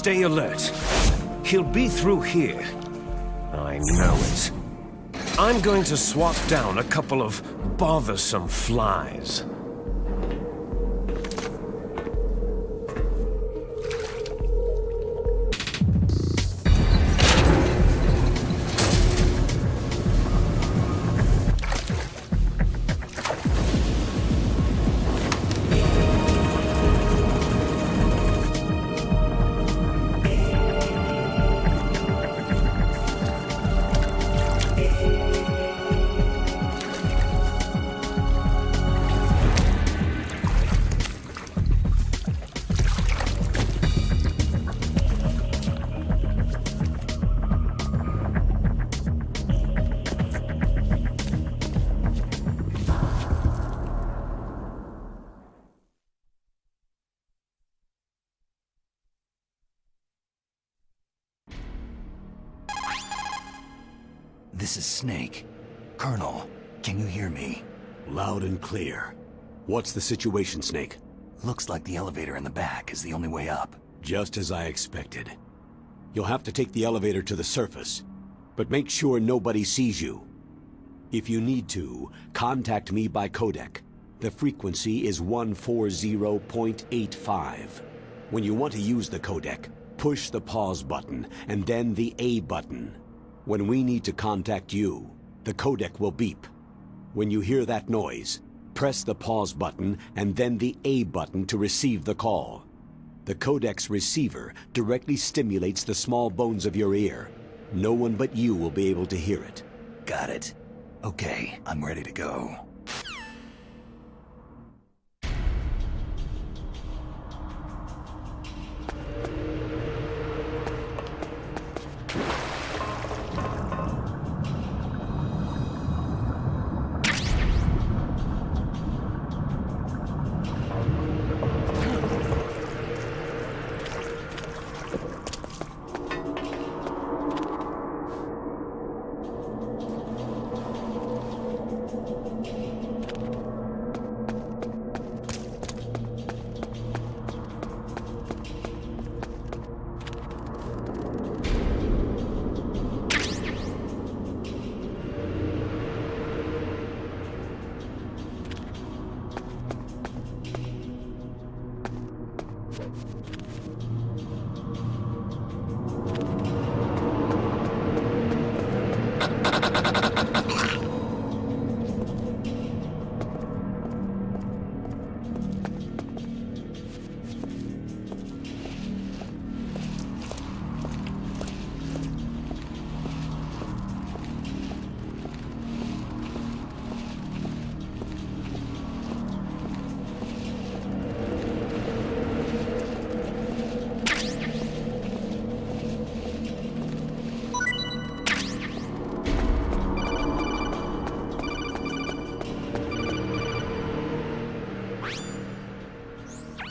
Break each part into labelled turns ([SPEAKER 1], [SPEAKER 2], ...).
[SPEAKER 1] Stay alert. He'll be through here. I know it. I'm going to swat down a couple of bothersome flies.
[SPEAKER 2] This is Snake. Colonel, can you hear me?
[SPEAKER 3] Loud and clear. What's the situation, Snake?
[SPEAKER 2] Looks like the elevator in the back is the only way up.
[SPEAKER 3] Just as I expected. You'll have to take the elevator to the surface, but make sure nobody sees you. If you need to, contact me by codec. The frequency is 140.85. When you want to use the codec, push the pause button and then the A button. When we need to contact you, the codec will beep. When you hear that noise, press the pause button and then the A button to receive the call. The codec's receiver directly stimulates the small bones of your ear. No one but you will be able to hear it.
[SPEAKER 2] Got it. Okay, I'm ready to go.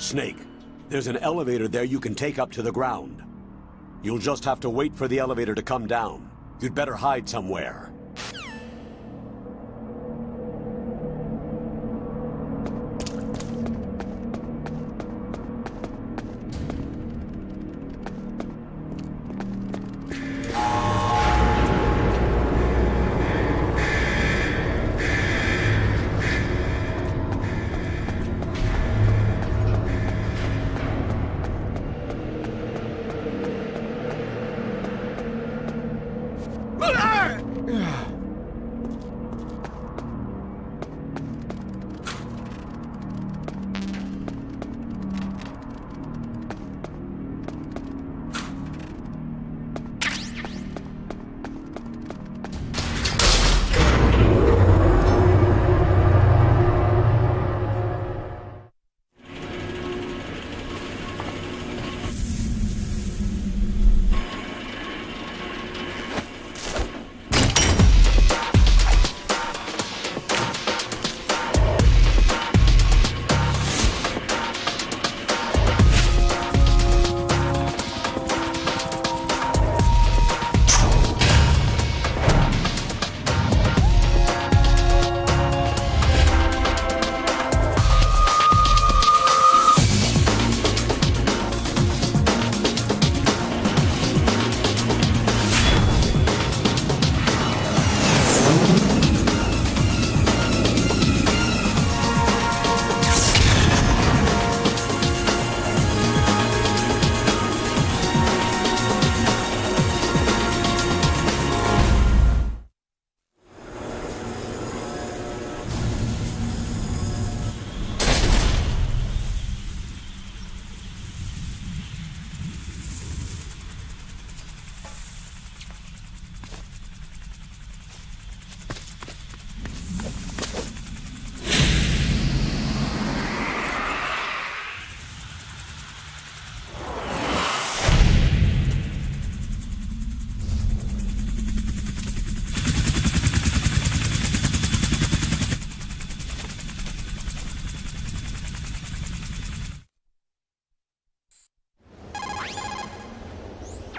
[SPEAKER 3] Snake, there's an elevator there you can take up to the ground. You'll just have to wait for the elevator to come down. You'd better hide somewhere.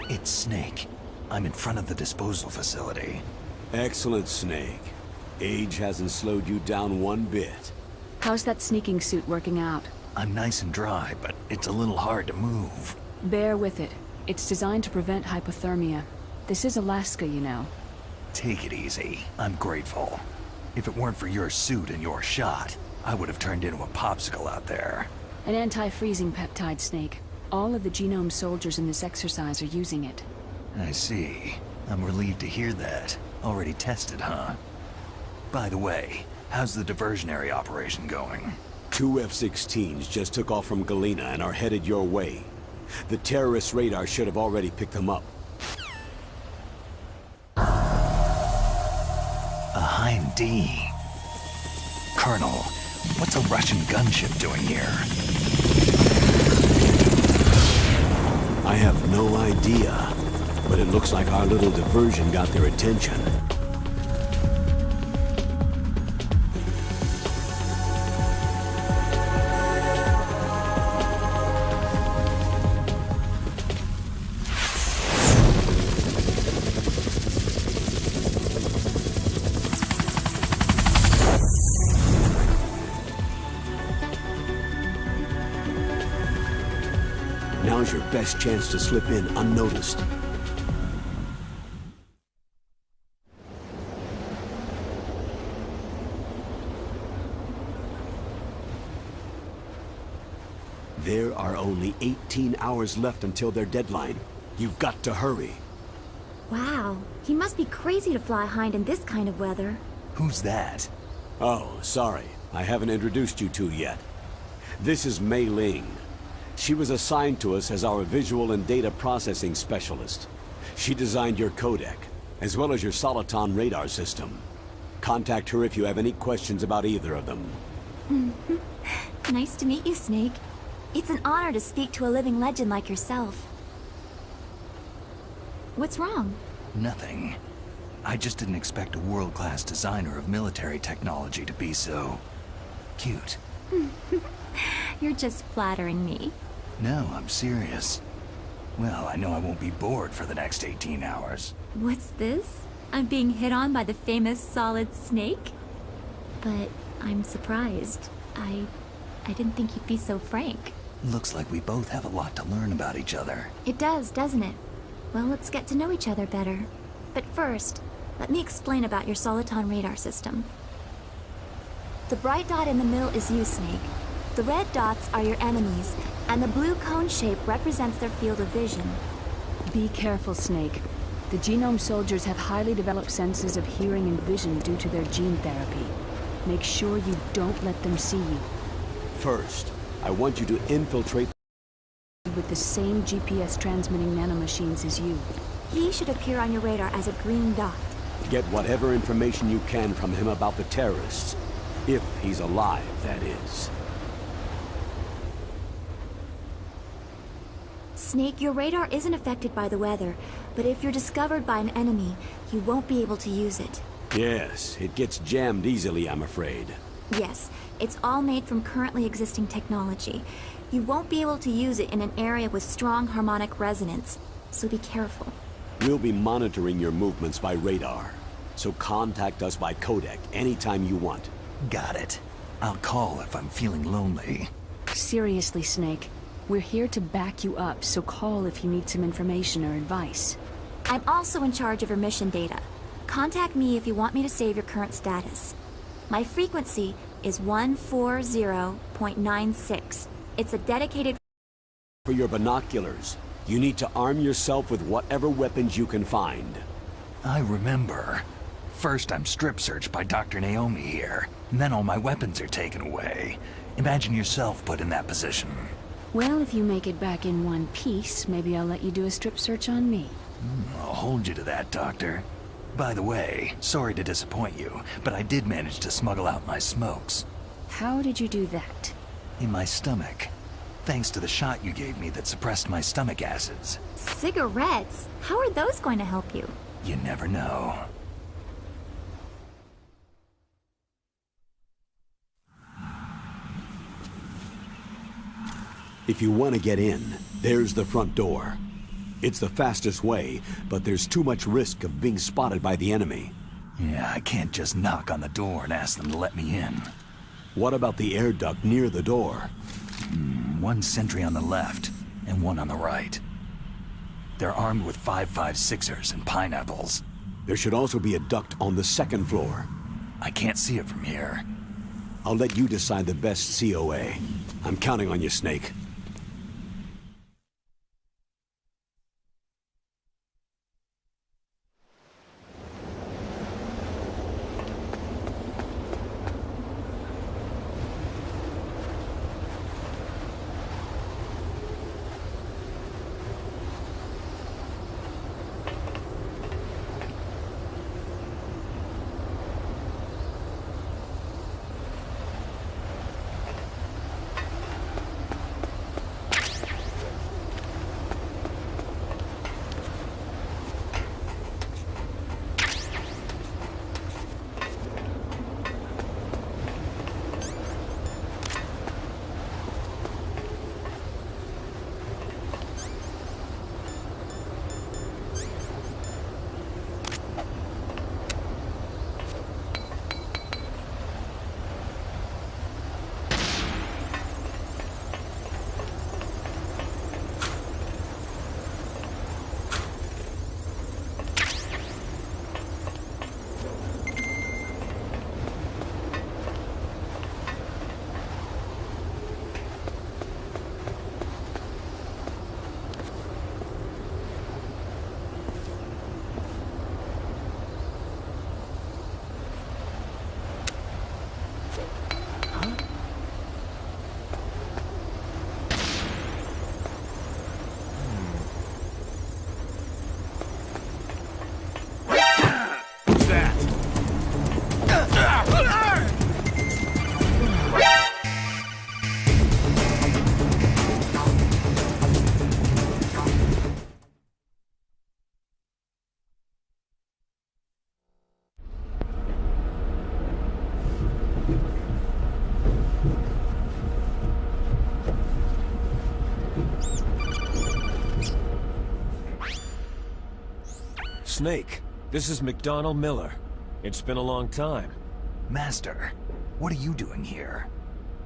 [SPEAKER 2] It's Snake. I'm in front of the disposal facility.
[SPEAKER 3] Excellent, Snake. Age hasn't slowed you down one bit.
[SPEAKER 4] How's that sneaking suit working out?
[SPEAKER 2] I'm nice and dry, but it's a little hard to move.
[SPEAKER 4] Bear with it. It's designed to prevent hypothermia. This is Alaska, you know.
[SPEAKER 2] Take it easy. I'm grateful. If it weren't for your suit and your shot, I would have turned into a popsicle out there.
[SPEAKER 4] An anti-freezing peptide, Snake. All of the genome soldiers in this exercise are using it.
[SPEAKER 2] I see. I'm relieved to hear that. Already tested, huh? By the way, how's the diversionary operation going?
[SPEAKER 3] 2 F-16s just took off from Galena and are headed your way. The terrorist radar should have already picked them up.
[SPEAKER 2] A Hind D. Colonel, what's a Russian gunship doing here?
[SPEAKER 3] I have no idea, but it looks like our little diversion got their attention. Now's your best chance to slip in unnoticed. There are only 18 hours left until their deadline. You've got to hurry.
[SPEAKER 5] Wow, he must be crazy to fly Hind in this kind of weather.
[SPEAKER 2] Who's that?
[SPEAKER 3] Oh, sorry. I haven't introduced you two yet. This is Mei Ling. She was assigned to us as our visual and data processing specialist. She designed your codec, as well as your Soliton radar system. Contact her if you have any questions about either of them.
[SPEAKER 5] Nice to meet you, Snake. It's an honor to speak to a living legend like yourself. What's wrong?
[SPEAKER 2] Nothing. I just didn't expect a world-class designer of military technology to be so... cute.
[SPEAKER 5] You're just flattering me.
[SPEAKER 2] No, I'm serious. Well, I know I won't be bored for the next 18 hours.
[SPEAKER 5] What's this? I'm being hit on by the famous Solid Snake? But I'm surprised. I didn't think you'd be so frank.
[SPEAKER 2] Looks like we both have a lot to learn about each other.
[SPEAKER 5] It does, doesn't it? Well, let's get to know each other better. But first, let me explain about your Soliton radar system. The bright dot in the middle is you, Snake. The red dots are your enemies, and the blue cone shape represents their field of vision.
[SPEAKER 4] Be careful, Snake. The genome soldiers have highly developed senses of hearing and vision due to their gene therapy. Make sure you don't let them see you.
[SPEAKER 3] First, I want you to infiltrate
[SPEAKER 4] With the same GPS transmitting nanomachines as you.
[SPEAKER 5] He should appear on your radar as a green dot.
[SPEAKER 3] Get whatever information you can from him about the terrorists. If he's alive, that is.
[SPEAKER 5] Snake, your radar isn't affected by the weather, but if you're discovered by an enemy, you won't be able to use it.
[SPEAKER 3] Yes, it gets jammed easily, I'm afraid.
[SPEAKER 5] Yes, it's all made from currently existing technology. You won't be able to use it in an area with strong harmonic resonance, so be careful.
[SPEAKER 3] We'll be monitoring your movements by radar, so contact us by codec anytime you want.
[SPEAKER 2] Got it. I'll call if I'm feeling lonely.
[SPEAKER 4] Seriously, Snake. We're here to back you up, so call if you need some information or advice.
[SPEAKER 5] I'm also in charge of your mission data. Contact me if you want me to save your current status. My frequency is 140.96. It's a dedicated...
[SPEAKER 3] For your binoculars, you need to arm yourself with whatever weapons you can find.
[SPEAKER 2] I remember. First I'm strip searched by Dr. Naomi here, and then all my weapons are taken away. Imagine yourself put in that position.
[SPEAKER 4] Well, if you make it back in one piece, maybe I'll let you do a strip search on me.
[SPEAKER 2] I'll hold you to that, Doctor. By the way, sorry to disappoint you, but I did manage to smuggle out my smokes.
[SPEAKER 4] How did you do that?
[SPEAKER 2] In my stomach. Thanks to the shot you gave me that suppressed my stomach acids.
[SPEAKER 5] Cigarettes? How are those going to help you?
[SPEAKER 2] You never know.
[SPEAKER 3] If you want to get in, there's the front door. It's the fastest way, but there's too much risk of being spotted by the enemy.
[SPEAKER 2] Yeah, I can't just knock on the door and ask them to let me in.
[SPEAKER 3] What about the air duct near the door?
[SPEAKER 2] One sentry on the left, and one on the right. They're armed with 5.56ers and pineapples.
[SPEAKER 3] There should also be a duct on the second floor.
[SPEAKER 2] I can't see it from here.
[SPEAKER 3] I'll let you decide the best COA. I'm counting on you, Snake.
[SPEAKER 1] Snake, this is McDonald Miller. It's been a long time.
[SPEAKER 2] Master, what are you doing here?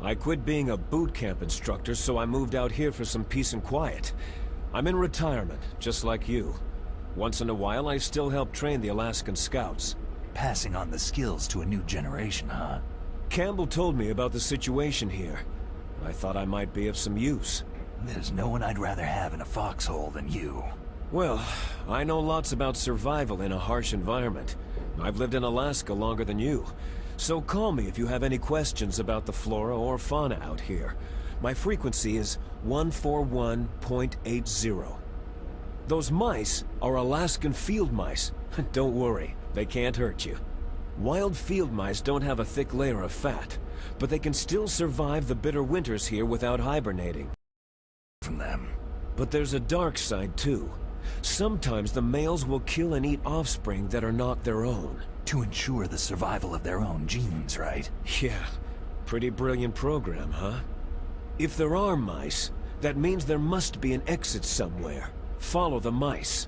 [SPEAKER 1] I quit being a boot camp instructor, so I moved out here for some peace and quiet. I'm in retirement, just like you. Once in a while, I still help train the Alaskan Scouts.
[SPEAKER 2] Passing on the skills to a new generation, huh?
[SPEAKER 1] Campbell told me about the situation here. I thought I might be of some use.
[SPEAKER 2] There's no one I'd rather have in a foxhole than you.
[SPEAKER 1] Well, I know lots about survival in a harsh environment. I've lived in Alaska longer than you. So call me if you have any questions about the flora or fauna out here. My frequency is 141.80. Those mice are Alaskan field mice. Don't worry, they can't hurt you. Wild field mice don't have a thick layer of fat, but they can still survive the bitter winters here without hibernating.
[SPEAKER 2] From them.
[SPEAKER 1] But there's a dark side too. Sometimes the males will kill and eat offspring that are not their own.
[SPEAKER 2] To ensure the survival of their own genes, right?
[SPEAKER 1] Yeah, pretty brilliant program, huh? If there are mice, that means there must be an exit somewhere. Follow the mice.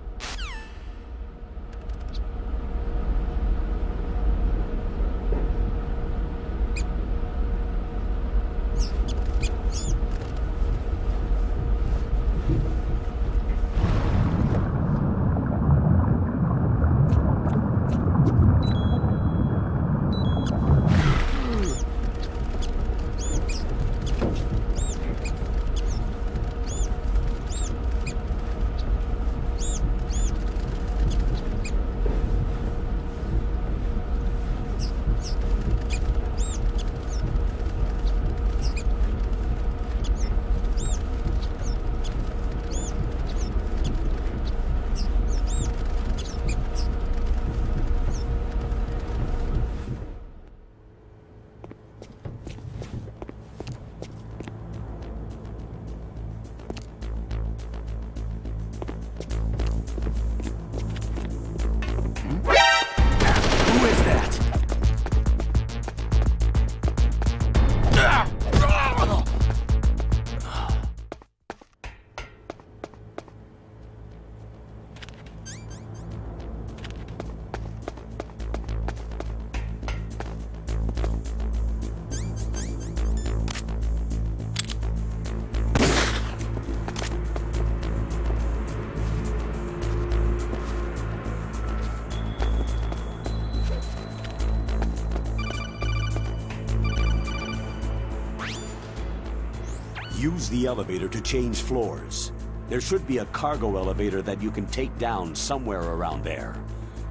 [SPEAKER 3] Use the elevator to change floors. There should be a cargo elevator that you can take down somewhere around there.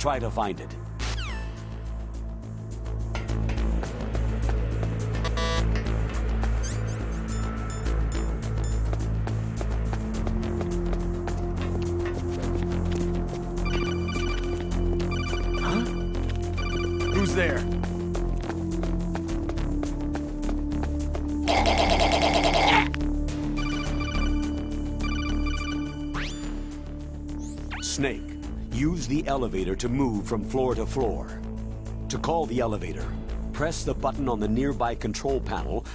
[SPEAKER 3] Try to find it.
[SPEAKER 1] Who's there?
[SPEAKER 3] Snake, use the elevator to move from floor to floor. To call the elevator, press the button on the nearby control panel.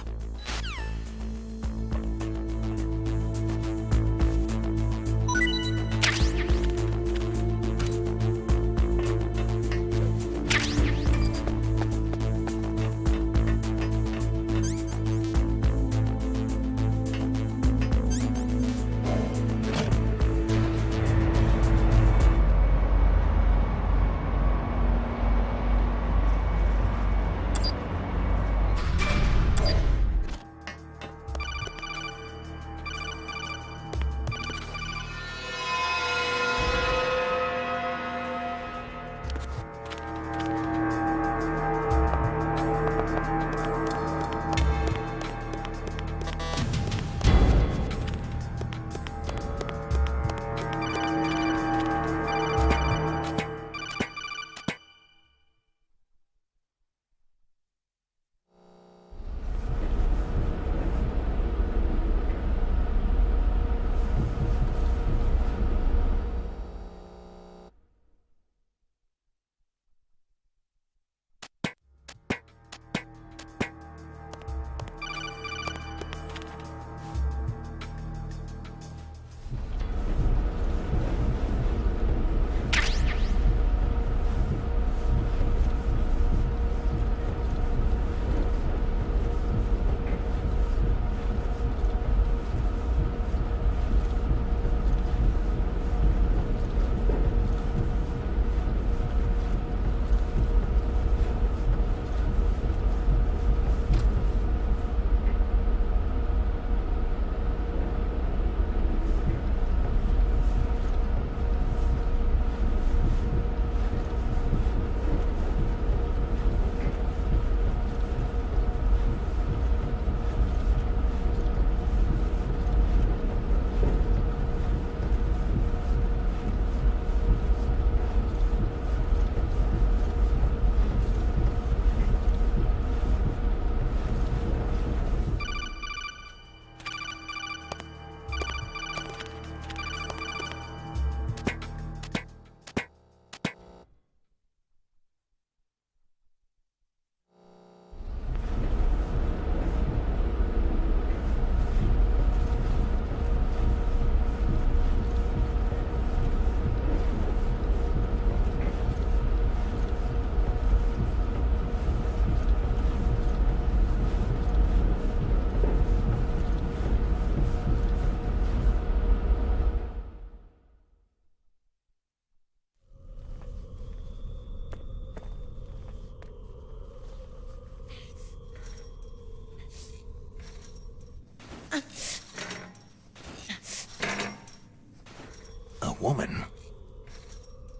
[SPEAKER 2] A woman.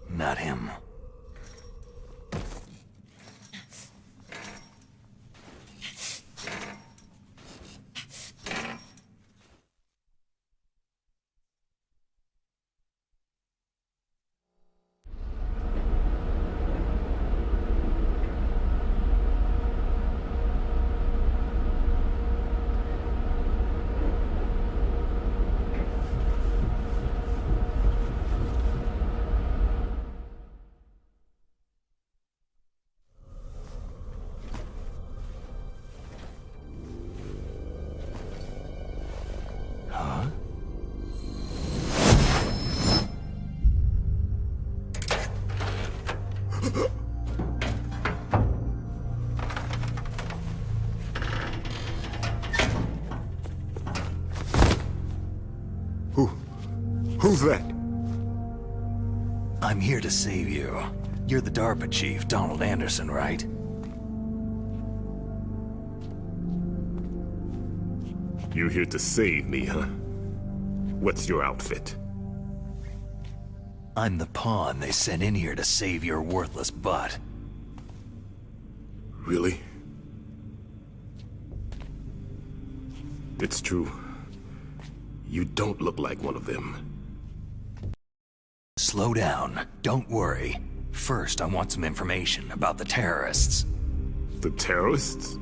[SPEAKER 2] Not him.
[SPEAKER 3] Who's that?
[SPEAKER 2] I'm here to save you. You're the DARPA chief, Donald Anderson, right?
[SPEAKER 6] You here to save me, huh? What's your outfit?
[SPEAKER 2] I'm the pawn they sent in here to save your worthless butt.
[SPEAKER 6] Really? It's true. You don't look like one of them.
[SPEAKER 2] Slow down. Don't worry. First, I want some information about the terrorists.
[SPEAKER 6] The terrorists?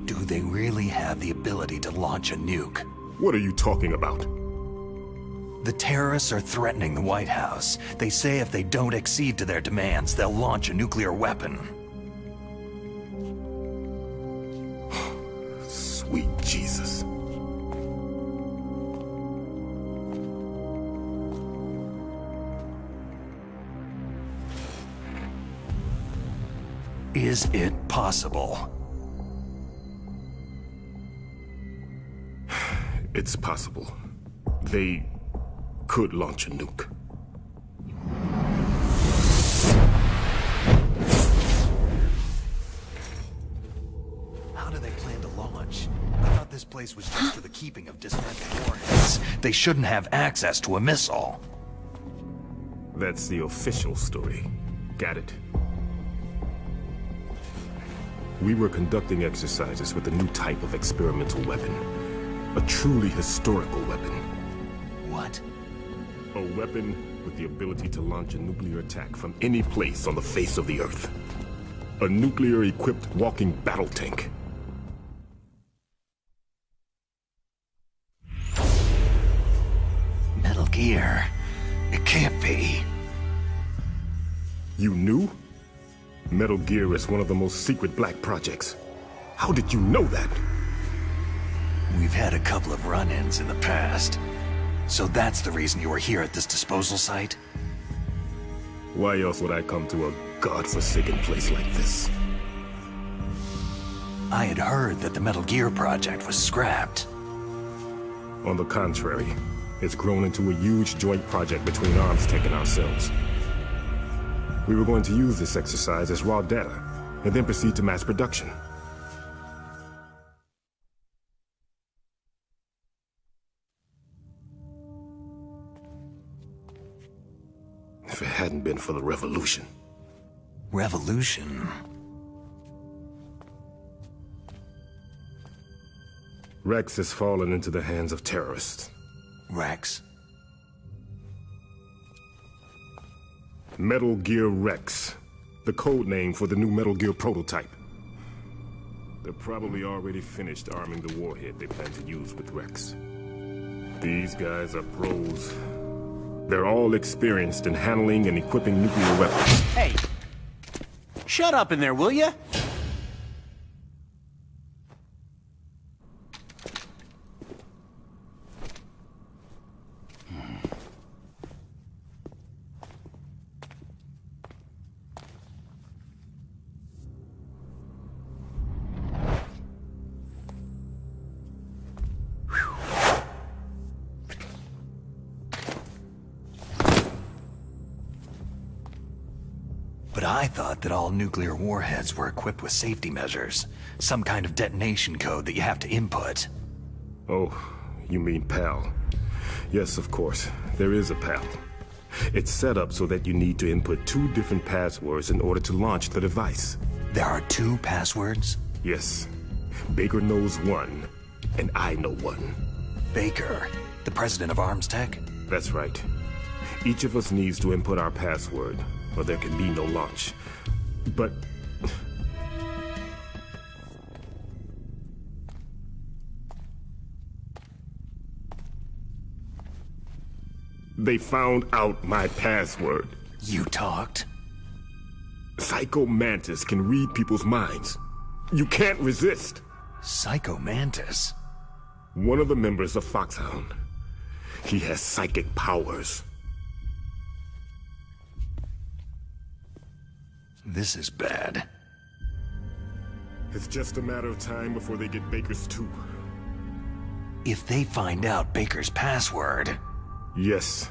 [SPEAKER 2] Do they really have the ability to launch a nuke?
[SPEAKER 6] What are you talking about?
[SPEAKER 2] The terrorists are threatening the White House. They say if they don't accede to their demands, they'll launch a nuclear weapon.
[SPEAKER 6] Sweet Jesus.
[SPEAKER 2] Is it possible?
[SPEAKER 6] It's possible. They could launch a nuke.
[SPEAKER 2] How do they plan to launch? I thought this place was just for the keeping of dismantled warheads. They shouldn't have access to a missile.
[SPEAKER 6] That's the official story. Got it. We were conducting exercises with a new type of experimental weapon. A truly historical weapon.
[SPEAKER 2] What?
[SPEAKER 6] A weapon with the ability to launch a nuclear attack from any place on the face of the Earth. A nuclear-equipped walking battle tank.
[SPEAKER 2] Metal Gear. It can't be.
[SPEAKER 6] You knew? Metal Gear is one of the most secret black projects. How did you know that?
[SPEAKER 2] We've had a couple of run-ins in the past. So that's the reason you were here at this disposal site?
[SPEAKER 6] Why else would I come to a godforsaken place like this?
[SPEAKER 2] I had heard that the Metal Gear project was scrapped.
[SPEAKER 6] On the contrary, it's grown into a huge joint project between Armstech and ourselves. We were going to use this exercise as raw data, and then proceed to mass production. If it hadn't been for the revolution.
[SPEAKER 2] Revolution?
[SPEAKER 6] Rex has fallen into the hands of terrorists.
[SPEAKER 2] Rex?
[SPEAKER 6] Metal Gear Rex, the code name for the new Metal Gear prototype. They're probably already finished arming the warhead they plan to use with Rex. These guys are pros. They're all experienced in handling and equipping nuclear weapons.
[SPEAKER 7] Hey! Shut up in there, will ya?
[SPEAKER 2] But I thought that all nuclear warheads were equipped with safety measures. Some kind of detonation code that you have to input.
[SPEAKER 6] Oh, you mean PAL. Yes, of course. There is a PAL. It's set up so that you need to input 2 different passwords in order to launch the device.
[SPEAKER 2] There are 2 passwords?
[SPEAKER 6] Yes. Baker knows one, and I know one.
[SPEAKER 2] Baker, the president of Armstech?
[SPEAKER 6] That's right. Each of us needs to input our password, or there can be no launch. But... they found out my password.
[SPEAKER 2] You talked?
[SPEAKER 6] Psycho Mantis can read people's minds. You can't resist.
[SPEAKER 2] Psycho Mantis?
[SPEAKER 6] One of the members of Foxhound. He has psychic powers.
[SPEAKER 2] This is bad.
[SPEAKER 6] It's just a matter of time before they get Baker's too.
[SPEAKER 2] If they find out Baker's password...
[SPEAKER 6] Yes.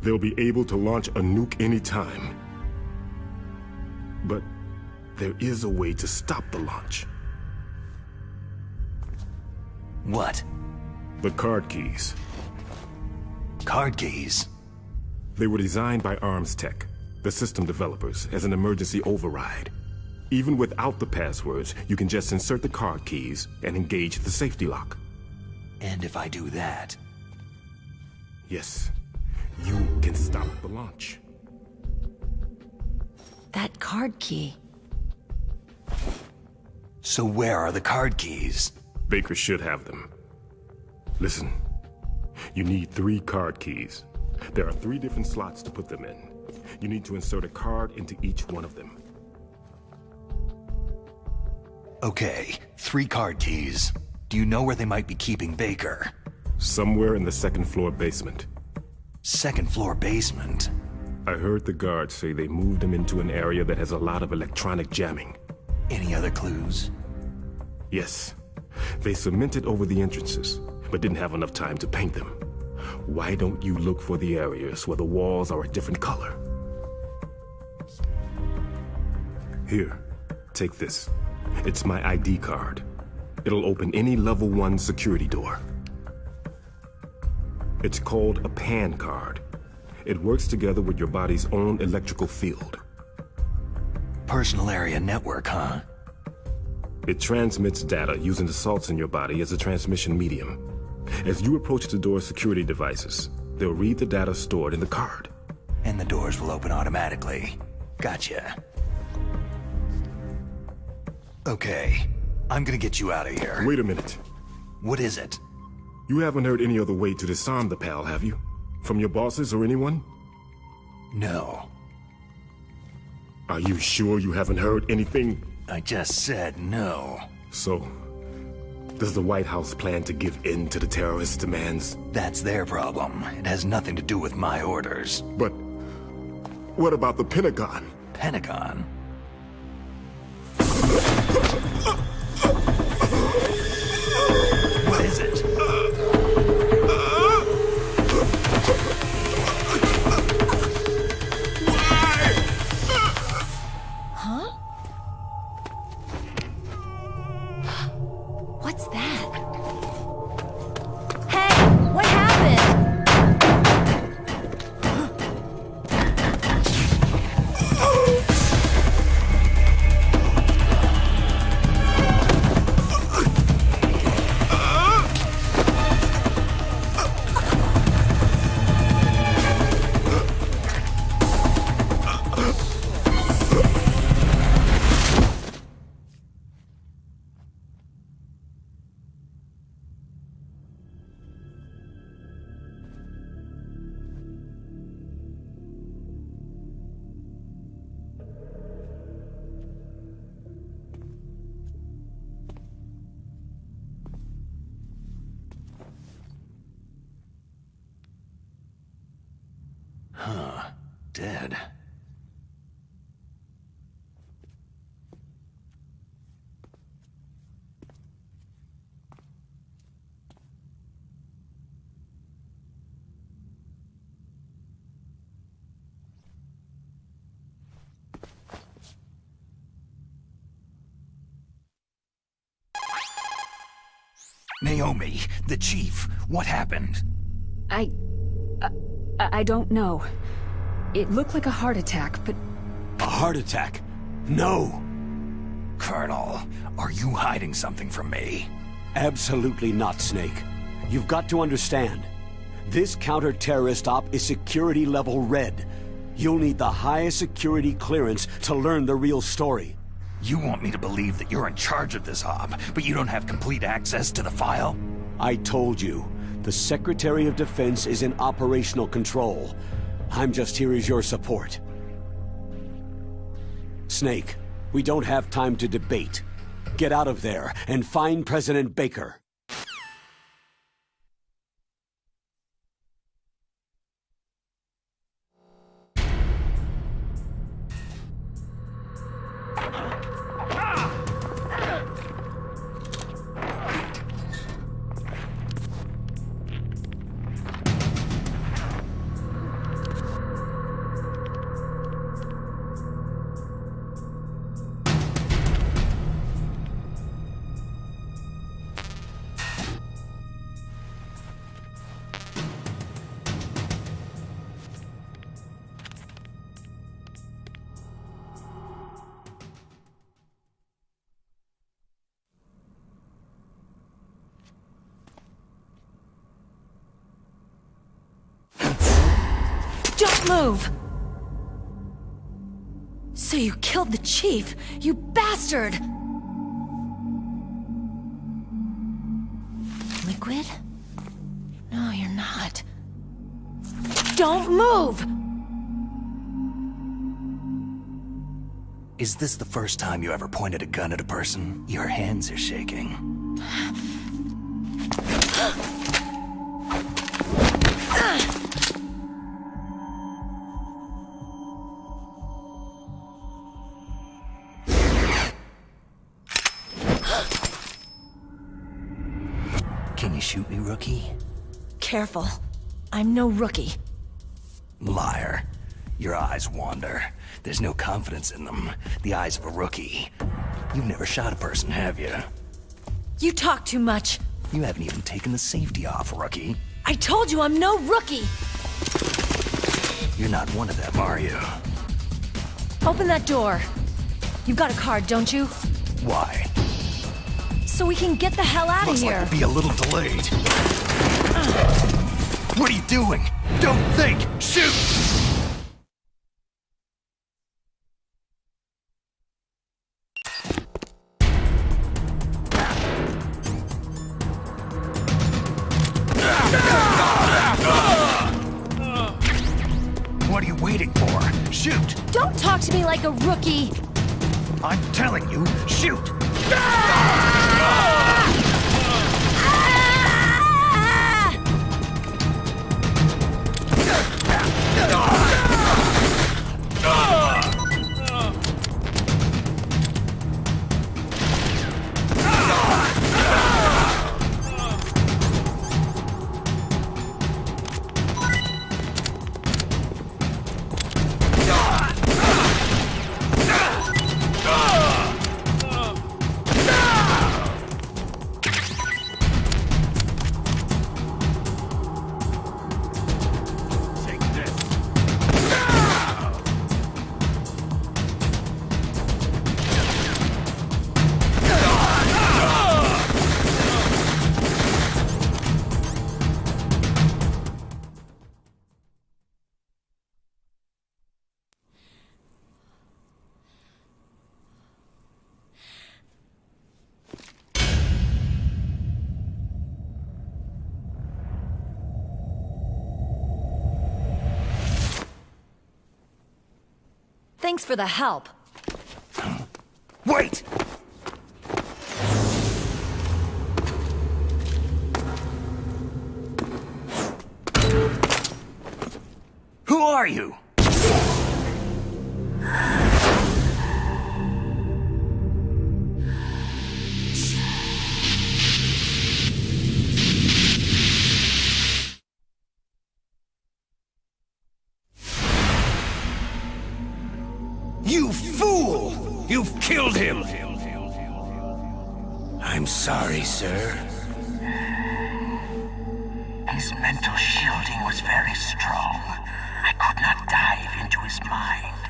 [SPEAKER 6] They'll be able to launch a nuke anytime. But there is a way to stop the launch.
[SPEAKER 2] What?
[SPEAKER 6] The card keys.
[SPEAKER 2] Card keys?
[SPEAKER 6] They were designed by Arms Tech, the system developers, as an emergency override. Even without the passwords, you can just insert the card keys and engage the safety lock.
[SPEAKER 2] And if I do that?
[SPEAKER 6] Yes, you can stop the launch.
[SPEAKER 8] That card key.
[SPEAKER 2] So where are the card keys?
[SPEAKER 6] Baker should have them. Listen, you need 3 card keys. There are 3 different slots to put them in. You need to insert a card into each one of them.
[SPEAKER 2] Okay, 3 card keys. Do you know where they might be keeping Baker?
[SPEAKER 6] Somewhere in the 2nd floor basement.
[SPEAKER 2] 2nd floor basement?
[SPEAKER 6] I heard the guards say they moved him into an area that has a lot of electronic jamming.
[SPEAKER 2] Any other clues?
[SPEAKER 6] Yes. They cemented over the entrances, but didn't have enough time to paint them. Why don't you look for the areas where the walls are a different color? Here, take this. It's my ID card. It'll open any level 1 security door. It's called a PAN card. It works together with your body's own electrical field.
[SPEAKER 2] Personal area network, huh?
[SPEAKER 6] It transmits data using the salts in your body as a transmission medium. As you approach the door's security devices, they'll read the data stored in the card.
[SPEAKER 2] And the doors will open automatically. Gotcha. Okay, I'm gonna get you out of here.
[SPEAKER 6] Wait a minute.
[SPEAKER 2] What is it?
[SPEAKER 6] You haven't heard any other way to disarm the PAL, have you? From your bosses or anyone?
[SPEAKER 2] No.
[SPEAKER 6] Are you sure you haven't heard anything?
[SPEAKER 2] I just said no.
[SPEAKER 6] So, does the White House plan to give in to the terrorists' demands?
[SPEAKER 2] That's their problem. It has nothing to do with my orders.
[SPEAKER 6] But what about the Pentagon?
[SPEAKER 2] Pentagon? What is it?
[SPEAKER 8] What's that? Hey, what happened?
[SPEAKER 2] Dead. Naomi, the chief, what happened?
[SPEAKER 4] I don't know. It looked like a heart attack, but...
[SPEAKER 3] A heart attack? No!
[SPEAKER 2] Colonel, are you hiding something from me?
[SPEAKER 3] Absolutely not, Snake. You've got to understand. This counter-terrorist op is security level red. You'll need the highest security clearance to learn the real story.
[SPEAKER 2] You want me to believe that you're in charge of this op, but you don't have complete access to the file?
[SPEAKER 3] I told you. The Secretary of Defense is in operational control. I'm just here as your support. Snake, we don't have time to debate. Get out of there and find President Baker.
[SPEAKER 8] Don't move! So you killed the chief, you bastard! Liquid? No, you're not. Don't move!
[SPEAKER 2] Is this the first time you ever pointed a gun at a person? Your hands are shaking. Can you shoot me, rookie?
[SPEAKER 8] Careful. I'm no rookie.
[SPEAKER 2] Liar. Your eyes wander. There's no confidence in them. The eyes of a rookie. You've never shot a person, have you?
[SPEAKER 8] You talk too much.
[SPEAKER 2] You haven't even taken the safety off, rookie.
[SPEAKER 8] I told you I'm no rookie!
[SPEAKER 2] You're not one of them, are you?
[SPEAKER 8] Open that door. You've got a card, don't you?
[SPEAKER 2] Why?
[SPEAKER 8] So we can get the hell out of
[SPEAKER 2] Looks
[SPEAKER 8] here.
[SPEAKER 2] like we'll be a little delayed. What are you doing? Don't think! Shoot! What are you waiting for? Shoot!
[SPEAKER 8] Don't talk to me like a rookie!
[SPEAKER 2] I'm telling you, shoot!
[SPEAKER 8] Thanks for the help.
[SPEAKER 2] Wait! Who are you? You fool! You've killed him! I'm sorry, sir.
[SPEAKER 9] His mental shielding was very strong. I could not dive into his mind.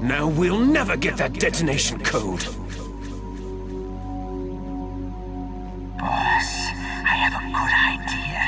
[SPEAKER 1] Now we'll never get that detonation code.
[SPEAKER 9] Boss, I have a good idea.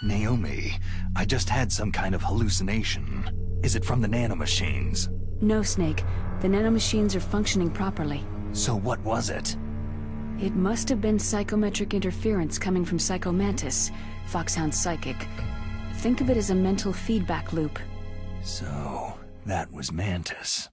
[SPEAKER 2] Naomi, I just had some kind of hallucination. Is it from the nanomachines?
[SPEAKER 4] No, Snake. The nanomachines are functioning properly.
[SPEAKER 2] So what was it?
[SPEAKER 4] It must have been psychometric interference coming from Psycho Mantis, Foxhound's psychic. Think of it as a mental feedback loop.
[SPEAKER 2] So, that was Mantis.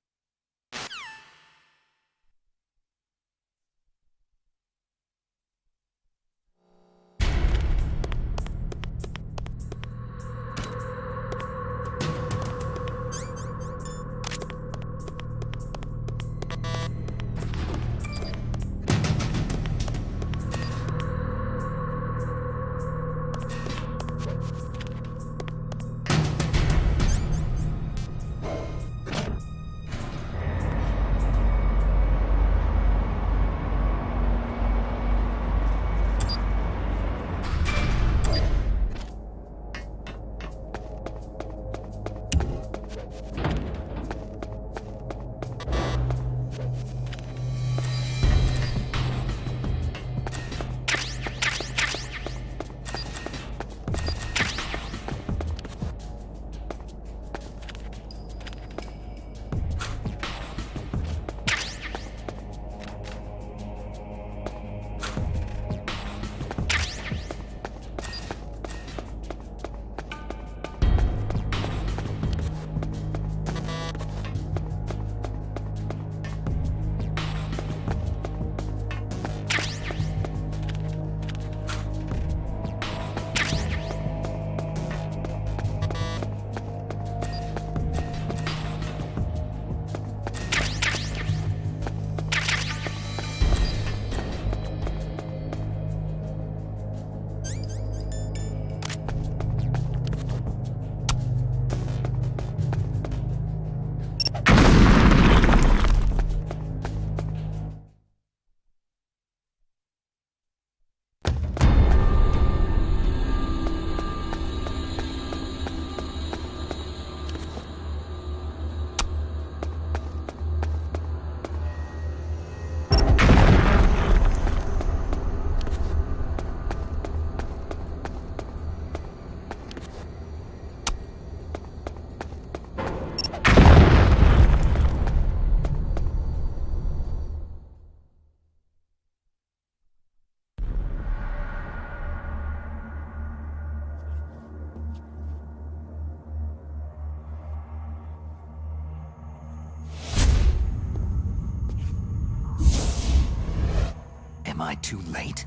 [SPEAKER 2] Am I too late?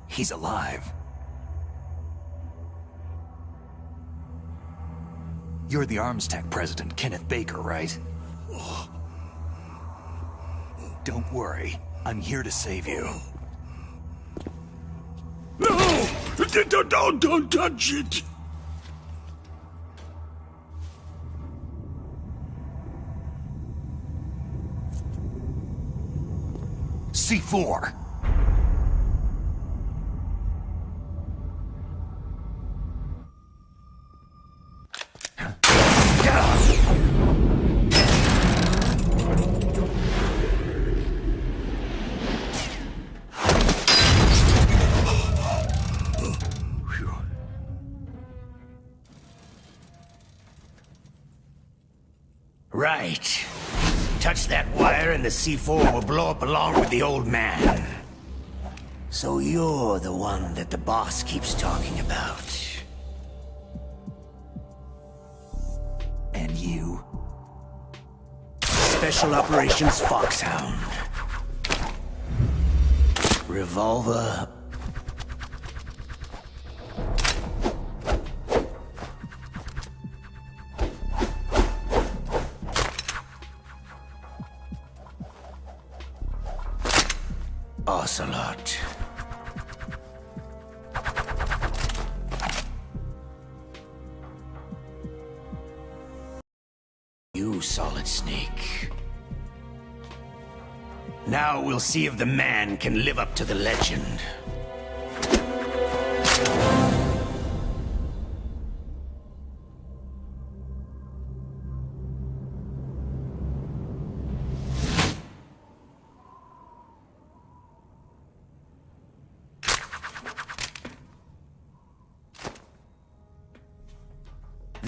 [SPEAKER 2] He's alive. You're the Arms Tech president, Kenneth Baker, right? Don't worry. I'm here to save you.
[SPEAKER 6] No! Don't touch it!
[SPEAKER 2] C4!
[SPEAKER 9] Right. Touch that wire and the C4 will blow up along with the old man. So you're the one that the boss keeps talking about.
[SPEAKER 2] And you?
[SPEAKER 9] Special Operations Foxhound. Revolver. Ocelot. You, Solid Snake. Now we'll see if the man can live up to the legend.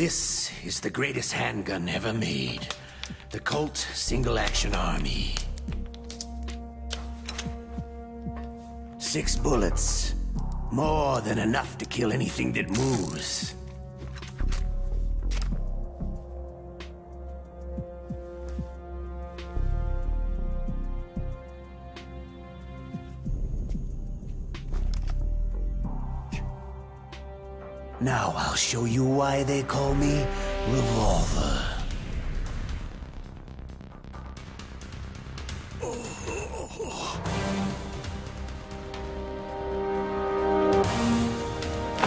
[SPEAKER 9] This is the greatest handgun ever made. The Colt Single Action Army. 6 bullets. More than enough to kill anything that moves. Now I'll show you why they call me Revolver.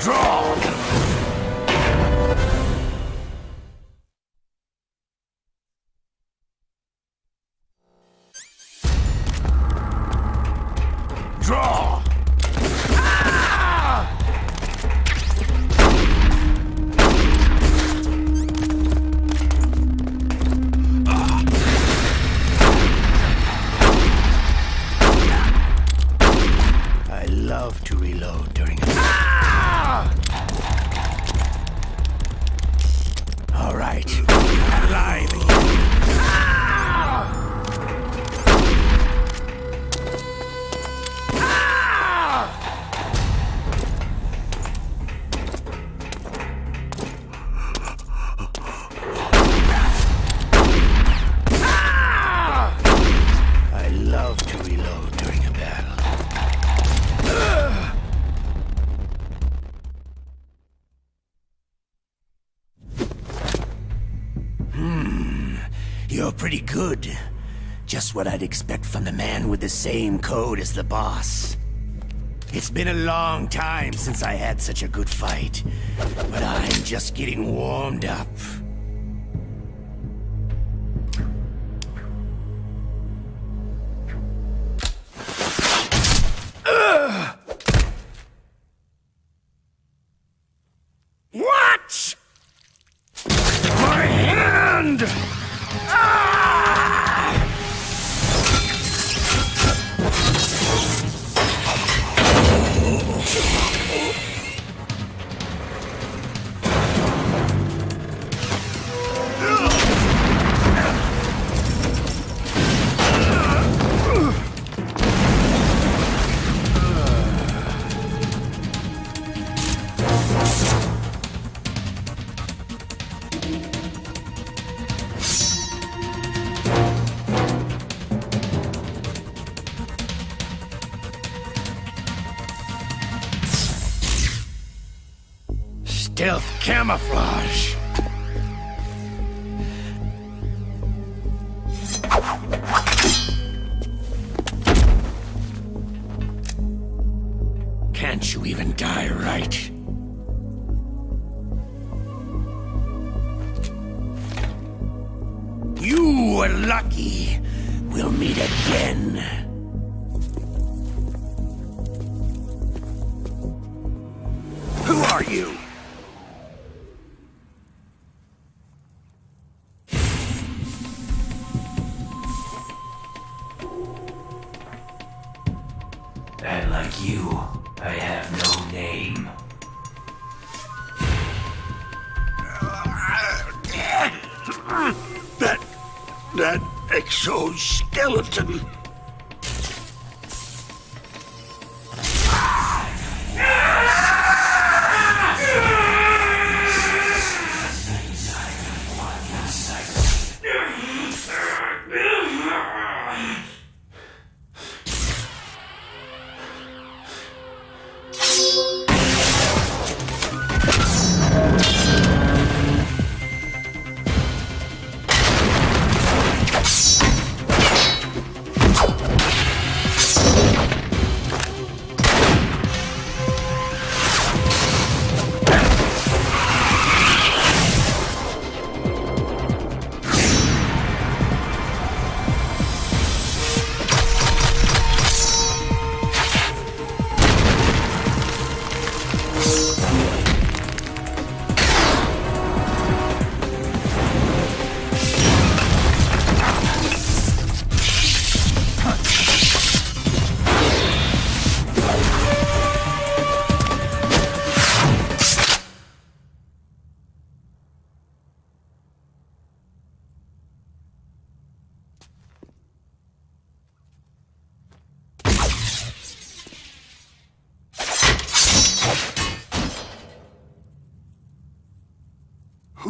[SPEAKER 9] Draw! Draw! To reload during a... All right, alive again. I love to reload during a battle. You're pretty good. Just what I'd expect from the man with the same code as the boss. It's been a long time since I had such a good fight, but I'm just getting warmed up. What? My hand! Stealth camouflage. Can't you even die right? You were lucky. We'll meet again. Who are you? And like you, I have no name. That exoskeleton.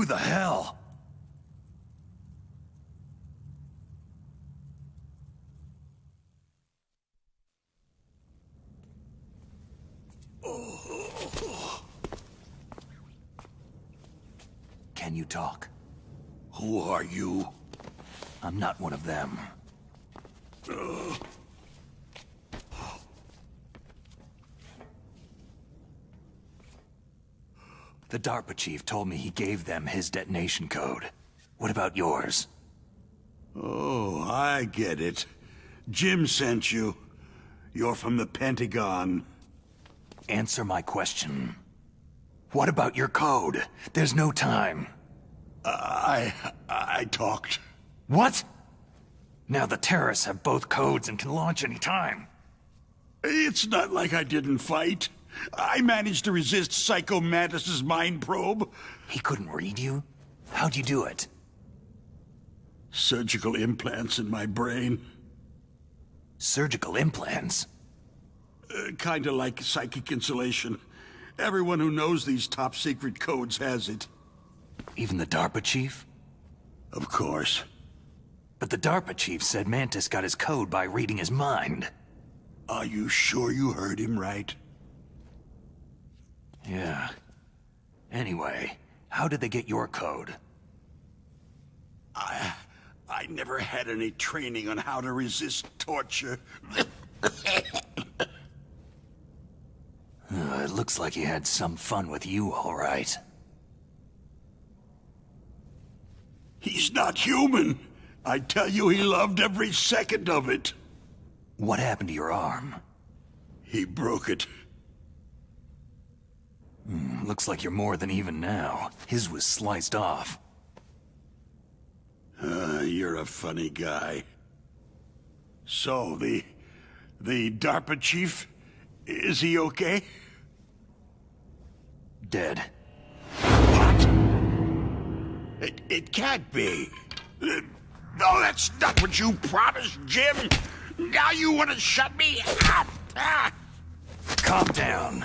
[SPEAKER 2] Who the hell? Can you talk?
[SPEAKER 9] Who are you?
[SPEAKER 2] I'm not one of them. The DARPA chief told me he gave them his detonation code. What about yours?
[SPEAKER 10] Oh, I get it. Jim sent you. You're from the Pentagon.
[SPEAKER 2] Answer my question. What about your code? There's no time.
[SPEAKER 10] I talked.
[SPEAKER 2] What? Now the terrorists have both codes and can launch any time.
[SPEAKER 10] It's not like I didn't fight. I managed to resist Psycho Mantis's mind probe.
[SPEAKER 2] He couldn't read you? How'd you do it?
[SPEAKER 10] Surgical implants in my brain.
[SPEAKER 2] Surgical implants?
[SPEAKER 10] Kinda like psychic insulation. Everyone who knows these top-secret codes has it.
[SPEAKER 2] Even the DARPA chief?
[SPEAKER 10] Of course.
[SPEAKER 2] But the DARPA chief said Mantis got his code by reading his mind.
[SPEAKER 10] Are you sure you heard him right?
[SPEAKER 2] Yeah. Anyway, how did they get your code?
[SPEAKER 10] I never had any training on how to resist torture.
[SPEAKER 2] It looks like he had some fun with you, all right.
[SPEAKER 10] He's not human. I tell you, he loved every second of it.
[SPEAKER 2] What happened to your arm?
[SPEAKER 10] He broke it.
[SPEAKER 2] Looks like you're more than even now. His was sliced off.
[SPEAKER 10] You're a funny guy. So, the DARPA chief, is he okay?
[SPEAKER 2] Dead.
[SPEAKER 10] What? It can't be. No, that's not what you promised, Jim. Now you want to shut me up.
[SPEAKER 2] Calm down.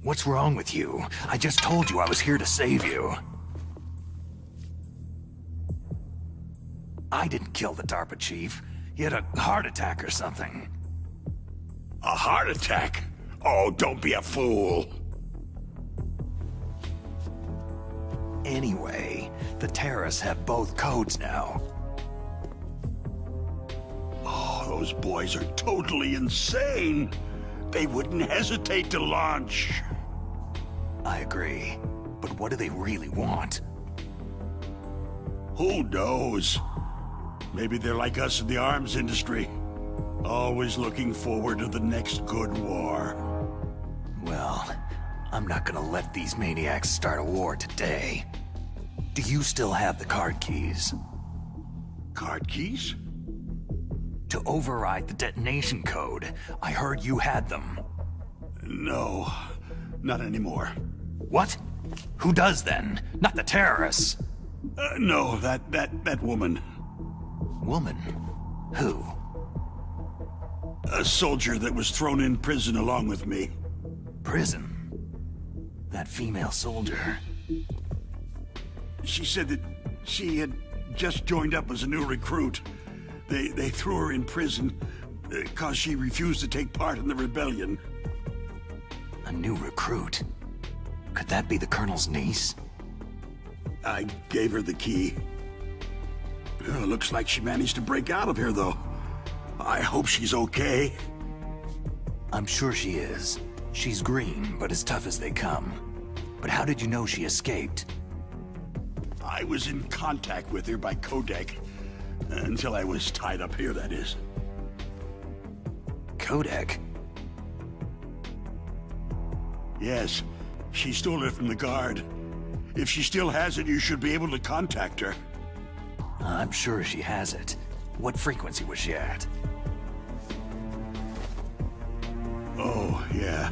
[SPEAKER 2] What's wrong with you? I just told you I was here to save you. I didn't kill the DARPA chief. He had a heart attack or something.
[SPEAKER 10] A heart attack? Oh, don't be a fool.
[SPEAKER 2] Anyway, the terrorists have both codes now.
[SPEAKER 10] Oh, those boys are totally insane. They wouldn't hesitate to launch.
[SPEAKER 2] I agree. But what do they really want?
[SPEAKER 10] Who knows? Maybe they're like us in the arms industry. Always looking forward to the next good war.
[SPEAKER 2] Well, I'm not gonna let these maniacs start a war today. Do you still have the card keys?
[SPEAKER 10] Card keys?
[SPEAKER 2] To override the detonation code. I heard you had them.
[SPEAKER 10] No, not anymore.
[SPEAKER 2] What? Who does then? Not the terrorists.
[SPEAKER 10] No, that woman.
[SPEAKER 2] Woman? Who?
[SPEAKER 10] A soldier that was thrown in prison along with me.
[SPEAKER 2] Prison? That female soldier.
[SPEAKER 10] She said that she had just joined up as a new recruit. They threw her in prison because she refused to take part in the rebellion.
[SPEAKER 2] A new recruit? Could that be the Colonel's niece?
[SPEAKER 10] I gave her the key. Looks like she managed to break out of here, though. I hope she's okay.
[SPEAKER 2] I'm sure she is. She's green, but as tough as they come. But how did you know she escaped?
[SPEAKER 10] I was in contact with her by codec. Until I was tied up here, that is.
[SPEAKER 2] Codec?
[SPEAKER 10] Yes. She stole it from the guard. If she still has it, you should be able to contact her.
[SPEAKER 2] I'm sure she has it. What frequency was she at?
[SPEAKER 10] Oh, yeah.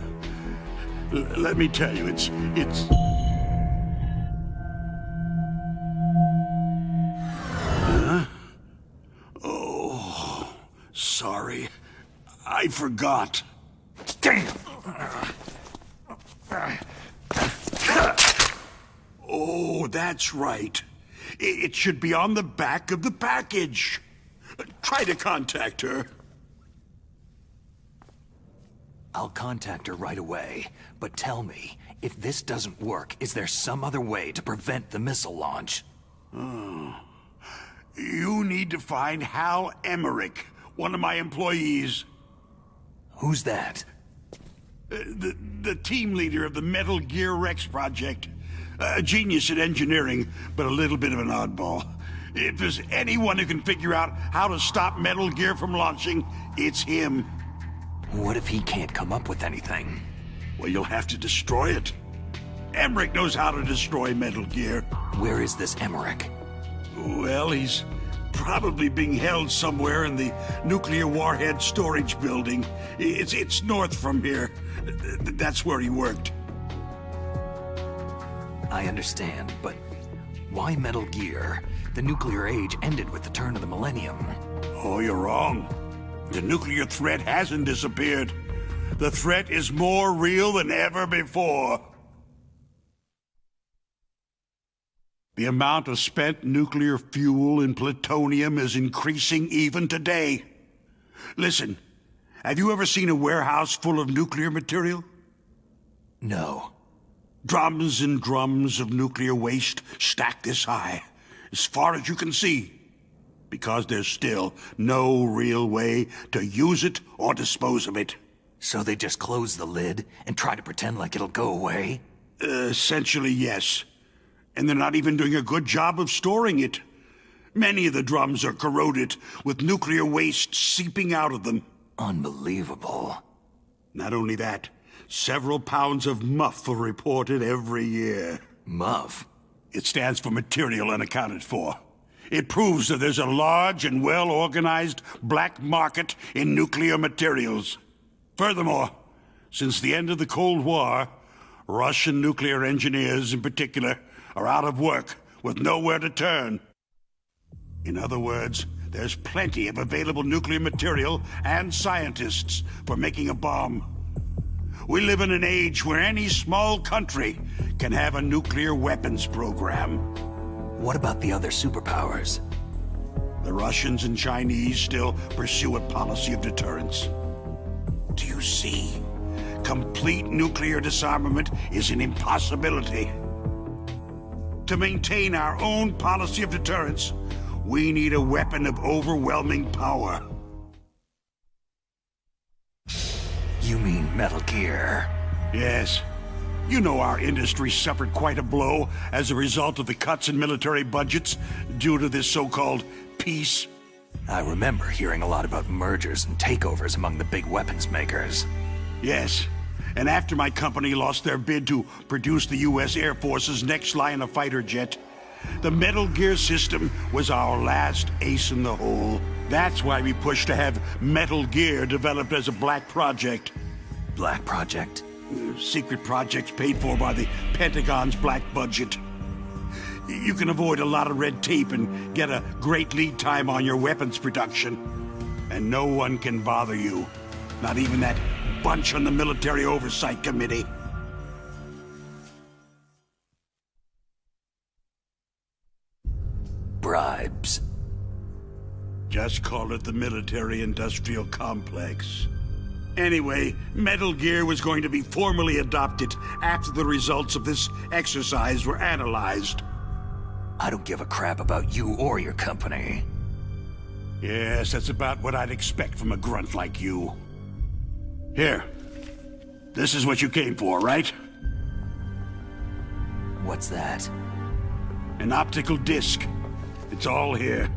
[SPEAKER 10] Let me tell you, it's... Huh? Oh, sorry. I forgot.
[SPEAKER 2] Damn!
[SPEAKER 10] Oh, that's right. It should be on the back of the package. Try to contact her.
[SPEAKER 2] I'll contact her right away, but tell me, if this doesn't work, is there some other way to prevent the missile launch?
[SPEAKER 10] You need to find Hal Emmerich, one of my employees.
[SPEAKER 2] Who's that?
[SPEAKER 10] The team leader of the Metal Gear Rex project. A genius at engineering, but a little bit of an oddball. If there's anyone who can figure out how to stop Metal Gear from launching, it's him.
[SPEAKER 2] What if he can't come up with anything?
[SPEAKER 10] Well, you'll have to destroy it. Emmerich knows how to destroy Metal Gear.
[SPEAKER 2] Where is this Emmerich?
[SPEAKER 10] Well, he's probably being held somewhere in the nuclear warhead storage building. It's north from here. That's where he worked.
[SPEAKER 2] I understand, but why Metal Gear? The nuclear age ended with the turn of the millennium.
[SPEAKER 10] Oh, you're wrong. The nuclear threat hasn't disappeared. The threat is more real than ever before. The amount of spent nuclear fuel and plutonium is increasing even today. Listen, have you ever seen a warehouse full of nuclear material?
[SPEAKER 2] No.
[SPEAKER 10] Drums and drums of nuclear waste stacked this high, as far as you can see, because there's still no real way to use it or dispose of it.
[SPEAKER 2] So they just close the lid and try to pretend like it'll go away?
[SPEAKER 10] Essentially, yes. And they're not even doing a good job of storing it. Many of the drums are corroded, with nuclear waste seeping out of them.
[SPEAKER 2] Unbelievable.
[SPEAKER 10] Not only that, several pounds of MUF are reported every year.
[SPEAKER 2] MUF?
[SPEAKER 10] It stands for Material Unaccounted For. It proves that there's a large and well-organized black market in nuclear materials. Furthermore, since the end of the Cold War, Russian nuclear engineers in particular are out of work with nowhere to turn. In other words, there's plenty of available nuclear material and scientists for making a bomb. We live in an age where any small country can have a nuclear weapons program.
[SPEAKER 2] What about the other superpowers?
[SPEAKER 10] The Russians and Chinese still pursue a policy of deterrence. Do you see? Complete nuclear disarmament is an impossibility. To maintain our own policy of deterrence, we need a weapon of overwhelming power.
[SPEAKER 2] You mean Metal Gear?
[SPEAKER 10] Yes. You know our industry suffered quite a blow as a result of the cuts in military budgets due to this so-called peace.
[SPEAKER 2] I remember hearing a lot about mergers and takeovers among the big weapons makers.
[SPEAKER 10] Yes. And after my company lost their bid to produce the U.S. Air Force's next line of fighter jet, the Metal Gear system was our last ace in the hole. That's why we pushed to have Metal Gear developed as a black project.
[SPEAKER 2] Black project?
[SPEAKER 10] Secret projects paid for by the Pentagon's black budget. You can avoid a lot of red tape and get a great lead time on your weapons production. And no one can bother you. Not even that bunch on the Military Oversight Committee.
[SPEAKER 2] Bribes.
[SPEAKER 10] Just call it the military-industrial complex. Anyway, Metal Gear was going to be formally adopted after the results of this exercise were analyzed.
[SPEAKER 2] I don't give a crap about you or your company.
[SPEAKER 10] Yes, that's about what I'd expect from a grunt like you. Here. This is what you came for, right?
[SPEAKER 2] What's that?
[SPEAKER 10] An optical disc. It's all here.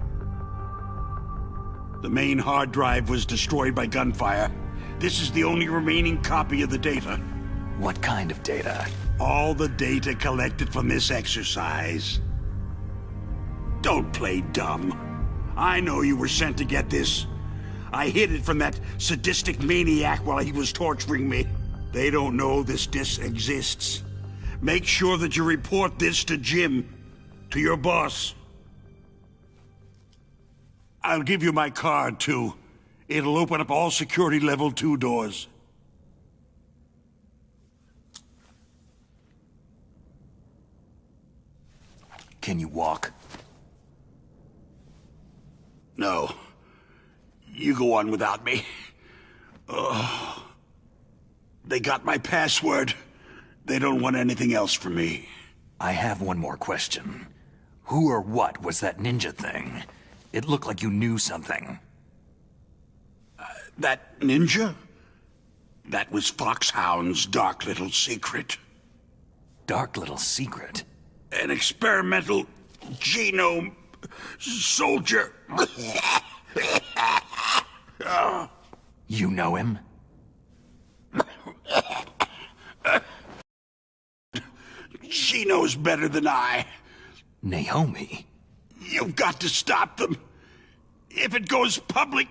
[SPEAKER 10] The main hard drive was destroyed by gunfire. This is the only remaining copy of the data.
[SPEAKER 2] What kind of data?
[SPEAKER 10] All the data collected from this exercise. Don't play dumb. I know you were sent to get this. I hid it from that sadistic maniac while he was torturing me. They don't know this disc exists. Make sure that you report this to Jim, to your boss. I'll give you my card, too. It'll open up all security level 2 doors.
[SPEAKER 2] Can you walk?
[SPEAKER 10] No. You go on without me. They got my password. They don't want anything else from me.
[SPEAKER 2] I have one more question. Who or what was that ninja thing? It looked like you knew something.
[SPEAKER 10] That ninja? That was Foxhound's dark little secret.
[SPEAKER 2] Dark little secret?
[SPEAKER 10] An experimental genome soldier.
[SPEAKER 2] You know him?
[SPEAKER 10] She knows better than I.
[SPEAKER 2] Naomi?
[SPEAKER 10] You've got to stop them. If it goes public,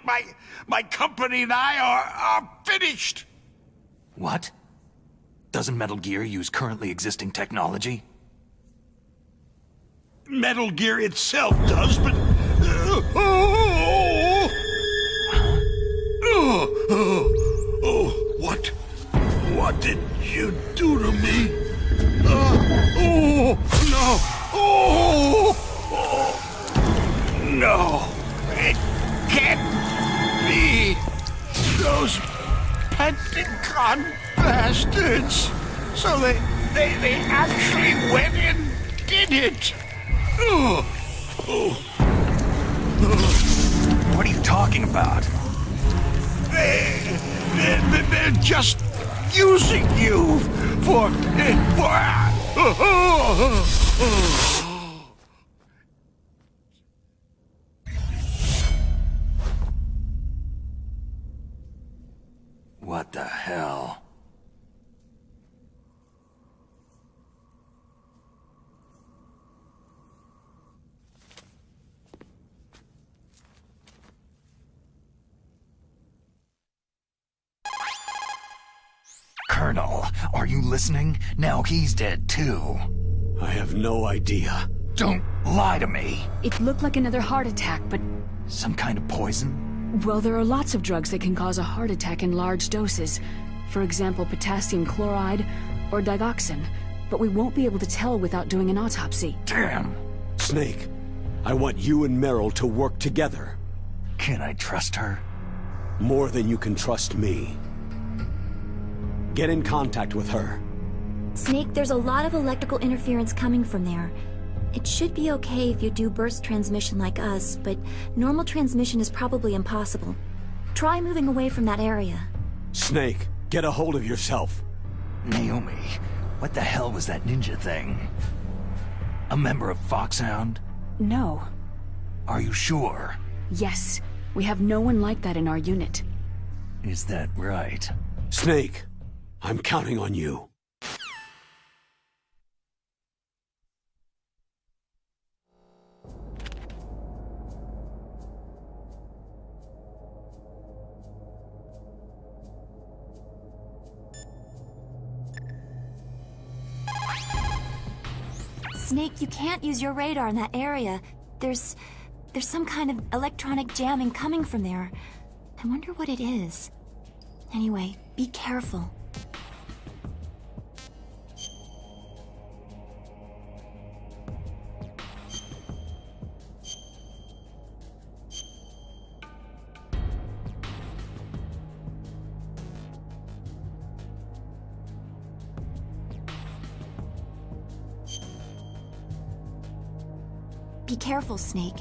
[SPEAKER 10] my company and I are finished.
[SPEAKER 2] What? Doesn't Metal Gear use currently existing technology?
[SPEAKER 10] Metal Gear itself does, but... What did you do to me? No, it can't be. Those Pentagon bastards. So they actually went and did it.
[SPEAKER 2] What are you talking about?
[SPEAKER 10] They're just using you for...
[SPEAKER 2] What the hell? Colonel, are you listening? Now he's dead too.
[SPEAKER 3] I have no idea.
[SPEAKER 2] Don't lie to me.
[SPEAKER 4] It looked like another heart attack, but...
[SPEAKER 2] Some kind of poison?
[SPEAKER 4] Well, there are lots of drugs that can cause a heart attack in large doses. For example, potassium chloride or digoxin. But we won't be able to tell without doing an autopsy.
[SPEAKER 2] Damn.
[SPEAKER 3] Snake, I want you and Meryl to work together.
[SPEAKER 2] Can I trust her?
[SPEAKER 3] More than you can trust me. Get in contact with her.
[SPEAKER 5] Snake, there's a lot of electrical interference coming from there. It should be okay if you do burst transmission like us, but normal transmission is probably impossible. Try moving away from that area.
[SPEAKER 3] Snake, get a hold of yourself.
[SPEAKER 2] Naomi, what the hell was that ninja thing? A member of Foxhound?
[SPEAKER 4] No.
[SPEAKER 2] Are you sure?
[SPEAKER 4] Yes. We have no one like that in our unit.
[SPEAKER 2] Is that right?
[SPEAKER 3] Snake, I'm counting on you.
[SPEAKER 5] Snake, you can't use your radar in that area. There's some kind of electronic jamming coming from there. I wonder what it is. Anyway, be careful. Be careful, Snake.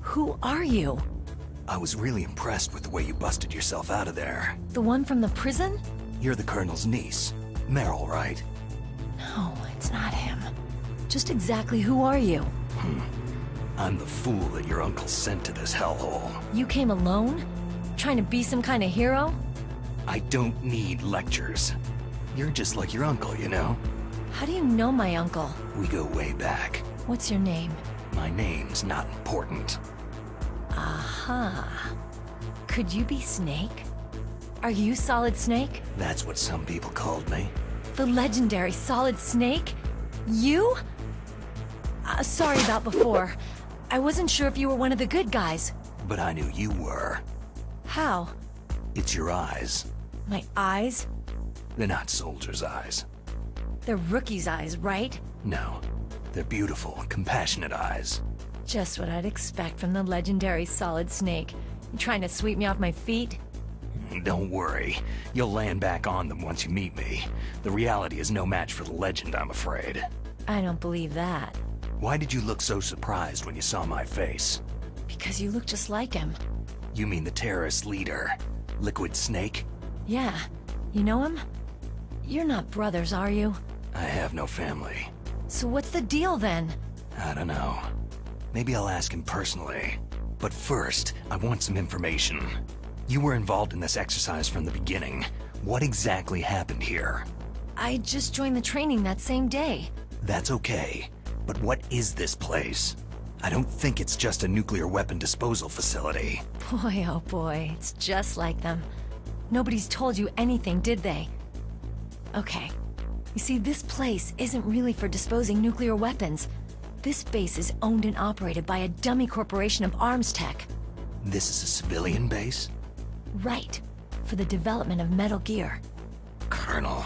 [SPEAKER 8] Who are you?
[SPEAKER 2] I was really impressed with the way you busted yourself out of there.
[SPEAKER 8] The one from the prison?
[SPEAKER 2] You're the Colonel's niece. Meryl, right?
[SPEAKER 8] No, it's not him. Just exactly who are you?
[SPEAKER 2] I'm the fool that your uncle sent to this hellhole.
[SPEAKER 8] You came alone? Trying to be some kind of hero?
[SPEAKER 2] I don't need lectures. You're just like your uncle, you know?
[SPEAKER 8] How do you know my uncle?
[SPEAKER 2] We go way back.
[SPEAKER 8] What's your name?
[SPEAKER 2] My name's not important.
[SPEAKER 8] Aha. Could you be Snake? Are you Solid Snake?
[SPEAKER 2] That's what some people called me.
[SPEAKER 8] The legendary Solid Snake? You? Sorry about before. I wasn't sure if you were one of the good guys.
[SPEAKER 2] But I knew you were.
[SPEAKER 8] How?
[SPEAKER 2] It's your eyes.
[SPEAKER 8] My eyes?
[SPEAKER 2] They're not soldiers' eyes.
[SPEAKER 8] They're rookies' eyes, right?
[SPEAKER 2] No. They're beautiful, compassionate eyes.
[SPEAKER 8] Just what I'd expect from the legendary Solid Snake. You trying to sweep me off my feet?
[SPEAKER 2] Don't worry. You'll land back on them once you meet me. The reality is no match for the legend, I'm afraid.
[SPEAKER 8] I don't believe that.
[SPEAKER 2] Why did you look so surprised when you saw my face?
[SPEAKER 8] Because you look just like him.
[SPEAKER 2] You mean the terrorist leader, Liquid Snake?
[SPEAKER 8] Yeah. You know him? You're not brothers, are you?
[SPEAKER 2] I have no family.
[SPEAKER 8] So what's the deal then?
[SPEAKER 2] I don't know. Maybe I'll ask him personally. But first, I want some information. You were involved in this exercise from the beginning. What exactly happened here?
[SPEAKER 8] I just joined the training that same day.
[SPEAKER 2] That's okay. But what is this place? I don't think it's just a nuclear weapon disposal facility.
[SPEAKER 8] Boy, oh boy, it's just like them. Nobody's told you anything, did they? Okay. You see, this place isn't really for disposing nuclear weapons. This base is owned and operated by a dummy corporation of arms tech.
[SPEAKER 2] This is a civilian base?
[SPEAKER 8] Right. For the development of Metal Gear.
[SPEAKER 2] Colonel.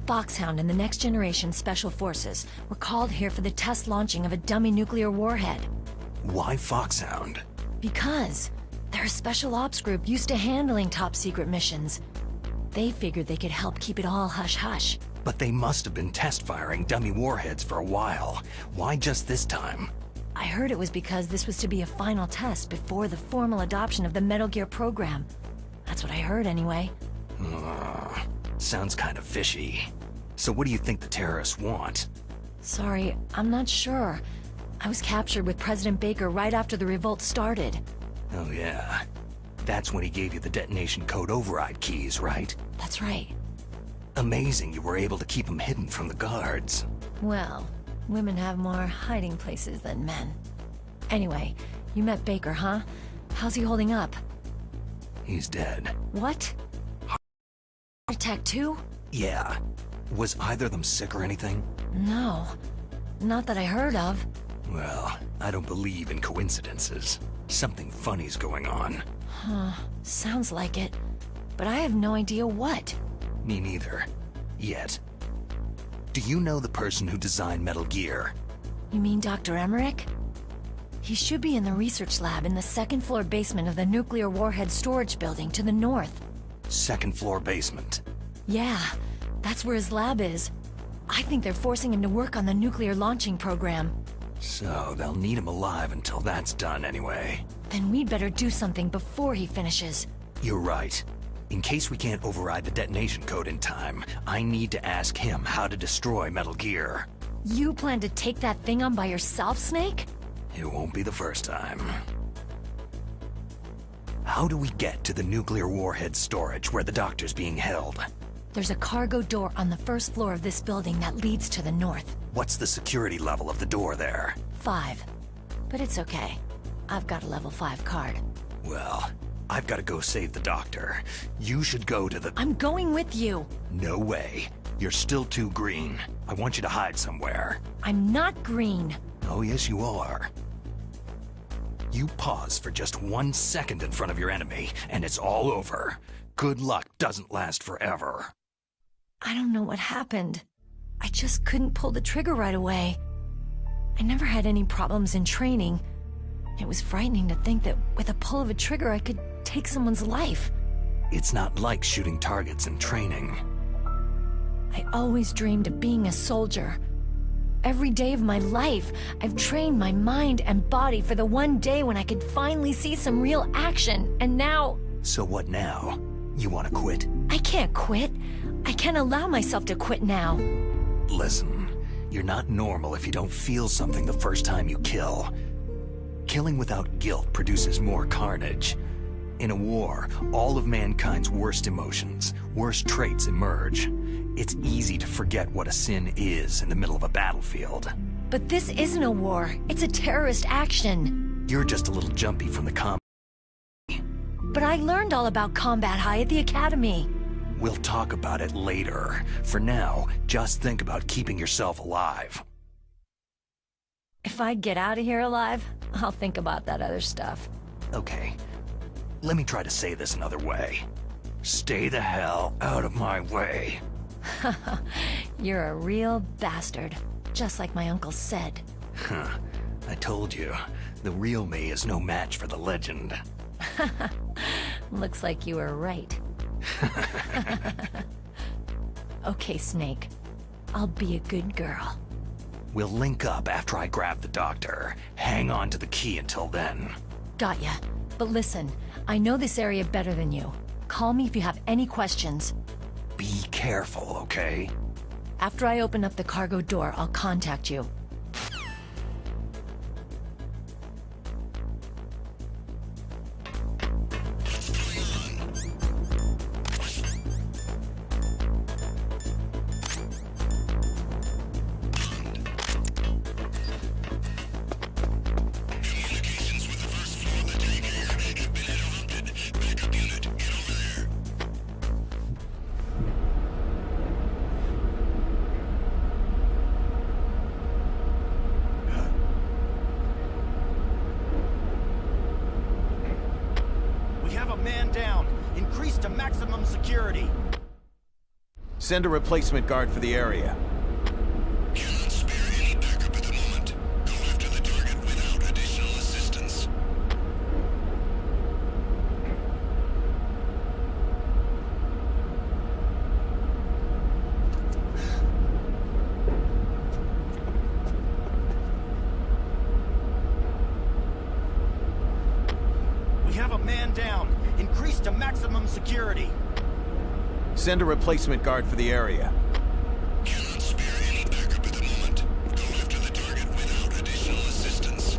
[SPEAKER 8] Foxhound and the Next Generation Special Forces were called here for the test launching of a dummy nuclear warhead.
[SPEAKER 2] Why Foxhound?
[SPEAKER 8] Because they're a special ops group used to handling top-secret missions. They figured they could help keep it all hush-hush.
[SPEAKER 2] But they must have been test-firing dummy warheads for a while. Why just this time?
[SPEAKER 8] I heard it was because this was to be a final test before the formal adoption of the Metal Gear program. That's what I heard anyway.
[SPEAKER 2] Sounds kind of fishy. So what do you think the terrorists want?
[SPEAKER 8] Sorry, I'm not sure. I was captured with President Baker right after the revolt started.
[SPEAKER 2] Oh yeah. That's when he gave you the detonation code override keys, right?
[SPEAKER 8] That's right.
[SPEAKER 2] Amazing you were able to keep him hidden from the guards.
[SPEAKER 8] Well, women have more hiding places than men. Anyway, you met Baker, huh? How's he holding up?
[SPEAKER 2] He's dead.
[SPEAKER 8] What? Heart attack too?
[SPEAKER 2] Yeah. Was either of them sick or anything?
[SPEAKER 8] No. Not that I heard of.
[SPEAKER 2] Well, I don't believe in coincidences. Something funny's going on.
[SPEAKER 8] Huh. Sounds like it. But I have no idea what.
[SPEAKER 2] Me neither. Yet. Do you know the person who designed Metal Gear?
[SPEAKER 8] You mean Dr. Emmerich? He should be in the research lab in the second-floor basement of the nuclear warhead storage building to the north.
[SPEAKER 2] Second-floor basement?
[SPEAKER 8] Yeah, that's where his lab is. I think they're forcing him to work on the nuclear launching program.
[SPEAKER 2] So they'll need him alive until that's done anyway.
[SPEAKER 8] Then we'd better do something before he finishes.
[SPEAKER 2] You're right. In case we can't override the detonation code in time, I need to ask him how to destroy Metal Gear.
[SPEAKER 8] You plan to take that thing on by yourself, Snake?
[SPEAKER 2] It won't be the first time. How do we get to the nuclear warhead storage where the doctor's being held?
[SPEAKER 8] There's a cargo door on the first floor of this building that leads to the north.
[SPEAKER 2] What's the security level of the door there?
[SPEAKER 8] 5. But it's okay. I've got a level 5 card.
[SPEAKER 2] Well, I've got to go save the doctor. You should go to the...
[SPEAKER 8] I'm going with you!
[SPEAKER 2] No way. You're still too green. I want you to hide somewhere.
[SPEAKER 8] I'm not green.
[SPEAKER 2] Oh, yes, you are. You pause for just 1 second in front of your enemy, and it's all over. Good luck doesn't last forever.
[SPEAKER 8] I don't know what happened. I just couldn't pull the trigger right away. I never had any problems in training. It was frightening to think that with a pull of a trigger I could take someone's life.
[SPEAKER 2] It's not like shooting targets in training.
[SPEAKER 8] I always dreamed of being a soldier. Every day of my life, I've trained my mind and body for the one day when I could finally see some real action, and now...
[SPEAKER 2] So what now? You want to quit?
[SPEAKER 8] I can't quit. I can't allow myself to quit now.
[SPEAKER 2] Listen, you're not normal if you don't feel something the first time you kill. Killing without guilt produces more carnage. In a war, all of mankind's worst emotions, worst traits emerge. It's easy to forget what a sin is in the middle of a battlefield.
[SPEAKER 8] But this isn't a war. It's a terrorist action.
[SPEAKER 2] You're just a little jumpy from the combat.
[SPEAKER 8] But I learned all about combat high at the academy.
[SPEAKER 2] We'll talk about it later. For now, just think about keeping yourself alive.
[SPEAKER 8] If I get out of here alive, I'll think about that other stuff.
[SPEAKER 2] Okay. Let me try to say this another way. Stay the hell out of my way.
[SPEAKER 8] You're a real bastard, just like my uncle said.
[SPEAKER 2] Huh. I told you, the real me is no match for the legend.
[SPEAKER 8] Looks like you were right. Okay, Snake. I'll be a good girl.
[SPEAKER 2] We'll link up after I grab the doctor. Hang on to the key until then.
[SPEAKER 8] Got ya. But listen, I know this area better than you. Call me if you have any questions.
[SPEAKER 2] Be careful, okay?
[SPEAKER 8] After I open up the cargo door, I'll contact you.
[SPEAKER 11] maximum security.
[SPEAKER 12] Send a replacement guard for the area.
[SPEAKER 13] Cannot spare any backup at the moment. Go after the target without additional assistance.
[SPEAKER 11] We have a man down. Increase to maximum security.
[SPEAKER 12] Send a replacement guard for the area.
[SPEAKER 13] Cannot spare any backup at the moment. Go after the target without additional assistance.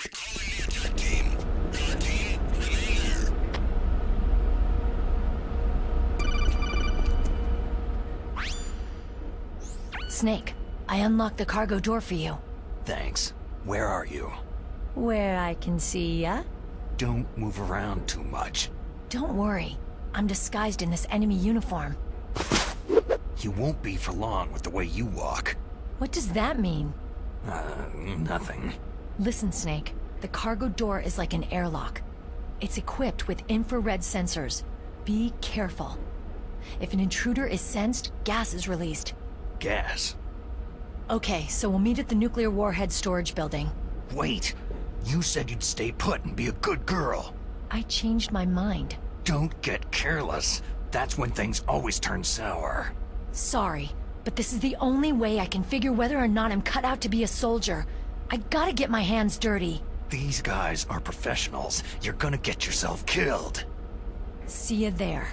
[SPEAKER 13] Recalling the attack team. Guard team, remain there.
[SPEAKER 8] Snake, I unlocked the cargo door for you.
[SPEAKER 2] Thanks. Where are you?
[SPEAKER 8] Where I can see ya?
[SPEAKER 2] Don't move around too much.
[SPEAKER 8] Don't worry. I'm disguised in this enemy uniform.
[SPEAKER 2] You won't be for long with the way you walk.
[SPEAKER 8] What does that mean?
[SPEAKER 2] Nothing.
[SPEAKER 8] Listen, Snake. The cargo door is like an airlock. It's equipped with infrared sensors. Be careful. If an intruder is sensed, gas is released.
[SPEAKER 2] Gas?
[SPEAKER 8] Okay, so we'll meet at the nuclear warhead storage building.
[SPEAKER 2] Wait! You said you'd stay put and be a good girl.
[SPEAKER 8] I changed my mind.
[SPEAKER 2] Don't get careless. That's when things always turn sour.
[SPEAKER 8] Sorry, but this is the only way I can figure whether or not I'm cut out to be a soldier. I gotta get my hands dirty.
[SPEAKER 2] These guys are professionals. You're gonna get yourself killed.
[SPEAKER 8] See you there.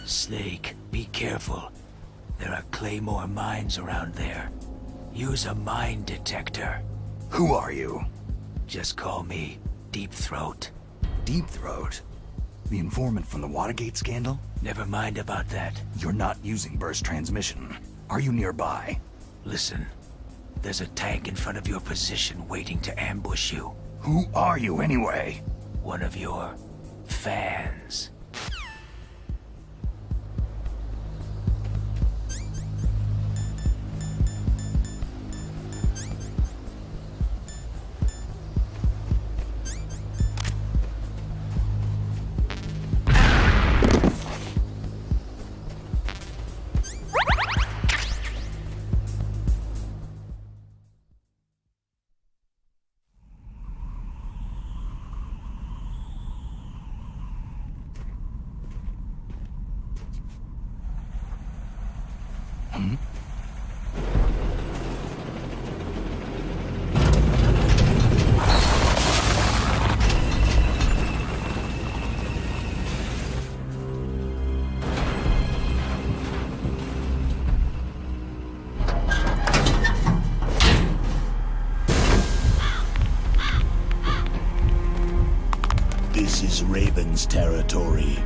[SPEAKER 9] Snake, be careful. There are Claymore mines around there. Use a mine detector.
[SPEAKER 2] Who are you?
[SPEAKER 9] Just call me Deep Throat.
[SPEAKER 2] Deep Throat? The informant from the Watergate scandal?
[SPEAKER 9] Never mind about that.
[SPEAKER 2] You're not using burst transmission. Are you nearby?
[SPEAKER 9] Listen, there's a tank in front of your position waiting to ambush you.
[SPEAKER 2] Who are you anyway?
[SPEAKER 9] One of your fans.
[SPEAKER 14] This is Raven's territory.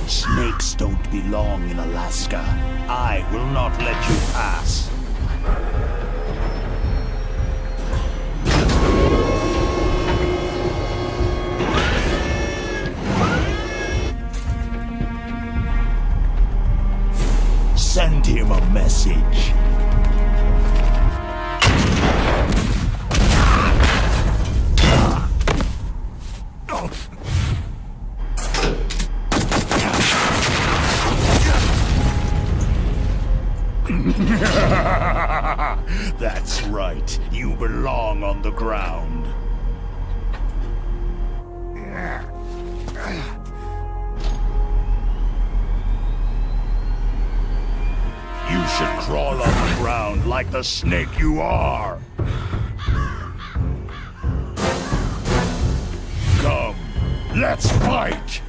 [SPEAKER 14] Snakes don't belong in Alaska. I will not let you pass. That's right. You belong on the ground. You should crawl on the ground like the snake you are. Come, let's fight!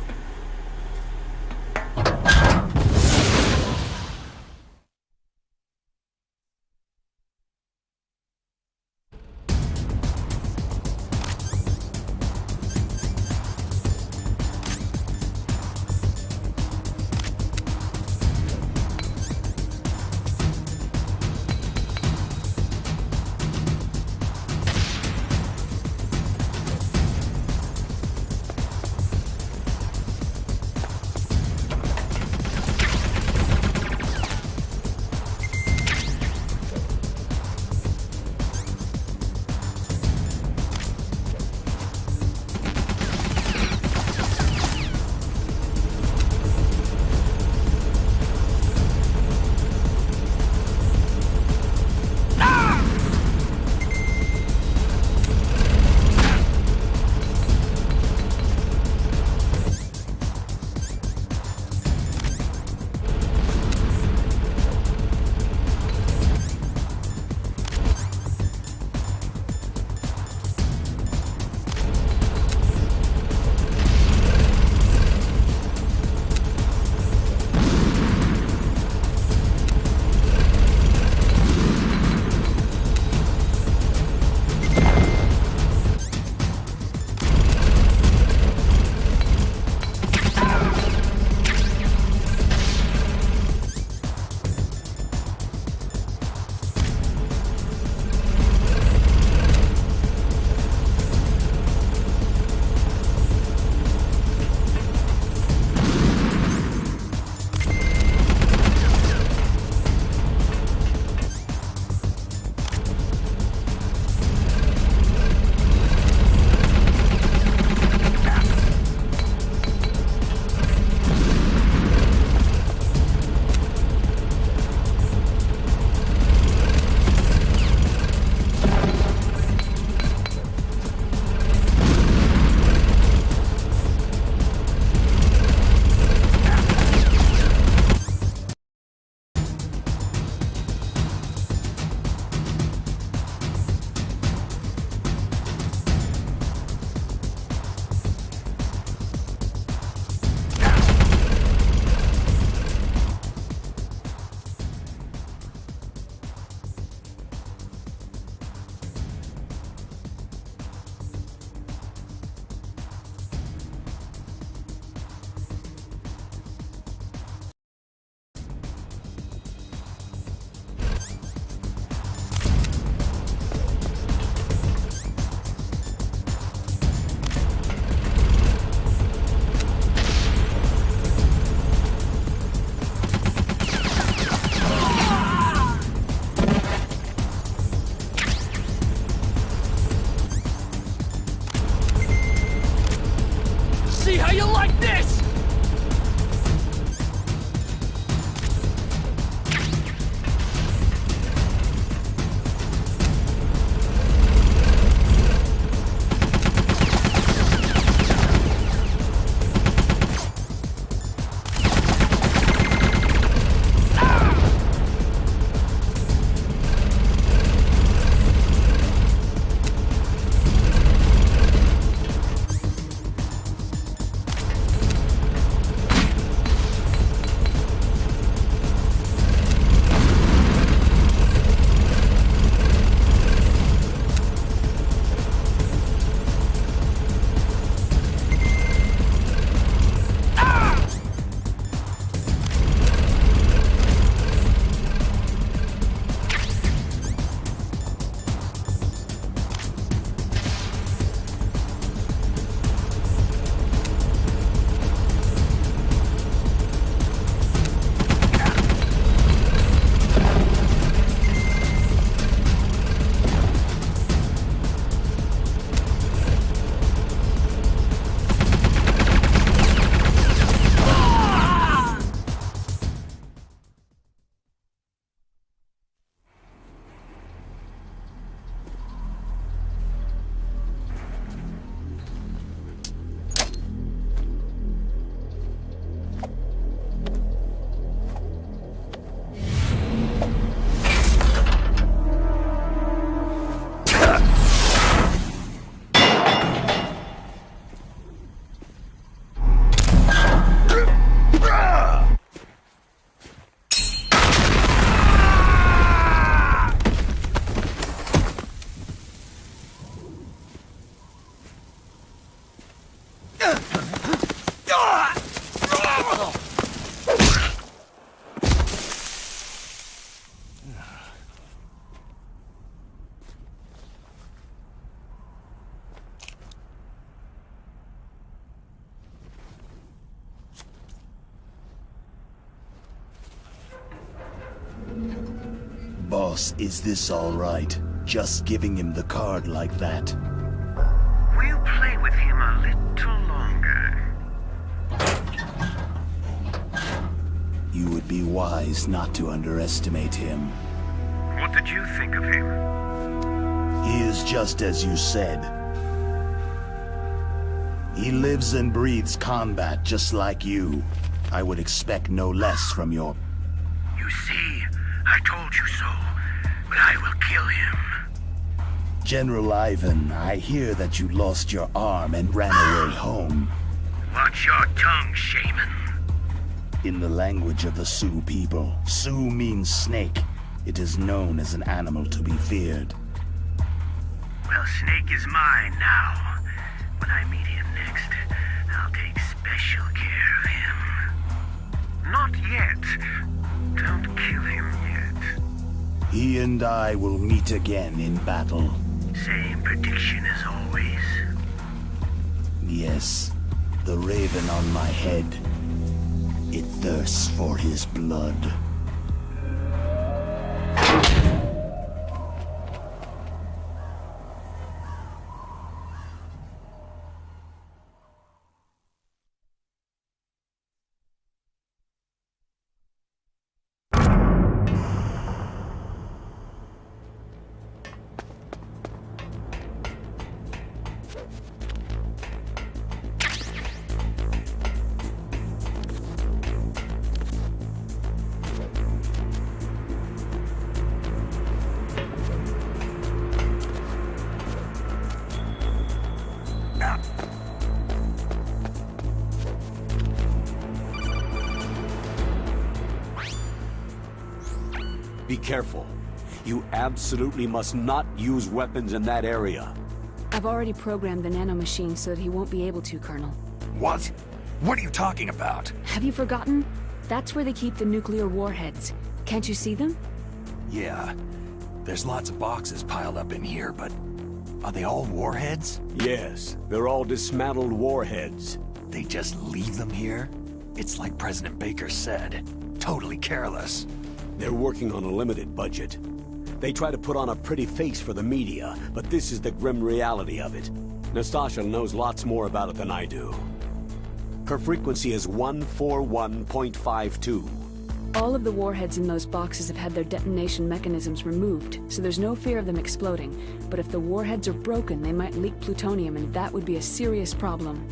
[SPEAKER 9] Boss, is this all right? Just giving him the card like that?
[SPEAKER 15] We'll play with him a little longer.
[SPEAKER 9] You would be wise not to underestimate him.
[SPEAKER 15] What did you think of him?
[SPEAKER 9] He is just as you said. He lives and breathes combat just like you. I would expect no less from your...
[SPEAKER 15] You see, I told you so, but I will kill him.
[SPEAKER 9] General Ivan, I hear that you lost your arm and ran away home.
[SPEAKER 15] Watch your tongue, shaman.
[SPEAKER 9] In the language of the Sioux people, Sioux means snake. It is known as an animal to be feared.
[SPEAKER 15] Well, Snake is mine now. When I meet him next, I'll take special care of him. Not yet. Don't kill him yet.
[SPEAKER 9] He and I will meet again in battle.
[SPEAKER 15] Same prediction as always.
[SPEAKER 9] Yes, the raven on my head. It thirsts for his blood.
[SPEAKER 3] Be careful. You absolutely must not use weapons in that area.
[SPEAKER 4] I've already programmed the nanomachine so that he won't be able to, Colonel.
[SPEAKER 2] What? What are you talking about?
[SPEAKER 4] Have you forgotten? That's where they keep the nuclear warheads. Can't you see them?
[SPEAKER 2] Yeah. There's lots of boxes piled up in here, but... are they all warheads?
[SPEAKER 3] Yes, they're all dismantled warheads.
[SPEAKER 2] They just leave them here? It's like President Baker said. Totally careless.
[SPEAKER 3] They're working on a limited budget. They try to put on a pretty face for the media, but this is the grim reality of it. Nastasha knows lots more about it than I do. Her frequency is 141.52.
[SPEAKER 4] All of the warheads in those boxes have had their detonation mechanisms removed, so there's no fear of them exploding. But if the warheads are broken, they might leak plutonium, and that would be a serious problem.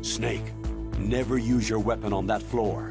[SPEAKER 3] Snake, never use your weapon on that floor.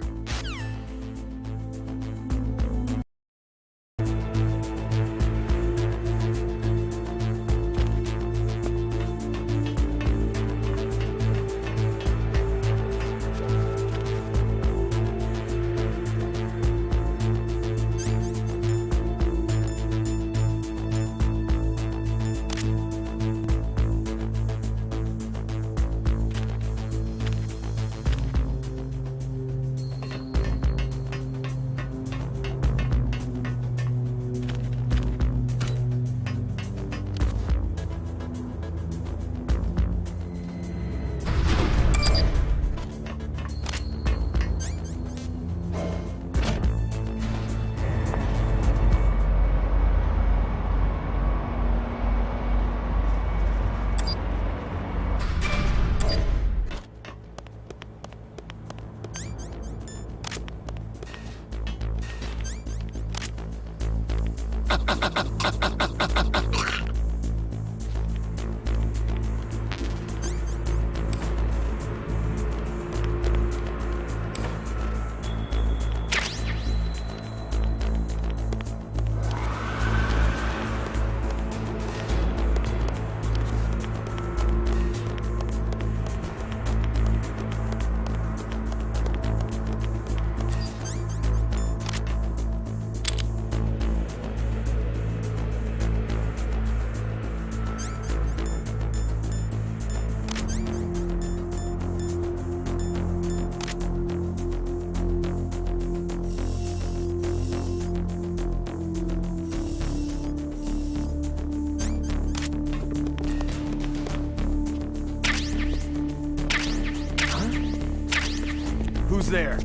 [SPEAKER 12] Who's there?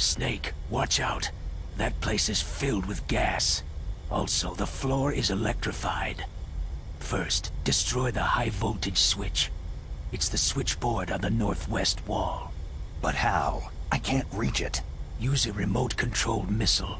[SPEAKER 9] Snake, watch out. That place is filled with gas. Also, the floor is electrified. First, destroy the high-voltage switch. It's the switchboard on the northwest wall.
[SPEAKER 2] But how? I can't reach it.
[SPEAKER 9] Use a remote-controlled missile.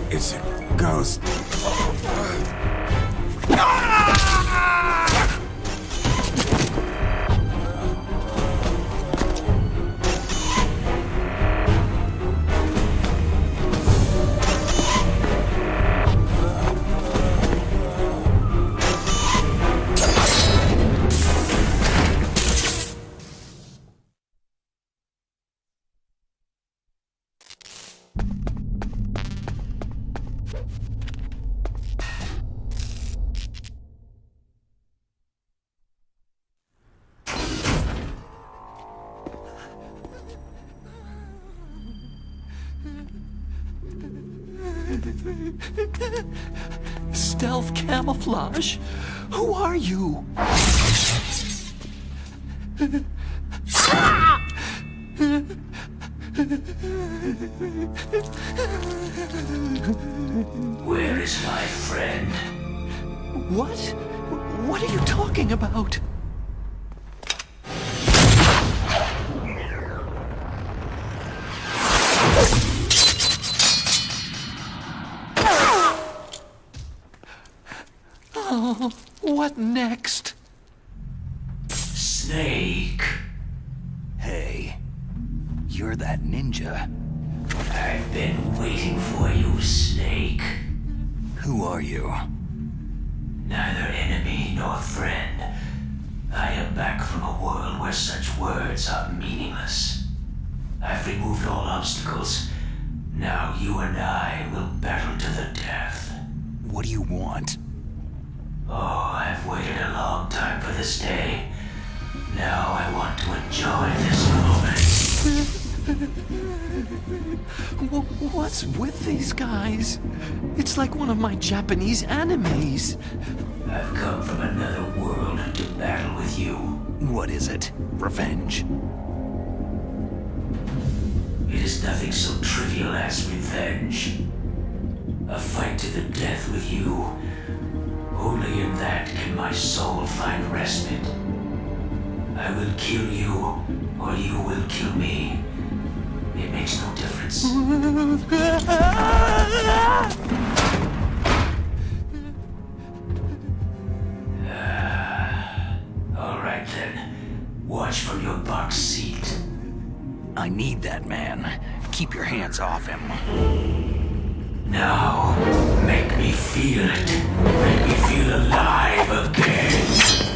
[SPEAKER 16] It's a ghost.
[SPEAKER 2] Stealth camouflage? Who are you?
[SPEAKER 15] Where is my friend?
[SPEAKER 2] What? What are you talking about? Oh, what next?
[SPEAKER 15] Snake.
[SPEAKER 2] Hey, you're that ninja.
[SPEAKER 15] I've been waiting for you, Snake.
[SPEAKER 2] Who are you?
[SPEAKER 15] Neither enemy nor friend. I am back from a world where such words are meaningless. I've removed all obstacles. Now you and I will battle to the death.
[SPEAKER 2] What do you want?
[SPEAKER 15] Oh, I've waited a long time for this day. Now I want to enjoy this moment.
[SPEAKER 2] What's with these guys? It's like one of my Japanese animes.
[SPEAKER 15] I've come from another world to battle with you.
[SPEAKER 2] What is it? Revenge?
[SPEAKER 15] It is nothing so trivial as revenge. A fight to the death with you. Only in that can my soul find respite. I will kill you, or you will kill me. It makes no difference. All right then. Watch from your box seat.
[SPEAKER 2] I need that man. Keep your hands off him.
[SPEAKER 15] Now, make me feel it. Make me feel alive again.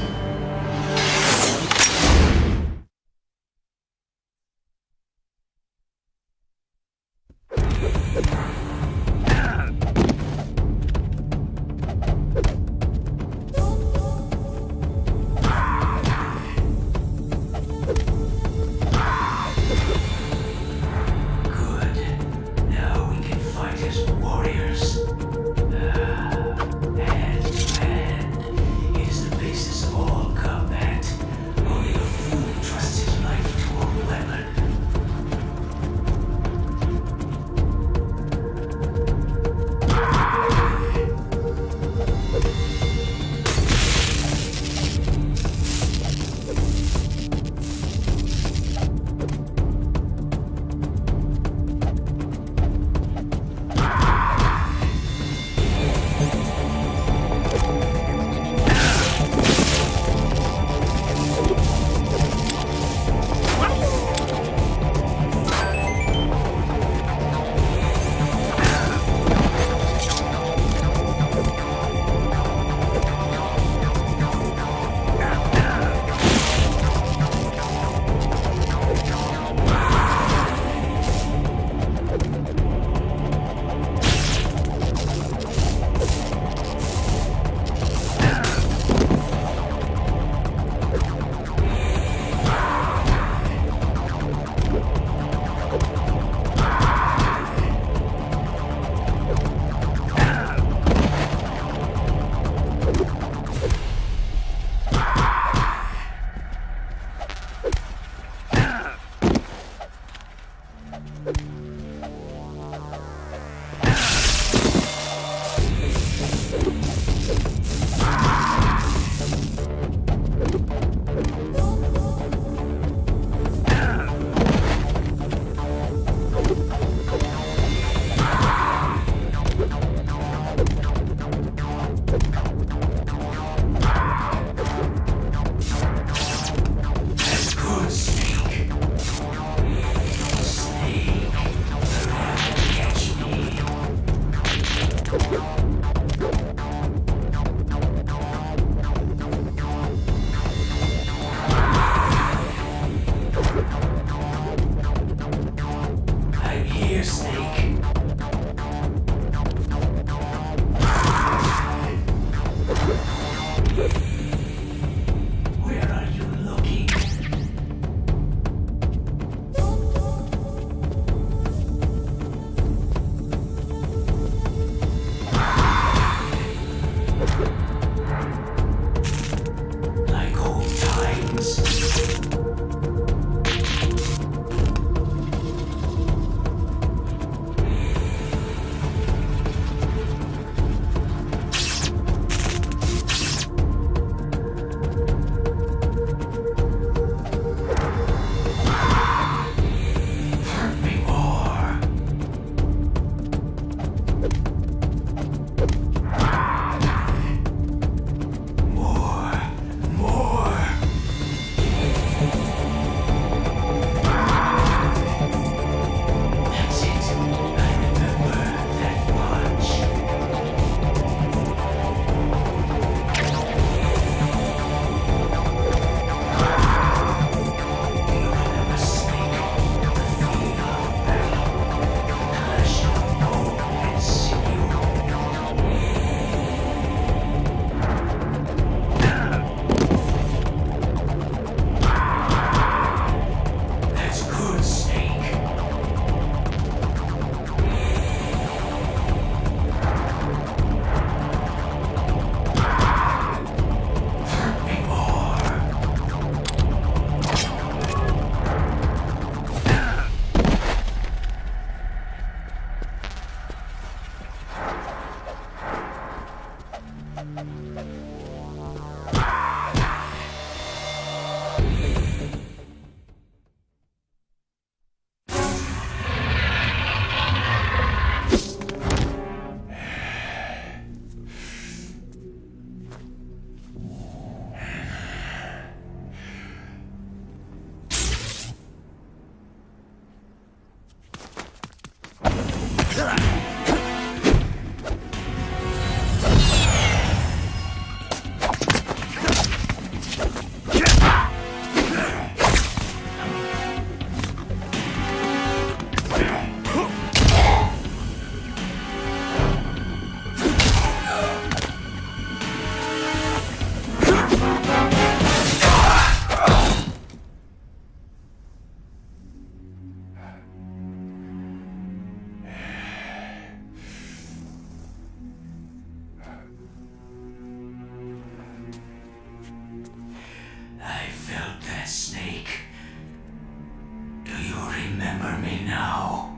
[SPEAKER 9] remember me now?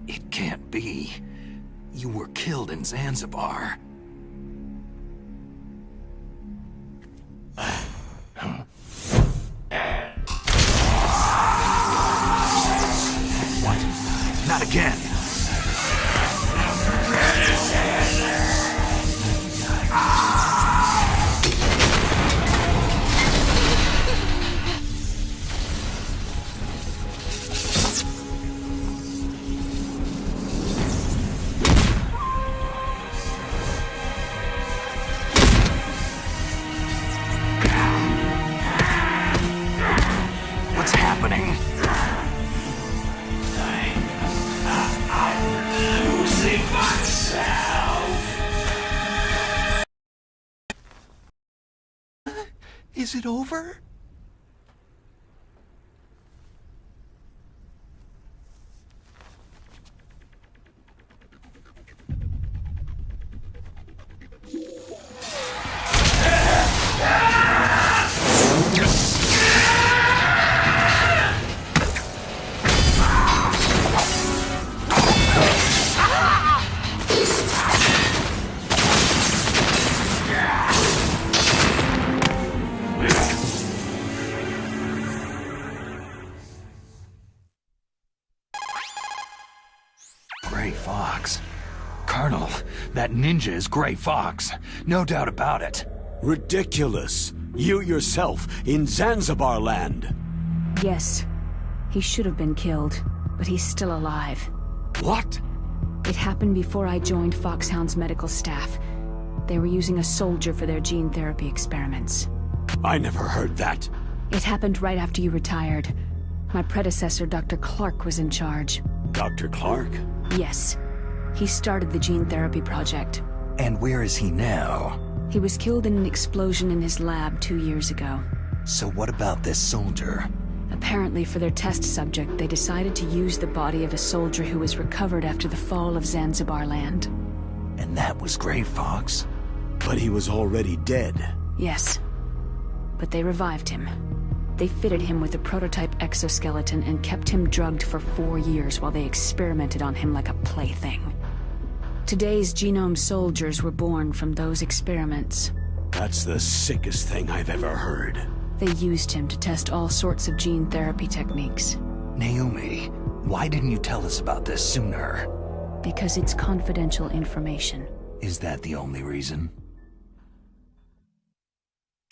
[SPEAKER 2] It can't be. You were killed in Zanzibar. What? Not again! What's happening?
[SPEAKER 9] I'm losing myself.
[SPEAKER 2] Is it over? Gray Fox. Colonel, that ninja is Gray Fox. No doubt about it.
[SPEAKER 3] Ridiculous. You yourself in Zanzibar land.
[SPEAKER 4] Yes. He should have been killed, but he's still alive.
[SPEAKER 3] What?
[SPEAKER 4] It happened before I joined Foxhound's medical staff. They were using a soldier for their gene therapy experiments.
[SPEAKER 3] I never heard that.
[SPEAKER 4] It happened right after you retired. My predecessor, Dr. Clark, was in charge.
[SPEAKER 3] Dr. Clark?
[SPEAKER 4] Yes. He started the gene therapy project.
[SPEAKER 2] And where is he now?
[SPEAKER 4] He was killed in an explosion in his lab 2 years ago.
[SPEAKER 2] So what about this soldier?
[SPEAKER 4] Apparently, for their test subject, they decided to use the body of a soldier who was recovered after the fall of Zanzibar land.
[SPEAKER 2] And that was Gray Fox?
[SPEAKER 3] But he was already dead.
[SPEAKER 4] Yes. But they revived him. They fitted him with a prototype exoskeleton and kept him drugged for 4 years while they experimented on him like a plaything. Today's genome soldiers were born from those experiments.
[SPEAKER 3] That's the sickest thing I've ever heard.
[SPEAKER 4] They used him to test all sorts of gene therapy techniques.
[SPEAKER 2] Naomi, why didn't you tell us about this sooner?
[SPEAKER 4] Because it's confidential information.
[SPEAKER 2] Is that the only reason?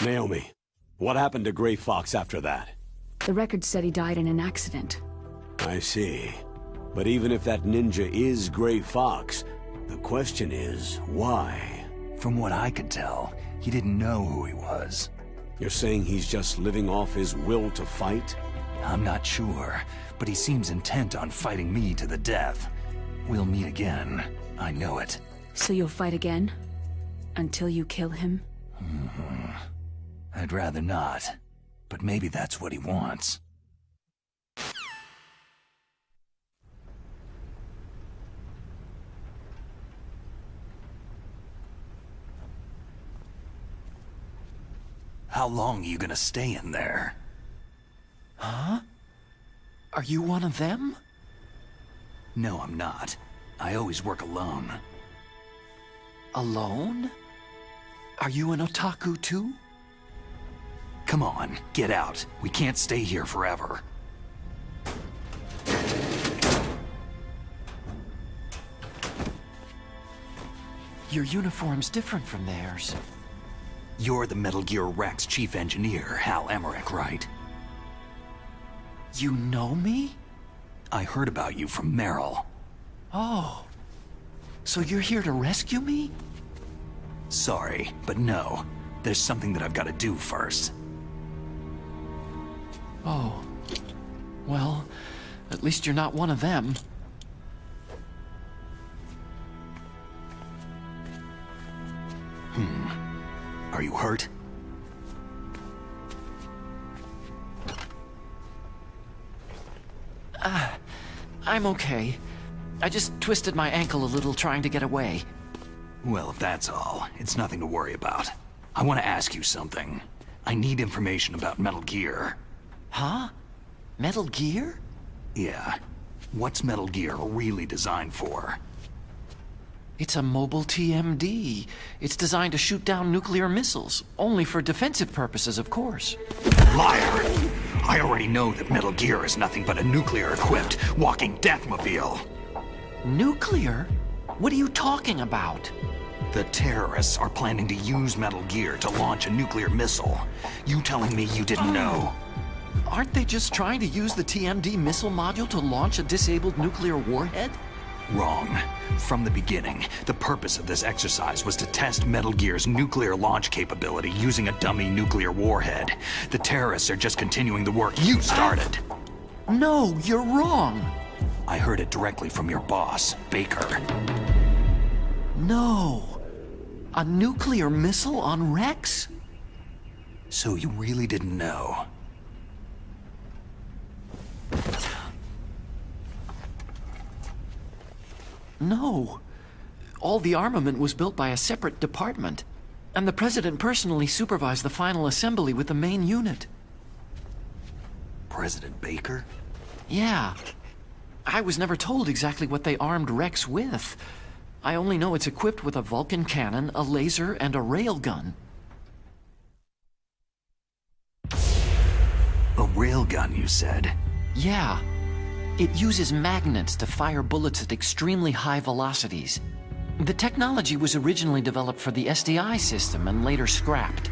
[SPEAKER 3] Naomi, what happened to Gray Fox after that?
[SPEAKER 4] The record said he died in an accident.
[SPEAKER 3] I see. But even if that ninja is Gray Fox, the question is, why?
[SPEAKER 2] From what I could tell, he didn't know who he was.
[SPEAKER 3] You're saying he's just living off his will to fight?
[SPEAKER 2] I'm not sure, but he seems intent on fighting me to the death. We'll meet again. I know it.
[SPEAKER 4] So you'll fight again? Until you kill him?
[SPEAKER 2] I'd rather not, but maybe that's what he wants. How long are you gonna stay in there?
[SPEAKER 7] Huh? Are you one of them?
[SPEAKER 2] No, I'm not. I always work alone.
[SPEAKER 7] Alone? Are you an otaku too?
[SPEAKER 2] Come on, get out. We can't stay here forever.
[SPEAKER 7] Your uniform's different from theirs.
[SPEAKER 2] You're the Metal Gear Rex chief engineer, Hal Emmerich, right?
[SPEAKER 7] You know me?
[SPEAKER 2] I heard about you from Meryl.
[SPEAKER 7] Oh. So you're here to rescue me?
[SPEAKER 2] Sorry, but no. There's something that I've got to do first.
[SPEAKER 7] Oh. Well, at least you're not one of them.
[SPEAKER 2] Are you hurt?
[SPEAKER 7] I'm okay. I just twisted my ankle a little trying to get away.
[SPEAKER 2] Well, if that's all, it's nothing to worry about. I want to ask you something. I need information about Metal Gear.
[SPEAKER 7] Huh? Metal Gear?
[SPEAKER 2] Yeah. What's Metal Gear really designed for?
[SPEAKER 7] It's a mobile TMD. It's designed to shoot down nuclear missiles, only for defensive purposes, of course.
[SPEAKER 2] Liar! I already know that Metal Gear is nothing but a nuclear-equipped walking deathmobile.
[SPEAKER 7] Nuclear? What are you talking about?
[SPEAKER 2] The terrorists are planning to use Metal Gear to launch a nuclear missile. You telling me you didn't know?
[SPEAKER 7] Aren't they just trying to use the TMD missile module to launch a disabled nuclear warhead?
[SPEAKER 2] Wrong. From the beginning, the purpose of this exercise was to test Metal Gear's nuclear launch capability using a dummy nuclear warhead. The terrorists are just continuing the work you started.
[SPEAKER 7] No, you're wrong.
[SPEAKER 2] I heard it directly from your boss, Baker.
[SPEAKER 7] No. A nuclear missile on Rex?
[SPEAKER 2] So you really didn't know?
[SPEAKER 7] No. All the armament was built by a separate department, and the President personally supervised the final assembly with the main unit.
[SPEAKER 2] President Baker?
[SPEAKER 7] Yeah. I was never told exactly what they armed Rex with. I only know it's equipped with a Vulcan cannon, a laser, and a railgun.
[SPEAKER 2] A railgun, you said?
[SPEAKER 7] Yeah. It uses magnets to fire bullets at extremely high velocities. The technology was originally developed for the SDI system and later scrapped.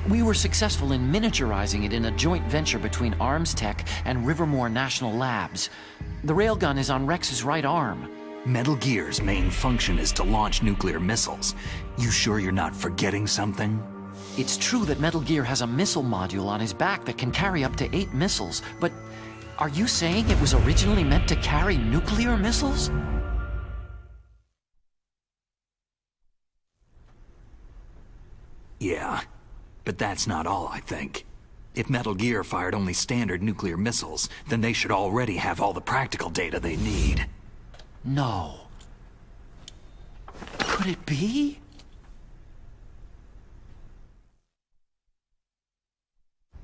[SPEAKER 7] We were successful in miniaturizing it in a joint venture between Arms Tech and Rivermore National Labs. The railgun is on Rex's right arm.
[SPEAKER 2] Metal Gear's main function is to launch nuclear missiles. You sure you're not forgetting something?
[SPEAKER 7] It's true that Metal Gear has a missile module on his back that can carry up to 8 missiles, but are you saying it was originally meant to carry nuclear missiles?
[SPEAKER 2] Yeah, but that's not all, I think. If Metal Gear fired only standard nuclear missiles, then they should already have all the practical data they need.
[SPEAKER 7] No. Could it be?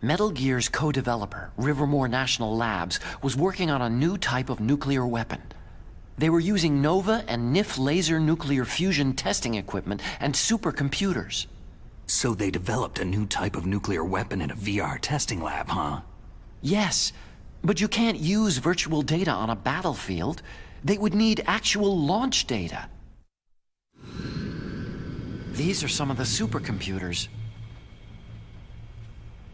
[SPEAKER 7] Metal Gear's co-developer, Rivermore National Labs, was working on a new type of nuclear weapon. They were using NOVA and NIF laser nuclear fusion testing equipment and supercomputers.
[SPEAKER 2] So they developed a new type of nuclear weapon in a VR testing lab, huh?
[SPEAKER 7] Yes, but you can't use virtual data on a battlefield. They would need actual launch data. These are some of the supercomputers.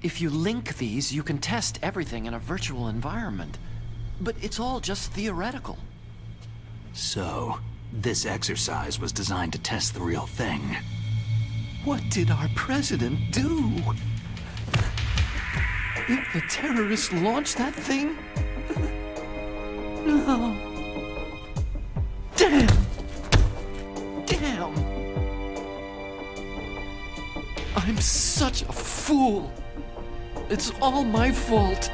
[SPEAKER 7] If you link these, you can test everything in a virtual environment. But it's all just theoretical.
[SPEAKER 2] So, this exercise was designed to test the real thing.
[SPEAKER 7] What did our president do? If the terrorists launched that thing? No. Damn! Damn! I'm such a fool! It's all my fault!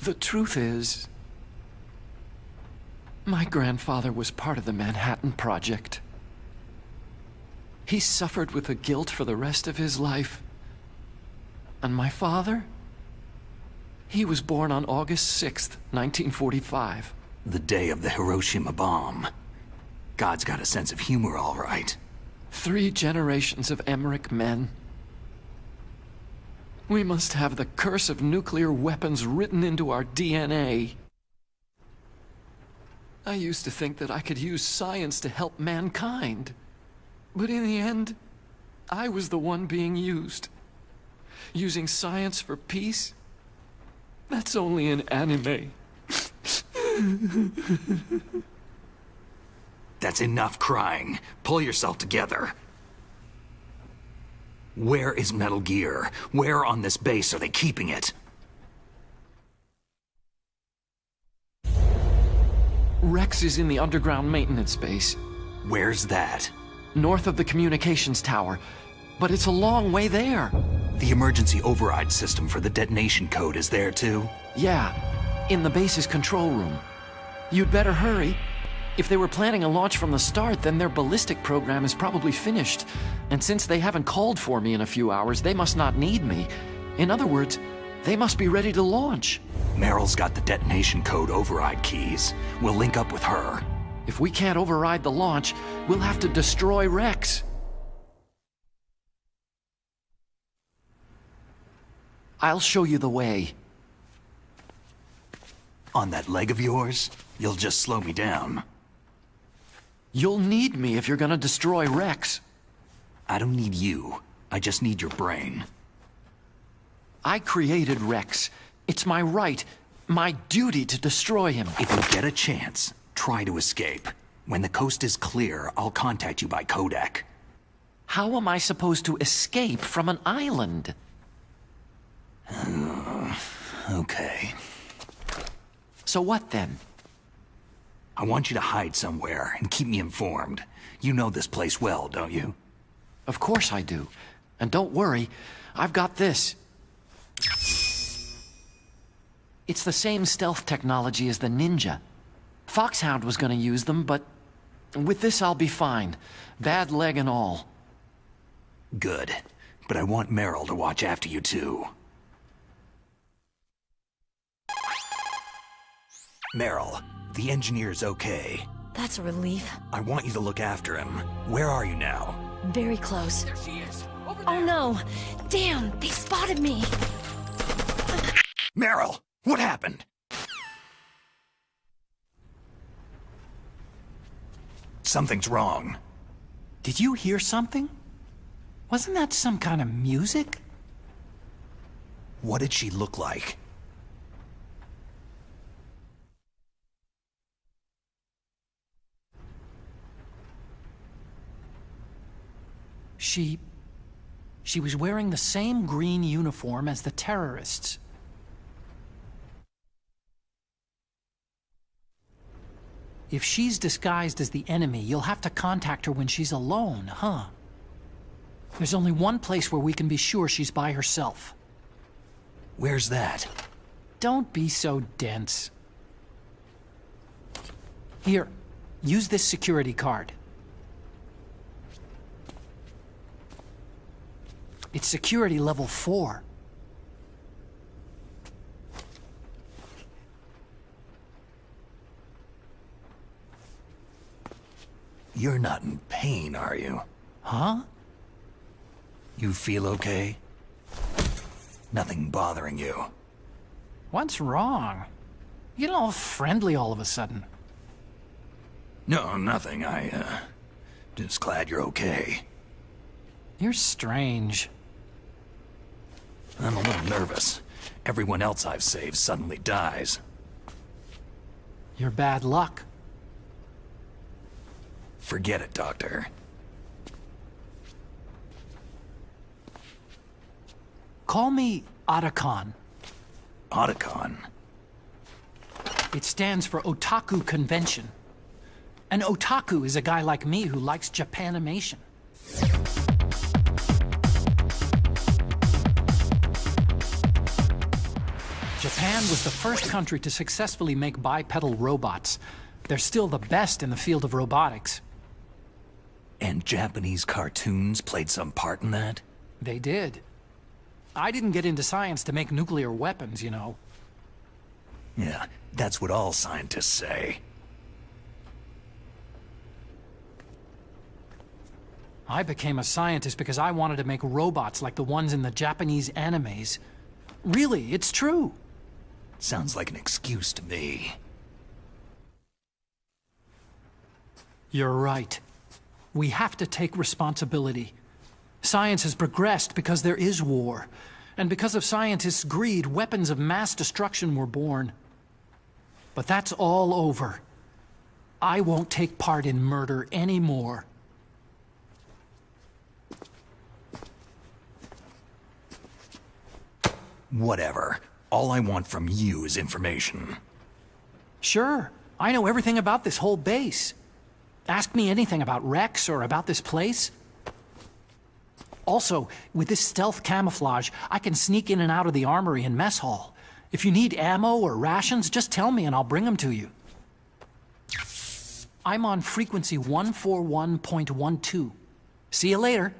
[SPEAKER 7] The truth is, my grandfather was part of the Manhattan Project. He suffered with the guilt for the rest of his life. And my father? He was born on August 6th, 1945.
[SPEAKER 2] The day of the Hiroshima bomb. God's got a sense of humor, all right.
[SPEAKER 7] 3 generations of Emmerich men. We must have the curse of nuclear weapons written into our DNA. I used to think that I could use science to help mankind. But in the end, I was the one being used. Using science for peace? That's only in anime.
[SPEAKER 2] That's enough crying. Pull yourself together. Where is Metal Gear? Where on this base are they keeping it?
[SPEAKER 7] Rex is in the underground maintenance base.
[SPEAKER 2] Where's that?
[SPEAKER 7] North of the communications tower. But it's a long way there.
[SPEAKER 2] The emergency override system for the detonation code is there too?
[SPEAKER 7] Yeah, in the base's control room. You'd better hurry. If they were planning a launch from the start, then their ballistic program is probably finished. And since they haven't called for me in a few hours, they must not need me. In other words, they must be ready to launch.
[SPEAKER 2] Meryl's got the detonation code override keys. We'll link up with her.
[SPEAKER 7] If we can't override the launch, we'll have to destroy Rex. I'll show you the way.
[SPEAKER 2] On that leg of yours, you'll just slow me down.
[SPEAKER 7] You'll need me if you're gonna destroy Rex.
[SPEAKER 2] I don't need you. I just need your brain.
[SPEAKER 7] I created Rex. It's my right, my duty to destroy him.
[SPEAKER 2] If you get a chance, try to escape. When the coast is clear, I'll contact you by codec.
[SPEAKER 7] How am I supposed to escape from an island?
[SPEAKER 2] Okay.
[SPEAKER 7] So what then?
[SPEAKER 2] I want you to hide somewhere and keep me informed. You know this place well, don't you?
[SPEAKER 7] Of course I do. And don't worry, I've got this. It's the same stealth technology as the Ninja. Foxhound was gonna use them, but with this I'll be fine. Bad leg and all.
[SPEAKER 2] Good. But I want Meryl to watch after you too. Meryl, the engineer's okay.
[SPEAKER 8] That's a relief.
[SPEAKER 2] I want you to look after him. Where are you now?
[SPEAKER 8] Very close.
[SPEAKER 11] There she is. Over there.
[SPEAKER 8] Oh no! Damn, they spotted me!
[SPEAKER 2] Meryl, what happened? Something's wrong.
[SPEAKER 17] Did you hear something? Wasn't that some kind of music?
[SPEAKER 2] What did she look like?
[SPEAKER 17] She was wearing the same green uniform as the terrorists. If she's disguised as the enemy, you'll have to contact her when she's alone, huh? There's only one place where we can be sure she's by herself.
[SPEAKER 2] Where's that?
[SPEAKER 17] Don't be so dense. Here, use this security card. It's security level 4.
[SPEAKER 2] You're not in pain, are you?
[SPEAKER 17] Huh?
[SPEAKER 2] You feel okay? Nothing bothering you?
[SPEAKER 17] What's wrong? You get all friendly all of a sudden.
[SPEAKER 2] No, nothing. Just glad you're okay.
[SPEAKER 17] You're strange.
[SPEAKER 2] I'm a little nervous. Everyone else I've saved suddenly dies.
[SPEAKER 17] You're bad luck.
[SPEAKER 2] Forget it, Doctor.
[SPEAKER 17] Call me Otacon.
[SPEAKER 2] Otacon?
[SPEAKER 17] It stands for Otaku Convention. An otaku is a guy like me who likes Japanimation. Japan was the first country to successfully make bipedal robots. They're still the best in the field of robotics.
[SPEAKER 2] And Japanese cartoons played some part in that?
[SPEAKER 17] They did. I didn't get into science to make nuclear weapons, you know.
[SPEAKER 2] Yeah, that's what all scientists say.
[SPEAKER 17] I became a scientist because I wanted to make robots like the ones in the Japanese animes. Really, it's true.
[SPEAKER 2] Sounds like an excuse to me.
[SPEAKER 17] You're right. We have to take responsibility. Science has progressed because there is war. And because of scientists' greed, weapons of mass destruction were born. But that's all over. I won't take part in murder anymore.
[SPEAKER 2] Whatever. All I want from you is information.
[SPEAKER 17] Sure. I know everything about this whole base. Ask me anything about Rex or about this place. Also, with this stealth camouflage, I can sneak in and out of the armory and mess hall. If you need ammo or rations, just tell me and I'll bring them to you. I'm on frequency 141.12. See you later.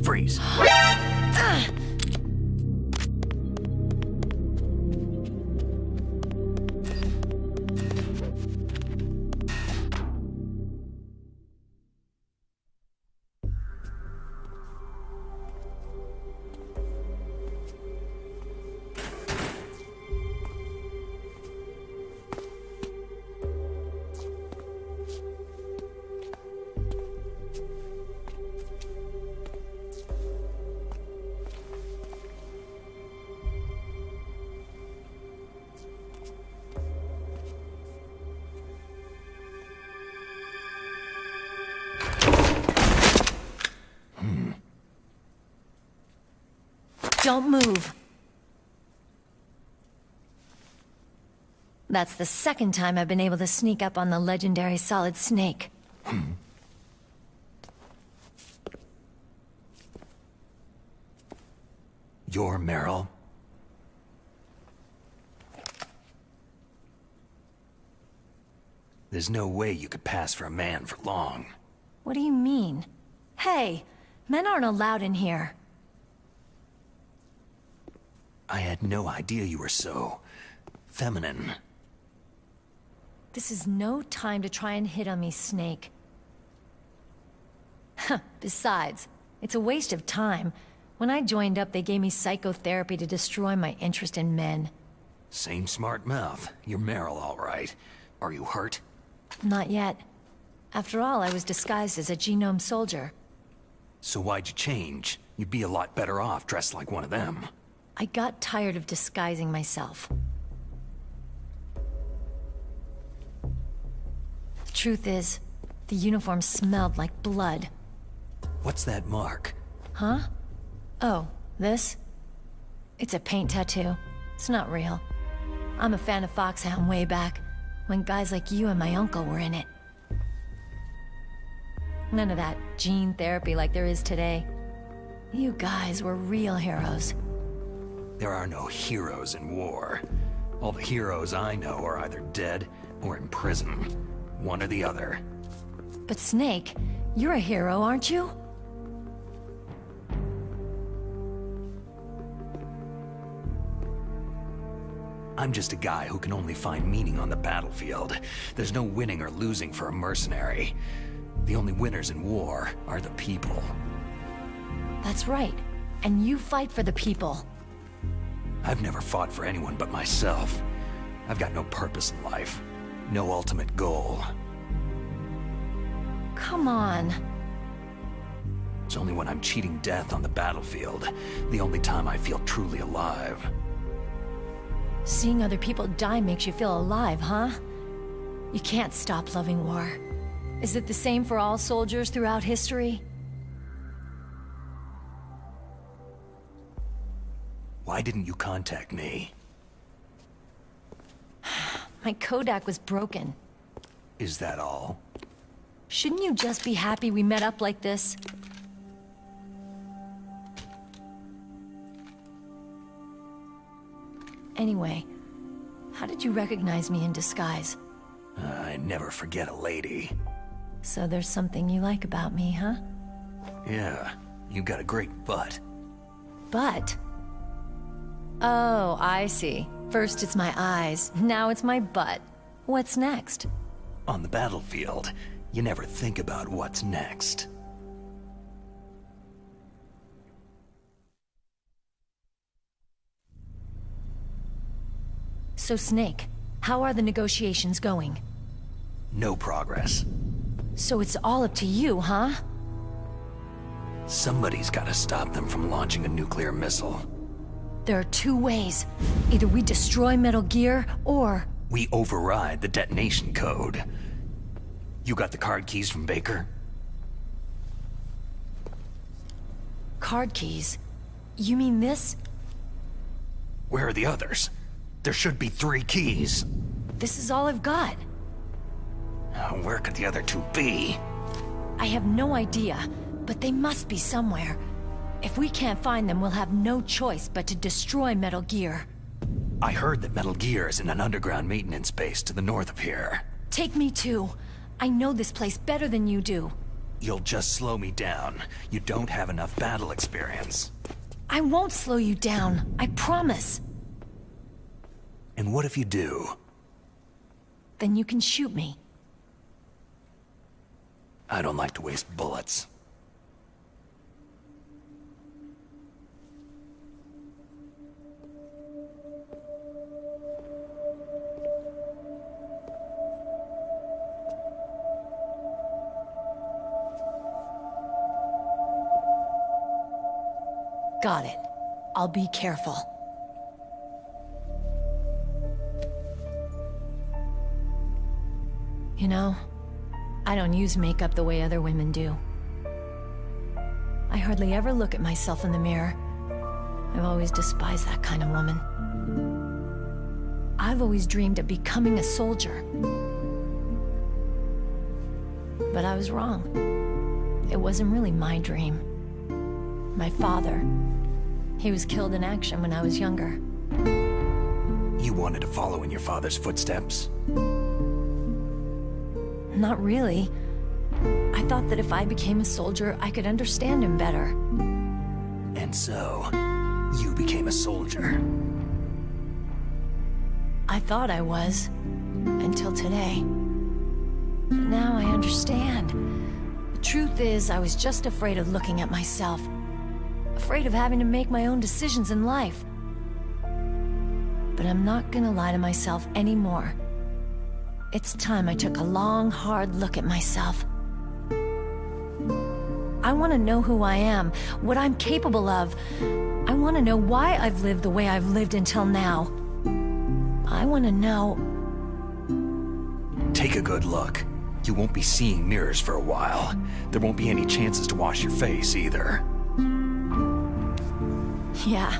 [SPEAKER 2] Freeze.
[SPEAKER 8] Don't move. That's the second time I've been able to sneak up on the legendary Solid Snake.
[SPEAKER 2] You're Meryl? There's no way you could pass for a man for long.
[SPEAKER 8] What do you mean? Hey, men aren't allowed in here.
[SPEAKER 2] I had no idea you were so feminine.
[SPEAKER 8] This is no time to try and hit on me, Snake. Besides, it's a waste of time. When I joined up, they gave me psychotherapy to destroy my interest in men.
[SPEAKER 2] Same smart mouth. You're Meryl, all right. Are you hurt?
[SPEAKER 8] Not yet. After all, I was disguised as a genome soldier.
[SPEAKER 2] So why'd you change? You'd be a lot better off dressed like one of them.
[SPEAKER 8] I got tired of disguising myself. The truth is, the uniform smelled like blood.
[SPEAKER 2] What's that mark?
[SPEAKER 8] Huh? Oh, this? It's a paint tattoo. It's not real. I'm a fan of Foxhound way back, when guys like you and my uncle were in it. None of that gene therapy like there is today. You guys were real heroes.
[SPEAKER 2] There are no heroes in war. All the heroes I know are either dead or in prison. One or the other.
[SPEAKER 8] But Snake, you're a hero, aren't you?
[SPEAKER 2] I'm just a guy who can only find meaning on the battlefield. There's no winning or losing for a mercenary. The only winners in war are the people.
[SPEAKER 8] That's right. And you fight for the people.
[SPEAKER 2] I've never fought for anyone but myself. I've got no purpose in life. No ultimate goal.
[SPEAKER 8] Come on.
[SPEAKER 2] It's only when I'm cheating death on the battlefield, the only time I feel truly alive.
[SPEAKER 8] Seeing other people die makes you feel alive, huh? You can't stop loving war. Is it the same for all soldiers throughout history?
[SPEAKER 2] Why didn't you contact me?
[SPEAKER 8] My Kodak was broken.
[SPEAKER 2] Is that all?
[SPEAKER 8] Shouldn't you just be happy we met up like this? Anyway, how did you recognize me in disguise?
[SPEAKER 2] I never forget a lady.
[SPEAKER 8] So there's something you like about me, huh?
[SPEAKER 2] Yeah, you got a great butt.
[SPEAKER 8] Butt? Oh, I see. First it's my eyes, now it's my butt. What's next?
[SPEAKER 2] On the battlefield, you never think about what's next.
[SPEAKER 8] So Snake, how are the negotiations going?
[SPEAKER 2] No progress.
[SPEAKER 8] So it's all up to you, huh?
[SPEAKER 2] Somebody's gotta stop them from launching a nuclear missile.
[SPEAKER 8] There are two ways. Either we destroy Metal Gear, or...
[SPEAKER 2] we override the detonation code. You got the card keys from Baker?
[SPEAKER 8] Card keys? You mean this?
[SPEAKER 2] Where are the others? There should be 3 keys.
[SPEAKER 8] This is all I've got.
[SPEAKER 2] Where could the other 2 be?
[SPEAKER 8] I have no idea, but they must be somewhere. If we can't find them, we'll have no choice but to destroy Metal Gear.
[SPEAKER 2] I heard that Metal Gear is in an underground maintenance base to the north of here.
[SPEAKER 8] Take me too. I know this place better than you do.
[SPEAKER 2] You'll just slow me down. You don't have enough battle experience.
[SPEAKER 8] I won't slow you down, I promise.
[SPEAKER 2] And what if you do?
[SPEAKER 8] Then you can shoot me.
[SPEAKER 2] I don't like to waste bullets.
[SPEAKER 8] Got it. I'll be careful. You know, I don't use makeup the way other women do. I hardly ever look at myself in the mirror. I've always despised that kind of woman. I've always dreamed of becoming a soldier. But I was wrong. It wasn't really my dream. My father, he was killed in action when I was younger.
[SPEAKER 2] You wanted to follow in your father's footsteps?
[SPEAKER 8] Not really. I thought that if I became a soldier, I could understand him better.
[SPEAKER 2] And so, you became a soldier.
[SPEAKER 8] I thought I was, until today. But now I understand. The truth is, I was just afraid of looking at myself. Afraid of having to make my own decisions in life. But I'm not gonna lie to myself anymore. It's time I took a long, hard look at myself. I want to know who I am, what I'm capable of. I want to know why I've lived the way I've lived until now. I want to know...
[SPEAKER 2] Take a good look. You won't be seeing mirrors for a while. There won't be any chances to wash your face, either.
[SPEAKER 8] Yeah.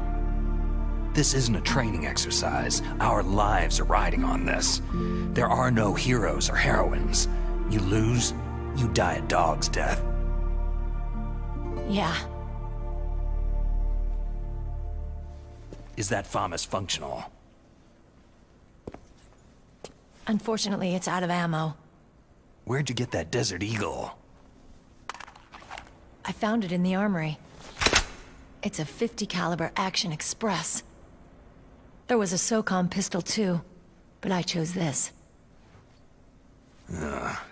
[SPEAKER 2] This isn't a training exercise. Our lives are riding on this. There are no heroes or heroines. You lose, you die a dog's death.
[SPEAKER 8] Yeah.
[SPEAKER 2] Is that FAMAS functional?
[SPEAKER 8] Unfortunately, it's out of ammo.
[SPEAKER 2] Where'd you get that Desert Eagle?
[SPEAKER 8] I found it in the armory. It's a .50 caliber Action Express. There was a SOCOM pistol too, but I chose this.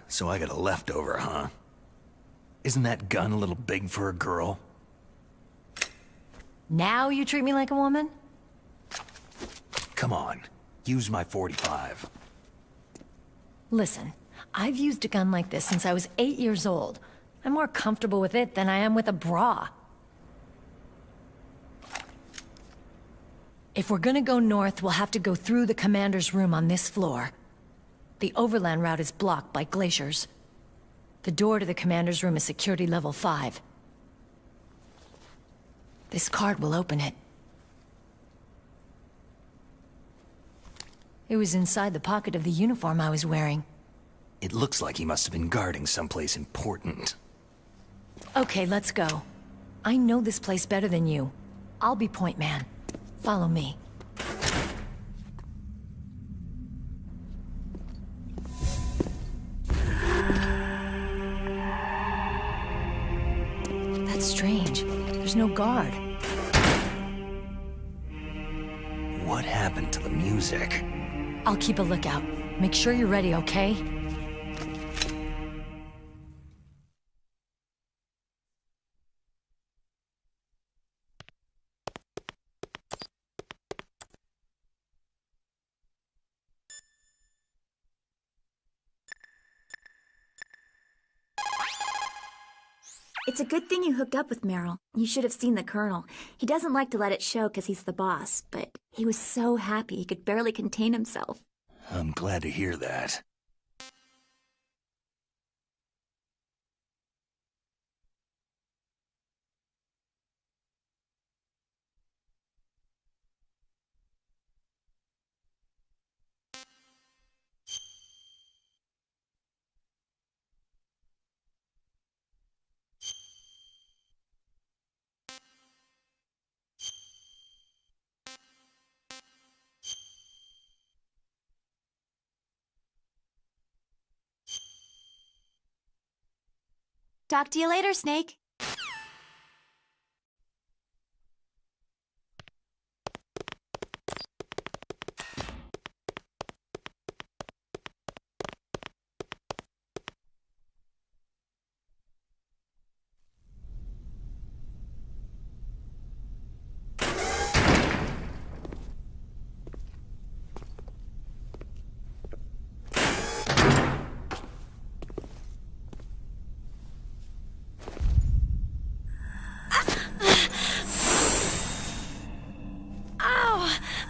[SPEAKER 2] So I got a leftover, huh? Isn't that gun a little big for a girl?
[SPEAKER 8] Now you treat me like a woman?
[SPEAKER 2] Come on, use my .45.
[SPEAKER 8] Listen, I've used a gun like this since I was 8 years old. I'm more comfortable with it than I am with a bra. If we're gonna go north, we'll have to go through the commander's room on this floor. The overland route is blocked by glaciers. The door to the commander's room is security level 5. This card will open it. It was inside the pocket of the uniform I was wearing.
[SPEAKER 2] It looks like he must have been guarding someplace important.
[SPEAKER 8] Okay, let's go. I know this place better than you. I'll be point man. Follow me. That's strange. There's no guard.
[SPEAKER 2] What happened to the music?
[SPEAKER 8] I'll keep a lookout. Make sure you're ready, okay?
[SPEAKER 5] It's a good thing you hooked up with Meryl. You should have seen the Colonel. He doesn't like to let it show because he's the boss, but he was so happy he could barely contain himself.
[SPEAKER 2] I'm glad to hear that.
[SPEAKER 5] Talk to you later, Snake.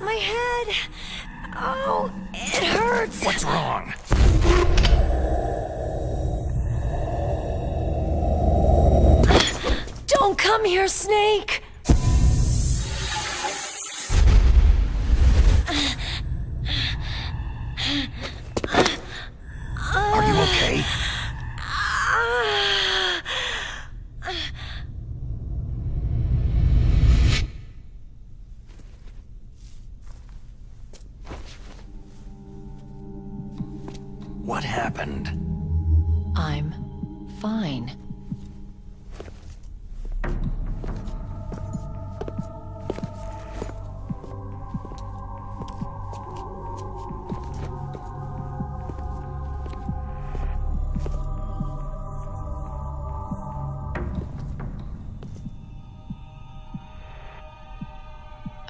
[SPEAKER 8] My head! Oh, it hurts!
[SPEAKER 2] What's wrong?
[SPEAKER 8] Don't come here, Snake!
[SPEAKER 2] Are you okay? What happened?
[SPEAKER 8] I'm fine.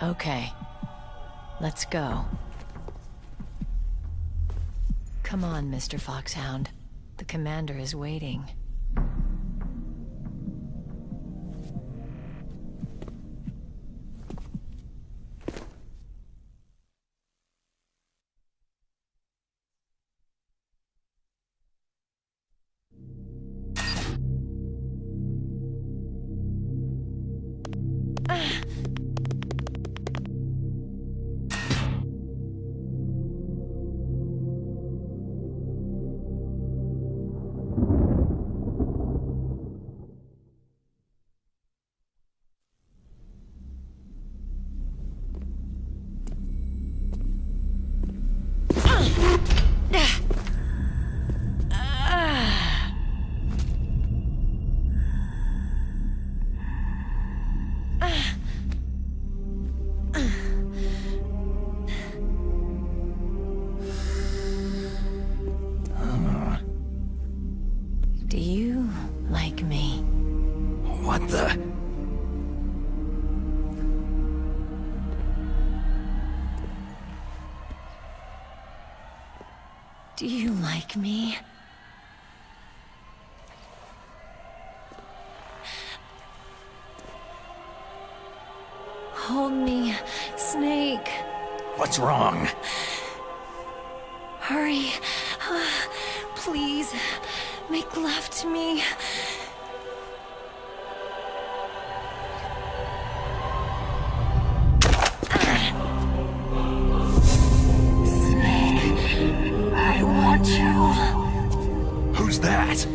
[SPEAKER 8] Okay, let's go. Come on, Mr. Foxhound. The commander is waiting. Do you like me?
[SPEAKER 2] What the?
[SPEAKER 8] Do you like me? Hold me, Snake.
[SPEAKER 2] What's wrong?
[SPEAKER 8] Hurry. Please, make love to me. Snake, I want you.
[SPEAKER 2] Who's that?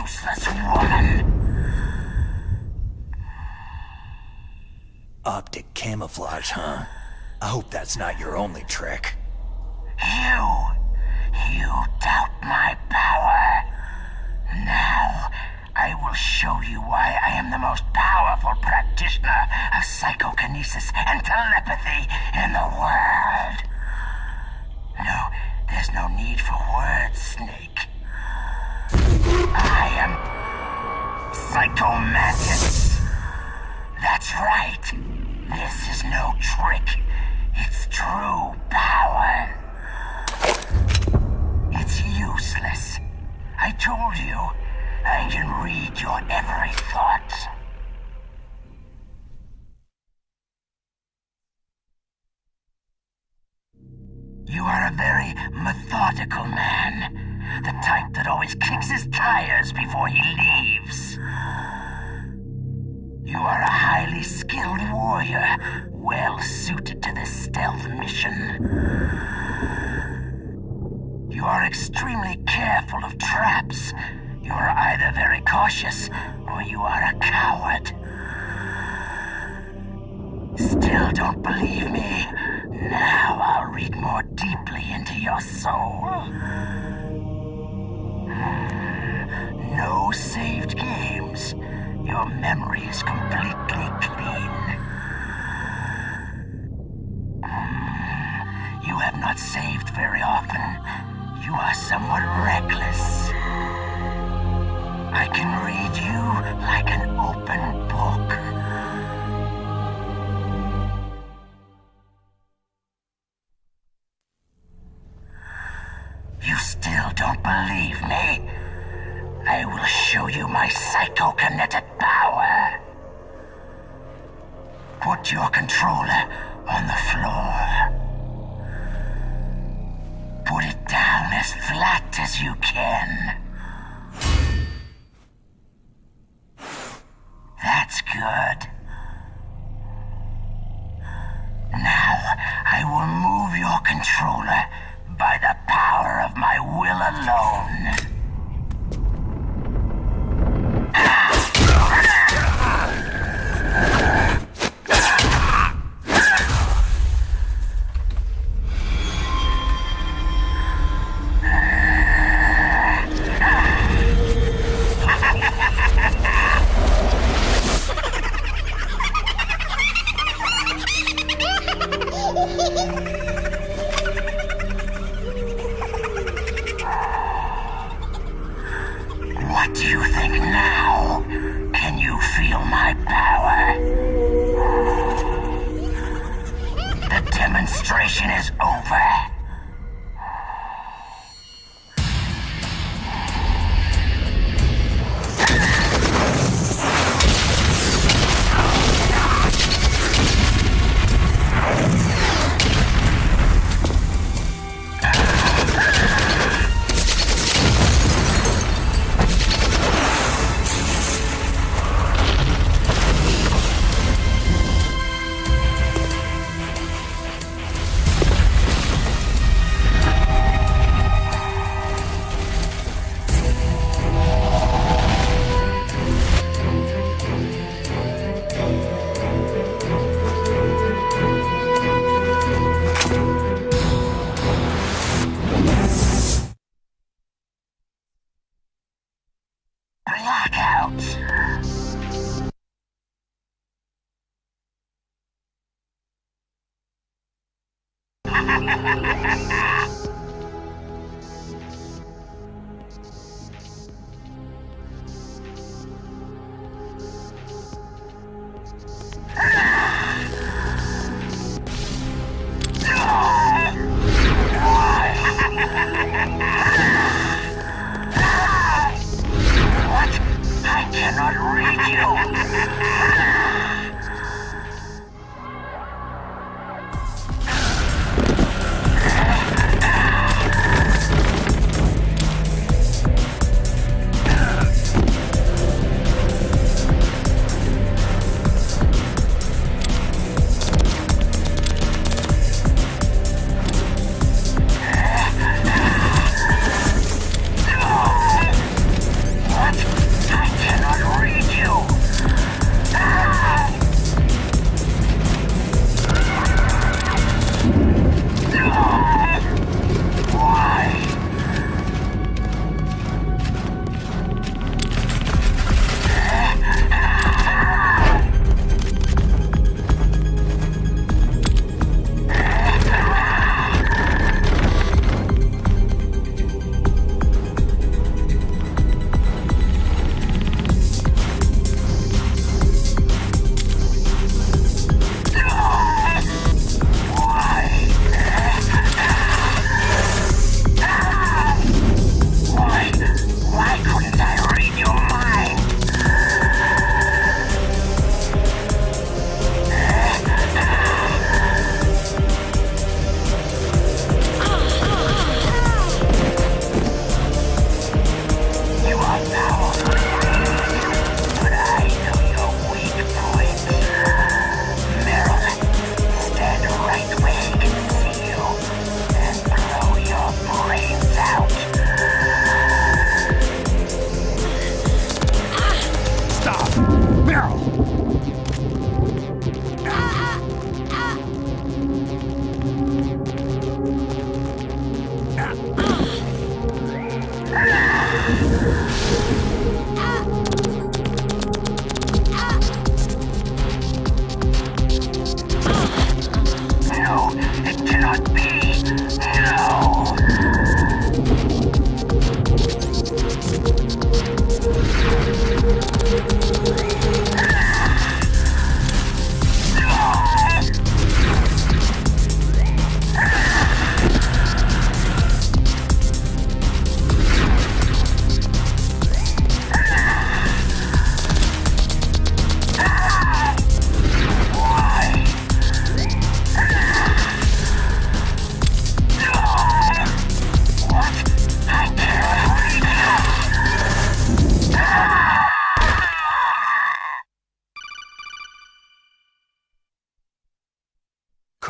[SPEAKER 15] useless woman!
[SPEAKER 2] Optic camouflage, huh? I hope that's not your only trick.
[SPEAKER 15] You doubt my power. Now, I will show you why I am the most powerful practitioner of psychokinesis and telepathy in the world. No, there's no need for words, Snake. I am Psychomantis. That's right. This is no trick. It's true power. It's useless. I told you, I can read your every thought. You are a very methodical man. The type that always kicks his tires before he leaves. You are a highly skilled warrior, well suited to this stealth mission. You are extremely careful of traps. You are either very cautious, or you are a coward. Still don't believe me? Now I'll read more deeply into your soul. No saved games. Your memory is completely clean. You have not saved very often. You are somewhat reckless. I can read you like an open book. You still don't believe me? I will show you my psychokinetic power. Put your controller on the floor. Put it down as flat as you can. That's good. Now, I will move your controller by the power of my will alone. What do you think now? Can you feel my power? The demonstration is over.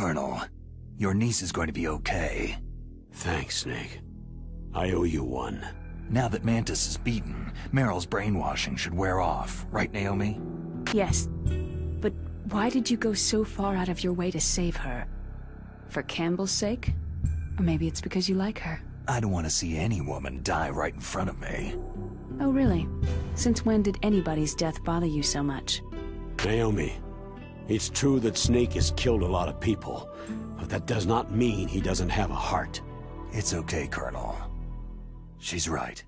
[SPEAKER 2] Colonel, your niece is going to be okay.
[SPEAKER 3] Thanks, Snake. I owe you one.
[SPEAKER 2] Now that Mantis is beaten, Meryl's brainwashing should wear off, right, Naomi?
[SPEAKER 4] Yes. But why did you go so far out of your way to save her? For Campbell's sake? Or maybe it's because you like her?
[SPEAKER 2] I don't want to see any woman die right in front of me.
[SPEAKER 4] Oh, really? Since when did anybody's death bother you so much?
[SPEAKER 3] Naomi, it's true that Snake has killed a lot of people, but that does not mean he doesn't have a heart.
[SPEAKER 2] It's okay, Colonel. She's right.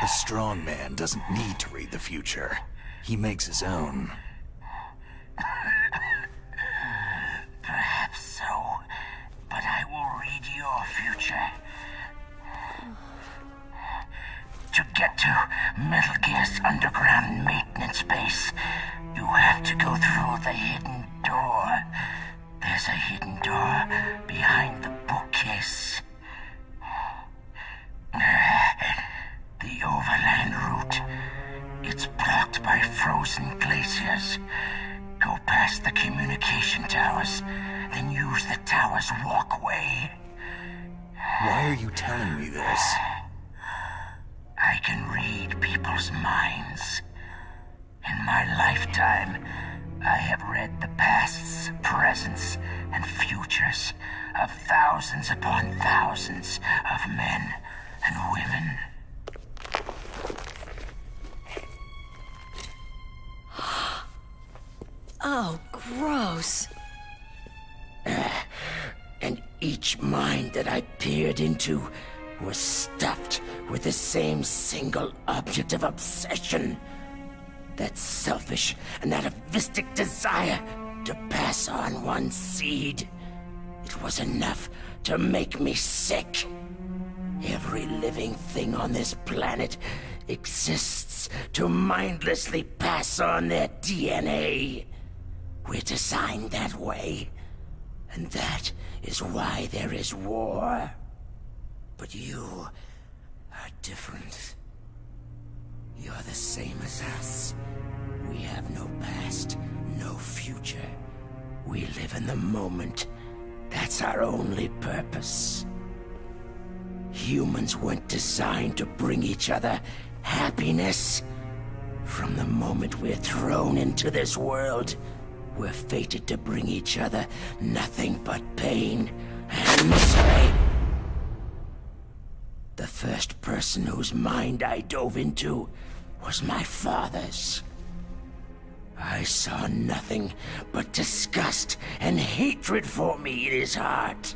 [SPEAKER 2] A strong man doesn't need to read the future. He makes his own.
[SPEAKER 15] Perhaps so, but I will read your future. To get to Metal Gear's underground maintenance base, you have to go through the hidden door. There's a hidden door behind the bookcase. The overland route. It's blocked by frozen glaciers. Go past the communication towers, then use the tower's walkway.
[SPEAKER 2] Why are you telling me this?
[SPEAKER 15] I can read people's minds. In my lifetime, I have read the pasts, presents, and futures of thousands upon thousands of men and women.
[SPEAKER 8] Oh, gross.
[SPEAKER 15] And each mind that I peered into was stuffed with the same single object of obsession. That selfish and atavistic desire to pass on one seed. It was enough to make me sick. Every living thing on this planet exists to mindlessly pass on their DNA. We're designed that way, and that is why there is war. But you are different. You're the same as us. We have no past, no future. We live in the moment. That's our only purpose. Humans weren't designed to bring each other happiness. From the moment we're thrown into this world, we're fated to bring each other nothing but pain and misery. The first person whose mind I dove into was my father's. I saw nothing but disgust and hatred for me in his heart.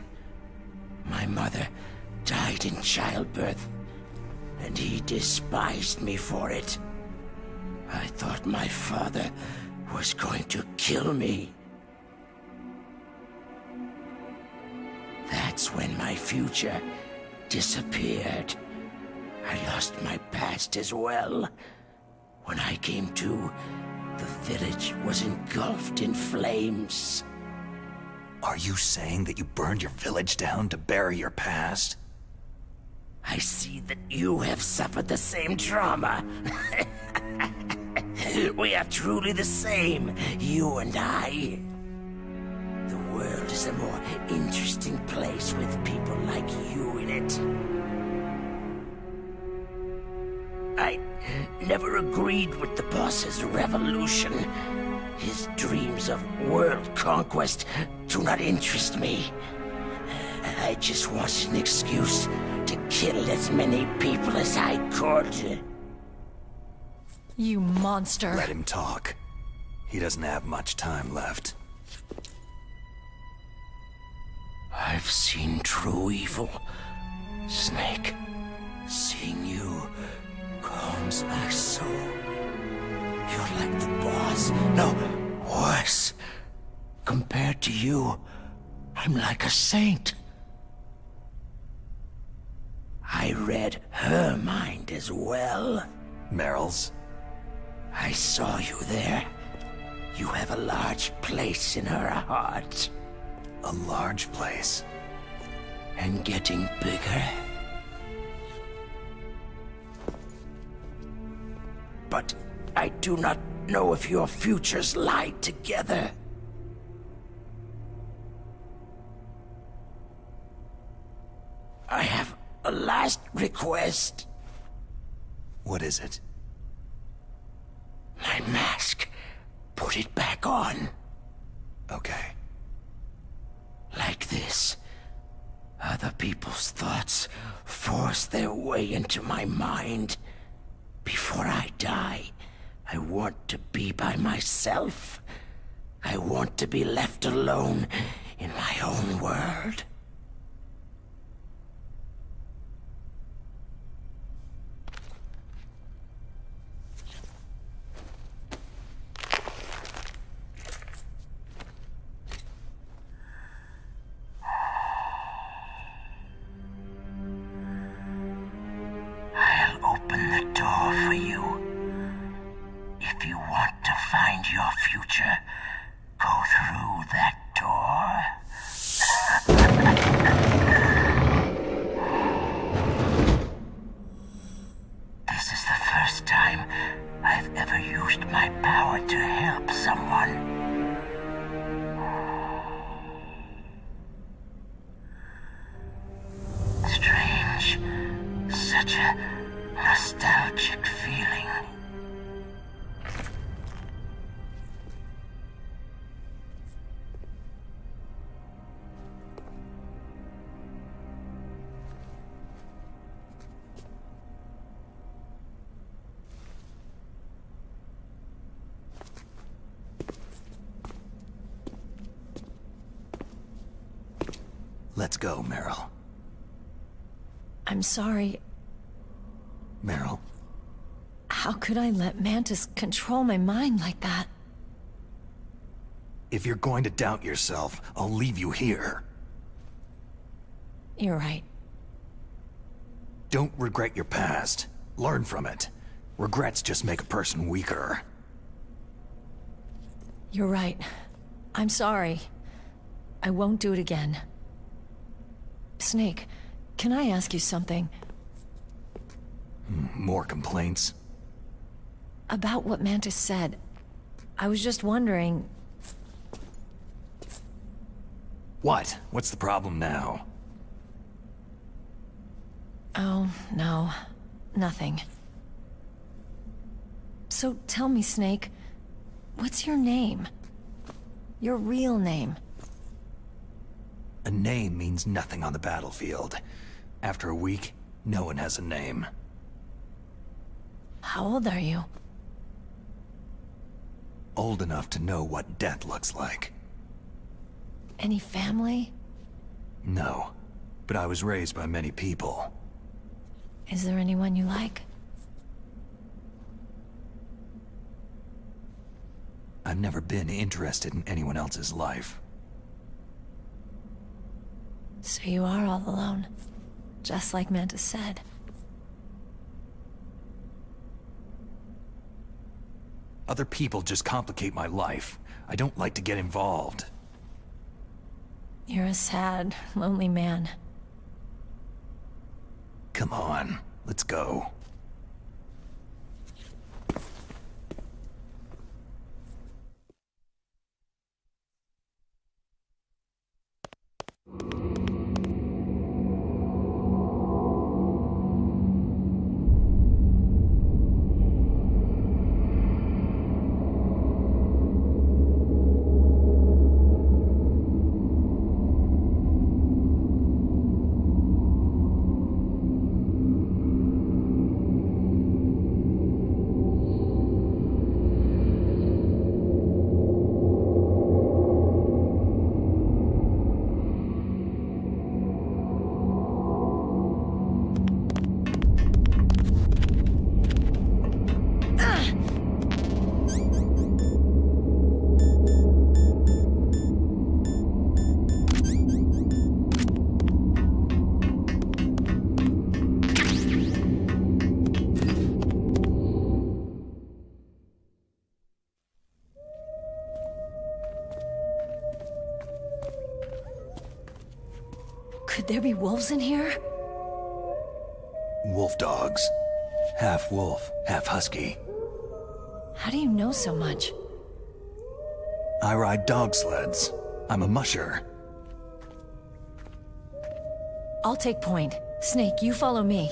[SPEAKER 15] My mother died in childbirth, and he despised me for it. I thought my father was going to kill me. That's when my future disappeared. I lost my past as well. When I came to, the village was engulfed in flames.
[SPEAKER 2] Are you saying that you burned your village down to bury your past?
[SPEAKER 15] I see that you have suffered the same trauma. We are truly the same, you and I. The world is a more interesting place with people like you in it. I never agreed with the boss's revolution. His dreams of world conquest do not interest me. I just wanted an excuse to kill as many people as I could.
[SPEAKER 8] You monster.
[SPEAKER 2] Let him talk. He doesn't have much time left.
[SPEAKER 15] I've seen true evil, Snake. Seeing you calms my soul. You're like the boss. No, worse. Compared to you,
[SPEAKER 9] I'm like a saint. I read her mind as well.
[SPEAKER 2] Meryl's?
[SPEAKER 9] I saw you there. You have a large place in her heart.
[SPEAKER 2] A large place?
[SPEAKER 9] And getting bigger. But I do not know if your futures lie together. I have a last request.
[SPEAKER 2] What is it?
[SPEAKER 9] My mask. Put it back on.
[SPEAKER 2] Okay.
[SPEAKER 9] Like this. Other people's thoughts force their way into my mind. Before I die, I want to be by myself. I want to be left alone in my own world. I'll open the door for you. If you want to find your future, go through that door. This is the first time I've ever used my power to help someone. Strange. Such a nostalgic feeling.
[SPEAKER 2] Let's go, Meryl.
[SPEAKER 8] I'm sorry.
[SPEAKER 2] Meryl?
[SPEAKER 8] How could I let Mantis control my mind like that?
[SPEAKER 2] If you're going to doubt yourself, I'll leave you here.
[SPEAKER 8] You're right.
[SPEAKER 2] Don't regret your past. Learn from it. Regrets just make a person weaker.
[SPEAKER 8] You're right. I'm sorry. I won't do it again. Snake, can I ask you something?
[SPEAKER 2] More complaints?
[SPEAKER 8] About what Mantis said. I was just wondering...
[SPEAKER 2] What? What's the problem now?
[SPEAKER 8] Oh, no. Nothing. So tell me, Snake, what's your name? Your real name?
[SPEAKER 2] A name means nothing on the battlefield. After a week, no one has a name.
[SPEAKER 8] How old are you?
[SPEAKER 2] Old enough to know what death looks like.
[SPEAKER 8] Any family?
[SPEAKER 2] No, but I was raised by many people.
[SPEAKER 8] Is there anyone you like?
[SPEAKER 2] I've never been interested in anyone else's life.
[SPEAKER 8] So you are all alone, just like Mantis said.
[SPEAKER 2] Other people just complicate my life. I don't like to get involved.
[SPEAKER 8] You're a sad, lonely man.
[SPEAKER 2] Come on, let's go.
[SPEAKER 8] Could there be wolves in here?
[SPEAKER 2] Wolf dogs. Half wolf, half husky.
[SPEAKER 8] How do you know so much?
[SPEAKER 2] I ride dog sleds. I'm a musher.
[SPEAKER 8] I'll take point. Snake, you follow me.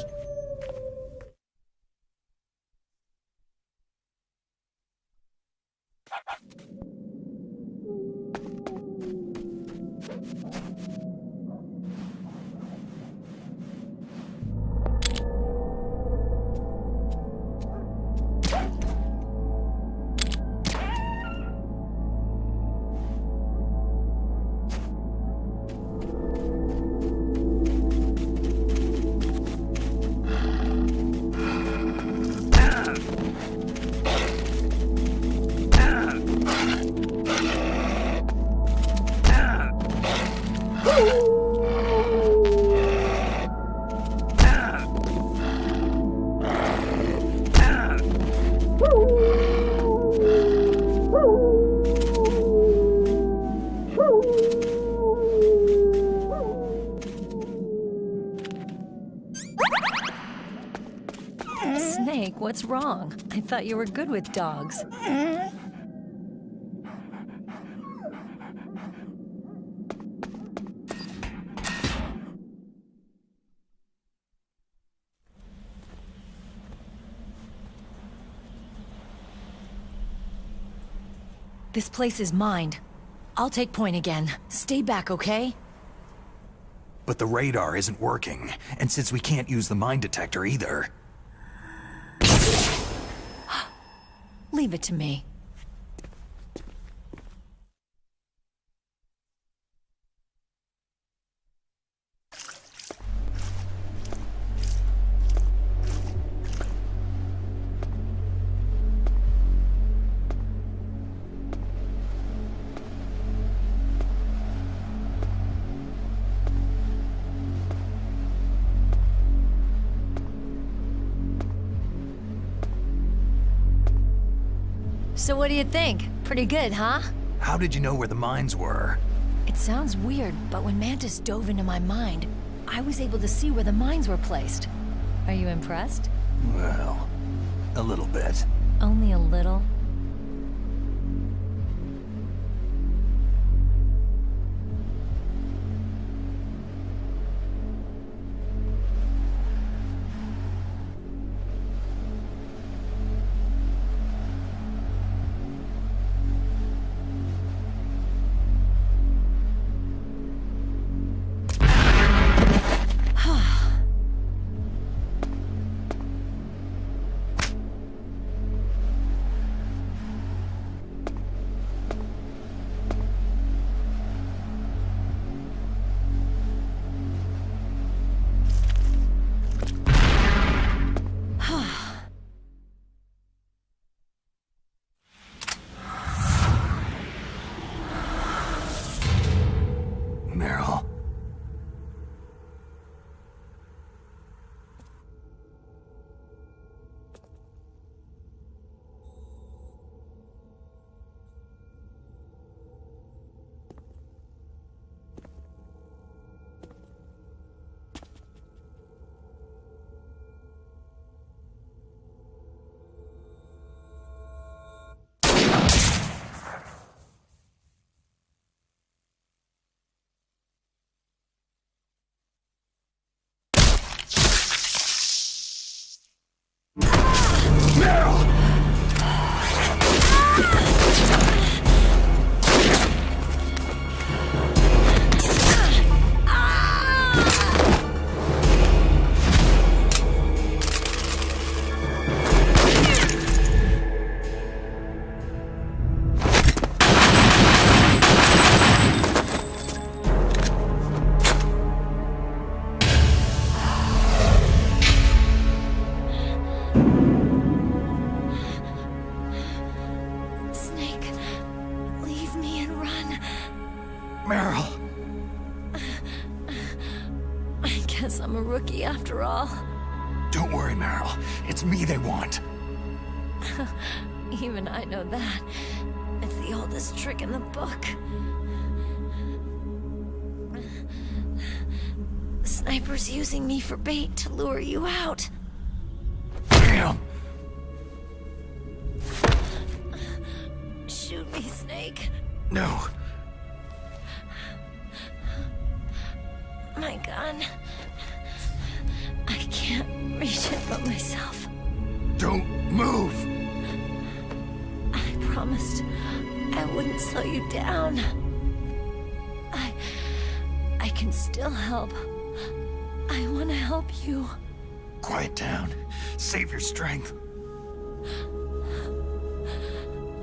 [SPEAKER 8] Snake, what's wrong? I thought you were good with dogs. This place is mine. I'll take point again. Stay back, okay?
[SPEAKER 2] But the radar isn't working, and since we can't use the mine detector either...
[SPEAKER 8] Leave it to me. So what do you think? Pretty good, huh?
[SPEAKER 2] How did you know where the mines were?
[SPEAKER 8] It sounds weird, but when Mantis dove into my mind, I was able to see where the mines were placed. Are you impressed?
[SPEAKER 2] Well, a little bit.
[SPEAKER 8] Only a little? I'm a rookie after all.
[SPEAKER 2] Don't worry, Meryl. It's me they want.
[SPEAKER 8] Even I know that. It's the oldest trick in the book. sniper's using me for bait to lure you out.
[SPEAKER 2] Damn!
[SPEAKER 8] Shoot me, Snake.
[SPEAKER 2] No.
[SPEAKER 8] My gun. I can't reach it by myself.
[SPEAKER 2] Don't move!
[SPEAKER 8] I promised I wouldn't slow you down. I can still help. I want to help you.
[SPEAKER 2] Quiet down. Save your strength.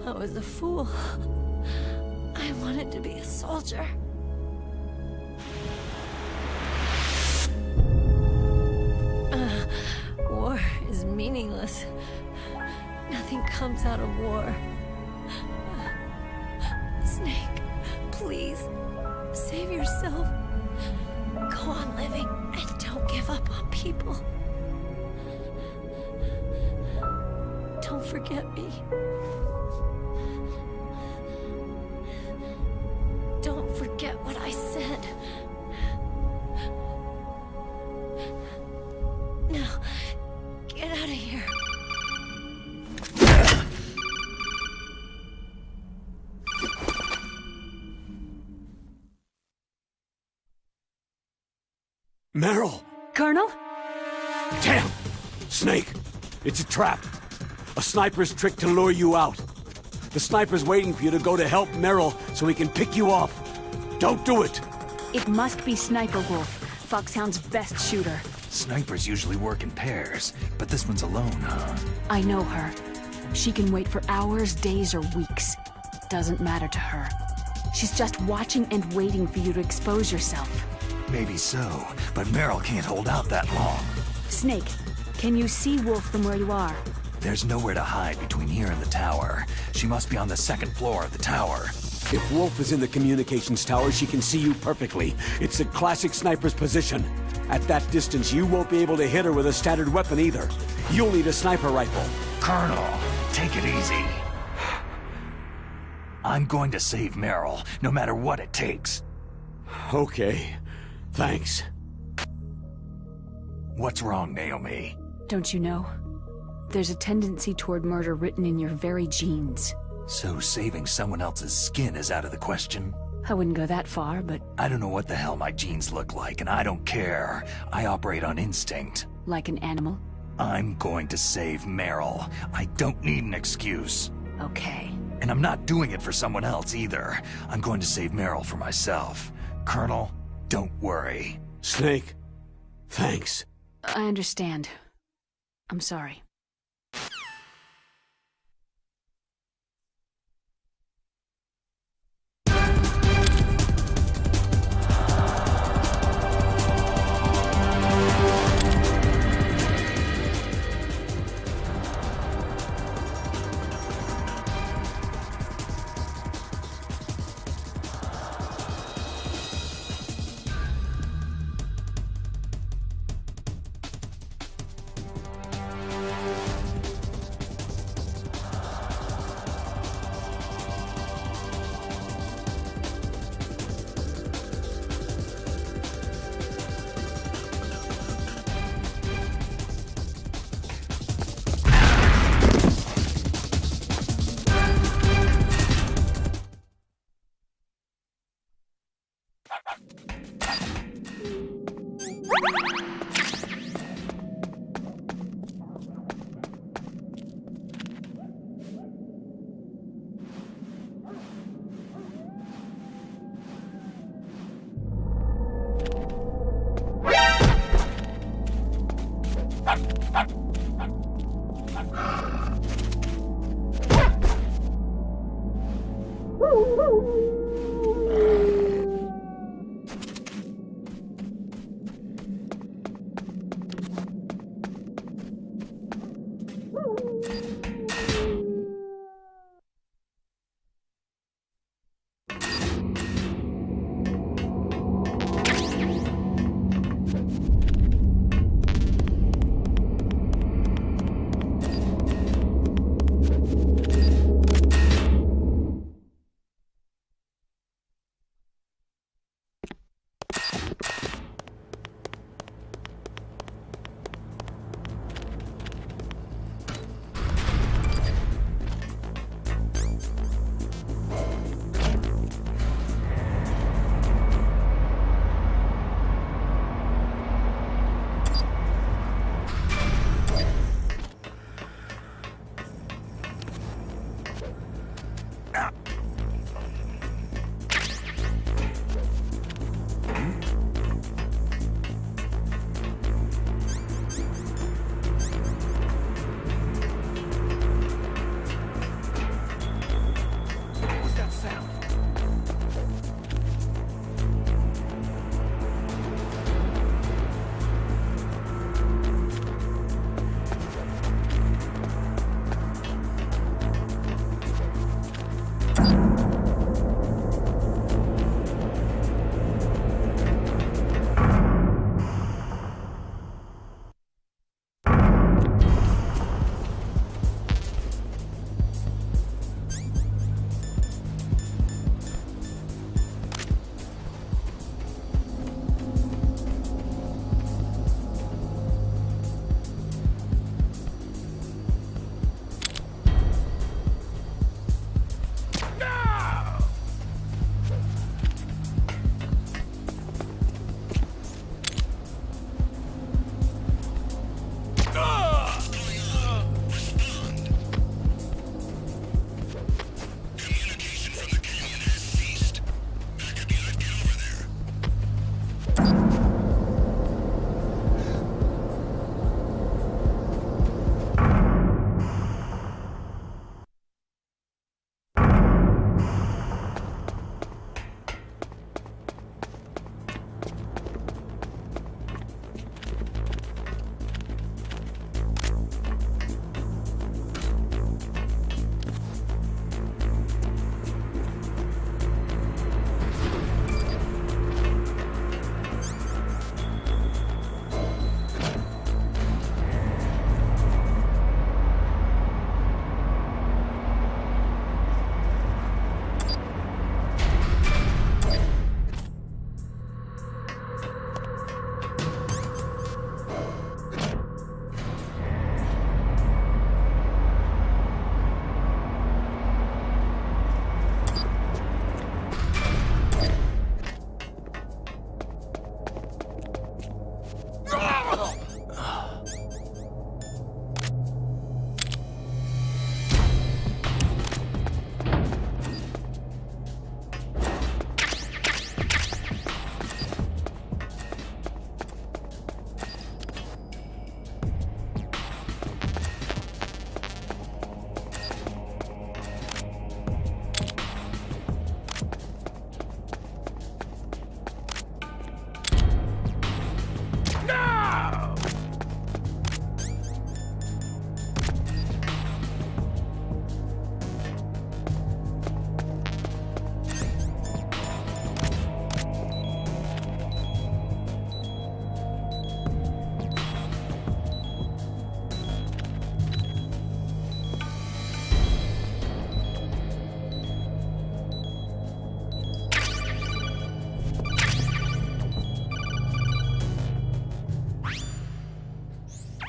[SPEAKER 8] I was a fool. I wanted to be a soldier. War is meaningless. Nothing comes out of war. Snake, please, save yourself. Go on living and don't give up on people. Don't forget me. Don't forget what I said. Now, get out of here.
[SPEAKER 3] Meryl!
[SPEAKER 4] Colonel?
[SPEAKER 3] Damn! Snake! It's a trap. A sniper's trick to lure you out. The sniper's waiting for you to go to help Meryl so he can pick you off. Don't do it!
[SPEAKER 4] It must be Sniper Wolf, Foxhound's best shooter.
[SPEAKER 2] Snipers usually work in pairs, but this one's alone, huh?
[SPEAKER 4] I know her. She can wait for hours, days, or weeks. Doesn't matter to her. She's just watching and waiting for you to expose yourself.
[SPEAKER 2] Maybe so, but Meryl can't hold out that long.
[SPEAKER 4] Snake, can you see Wolf from where you are?
[SPEAKER 2] There's nowhere to hide between here and the tower. She must be on the second floor of the tower.
[SPEAKER 3] If Wolf is in the communications tower, she can see you perfectly. It's a classic sniper's position. At that distance, you won't be able to hit her with a standard weapon either. You'll need a sniper rifle.
[SPEAKER 2] Colonel, take it easy. I'm going to save Meryl, no matter what it takes.
[SPEAKER 3] Okay. Thanks.
[SPEAKER 2] What's wrong, Naomi?
[SPEAKER 4] Don't you know? There's a tendency toward murder written in your very genes.
[SPEAKER 2] So saving someone else's skin is out of the question?
[SPEAKER 4] I wouldn't go that far, but...
[SPEAKER 2] I don't know what the hell my genes look like, and I don't care. I operate on instinct.
[SPEAKER 4] Like an animal?
[SPEAKER 2] I'm going to save Meryl. I don't need an excuse.
[SPEAKER 4] Okay.
[SPEAKER 2] And I'm not doing it for someone else either. I'm going to save Meryl for myself. Colonel, don't worry.
[SPEAKER 3] Snake, thanks.
[SPEAKER 4] I understand. I'm sorry.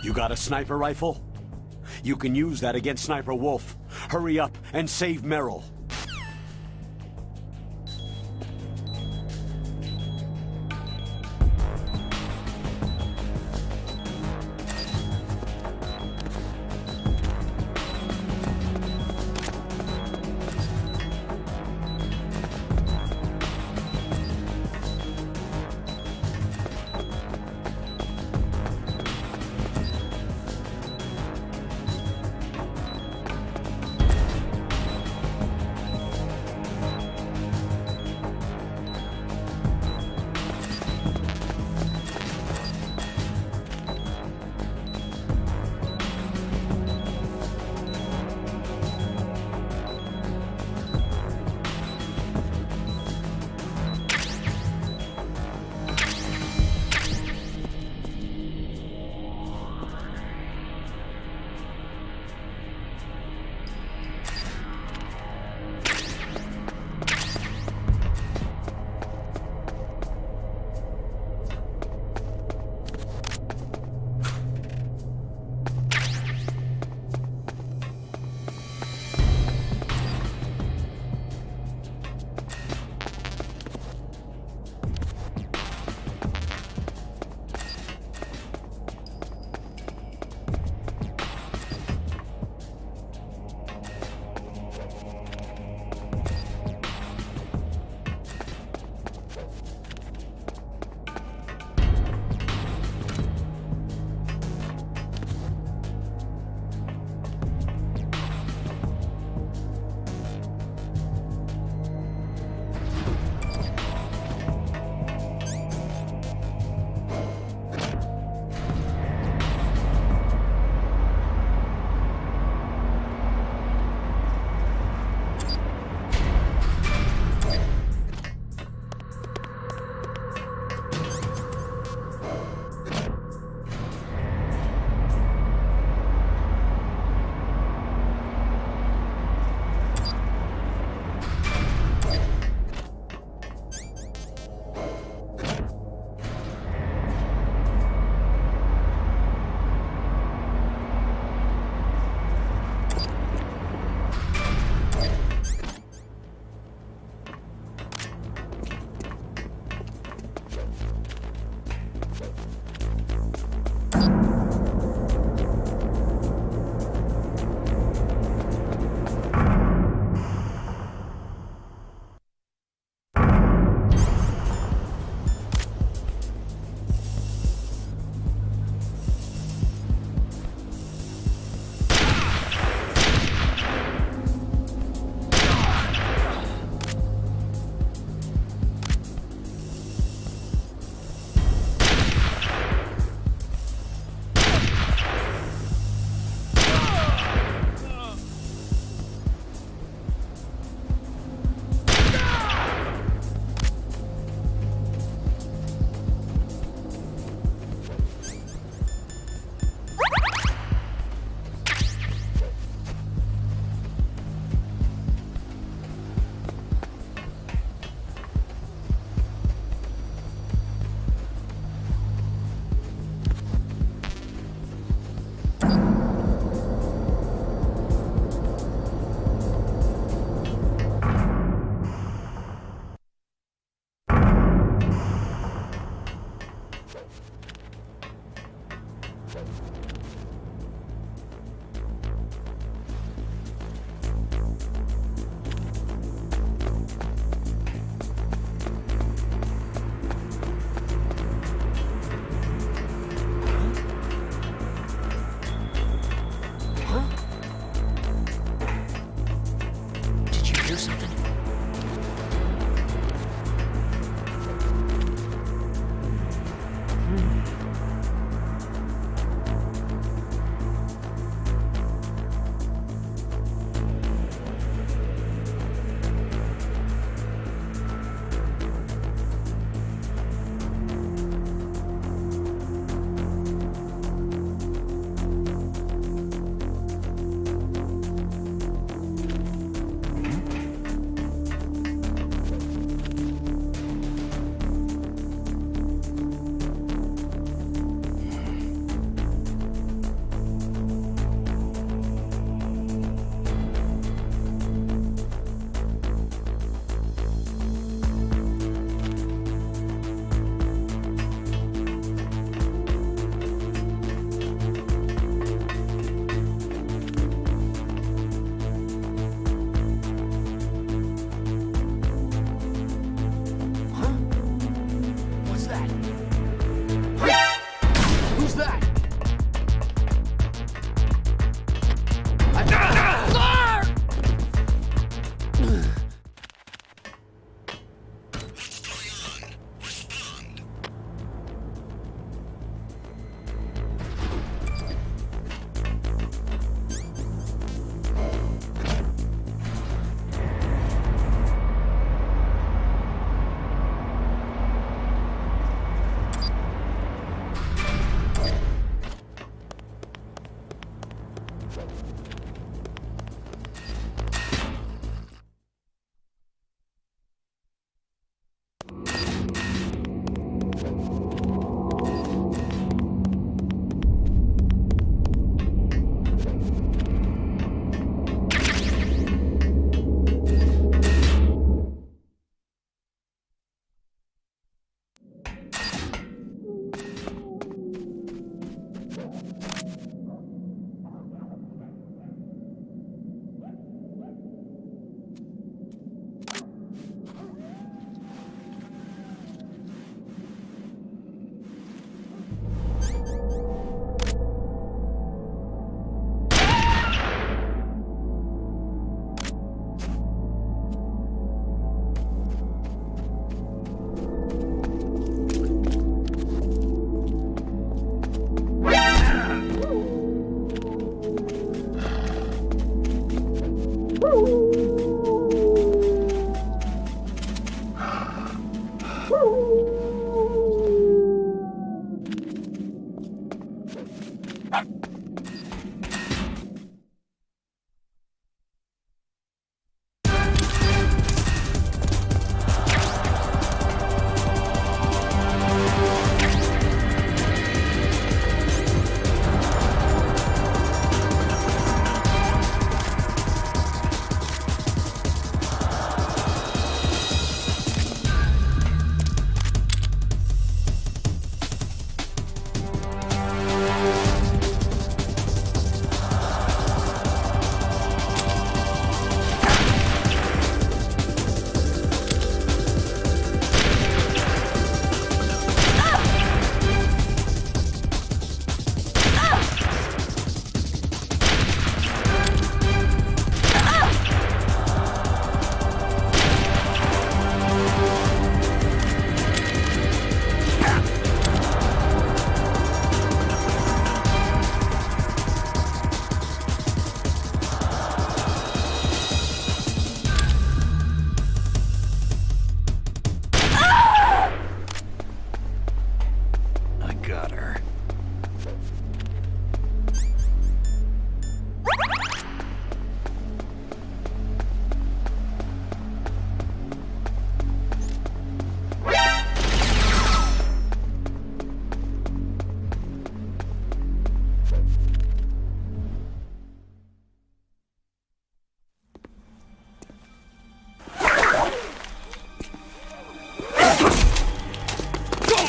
[SPEAKER 3] You got a sniper rifle? You can use that against Sniper Wolf. Hurry up and save Merrill.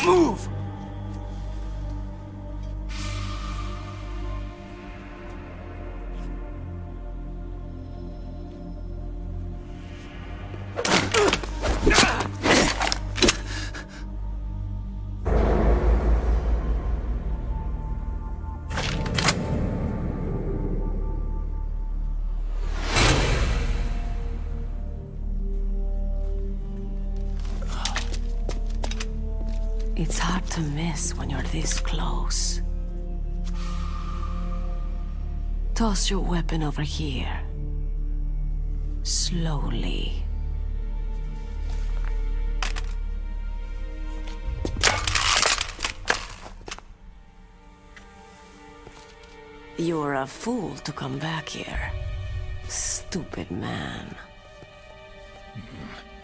[SPEAKER 9] Move!
[SPEAKER 18] It's hard to miss when you're this close. Toss your weapon over here. Slowly. You're a fool to come back here. Stupid man.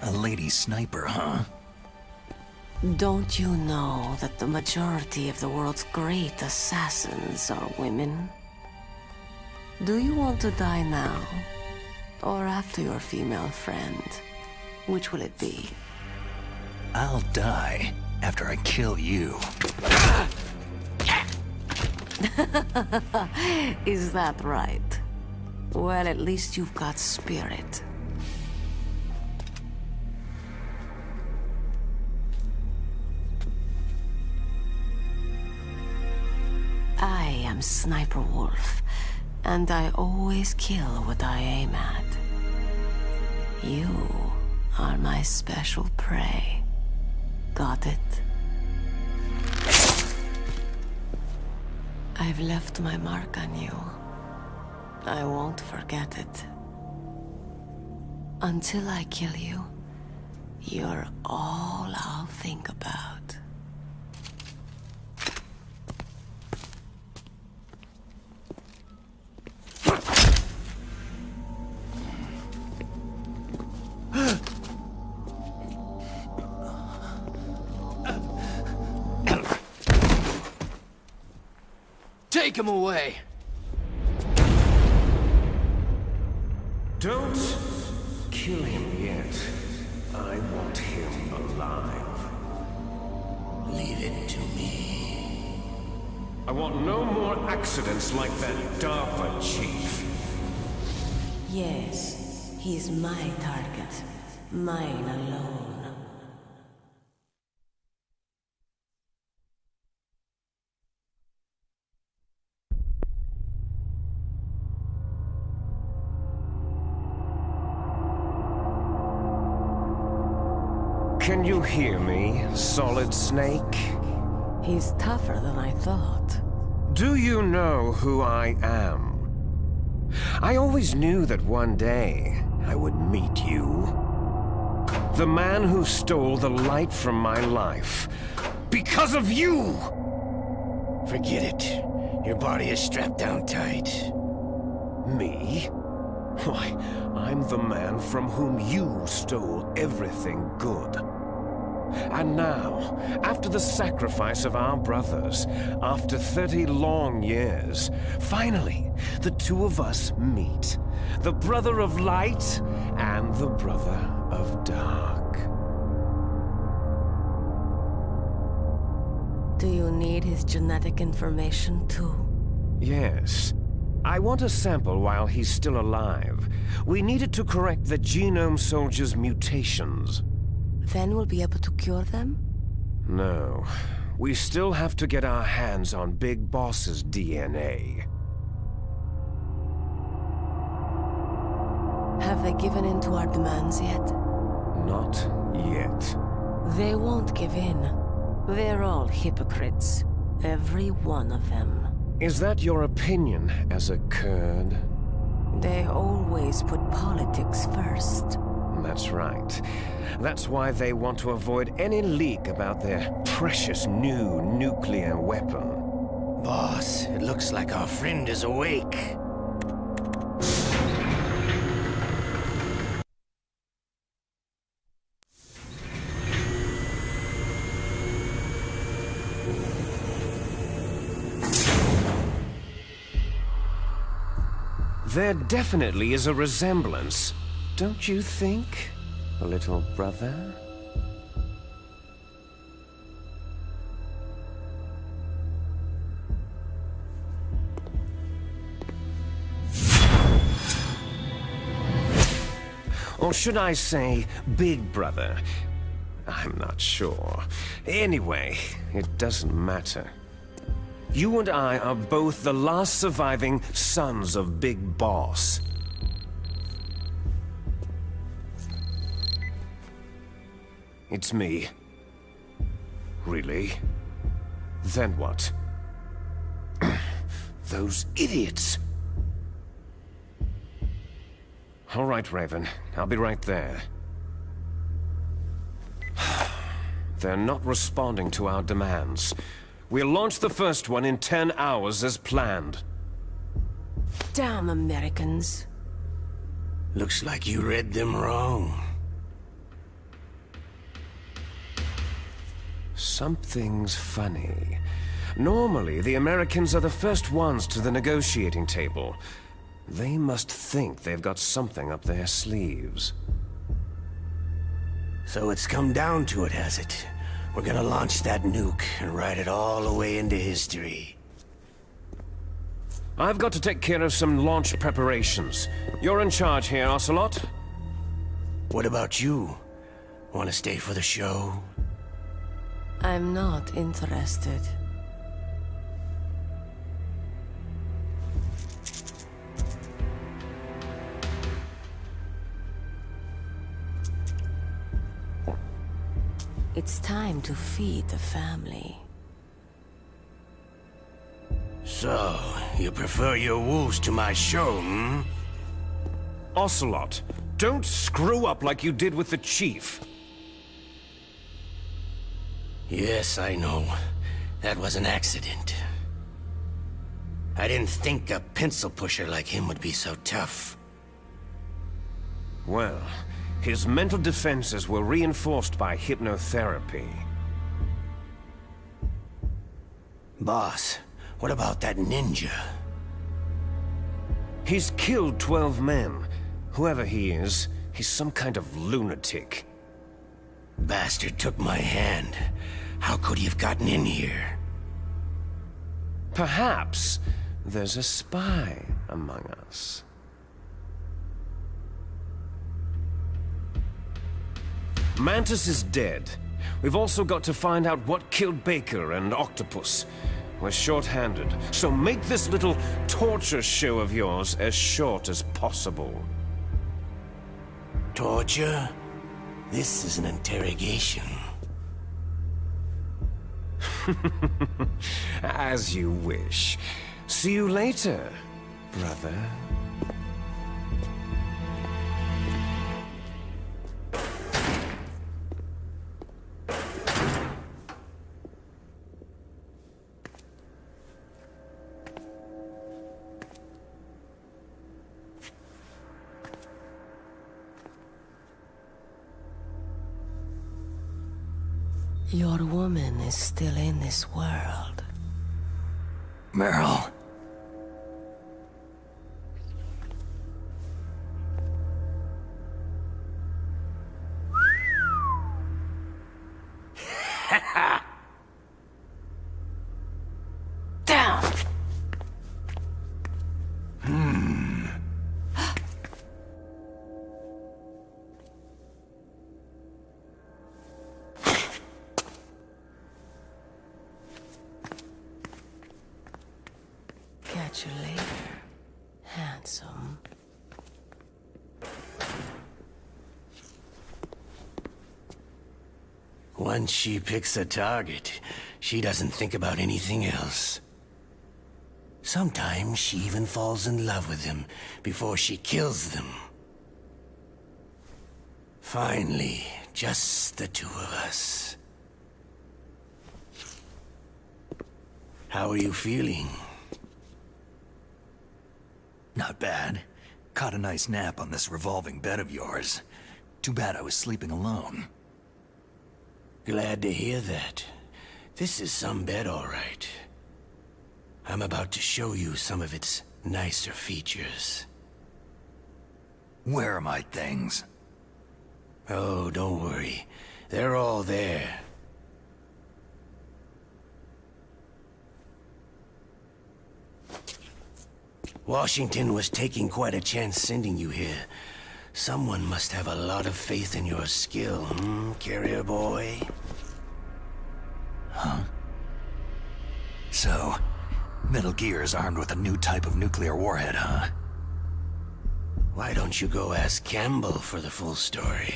[SPEAKER 2] A lady sniper, huh?
[SPEAKER 18] Don't you know that the majority of the world's great assassins are women? Do you want to die now? Or after your female friend? Which will it be?
[SPEAKER 2] I'll die after I kill you.
[SPEAKER 18] Is that right? Well, at least you've got spirit. I am Sniper Wolf, and I always kill what I aim at. You are my special prey. Got it? I've left my mark on you. I won't forget it. Until I kill you, you're all I'll think about.
[SPEAKER 17] Take him away!
[SPEAKER 1] Don't kill him yet. I want him alive.
[SPEAKER 9] Leave it to me.
[SPEAKER 1] I want no more accidents like that DARPA chief.
[SPEAKER 18] Yes, he's my target. Mine alone.
[SPEAKER 1] Can you hear me, Solid Snake?
[SPEAKER 18] He's tougher than I thought.
[SPEAKER 1] Do you know who I am? I always knew that one day I would meet you. The man who stole the light from my life. Because of you!
[SPEAKER 9] Forget it. Your body is strapped down tight.
[SPEAKER 1] Me? Why, I'm the man from whom you stole everything good. And now, after the sacrifice of our brothers, after 30 long years, finally, the two of us meet. The brother of light and the brother of dark.
[SPEAKER 18] Do you need his genetic information too?
[SPEAKER 1] Yes. I want a sample while he's still alive. We need it to correct the Genome Soldier's mutations.
[SPEAKER 18] Then we'll be able to cure them?
[SPEAKER 1] No. We still have to get our hands on Big Boss's DNA.
[SPEAKER 18] Have they given in to our demands yet?
[SPEAKER 1] Not yet.
[SPEAKER 18] They won't give in. They're all hypocrites. Every one of them.
[SPEAKER 1] Is that your opinion as a Kurd?
[SPEAKER 18] They always put politics first.
[SPEAKER 1] That's right. That's why they want to avoid any leak about their precious new nuclear weapon.
[SPEAKER 9] Boss, it looks like our friend is awake.
[SPEAKER 1] There definitely is a resemblance, don't you think, little brother? Or should I say, Big Brother? I'm not sure. Anyway, it doesn't matter. You and I are both the last surviving sons of Big Boss. It's me. Really? Then what? Those idiots! All right, Raven. I'll be right there. They're not responding to our demands. We'll launch the first one in 10 hours as planned.
[SPEAKER 18] Damn Americans.
[SPEAKER 9] Looks like you read them wrong.
[SPEAKER 1] Something's funny. Normally, the Americans are the first ones to the negotiating table. They must think they've got something up their sleeves.
[SPEAKER 9] So it's come down to it, has it? We're gonna launch that nuke and write it all away into history.
[SPEAKER 1] I've got to take care of some launch preparations. You're in charge here, Ocelot.
[SPEAKER 9] What about you? Want to stay for the show?
[SPEAKER 18] I'm not interested. It's time to feed the family.
[SPEAKER 9] So, you prefer your wolves to my show, hmm?
[SPEAKER 1] Ocelot, don't screw up like you did with the Chief.
[SPEAKER 9] Yes, I know. That was an accident. I didn't think a pencil pusher like him would be so tough.
[SPEAKER 1] Well, his mental defenses were reinforced by hypnotherapy.
[SPEAKER 9] Boss, what about that ninja?
[SPEAKER 1] He's killed 12 men. Whoever he is, he's some kind of lunatic.
[SPEAKER 9] Bastard took my hand. How could he have gotten in here?
[SPEAKER 1] Perhaps there's a spy among us. Mantis is dead. We've also got to find out what killed Baker and Octopus. We're short-handed, so make this little torture show of yours as short as possible.
[SPEAKER 9] Torture? This is an interrogation.
[SPEAKER 1] As you wish. See you later, brother.
[SPEAKER 18] Your woman is still in this world.
[SPEAKER 2] Meryl.
[SPEAKER 18] Down! Catch you later, handsome.
[SPEAKER 9] Once she picks a target, she doesn't think about anything else. Sometimes she even falls in love with them before she kills them. Finally, just the two of us. How are you feeling?
[SPEAKER 2] Not bad. Caught a nice nap on this revolving bed of yours. Too bad I was sleeping alone.
[SPEAKER 9] Glad to hear that. This is some bed, all right. I'm about to show you some of its nicer features.
[SPEAKER 2] Where are my things?
[SPEAKER 9] Oh, don't worry. They're all there. Washington was taking quite a chance sending you here, Someone must have a lot of faith in your skill, carrier boy?
[SPEAKER 2] Huh? So, Metal Gear is armed with a new type of nuclear warhead, huh?
[SPEAKER 9] Why don't you go ask Campbell for the full story?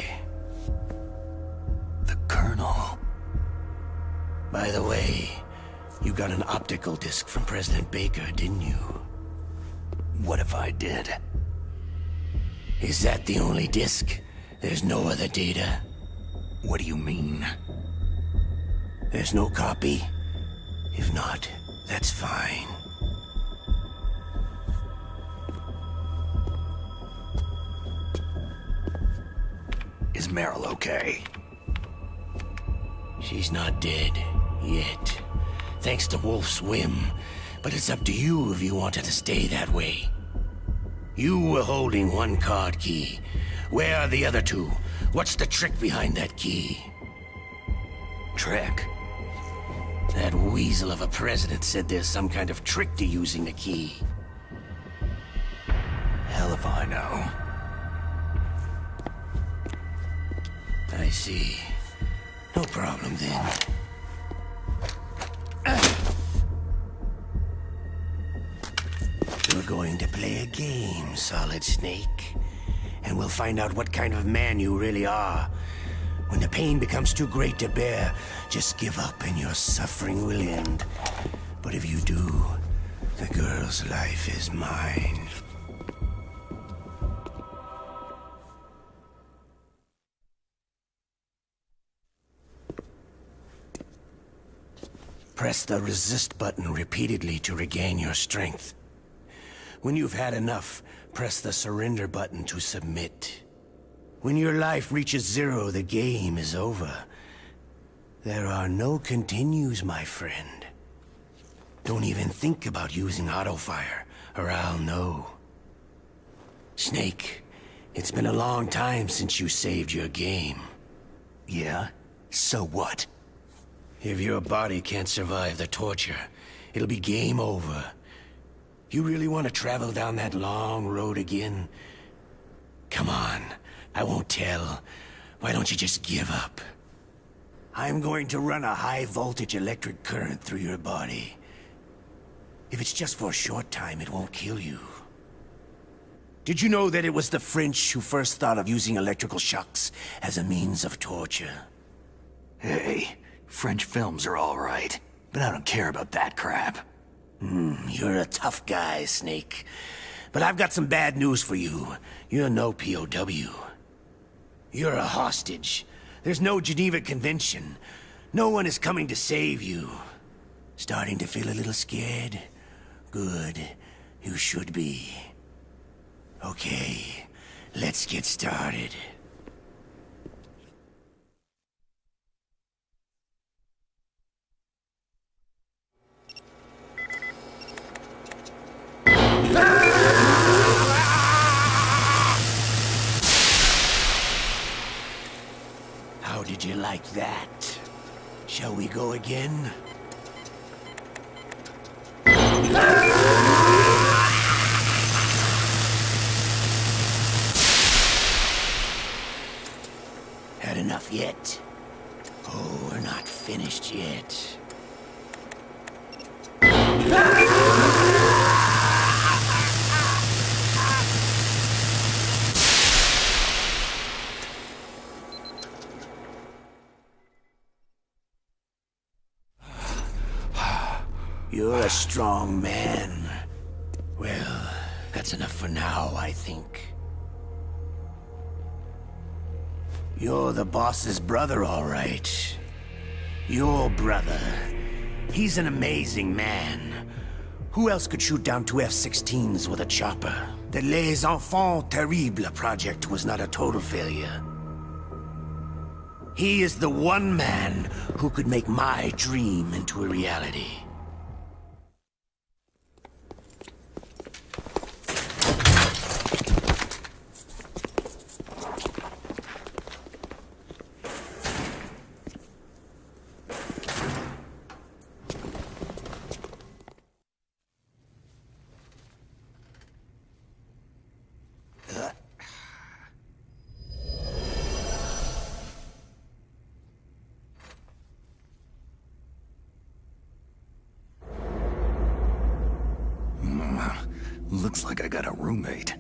[SPEAKER 2] The Colonel.
[SPEAKER 9] By the way, you got an optical disc from President Baker, didn't you?
[SPEAKER 2] What if I did?
[SPEAKER 9] Is that the only disc? There's no other data?
[SPEAKER 2] What do you mean?
[SPEAKER 9] There's no copy? If not, that's fine.
[SPEAKER 2] Is Meryl okay?
[SPEAKER 9] She's not dead, yet. Thanks to Wolf's whim. But it's up to you if you want her to stay that way. You were holding one card key. Where are the other two? What's the trick behind that key?
[SPEAKER 2] Trick?
[SPEAKER 9] That weasel of a president said there's some kind of trick to using the key.
[SPEAKER 2] Hell if I know.
[SPEAKER 9] I see. No problem then. We're going to play a game, Solid Snake. And we'll find out what kind of man you really are. When the pain becomes too great to bear, just give up and your suffering will end. But if you do, the girl's life is mine. Press the resist button repeatedly to regain your strength. When you've had enough, press the surrender button to submit. When your life reaches 0, the game is over. There are no continues, my friend. Don't even think about using auto-fire, or I'll know. Snake, it's been a long time since you saved your game.
[SPEAKER 2] Yeah? So what?
[SPEAKER 9] If your body can't survive the torture, it'll be game over. You really want to travel down that long road again? Come on, I won't tell. Why don't you just give up? I'm going to run a high-voltage electric current through your body. If it's just for a short time, it won't kill you. Did you know that it was the French who first thought of using electrical shocks as a means of torture?
[SPEAKER 2] Hey, French films are all right, but I don't care about that crap.
[SPEAKER 9] You're a tough guy, Snake. But I've got some bad news for you. You're no POW. You're a hostage. There's no Geneva Convention. No one is coming to save you. Starting to feel a little scared? Good. You should be. Okay, let's get started. How did you like that? Shall we go again? Had enough yet? Oh, we're not finished yet. You're a strong man. Well, that's enough for now, I think. You're the boss's brother, all right. Your brother. He's an amazing man. Who else could shoot down 2 F-16s with a chopper? The Les Enfants Terribles project was not a total failure. He is the one man who could make my dream into a reality.
[SPEAKER 2] Looks like I got a roommate.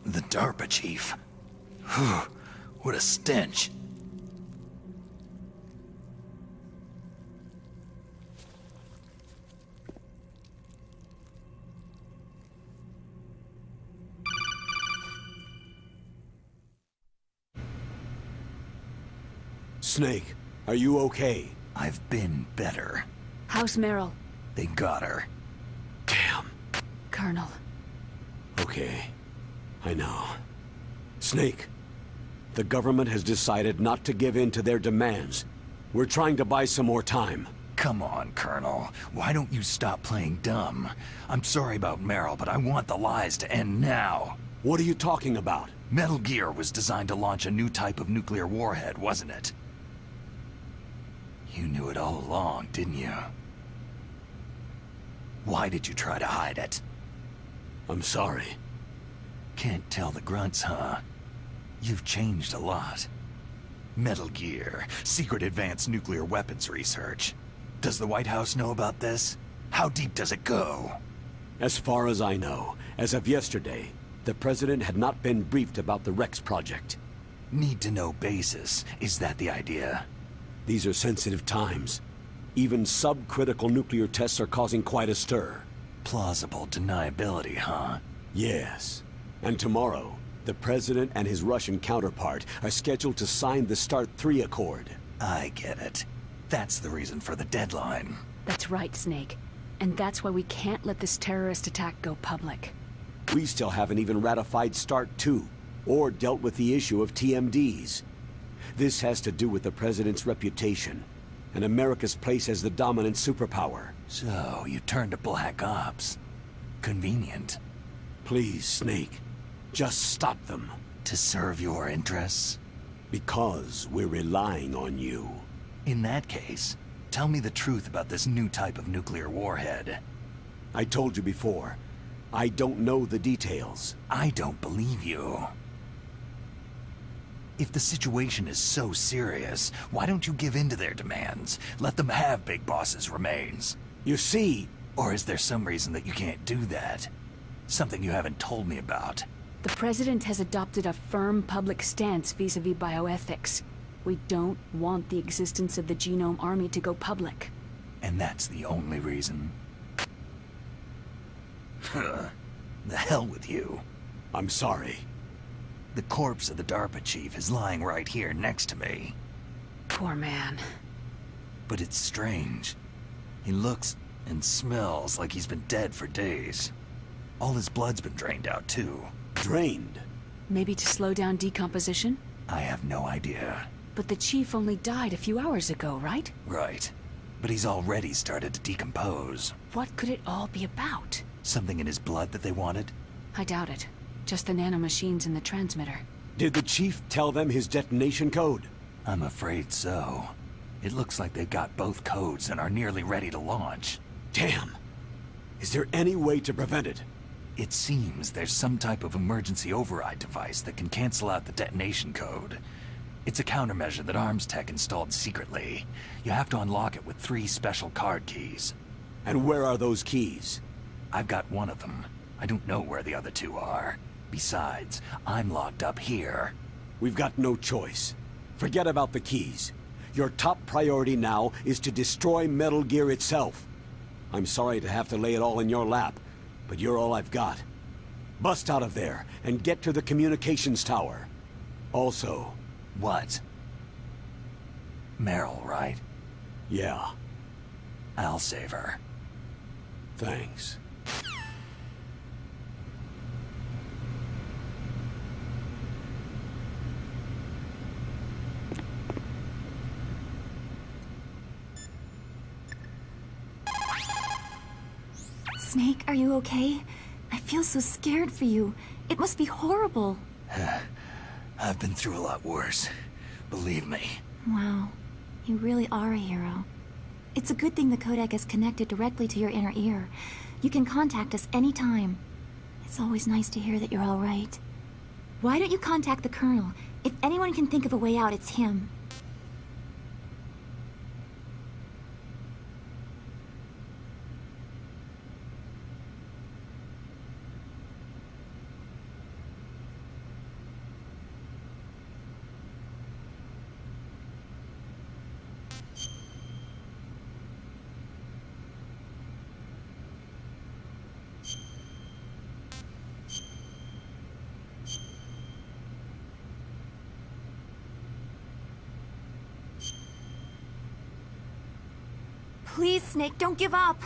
[SPEAKER 2] The DARPA chief. Whew, what a stench.
[SPEAKER 3] Snake, are you okay?
[SPEAKER 2] I've been better.
[SPEAKER 4] How's Meryl?
[SPEAKER 2] They got her.
[SPEAKER 3] Damn.
[SPEAKER 4] Colonel.
[SPEAKER 3] Okay. I know. Snake, the government has decided not to give in to their demands. We're trying to buy some more time.
[SPEAKER 2] Come on, Colonel. Why don't you stop playing dumb? I'm sorry about Meryl, but I want the lies to end now.
[SPEAKER 3] What are you talking about?
[SPEAKER 2] Metal Gear was designed to launch a new type of nuclear warhead, wasn't it? You knew it all along, didn't you? Why did you try to hide it?
[SPEAKER 3] I'm sorry.
[SPEAKER 2] Can't tell the grunts, huh? You've changed a lot. Metal Gear, secret advanced nuclear weapons research. Does the White House know about this? How deep does it go?
[SPEAKER 3] As far as I know, as of yesterday, the President had not been briefed about the Rex project.
[SPEAKER 2] Need-to-know basis. Is that the idea?
[SPEAKER 3] These are sensitive times. Even subcritical nuclear tests are causing quite a stir.
[SPEAKER 2] Plausible deniability, huh?
[SPEAKER 3] Yes. And tomorrow, the President and his Russian counterpart are scheduled to sign the START 3 Accord.
[SPEAKER 2] I get it. That's the reason for the deadline.
[SPEAKER 4] That's right, Snake. And that's why we can't let this terrorist attack go public.
[SPEAKER 3] We still haven't even ratified START 2, or dealt with the issue of TMDs. This has to do with the President's reputation, and America's place as the dominant superpower.
[SPEAKER 2] So, you turned to Black Ops. Convenient.
[SPEAKER 3] Please, Snake. Just stop them.
[SPEAKER 2] To serve your interests?
[SPEAKER 3] Because we're relying on you.
[SPEAKER 2] In that case, tell me the truth about this new type of nuclear warhead.
[SPEAKER 3] I told you before, I don't know the details.
[SPEAKER 2] I don't believe you. If the situation is so serious, why don't you give in to their demands? Let them have Big Boss's remains.
[SPEAKER 3] You see...
[SPEAKER 2] Or is there some reason that you can't do that? Something you haven't told me about.
[SPEAKER 4] The President has adopted a firm public stance vis-a-vis bioethics. We don't want the existence of the Genome Army to go public.
[SPEAKER 2] And that's the only reason? The hell with you.
[SPEAKER 3] I'm sorry.
[SPEAKER 2] The corpse of the DARPA chief is lying right here next to me.
[SPEAKER 4] Poor man.
[SPEAKER 2] But it's strange. He looks and smells like he's been dead for days. All his blood's been drained out, too.
[SPEAKER 3] Drained?
[SPEAKER 4] Maybe to slow down decomposition?
[SPEAKER 2] I have no idea.
[SPEAKER 4] But the chief only died a few hours ago, right?
[SPEAKER 2] Right. But he's already started to decompose.
[SPEAKER 4] What could it all be about?
[SPEAKER 2] Something in his blood that they wanted?
[SPEAKER 4] I doubt it. Just the nanomachines in the transmitter.
[SPEAKER 3] Did the chief tell them his detonation code?
[SPEAKER 2] I'm afraid so. It looks like they've got both codes and are nearly ready to launch.
[SPEAKER 3] Damn! Is there any way to prevent it?
[SPEAKER 2] It seems there's some type of emergency override device that can cancel out the detonation code. It's a countermeasure that Arms Tech installed secretly. You have to unlock it with 3 special card keys.
[SPEAKER 3] And where are those keys?
[SPEAKER 2] I've got one of them. I don't know where the other 2 are. Besides, I'm locked up here.
[SPEAKER 3] We've got no choice. Forget about the keys. Your top priority now is to destroy Metal Gear itself. I'm sorry to have to lay it all in your lap, but you're all I've got. Bust out of there and get to the communications tower. Also...
[SPEAKER 2] What? Meryl, right?
[SPEAKER 3] Yeah.
[SPEAKER 2] I'll save her.
[SPEAKER 3] Thanks.
[SPEAKER 5] Snake, are you okay? I feel so scared for you. It must be horrible.
[SPEAKER 2] I've been through a lot worse. Believe me.
[SPEAKER 5] Wow. You really are a hero. It's a good thing the codec is connected directly to your inner ear. You can contact us anytime. It's always nice to hear that you're all right. Why don't you contact the Colonel? If anyone can think of a way out, it's him. Please, Snake, don't give up.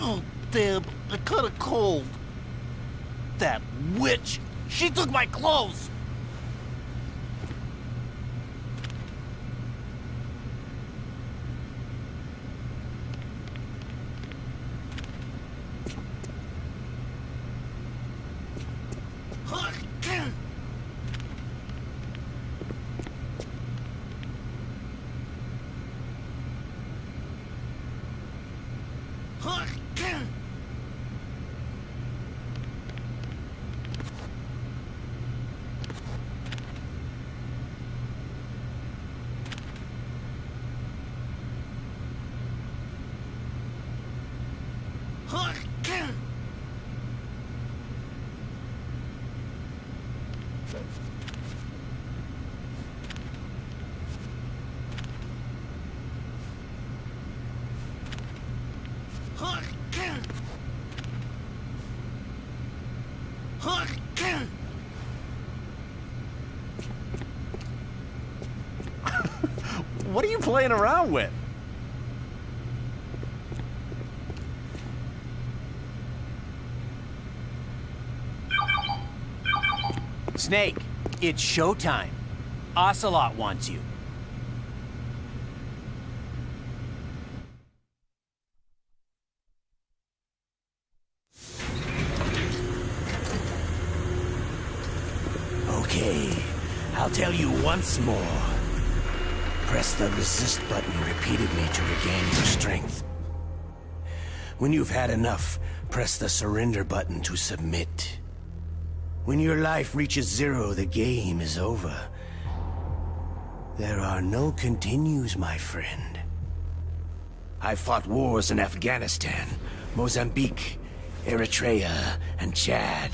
[SPEAKER 14] Oh, damn, I caught a cold. That witch! She took my clothes!
[SPEAKER 12] What are you playing around with?
[SPEAKER 9] Snake, it's showtime. Ocelot wants you. Okay, I'll tell you once more. Press the resist button repeatedly to regain your strength. When you've had enough, press the surrender button to submit. When your life reaches 0, the game is over. There are no continues, my friend. I fought wars in Afghanistan, Mozambique, Eritrea, and Chad.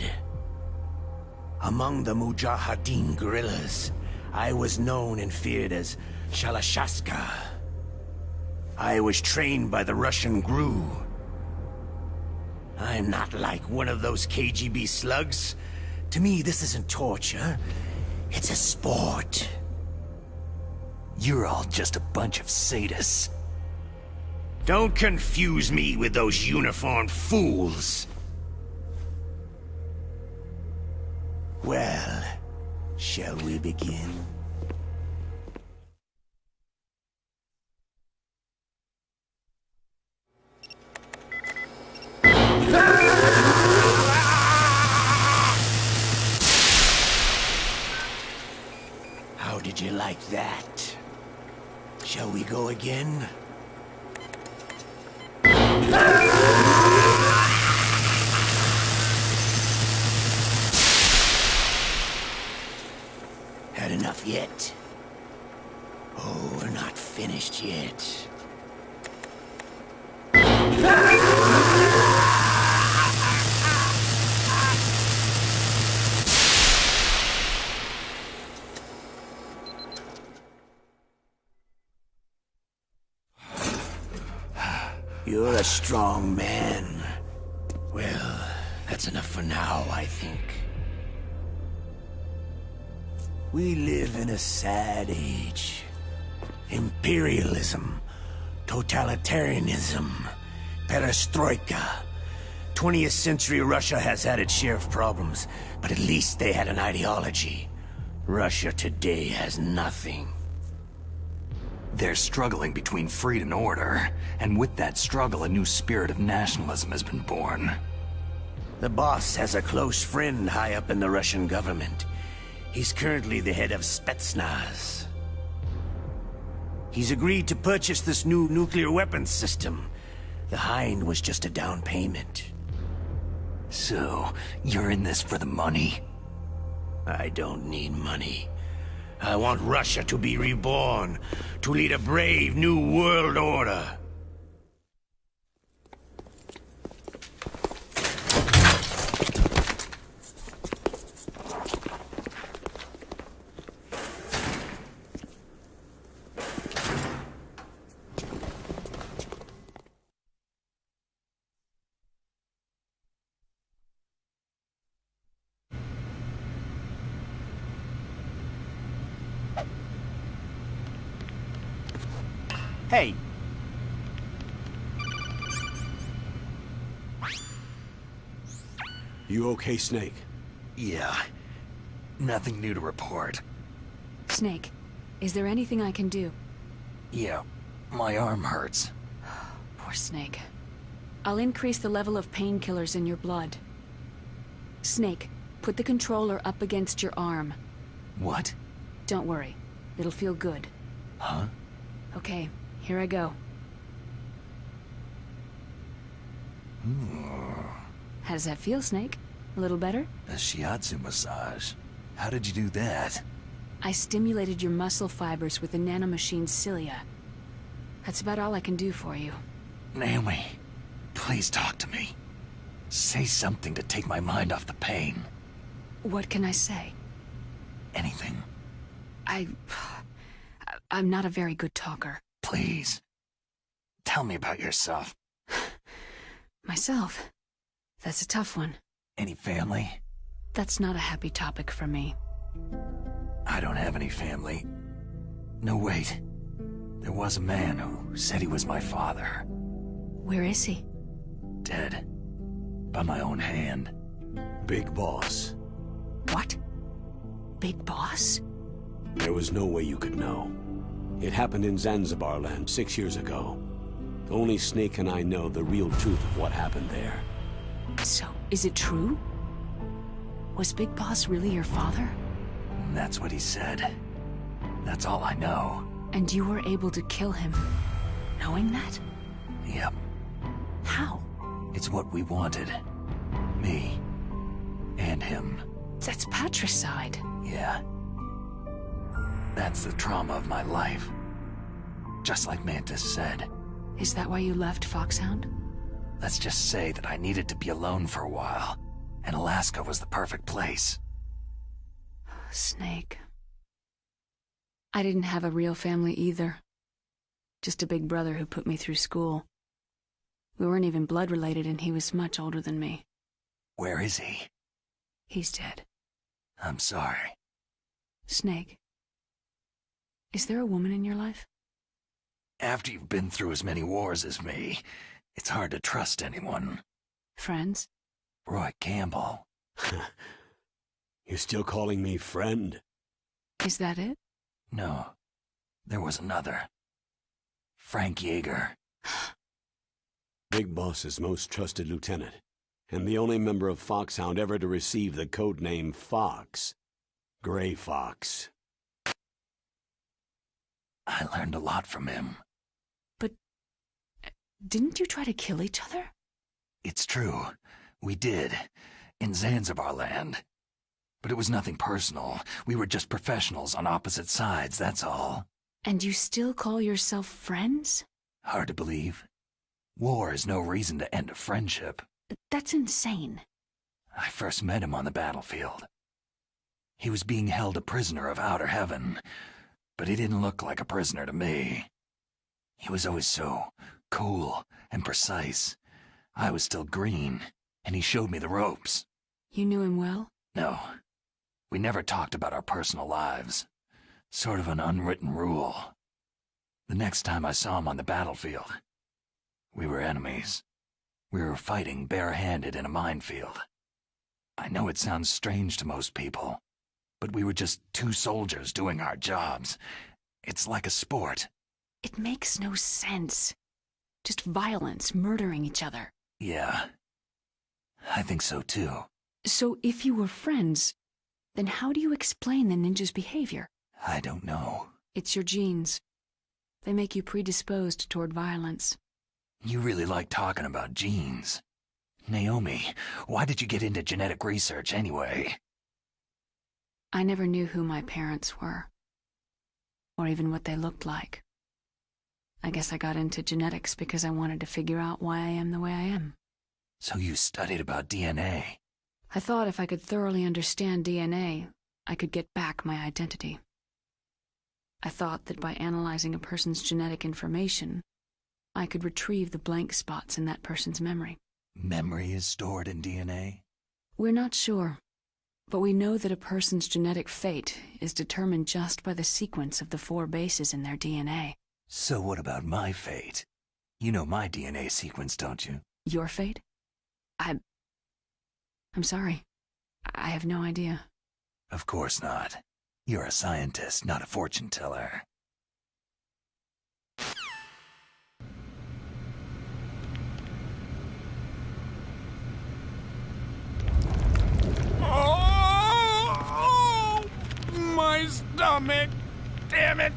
[SPEAKER 9] Among the Mujahideen guerrillas, I was known and feared as Shalashaska. I was trained by the Russian GRU. I'm not like one of those KGB slugs. To me, this isn't torture. It's a sport.
[SPEAKER 2] You're all just a bunch of sadists.
[SPEAKER 9] Don't confuse me with those uniformed fools. Well, shall we begin? How did you like that? Shall we go again? Had enough yet? Oh, we're not finished yet. You're a strong man. Well, That's enough for now, I think. We live in a sad age. Imperialism, totalitarianism, perestroika. 20th century Russia has had its share of problems, but at least they had an ideology. Russia today has nothing.
[SPEAKER 2] They're struggling between freedom and order, and with that struggle, a new spirit of nationalism has been born.
[SPEAKER 9] The boss has a close friend high up in the Russian government. He's currently the head of Spetsnaz. He's agreed to purchase this new nuclear weapons system. The Hind was just a down payment.
[SPEAKER 2] So, you're in this for the money?
[SPEAKER 9] I don't need money. I want Russia to be reborn, to lead a brave new world order.
[SPEAKER 12] Hey.
[SPEAKER 3] You okay, Snake?
[SPEAKER 2] Yeah. Nothing new to report.
[SPEAKER 4] Snake, is there anything I can do?
[SPEAKER 2] Yeah, my arm hurts.
[SPEAKER 4] Poor Snake. I'll increase the level of painkillers in your blood. Snake, put the controller up against your arm.
[SPEAKER 2] What?
[SPEAKER 4] Don't worry. It'll feel good.
[SPEAKER 2] Huh?
[SPEAKER 4] Okay, here I go. How does that feel, Snake? A little better?
[SPEAKER 2] A shiatsu massage. How did you do that?
[SPEAKER 4] I stimulated your muscle fibers with the nanomachine cilia. That's about all I can do for you.
[SPEAKER 2] Naomi, please talk to me. Say something to take my mind off the pain.
[SPEAKER 4] What can I say?
[SPEAKER 2] Anything.
[SPEAKER 4] I'm not a very good talker.
[SPEAKER 2] Please. Tell me about yourself.
[SPEAKER 4] Myself? That's a tough one.
[SPEAKER 2] Any family?
[SPEAKER 4] That's not a happy topic for me.
[SPEAKER 2] I don't have any family. No, wait. There was a man who said he was my father.
[SPEAKER 4] Where is he?
[SPEAKER 2] Dead. By my own hand.
[SPEAKER 3] Big Boss.
[SPEAKER 4] What? Big Boss?
[SPEAKER 3] There was no way you could know. It happened in Zanzibar land 6 years ago. Only Snake and I know the real truth of what happened there.
[SPEAKER 4] So, is it true? Was Big Boss really your father?
[SPEAKER 2] That's what he said. That's all I know.
[SPEAKER 4] And you were able to kill him, knowing that?
[SPEAKER 2] Yep.
[SPEAKER 4] How?
[SPEAKER 2] It's what we wanted. Me. And him.
[SPEAKER 4] That's patricide.
[SPEAKER 2] Yeah. That's the trauma of my life. Just like Mantis said.
[SPEAKER 4] Is that why you left Foxhound?
[SPEAKER 2] Let's just say that I needed to be alone for a while, and Alaska was the perfect place.
[SPEAKER 4] Snake. I didn't have a real family either. Just a big brother who put me through school. We weren't even blood related, and he was much older than me.
[SPEAKER 2] Where is he?
[SPEAKER 4] He's dead.
[SPEAKER 2] I'm sorry.
[SPEAKER 4] Snake. Is there a woman in your life?
[SPEAKER 2] After you've been through as many wars as me, it's hard to trust anyone.
[SPEAKER 4] Friends?
[SPEAKER 2] Roy Campbell.
[SPEAKER 3] You're still calling me friend?
[SPEAKER 4] Is that it?
[SPEAKER 2] No. There was another. Frank Yeager.
[SPEAKER 3] Big Boss's most trusted lieutenant, and the only member of Foxhound ever to receive the code name Fox. Gray Fox.
[SPEAKER 2] I learned a lot from him.
[SPEAKER 4] But didn't you try to kill each other?
[SPEAKER 2] It's true. We did. In Zanzibar land. But it was nothing personal. We were just professionals on opposite sides, that's all.
[SPEAKER 4] And you still call yourself friends?
[SPEAKER 2] Hard to believe. War is no reason to end a friendship.
[SPEAKER 4] That's insane.
[SPEAKER 2] I first met him on the battlefield. He was being held a prisoner of outer heaven, but he didn't look like a prisoner to me. He was always so cool and precise. I was still green, and he showed me the ropes.
[SPEAKER 4] You knew him well?
[SPEAKER 2] No. We never talked about our personal lives. Sort of an unwritten rule. The next time I saw him on the battlefield, we were enemies. We were fighting barehanded in a minefield. I know it sounds strange to most people, but we were just two soldiers doing our jobs. It's like a sport.
[SPEAKER 4] It makes no sense. Just violence, murdering each other.
[SPEAKER 2] Yeah. I think so too.
[SPEAKER 4] So if you were friends, then how do you explain the ninja's behavior?
[SPEAKER 2] I don't know.
[SPEAKER 4] It's your genes. They make you predisposed toward violence.
[SPEAKER 2] You really like talking about genes. Naomi, why did you get into genetic research anyway?
[SPEAKER 4] I never knew who my parents were, or even what they looked like. I guess I got into genetics because I wanted to figure out why I am the way I am.
[SPEAKER 2] So you studied about DNA?
[SPEAKER 4] I thought if I could thoroughly understand DNA, I could get back my identity. I thought that by analyzing a person's genetic information, I could retrieve the blank spots in that person's memory.
[SPEAKER 2] Memory is stored in DNA?
[SPEAKER 4] We're not sure, but we know that a person's genetic fate is determined just by the sequence of the 4 bases in their DNA.
[SPEAKER 2] So what about my fate? You know my DNA sequence, don't you?
[SPEAKER 4] Your fate? I'm sorry. I have no idea.
[SPEAKER 2] Of course not. You're a scientist, not a fortune teller.
[SPEAKER 14] Oh, my stomach! Damn it!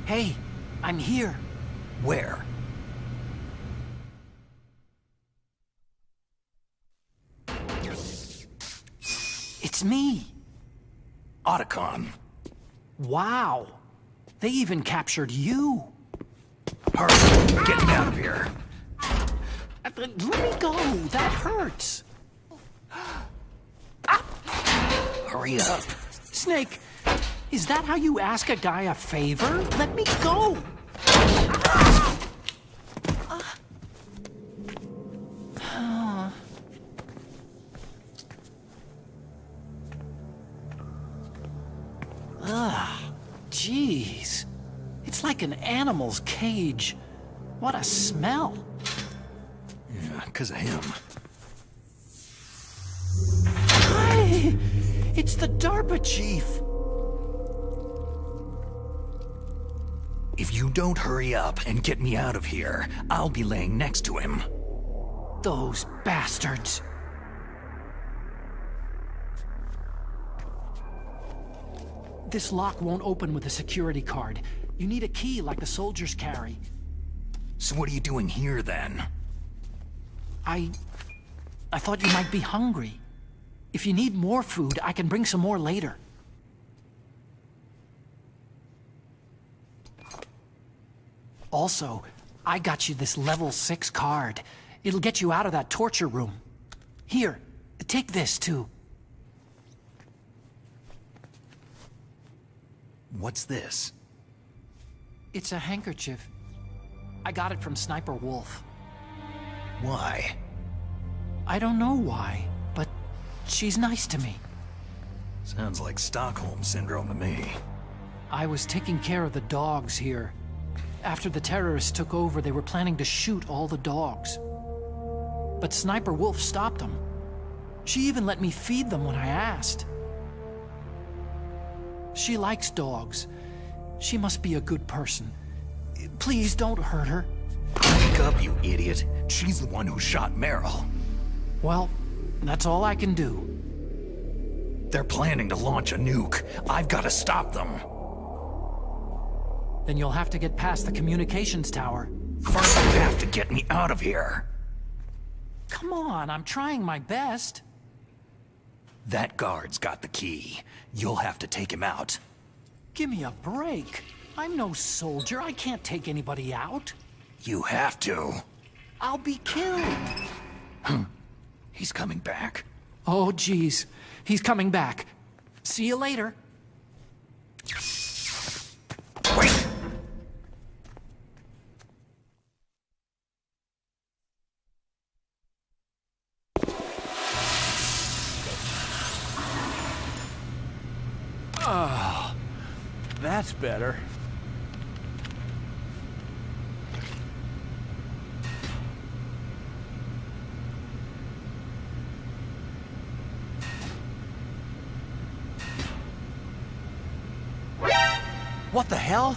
[SPEAKER 17] Hey, I'm here.
[SPEAKER 2] Where?
[SPEAKER 17] It's me.
[SPEAKER 2] Otacon.
[SPEAKER 17] Wow. They even captured you.
[SPEAKER 2] Hurry, get me out of here.
[SPEAKER 17] Let me go. That hurts.
[SPEAKER 2] Hurry up.
[SPEAKER 17] Snake, is that how you ask a guy a favor? Let me go. Jeez. It's like an animal's cage. What a smell.
[SPEAKER 2] Yeah, 'cause of him.
[SPEAKER 17] Hi! It's the DARPA chief.
[SPEAKER 2] If you don't hurry up and get me out of here, I'll be laying next to him.
[SPEAKER 17] Those bastards. This lock won't open with a security card. You need a key like the soldiers carry.
[SPEAKER 2] So what are you doing here, then?
[SPEAKER 17] I thought you might be hungry. If you need more food, I can bring some more later. Also, I got you this level 6 card. It'll get you out of that torture room. Here, take this too.
[SPEAKER 2] What's this?
[SPEAKER 17] It's a handkerchief. I got it from Sniper Wolf.
[SPEAKER 2] Why?
[SPEAKER 17] I don't know why, but she's nice to me.
[SPEAKER 2] Sounds like Stockholm Syndrome to me.
[SPEAKER 17] I was taking care of the dogs here. After the terrorists took over, they were planning to shoot all the dogs. But Sniper Wolf stopped them. She even let me feed them when I asked. She likes dogs. She must be a good person. Please don't hurt her.
[SPEAKER 2] Wake up, you idiot. She's the one who shot Meryl.
[SPEAKER 17] Well, that's all I can do.
[SPEAKER 2] They're planning to launch a nuke. I've got to stop them.
[SPEAKER 17] Then you'll have to get past the communications tower.
[SPEAKER 2] First, you have to get me out of here.
[SPEAKER 17] Come on, I'm trying my best.
[SPEAKER 2] That guard's got the key. You'll have to take him out.
[SPEAKER 17] Give me a break. I'm no soldier. I can't take anybody out.
[SPEAKER 2] You have to.
[SPEAKER 17] I'll be killed.
[SPEAKER 2] He's coming back.
[SPEAKER 17] Oh, geez. He's coming back. See you later.
[SPEAKER 2] Wait!
[SPEAKER 12] Oh, that's better.
[SPEAKER 14] What the hell?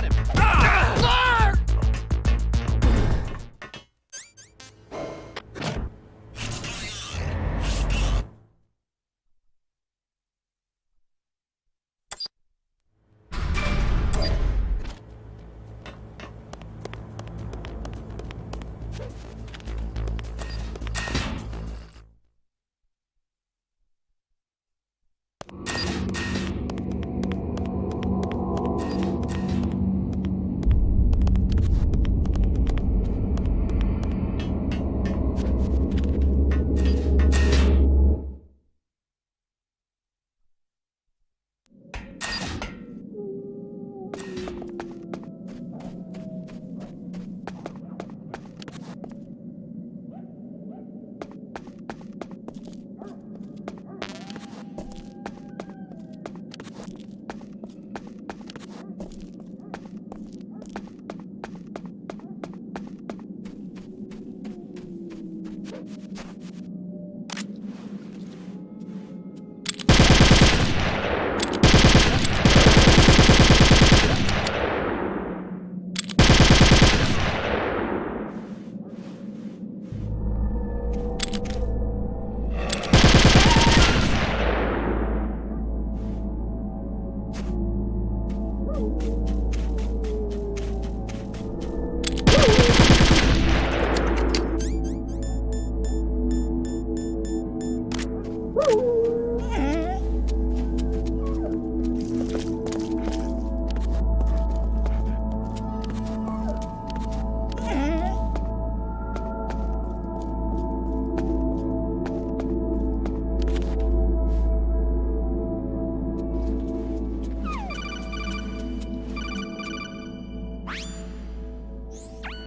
[SPEAKER 17] him! Ah!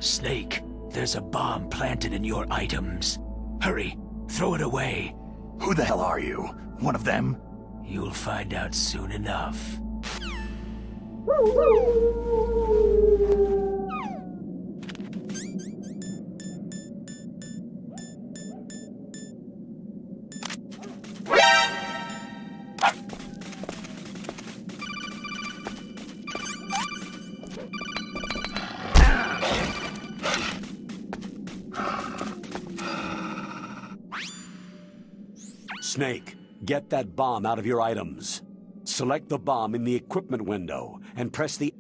[SPEAKER 9] Snake, there's a bomb planted in your items. Hurry, throw it away.
[SPEAKER 2] Who the hell are you? One of them?
[SPEAKER 9] You'll find out soon enough.
[SPEAKER 3] Snake, get that bomb out of your items. Select the bomb in the equipment window and press the...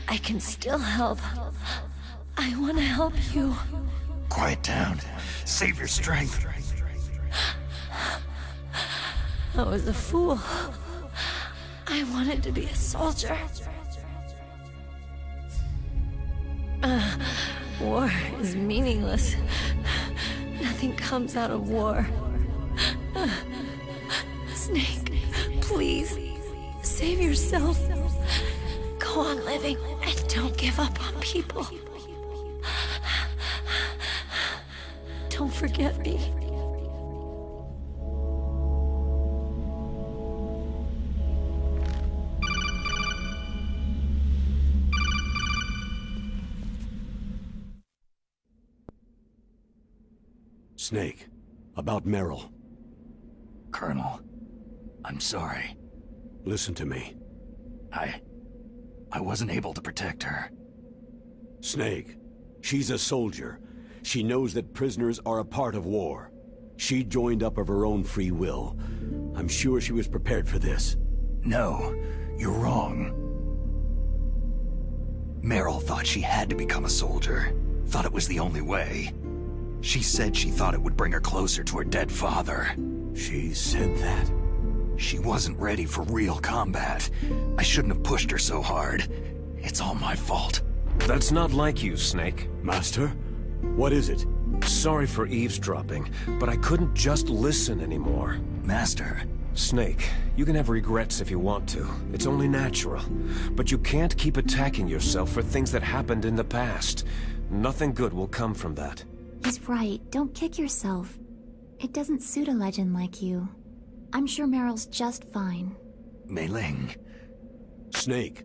[SPEAKER 8] I can still help. I want to help you.
[SPEAKER 2] Quiet down. Save your strength.
[SPEAKER 8] I was a fool. I wanted to be a soldier. War is meaningless. Nothing comes out of war. Snake, please, save yourself. Go on living and don't give up on people. Don't forget me.
[SPEAKER 3] Snake, about Meryl.
[SPEAKER 2] Colonel, I'm sorry.
[SPEAKER 3] Listen to me.
[SPEAKER 2] I wasn't able to protect her.
[SPEAKER 3] Snake, she's a soldier. She knows that prisoners are a part of war. She joined up of her own free will. I'm sure she was prepared for this.
[SPEAKER 2] No, you're wrong. Meryl thought she had to become a soldier. Thought it was the only way. She said she thought it would bring her closer to her dead father.
[SPEAKER 3] She said that?
[SPEAKER 2] She wasn't ready for real combat. I shouldn't have pushed her so hard. It's all my fault.
[SPEAKER 1] That's not like you, Snake.
[SPEAKER 3] Master? What is it?
[SPEAKER 1] Sorry for eavesdropping, but I couldn't just listen anymore.
[SPEAKER 2] Master.
[SPEAKER 1] Snake, you can have regrets if you want to. It's only natural. But you can't keep attacking yourself for things that happened in the past. Nothing good will come from that.
[SPEAKER 5] He's right. Don't kick yourself. It doesn't suit a legend like you. I'm sure Meryl's just fine.
[SPEAKER 2] Mei Ling.
[SPEAKER 3] Snake,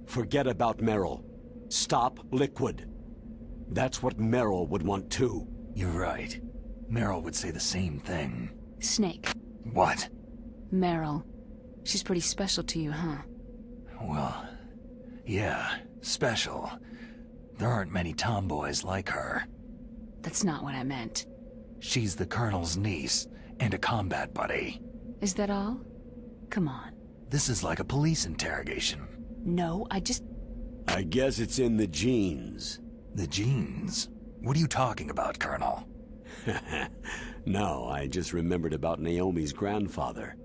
[SPEAKER 3] forget about Meryl. Stop Liquid. That's what Meryl would want too.
[SPEAKER 2] You're right. Meryl would say the same thing.
[SPEAKER 4] Snake.
[SPEAKER 2] What?
[SPEAKER 4] Meryl. She's pretty special to you, huh?
[SPEAKER 2] Well, yeah, special. There aren't many tomboys like her.
[SPEAKER 4] That's not what I meant.
[SPEAKER 2] She's the Colonel's niece and a combat buddy.
[SPEAKER 4] Is that all? Come on.
[SPEAKER 2] This is like a police interrogation.
[SPEAKER 4] No,
[SPEAKER 3] I guess it's in the genes.
[SPEAKER 2] The genes? What are you talking about, Colonel?
[SPEAKER 3] No, I just remembered about Naomi's grandfather.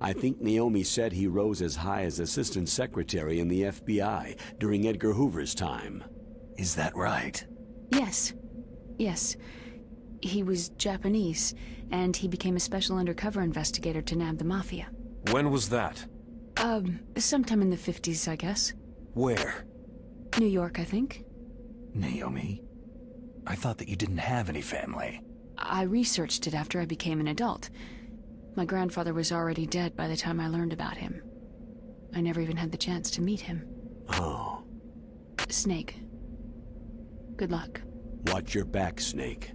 [SPEAKER 3] I think Naomi said he rose as high as assistant secretary in the FBI during Edgar Hoover's time.
[SPEAKER 2] Is that right?
[SPEAKER 4] Yes. Yes. He was Japanese, and he became a special undercover investigator to nab the Mafia.
[SPEAKER 1] When was that?
[SPEAKER 4] Sometime in the 50s, I guess.
[SPEAKER 1] Where?
[SPEAKER 4] New York, I think.
[SPEAKER 2] Naomi? I thought that you didn't have any family.
[SPEAKER 4] I researched it after I became an adult. My grandfather was already dead by the time I learned about him. I never even had the chance to meet him.
[SPEAKER 3] Oh.
[SPEAKER 4] Snake. Good luck.
[SPEAKER 3] Watch your back, Snake.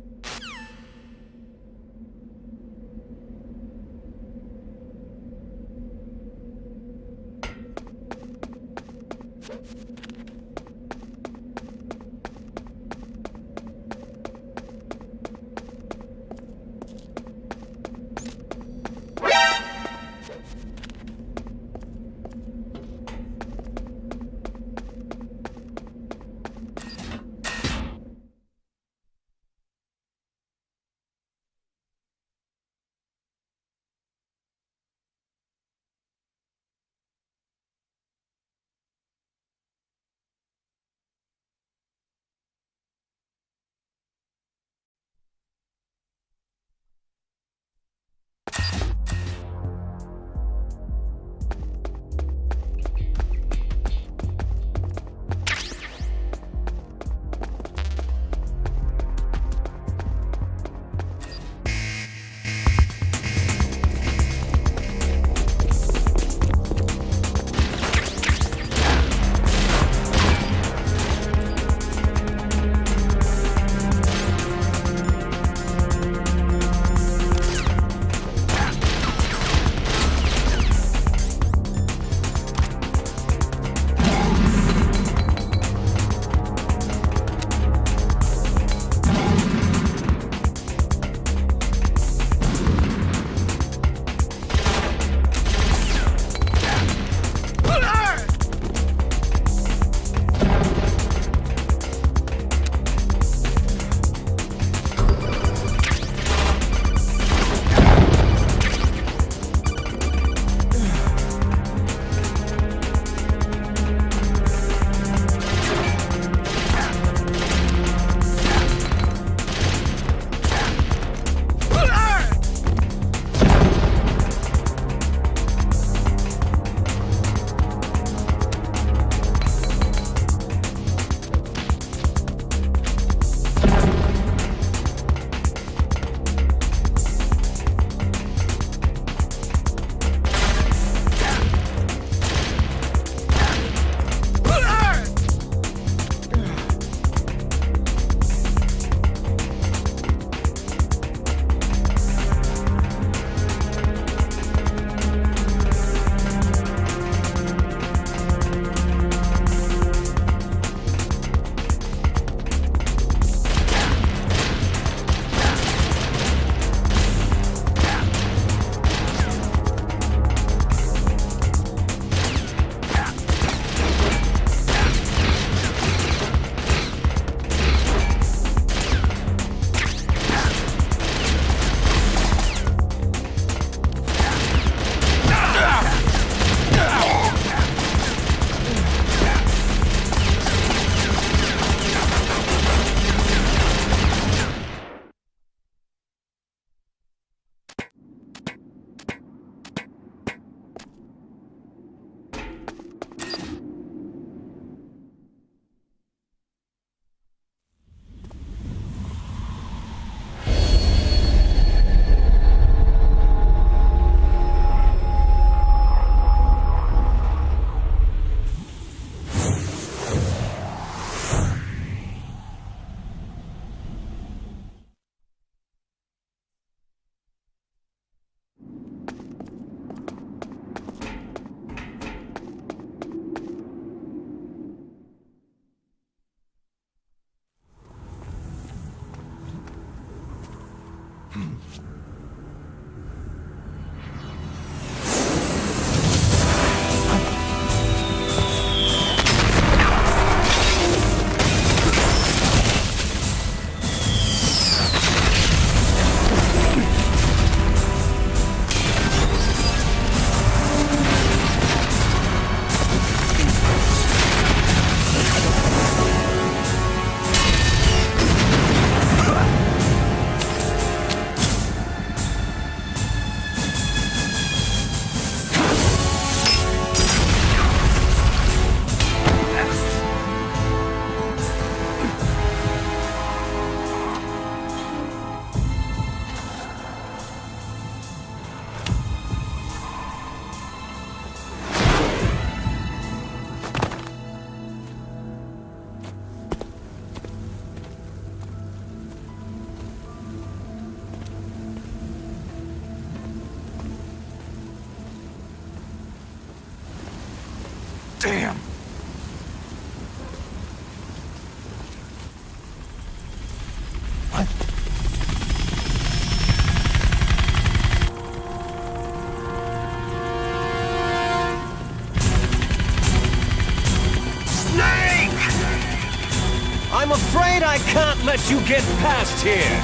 [SPEAKER 1] let you get past here!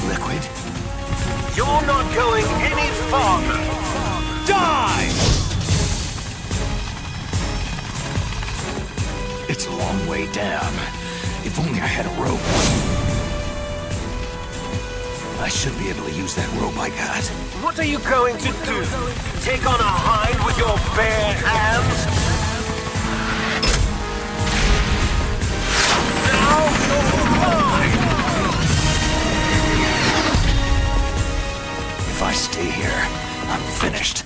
[SPEAKER 2] Liquid?
[SPEAKER 15] You're not going any farther!
[SPEAKER 1] Die!
[SPEAKER 2] It's a long way down. If only I had a rope. I should be able to use that rope I got.
[SPEAKER 15] What are you going to do? Take on a hind with your bare hands? Now you're mine!
[SPEAKER 2] If I stay here, I'm finished.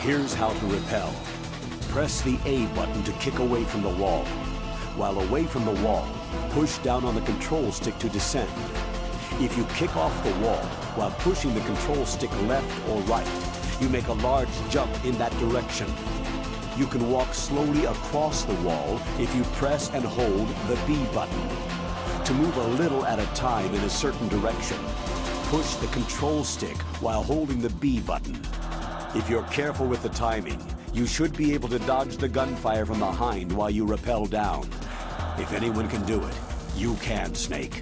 [SPEAKER 3] Here's how to repel. Press the A button to kick away from the wall. While away from the wall, push down on the control stick to descend. If you kick off the wall while pushing the control stick left or right, you make a large jump in that direction. You can walk slowly across the wall if you press and hold the B button. To move a little at a time in a certain direction, push the control stick while holding the B button. If you're careful with the timing, you should be able to dodge the gunfire from behind while you rappel down. If anyone can do it, you can, Snake.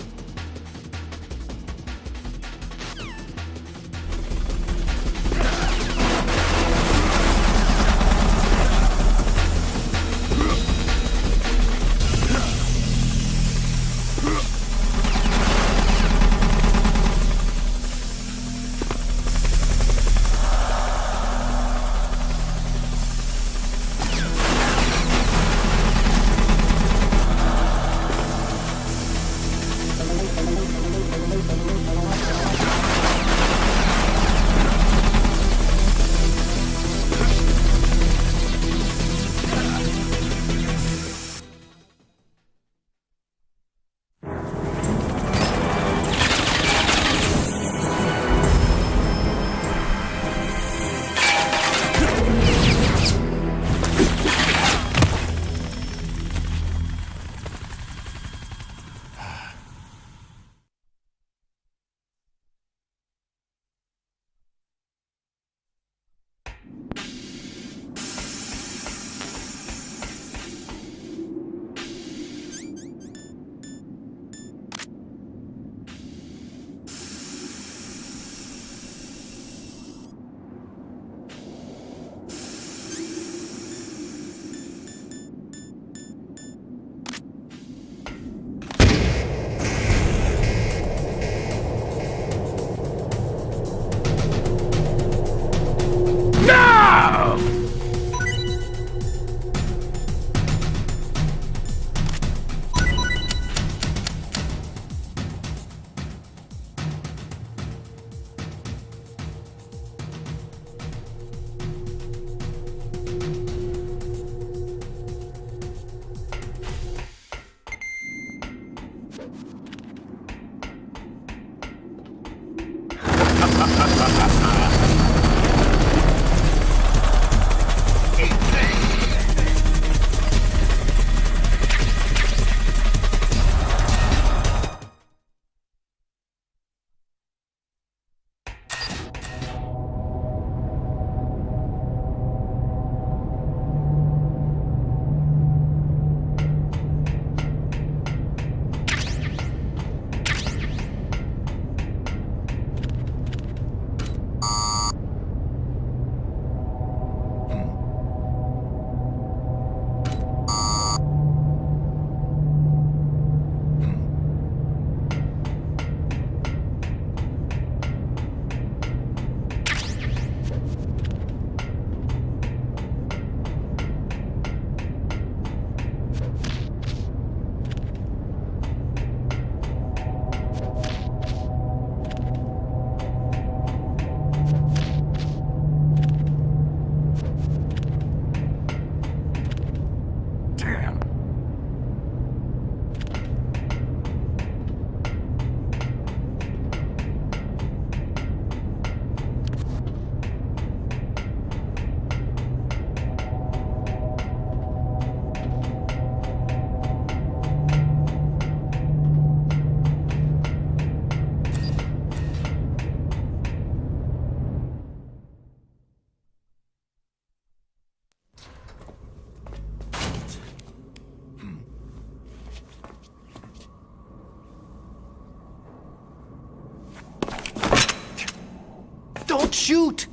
[SPEAKER 7] shoot!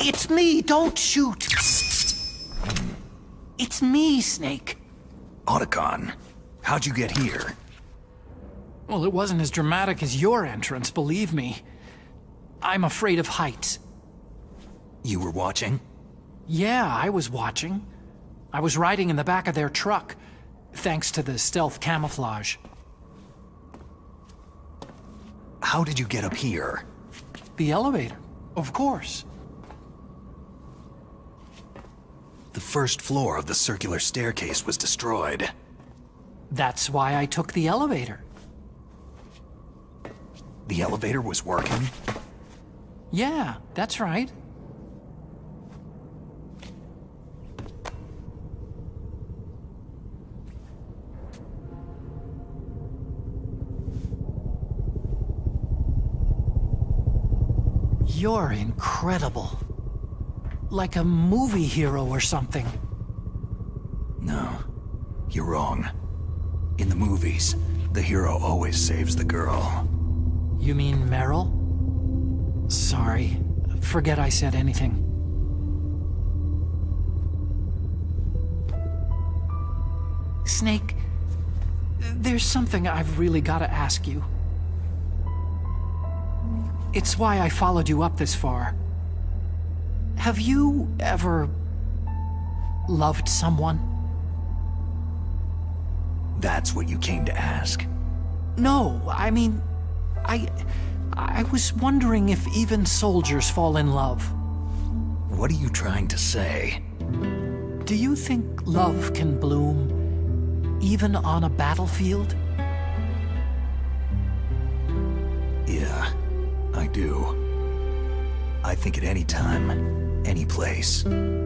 [SPEAKER 7] It's me, don't shoot! It's me, Snake.
[SPEAKER 2] Otacon, how'd you get here?
[SPEAKER 17] Well, it wasn't as dramatic as your entrance, believe me. I'm afraid of heights.
[SPEAKER 2] You were watching?
[SPEAKER 17] Yeah, I was watching. I was riding in the back of their truck, thanks to the stealth camouflage.
[SPEAKER 2] How did you get up here?
[SPEAKER 17] The elevator, of course.
[SPEAKER 2] The first floor of the circular staircase was destroyed.
[SPEAKER 17] That's why I took the elevator.
[SPEAKER 2] The elevator was working?
[SPEAKER 17] Yeah, that's right. You're incredible. Like a movie hero or something.
[SPEAKER 2] No, you're wrong. In the movies, the hero always saves the girl.
[SPEAKER 17] You mean Meryl? Sorry. Forget I said anything. Snake, there's something I've really got to ask you. It's why I followed you up this far. Have you ever loved someone?
[SPEAKER 2] That's what you came to ask?
[SPEAKER 17] No, I mean, I was wondering if even soldiers fall in love.
[SPEAKER 2] What are you trying to say?
[SPEAKER 17] Do you think love can bloom even on a battlefield?
[SPEAKER 2] Yeah, I do. I think at any time, any place,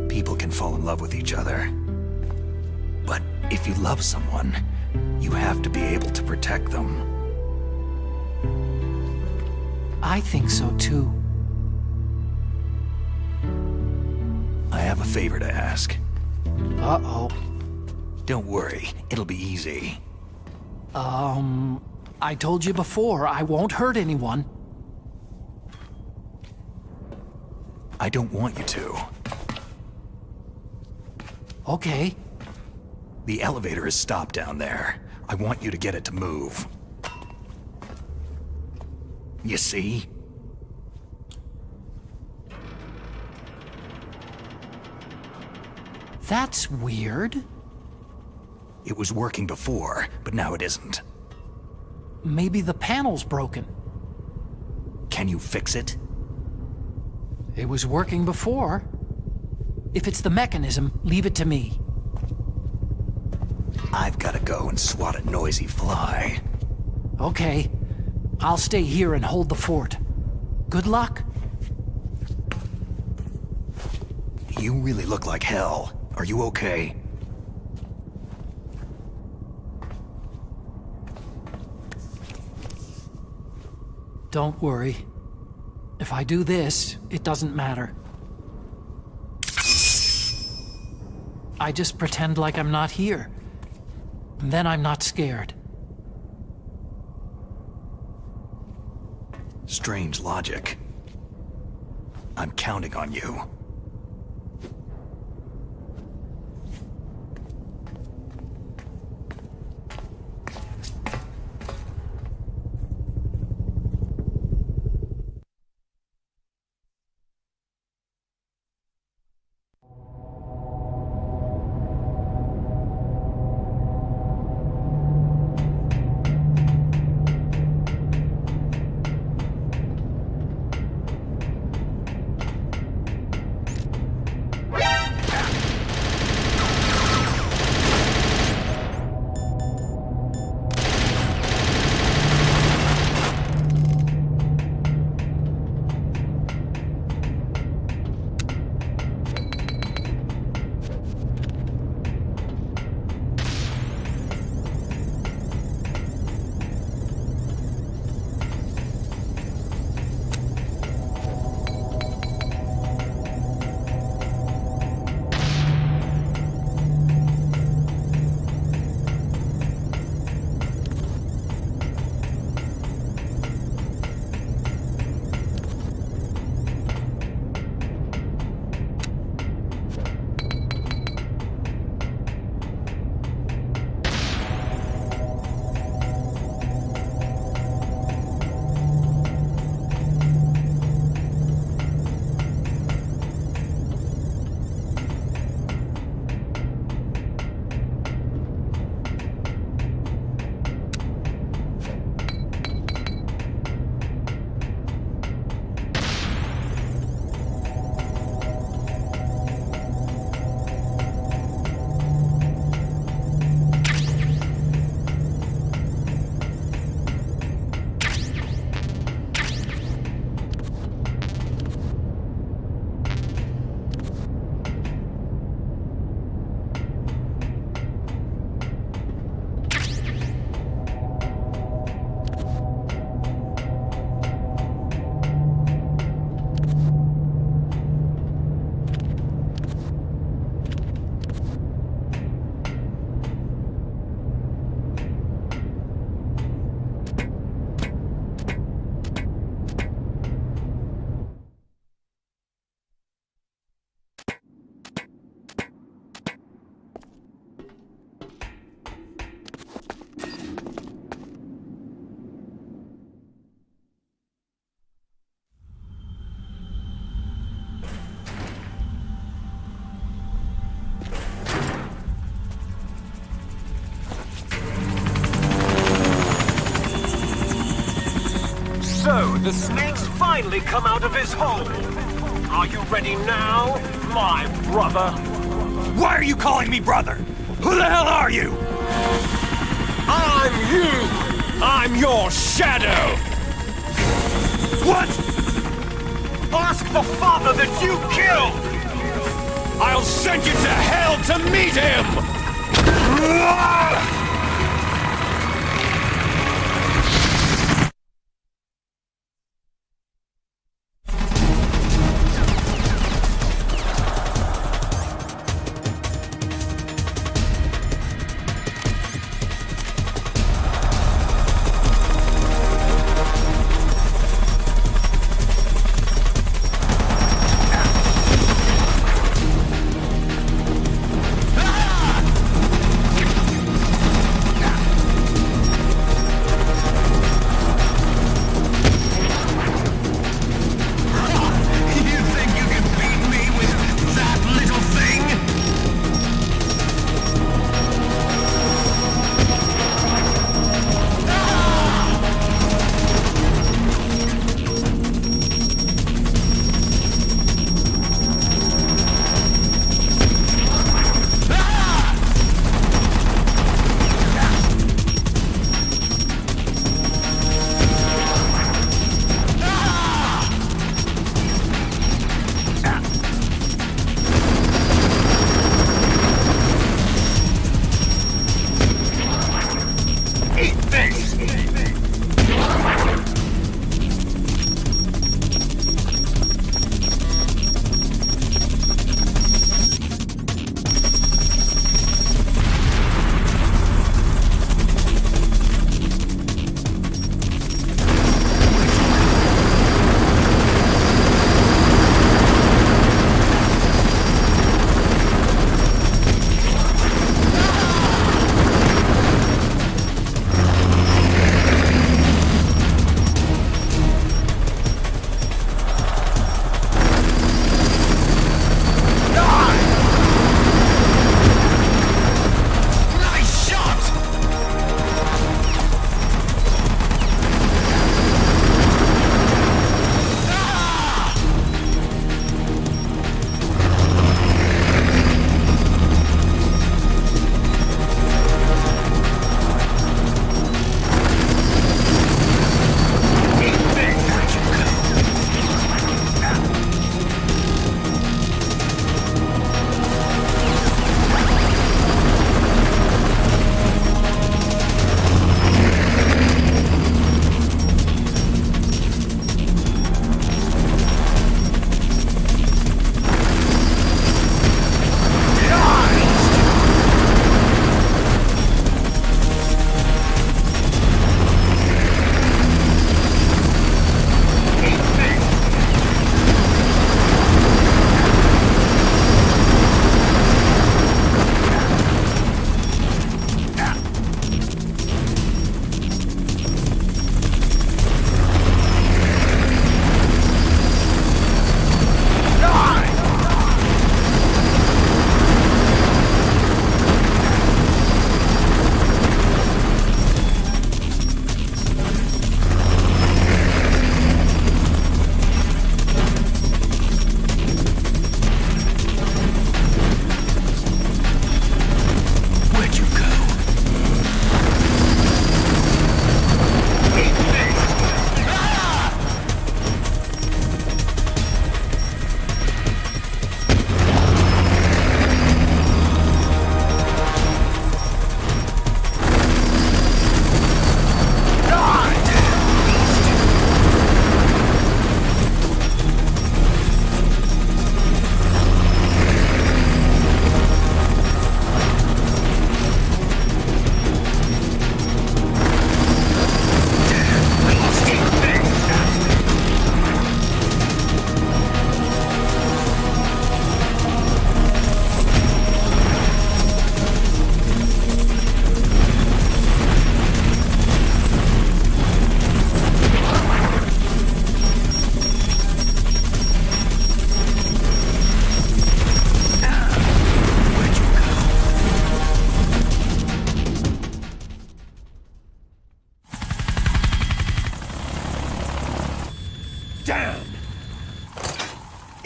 [SPEAKER 2] people can fall in love with each other. But if you love someone, you have to be able to protect them.
[SPEAKER 17] I think so too.
[SPEAKER 2] I have a favor to ask.
[SPEAKER 17] Uh-oh.
[SPEAKER 2] Don't worry, it'll be easy.
[SPEAKER 17] I told you before, I won't hurt anyone.
[SPEAKER 2] I don't want you to.
[SPEAKER 17] Okay.
[SPEAKER 2] The elevator is stopped down there. I want you to get it to move. You see?
[SPEAKER 17] That's weird.
[SPEAKER 2] It was working before, but now it isn't.
[SPEAKER 17] Maybe the panel's broken.
[SPEAKER 2] Can you fix it?
[SPEAKER 17] It was working before. If it's the mechanism, leave it to me.
[SPEAKER 2] I've got to go and swat a noisy fly.
[SPEAKER 17] Okay. I'll stay here and hold the fort. Good luck.
[SPEAKER 2] You really look like hell. Are you okay?
[SPEAKER 17] Don't worry. If I do this, it doesn't matter. I just pretend like I'm not here. And then I'm not scared.
[SPEAKER 2] Strange logic. I'm counting on you.
[SPEAKER 1] So, the snake's finally come out of his hole. Are you ready now, my brother?
[SPEAKER 2] Why are you calling me brother? Who the hell are you?
[SPEAKER 1] I'm you! I'm your shadow!
[SPEAKER 2] What?
[SPEAKER 1] Ask the father that you killed! I'll send you to hell to meet him!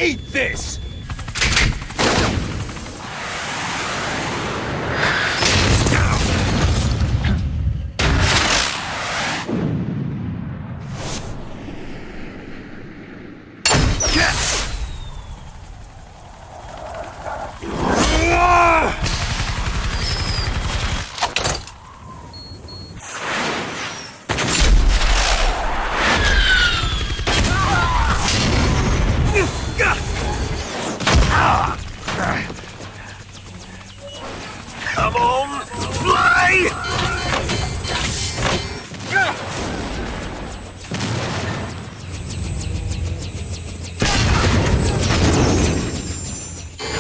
[SPEAKER 3] Eat this!
[SPEAKER 15] Come on, fly!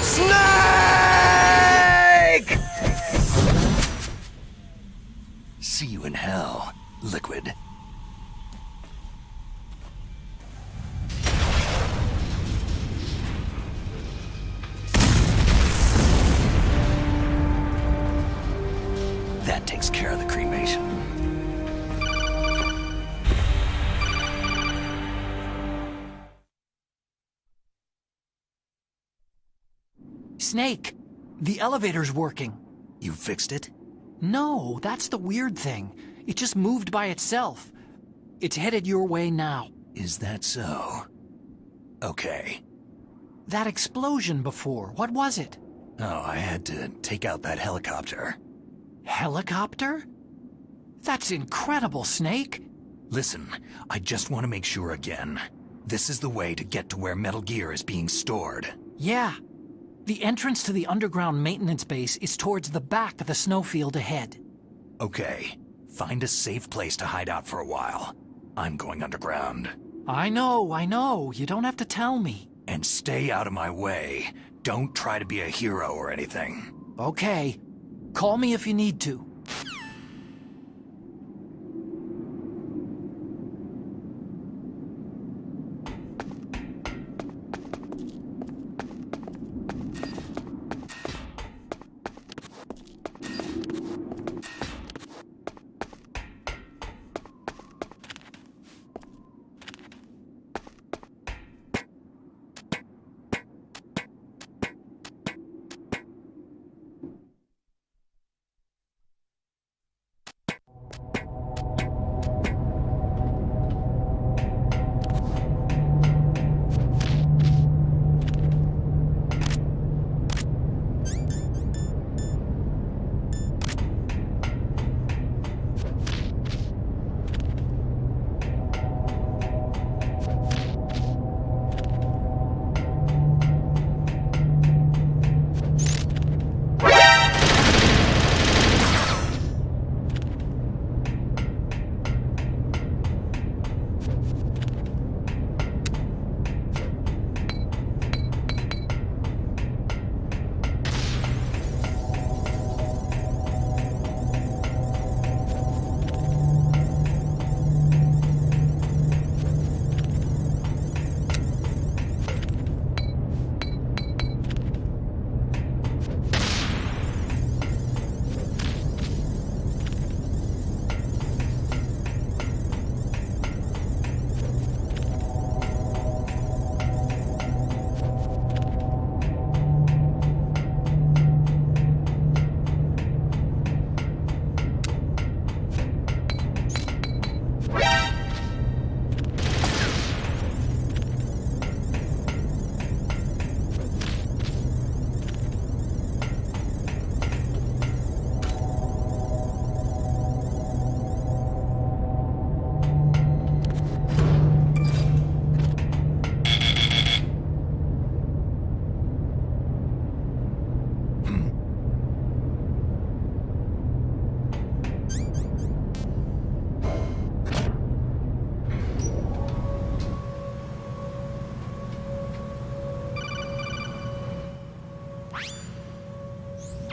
[SPEAKER 2] Snake! See you in hell, Liquid. That takes care of the cremation.
[SPEAKER 17] Snake, the elevator's working.
[SPEAKER 2] You fixed it?
[SPEAKER 17] No, that's the weird thing. It just moved by itself. It's headed your way now.
[SPEAKER 2] Is that so? Okay.
[SPEAKER 17] That explosion before, what was it?
[SPEAKER 2] Oh, I had to take out that helicopter.
[SPEAKER 17] Helicopter? That's incredible, Snake.
[SPEAKER 2] Listen, I just want to make sure again. This is the way to get to where Metal Gear is being stored.
[SPEAKER 17] Yeah. The entrance to the underground maintenance base is towards the back of the snowfield ahead.
[SPEAKER 2] Okay. Find a safe place to hide out for a while. I'm going underground.
[SPEAKER 17] I know. You don't have to tell me.
[SPEAKER 2] And stay out of my way. Don't try to be a hero or anything.
[SPEAKER 17] Okay. Call me if you need to.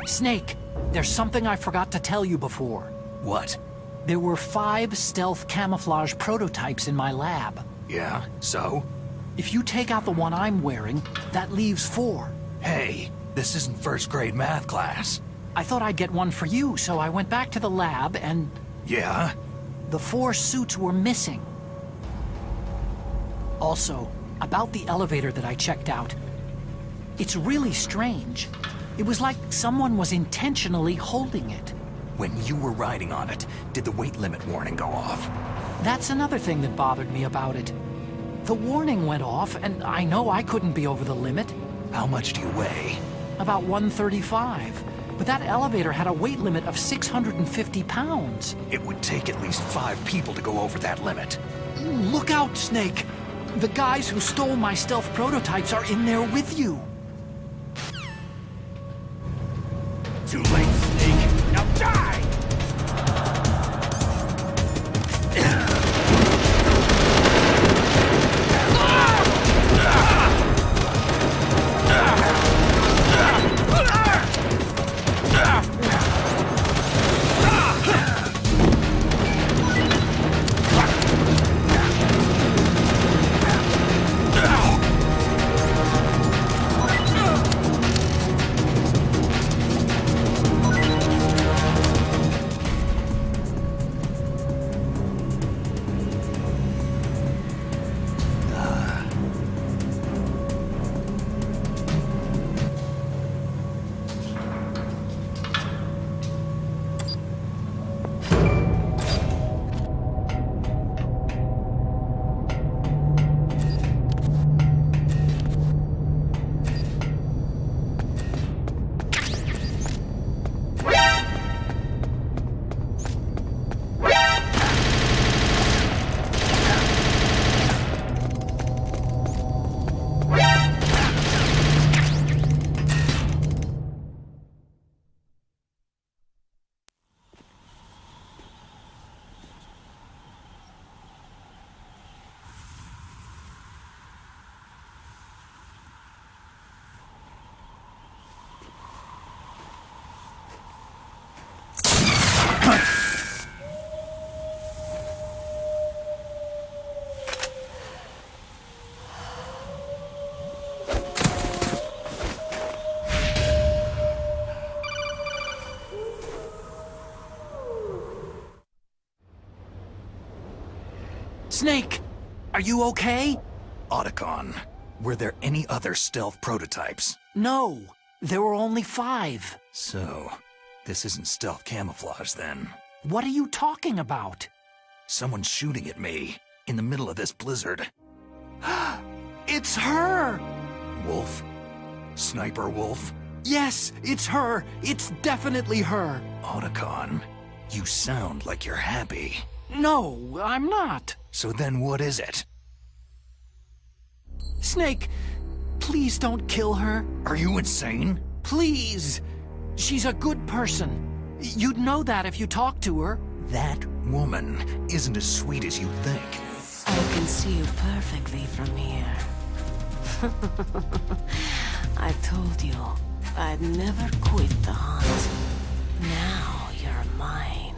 [SPEAKER 17] Snake, there's something I forgot to tell you before.
[SPEAKER 2] What?
[SPEAKER 17] There were 5 stealth camouflage prototypes in my lab.
[SPEAKER 2] Yeah, so?
[SPEAKER 17] If you take out the one I'm wearing, that leaves 4.
[SPEAKER 2] Hey, this isn't first grade math class.
[SPEAKER 17] I thought I'd get one for you, so I went back to the lab and...
[SPEAKER 2] Yeah?
[SPEAKER 17] The 4 suits were missing. Also, about the elevator that I checked out. It's really strange. It was like someone was intentionally holding it.
[SPEAKER 2] When you were riding on it, did the weight limit warning go off?
[SPEAKER 17] That's another thing that bothered me about it. The warning went off, and I know I couldn't be over the limit.
[SPEAKER 2] How much do you weigh?
[SPEAKER 17] About 135. But that elevator had a weight limit of 650 pounds.
[SPEAKER 2] It would take at least 5 people to go over that limit.
[SPEAKER 17] Look out, Snake! The guys who stole my stealth prototypes are in there with you.
[SPEAKER 11] Too late, Snake. Now die!
[SPEAKER 17] Snake, are you okay?
[SPEAKER 2] Otacon, were there any other stealth prototypes?
[SPEAKER 17] No, there were only 5.
[SPEAKER 2] So, this isn't stealth camouflage then.
[SPEAKER 17] What are you talking about?
[SPEAKER 2] Someone's shooting at me, in the middle of this blizzard.
[SPEAKER 17] It's her!
[SPEAKER 2] Wolf? Sniper Wolf?
[SPEAKER 17] Yes, it's her! It's definitely her!
[SPEAKER 2] Otacon, you sound like you're happy.
[SPEAKER 17] No, I'm not.
[SPEAKER 2] So then what is it?
[SPEAKER 17] Snake, please don't kill her.
[SPEAKER 2] Are you insane?
[SPEAKER 17] Please. She's a good person. You'd know that if you talked to her.
[SPEAKER 2] That woman isn't as sweet as you think.
[SPEAKER 18] I can see you perfectly from here. I told you, I'd never quit the hunt. Now you're mine.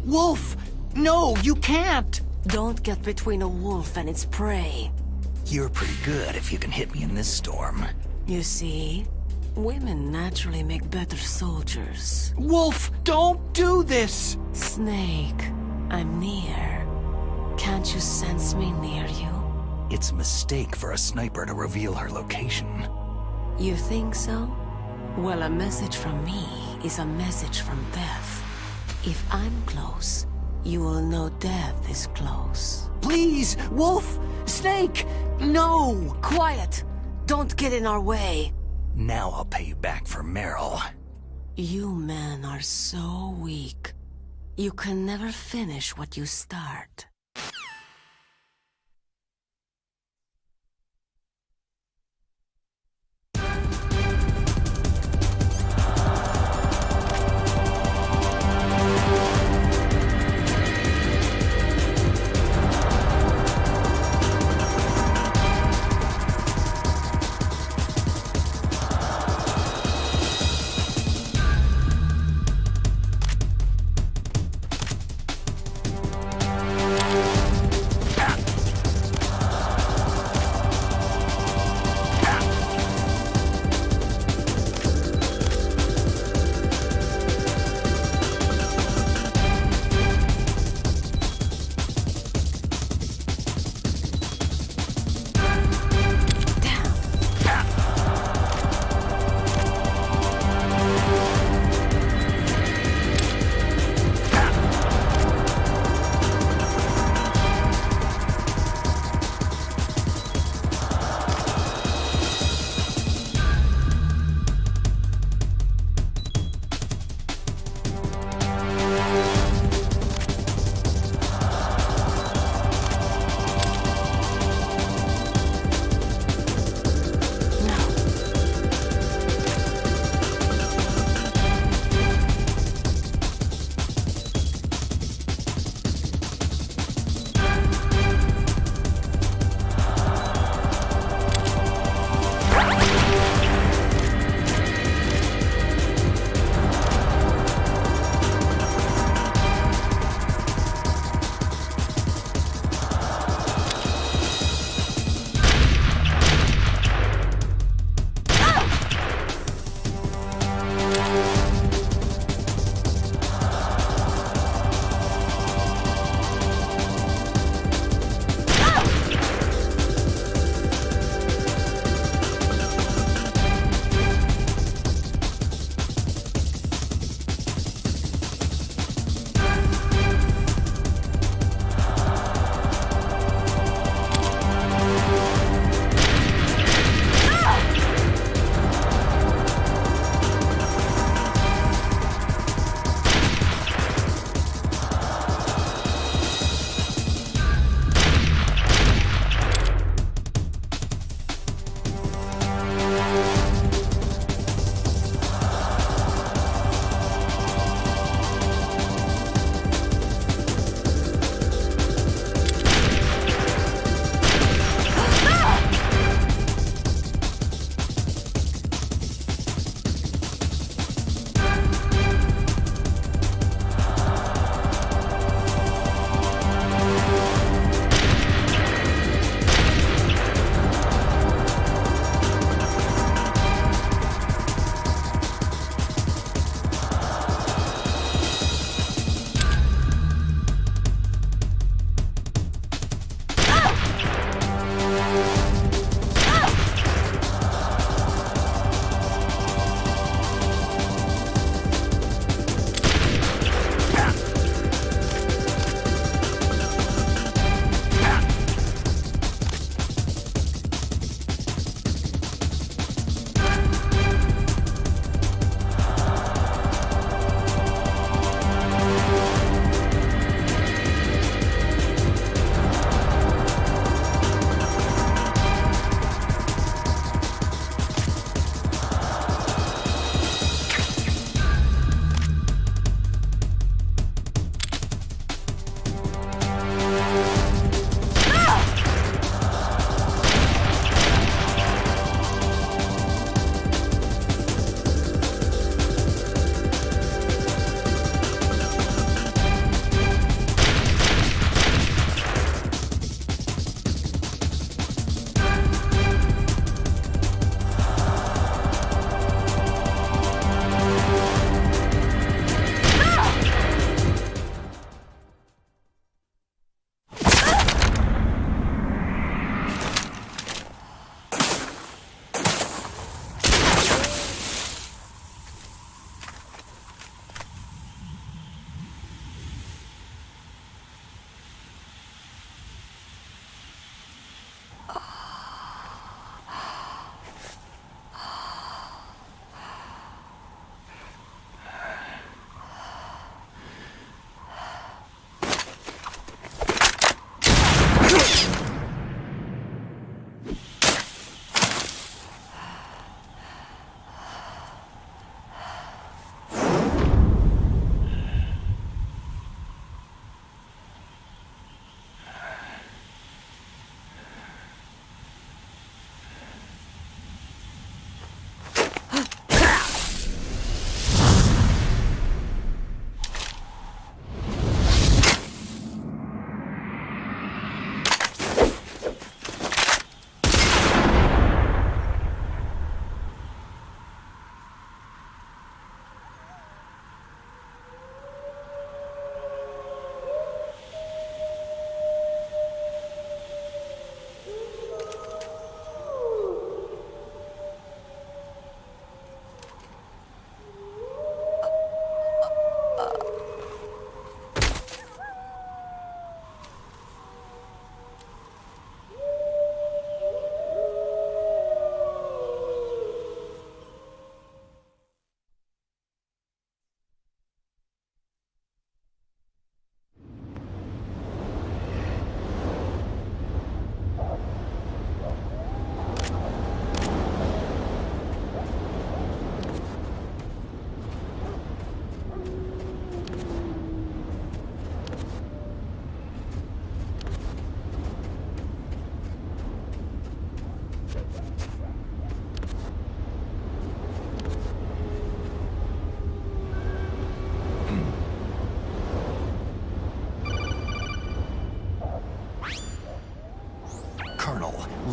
[SPEAKER 17] Wolf! No, you can't!
[SPEAKER 18] Don't get between a wolf and its prey.
[SPEAKER 2] You're pretty good if you can hit me in this storm.
[SPEAKER 18] You see, women naturally make better soldiers.
[SPEAKER 17] Wolf, don't do this!
[SPEAKER 18] Snake, I'm near. Can't you sense me near you?
[SPEAKER 2] It's a mistake for a sniper to reveal her location.
[SPEAKER 18] You think so? Well, a message from me is a message from death. If I'm close, you will know death is close.
[SPEAKER 17] Please, Wolf! Snake! No!
[SPEAKER 18] Quiet! Don't get in our way!
[SPEAKER 2] Now I'll pay you back for Meryl.
[SPEAKER 18] You men are so weak. You can never finish what you start.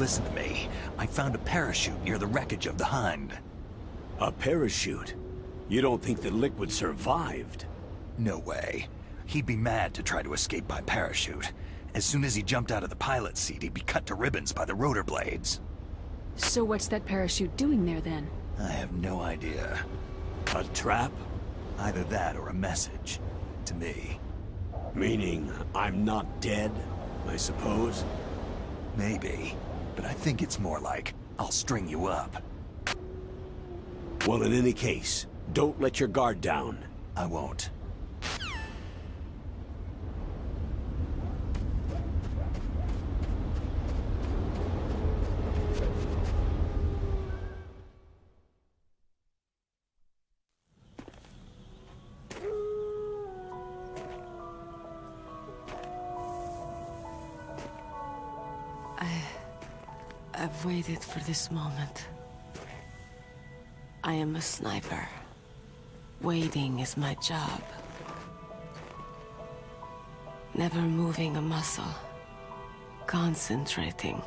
[SPEAKER 2] Listen to me. I found a parachute near the wreckage of the Hind.
[SPEAKER 3] A parachute? You don't think that Liquid survived?
[SPEAKER 2] No way. He'd be mad to try to escape by parachute. As soon as he jumped out of the pilot's seat, he'd be cut to ribbons by the rotor blades.
[SPEAKER 4] So what's that parachute doing there, then?
[SPEAKER 2] I have no idea.
[SPEAKER 3] A trap?
[SPEAKER 2] Either that or a message. To me.
[SPEAKER 3] Meaning, I'm not dead, I suppose?
[SPEAKER 2] Maybe. But I think it's more like, I'll string you up.
[SPEAKER 3] Well, in any case, don't let your guard down.
[SPEAKER 2] I won't.
[SPEAKER 18] I've waited for this moment. I am a sniper. Waiting is my job. Never moving a muscle. Concentrating.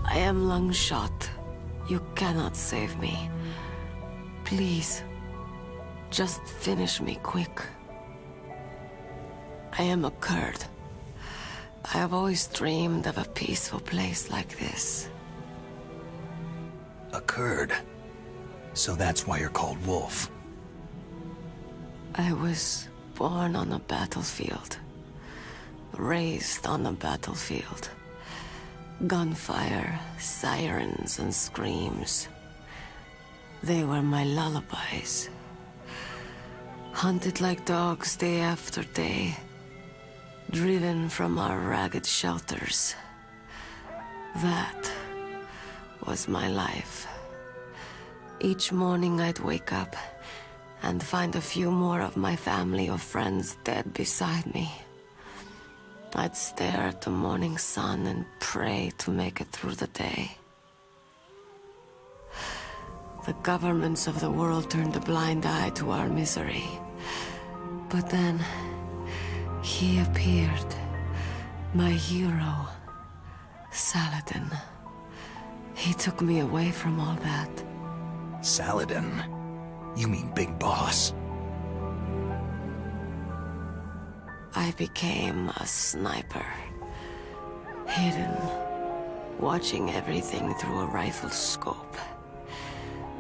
[SPEAKER 18] I am lung shot. You cannot save me. Please, just finish me quick. I am a Kurd. I have always dreamed of a peaceful place like this.
[SPEAKER 2] A Kurd? So that's why you're called Wolf.
[SPEAKER 18] I was born on a battlefield. Raised on a battlefield. Gunfire, sirens, and screams. They were my lullabies. Hunted like dogs day after day. Driven from our ragged shelters. That was my life. Each morning I'd wake up and find a few more of my family or friends dead beside me. I'd stare at the morning sun and pray to make it through the day. The governments of the world turned a blind eye to our misery. But then, he appeared. My hero, Saladin. He took me away from all that.
[SPEAKER 2] Saladin? You mean Big Boss?
[SPEAKER 18] I became a sniper. Hidden, watching everything through a rifle's scope.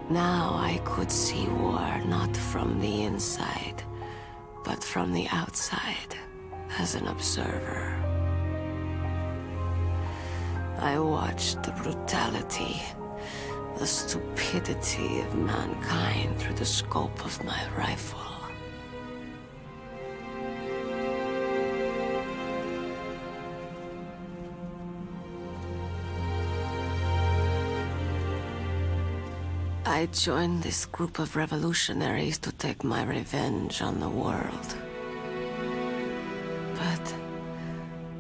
[SPEAKER 18] Now I could see war not from the inside, but from the outside, as an observer. I watched the brutality, the stupidity of mankind through the scope of my rifle. I joined this group of revolutionaries to take my revenge on the world. But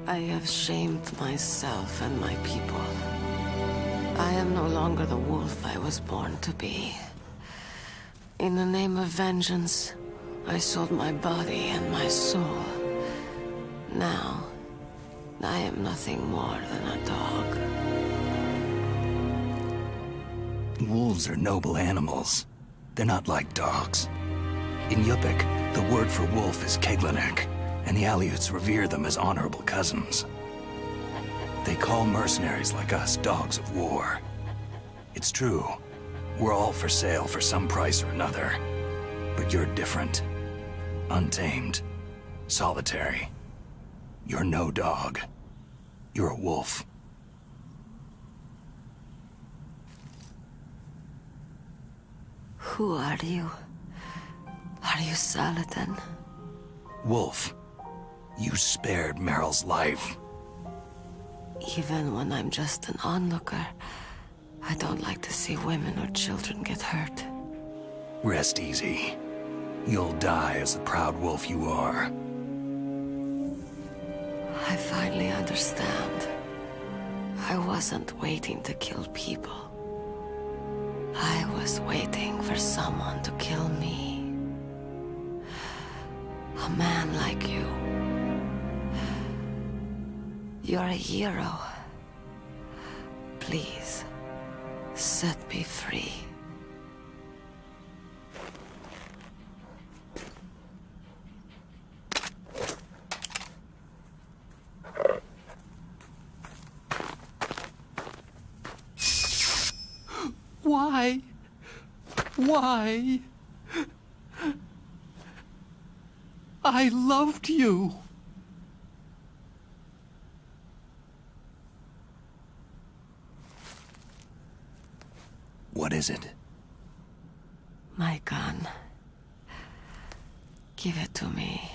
[SPEAKER 18] I have shamed myself and my people. I am no longer the wolf I was born to be. In the name of vengeance, I sold my body and my soul. Now, I am nothing more than a dog.
[SPEAKER 2] Wolves are noble animals. They're not like dogs. In Yupik, the word for wolf is Keglanek, and the Aleuts revere them as honorable cousins. They call mercenaries like us dogs of war. It's true. We're all for sale for some price or another. But you're different. Untamed. Solitary. You're no dog. You're a wolf.
[SPEAKER 18] Who are you? Are you Saladin?
[SPEAKER 2] Wolf. You spared Meryl's life.
[SPEAKER 18] Even when I'm just an onlooker, I don't like to see women or children get hurt.
[SPEAKER 2] Rest easy. You'll die as the proud wolf you are.
[SPEAKER 18] I finally understand. I wasn't waiting to kill people. I was waiting for someone to kill me. A man like you. You're a hero. Please, set me free.
[SPEAKER 17] Why? Why? I loved you.
[SPEAKER 2] What is it?
[SPEAKER 18] My gun. Give it to me.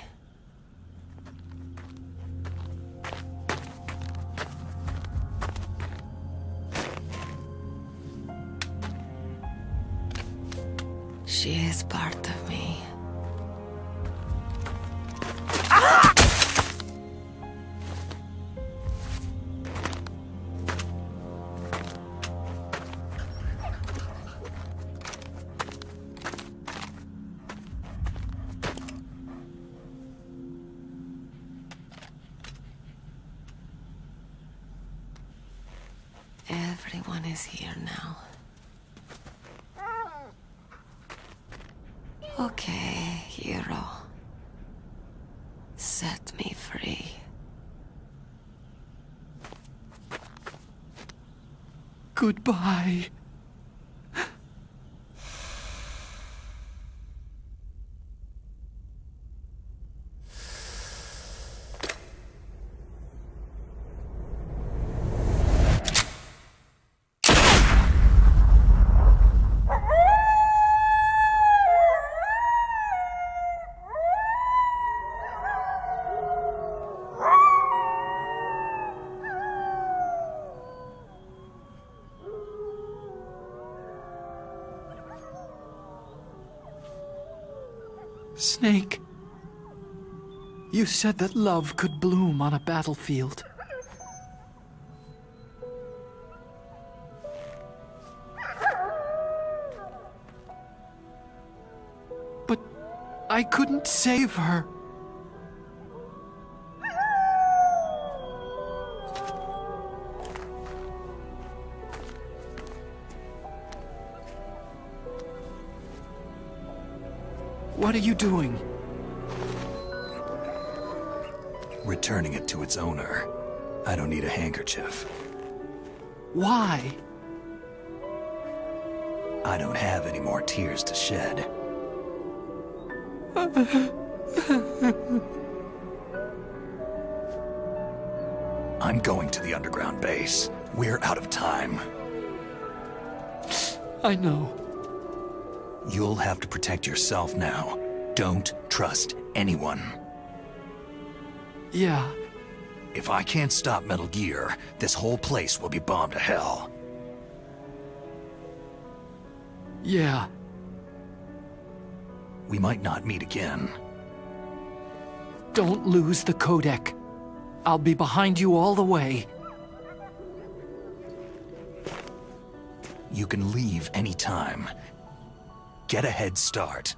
[SPEAKER 18] She is part of me. Everyone is here now. Okay, hero. Set me free.
[SPEAKER 17] Goodbye. Snake, you said that love could bloom on a battlefield. But I couldn't save her. What are you doing?
[SPEAKER 2] Returning it to its owner. I don't need a handkerchief.
[SPEAKER 17] Why?
[SPEAKER 2] I don't have any more tears to shed. I'm going to the underground base. We're out of time.
[SPEAKER 17] I know.
[SPEAKER 2] You'll have to protect yourself now. Don't trust anyone.
[SPEAKER 17] Yeah.
[SPEAKER 2] If I can't stop Metal Gear, this whole place will be bombed to hell.
[SPEAKER 17] Yeah.
[SPEAKER 2] We might not meet again.
[SPEAKER 17] Don't lose the codec. I'll be behind you all the way.
[SPEAKER 2] You can leave anytime. Get a head start.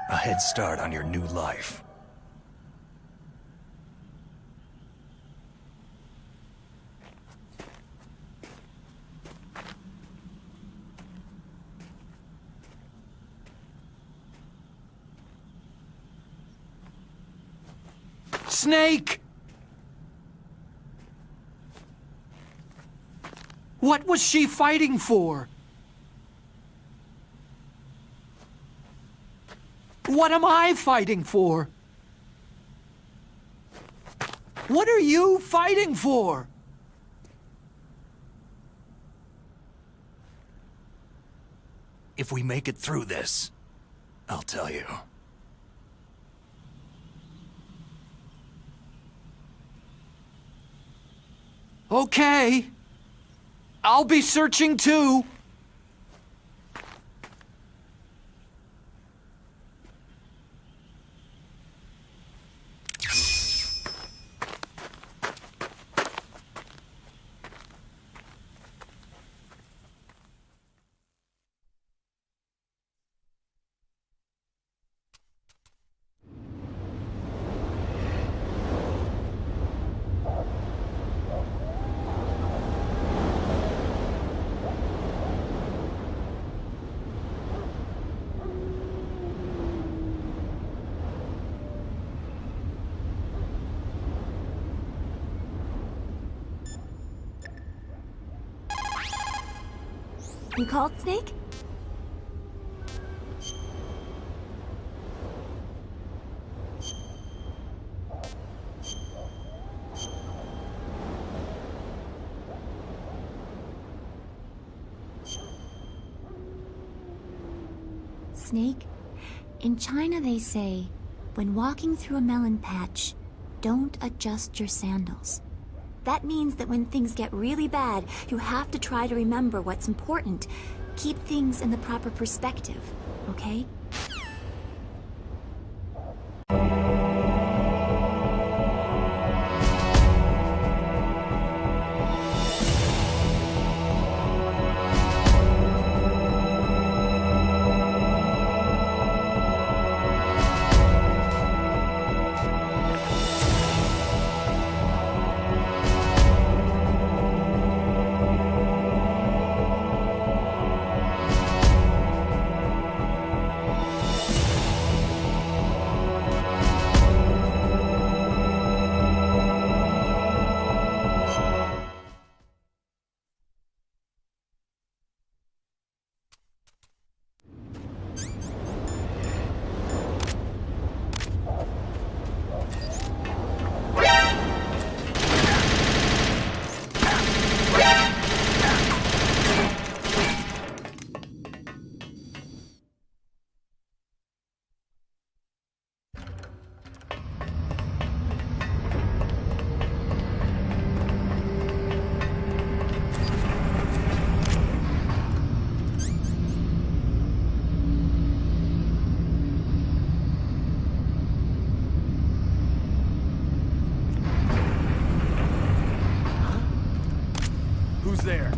[SPEAKER 2] A head start on your new life.
[SPEAKER 17] Snake! What was she fighting for? What am I fighting for? What are you fighting for?
[SPEAKER 2] If we make it through this, I'll tell you.
[SPEAKER 17] Okay. I'll be searching too.
[SPEAKER 5] You called, Snake? Snake, in China they say, when walking through a melon patch, don't adjust your sandals. That means that when things get really bad, you have to try to remember what's important. Keep things in the proper perspective, okay?
[SPEAKER 12] Who's there?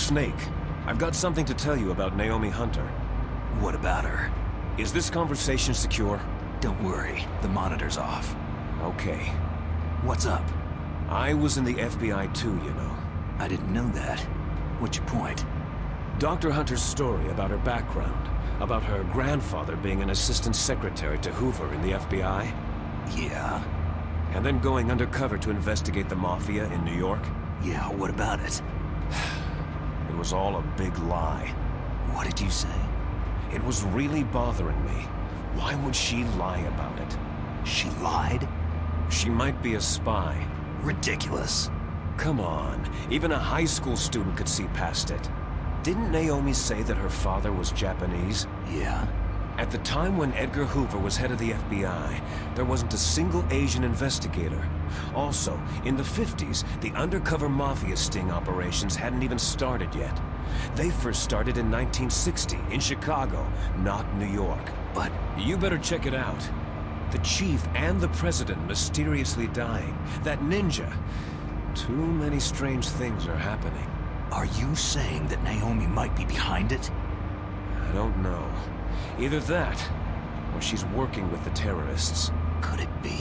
[SPEAKER 1] Snake. I've got something to tell you about Naomi Hunter.
[SPEAKER 2] What about her?
[SPEAKER 1] Is this conversation secure?
[SPEAKER 2] Don't worry, the monitor's off.
[SPEAKER 1] Okay.
[SPEAKER 2] What's up?
[SPEAKER 1] I was in the FBI too, you know.
[SPEAKER 2] I didn't know that. What's your point?
[SPEAKER 1] Dr. Hunter's story about her background, about her grandfather being an assistant secretary to Hoover in the FBI.
[SPEAKER 2] Yeah?
[SPEAKER 1] And then going undercover to investigate the Mafia in New York.
[SPEAKER 2] Yeah, what about it?
[SPEAKER 1] It was all a big lie.
[SPEAKER 2] What did you say?
[SPEAKER 1] It was really bothering me. Why would she lie about it?
[SPEAKER 2] She lied?
[SPEAKER 1] She might be a spy.
[SPEAKER 2] Ridiculous.
[SPEAKER 1] Come on, even a high school student could see past it. Didn't Naomi say that her father was Japanese?
[SPEAKER 2] Yeah.
[SPEAKER 1] At the time when Edgar Hoover was head of the FBI, there wasn't a single Asian investigator. Also, in the 50s, the undercover mafia sting operations hadn't even started yet. They first started in 1960, in Chicago, not New York. But you better check it out. The chief and the president mysteriously dying. That ninja. Too many strange things are happening.
[SPEAKER 2] Are you saying that Naomi might be behind it?
[SPEAKER 1] I don't know. Either that, or she's working with the terrorists.
[SPEAKER 2] Could it be?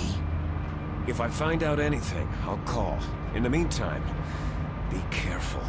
[SPEAKER 1] If I find out anything, I'll call. In the meantime, be careful.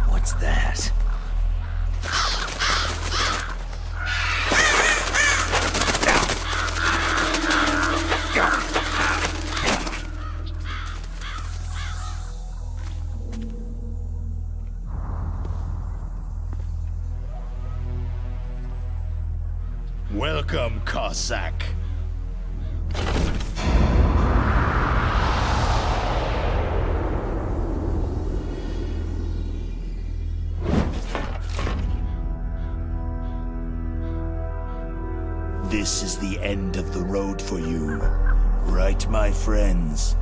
[SPEAKER 2] What's that?
[SPEAKER 9] Welcome, Cossack. This is the end of the road for you, right, my friends?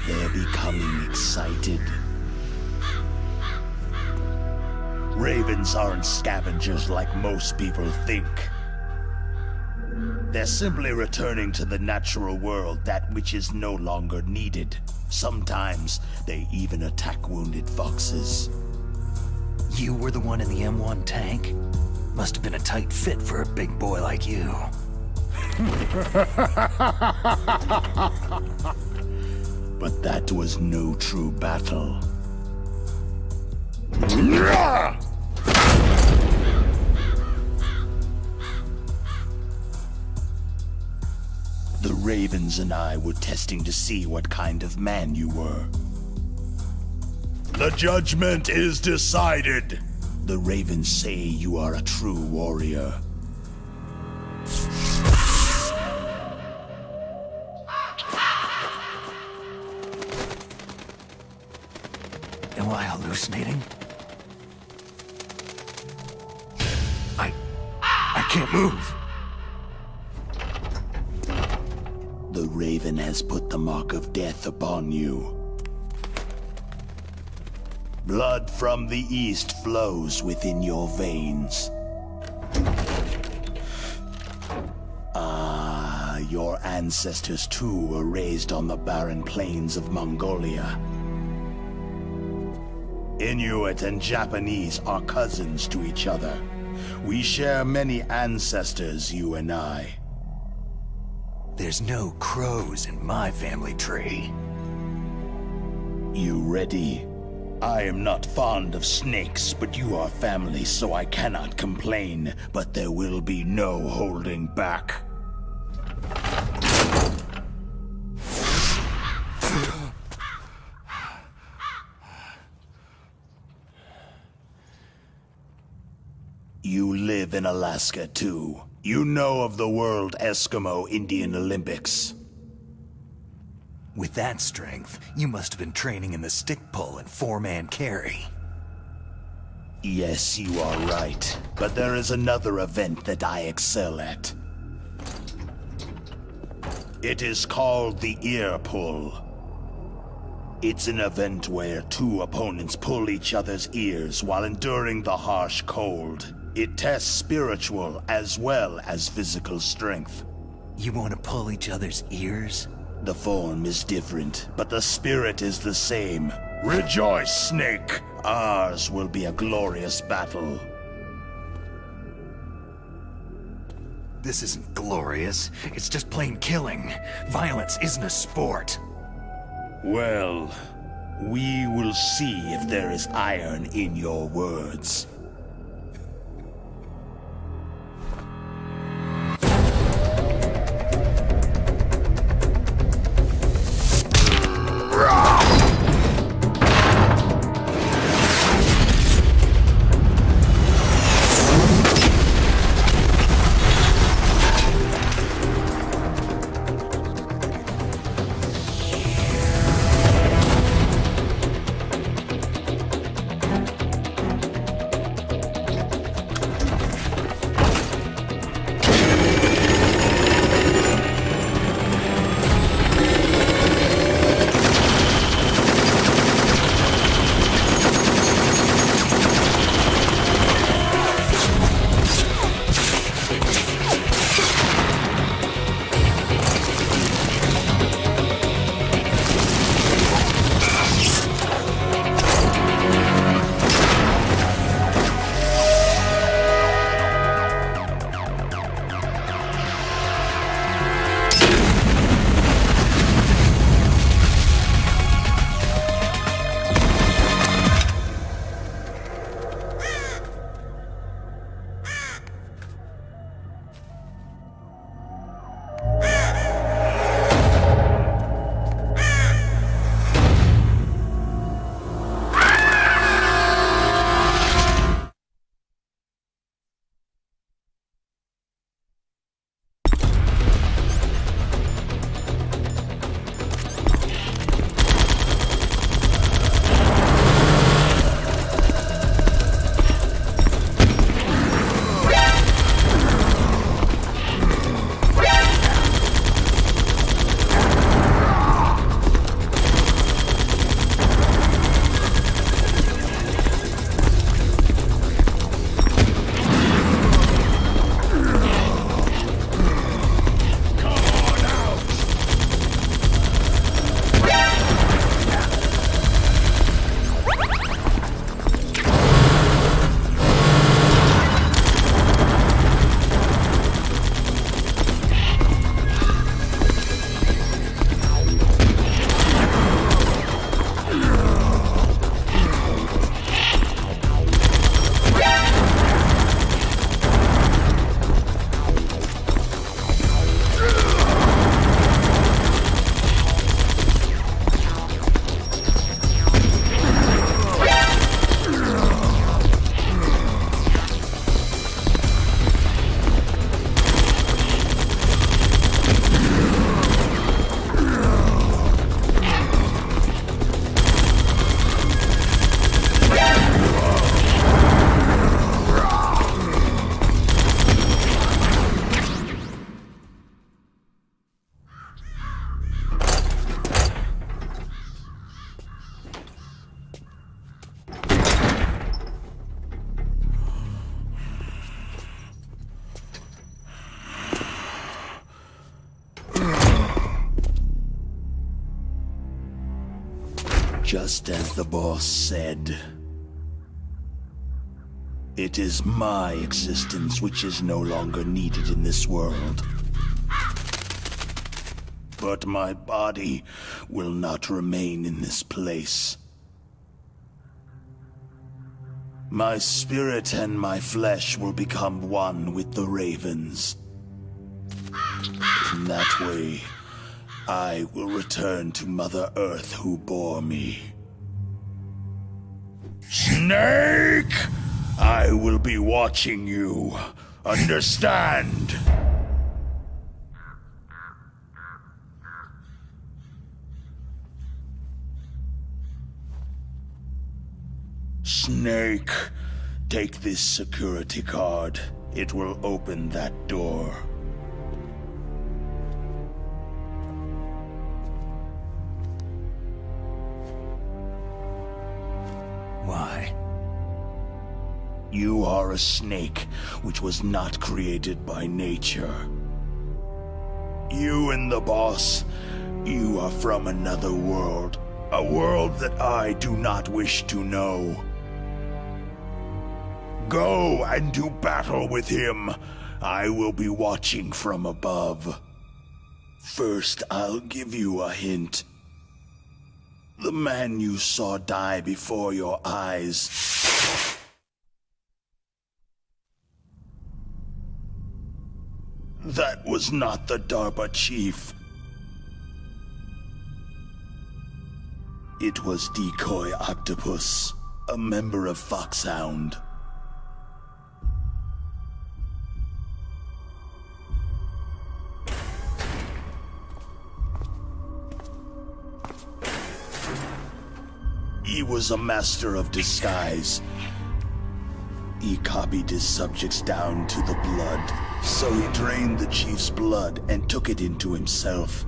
[SPEAKER 9] They're becoming excited. Ravens aren't scavengers like most people think. They're simply returning to the natural world, that which is no longer needed. Sometimes they even attack wounded foxes.
[SPEAKER 2] You were the one in the M1 tank? Must have been a tight fit for a big boy like you.
[SPEAKER 9] But that was no true battle. The Ravens and I were testing to see what kind of man you were. The judgment is decided. The Ravens say you are a true warrior.
[SPEAKER 2] Am I hallucinating? I can't move.
[SPEAKER 9] The Raven has put the mark of death upon you. Blood from the east flows within your veins. Your ancestors too were raised on the barren plains of Mongolia. Inuit and Japanese are cousins to each other. We share many ancestors, you and I.
[SPEAKER 2] There's no crows in my family tree.
[SPEAKER 9] You ready? I am not fond of snakes, but you are family, so I cannot complain. But there will be no holding back. You live live in Alaska, too. You know of the World Eskimo Indian Olympics.
[SPEAKER 2] With that strength, you must have been training in the stick pull and four-man carry.
[SPEAKER 9] Yes, you are right. But there is another event that I excel at. It is called the ear pull. It's an event where two opponents pull each other's ears while enduring the harsh cold. It tests spiritual as well as physical strength.
[SPEAKER 2] You want to pull each other's ears?
[SPEAKER 9] The form is different, but the spirit is the same. Rejoice, Snake! Ours will be a glorious battle.
[SPEAKER 2] This isn't glorious. It's just plain killing. Violence isn't a sport.
[SPEAKER 9] Well, we will see if there is iron in your words. Just as the boss said. It is my existence which is no longer needed in this world. But my body will not remain in this place. My spirit and my flesh will become one with the ravens. In that way, I will return to Mother Earth who bore me. Snake!
[SPEAKER 10] I will be watching you. Understand? Snake, take this security card. It will open that door.
[SPEAKER 2] Why?
[SPEAKER 10] You are a snake, which was not created by nature. You and the boss, you are from another world. A world that I do not wish to know. Go and do battle with him. I will be watching from above. First, I'll give you a hint. The man you saw die before your eyes. That was not the DARPA chief. It was Decoy Octopus, a member of Foxhound. He was a master of disguise. He copied his subjects down to the blood, so he drained the chief's blood and took it into himself.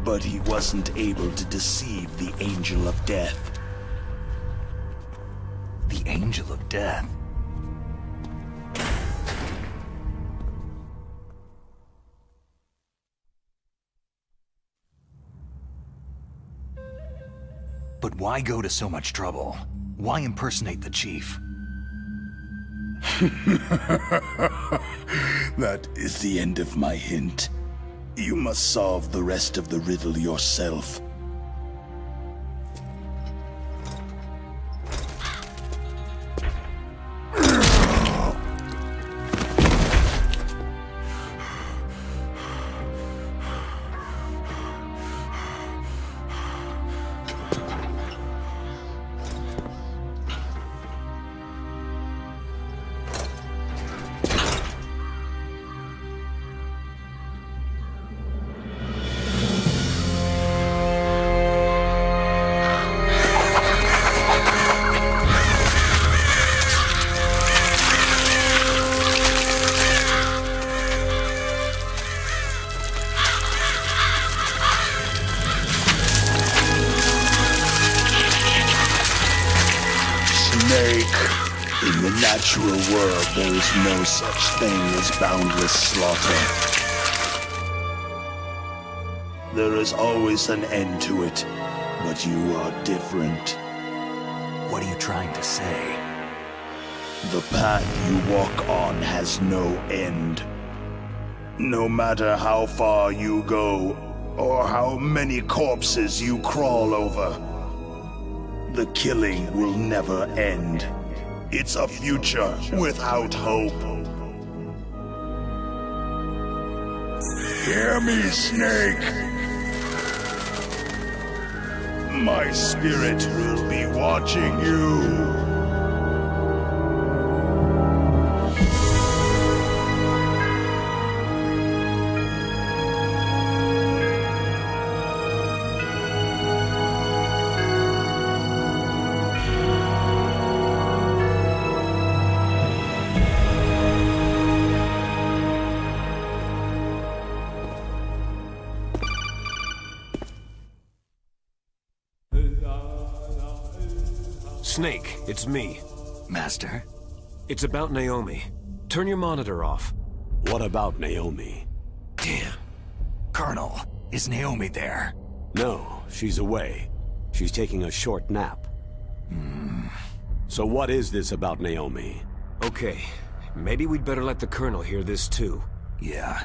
[SPEAKER 10] But he wasn't able to deceive the Angel of Death.
[SPEAKER 2] The Angel of Death? But why go to so much trouble? Why impersonate the chief?
[SPEAKER 10] That is the end of my hint. You must solve the rest of the riddle yourself. In the natural world, there is no such thing as boundless slaughter. There is always an end to it, but you are different.
[SPEAKER 2] What are you trying to say?
[SPEAKER 10] The path you walk on has no end. No matter how far you go, or how many corpses you crawl over, the killing will never end. It's a future without hope. Hear me, Snake! My spirit will be watching you.
[SPEAKER 1] Snake, it's me.
[SPEAKER 2] Master?
[SPEAKER 1] It's about Naomi. Turn your monitor off.
[SPEAKER 3] What about Naomi?
[SPEAKER 2] Damn. Colonel, is Naomi there?
[SPEAKER 3] No, she's away. She's taking a short nap. So what is this about Naomi?
[SPEAKER 1] Okay, maybe we'd better let the Colonel hear this too.
[SPEAKER 2] Yeah.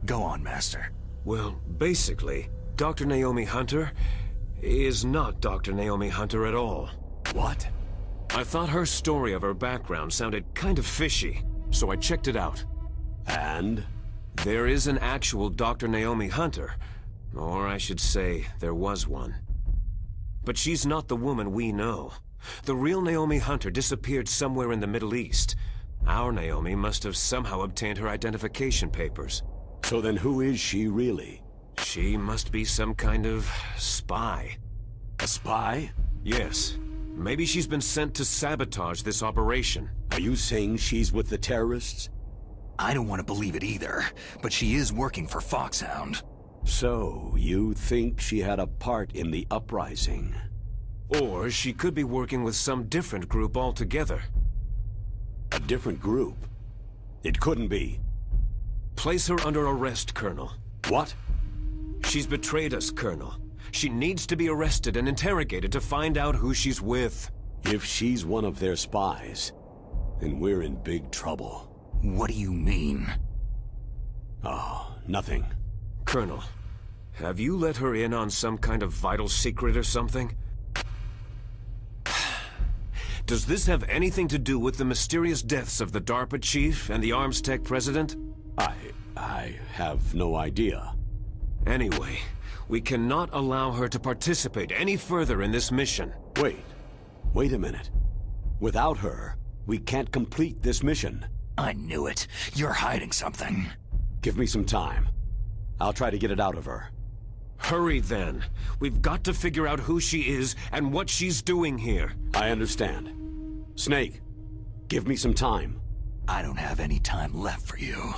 [SPEAKER 2] Go on, Master.
[SPEAKER 1] Well, basically, Dr. Naomi Hunter is not Dr. Naomi Hunter at all.
[SPEAKER 2] What?
[SPEAKER 1] I thought her story of her background sounded kind of fishy, so I checked it out.
[SPEAKER 3] And?
[SPEAKER 1] There is an actual Dr. Naomi Hunter, or I should say, there was one. But she's not the woman we know. The real Naomi Hunter disappeared somewhere in the Middle East. Our Naomi must have somehow obtained her identification papers.
[SPEAKER 3] So then who is she really?
[SPEAKER 1] She must be some kind of spy.
[SPEAKER 3] A spy?
[SPEAKER 1] Yes. Maybe she's been sent to sabotage this operation.
[SPEAKER 3] Are you saying she's with the terrorists?
[SPEAKER 2] I don't want to believe it either, but she is working for Foxhound.
[SPEAKER 3] So, you think she had a part in the uprising?
[SPEAKER 1] Or she could be working with some different group altogether.
[SPEAKER 3] A different group? It couldn't be.
[SPEAKER 1] Place her under arrest, Colonel.
[SPEAKER 3] What?
[SPEAKER 1] She's betrayed us, Colonel. She needs to be arrested and interrogated to find out who she's with.
[SPEAKER 3] If she's one of their spies, then we're in big trouble.
[SPEAKER 2] What do you mean?
[SPEAKER 3] Oh, nothing.
[SPEAKER 1] Colonel, have you let her in on some kind of vital secret or something? Does this have anything to do with the mysterious deaths of the DARPA chief and the arms tech president?
[SPEAKER 3] I have no idea.
[SPEAKER 1] Anyway, we cannot allow her to participate any further in this mission.
[SPEAKER 3] Wait a minute. Without her, we can't complete this mission.
[SPEAKER 2] I knew it. You're hiding something.
[SPEAKER 3] Give me some time. I'll try to get it out of her.
[SPEAKER 1] Hurry then. We've got to figure out who she is and what she's doing here.
[SPEAKER 3] I understand. Snake, give me some time.
[SPEAKER 2] I don't have any time left for you.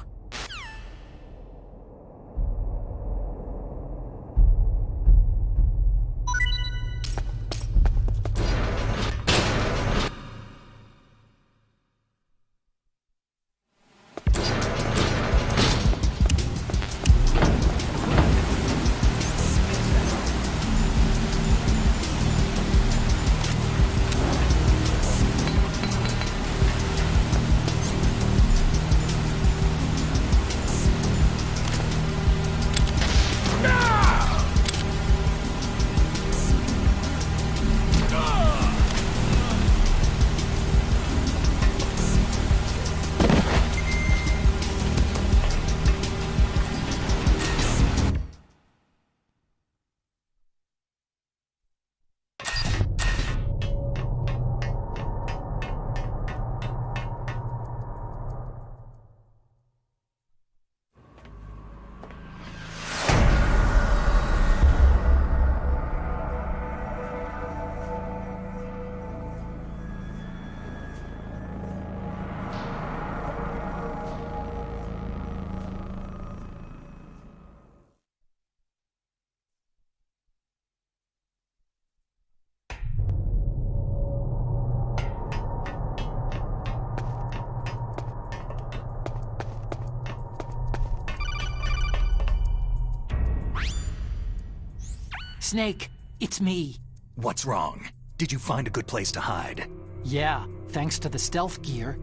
[SPEAKER 17] Snake, it's me.
[SPEAKER 2] What's wrong? Did you find a good place to hide?
[SPEAKER 17] Yeah, thanks to the stealth gear.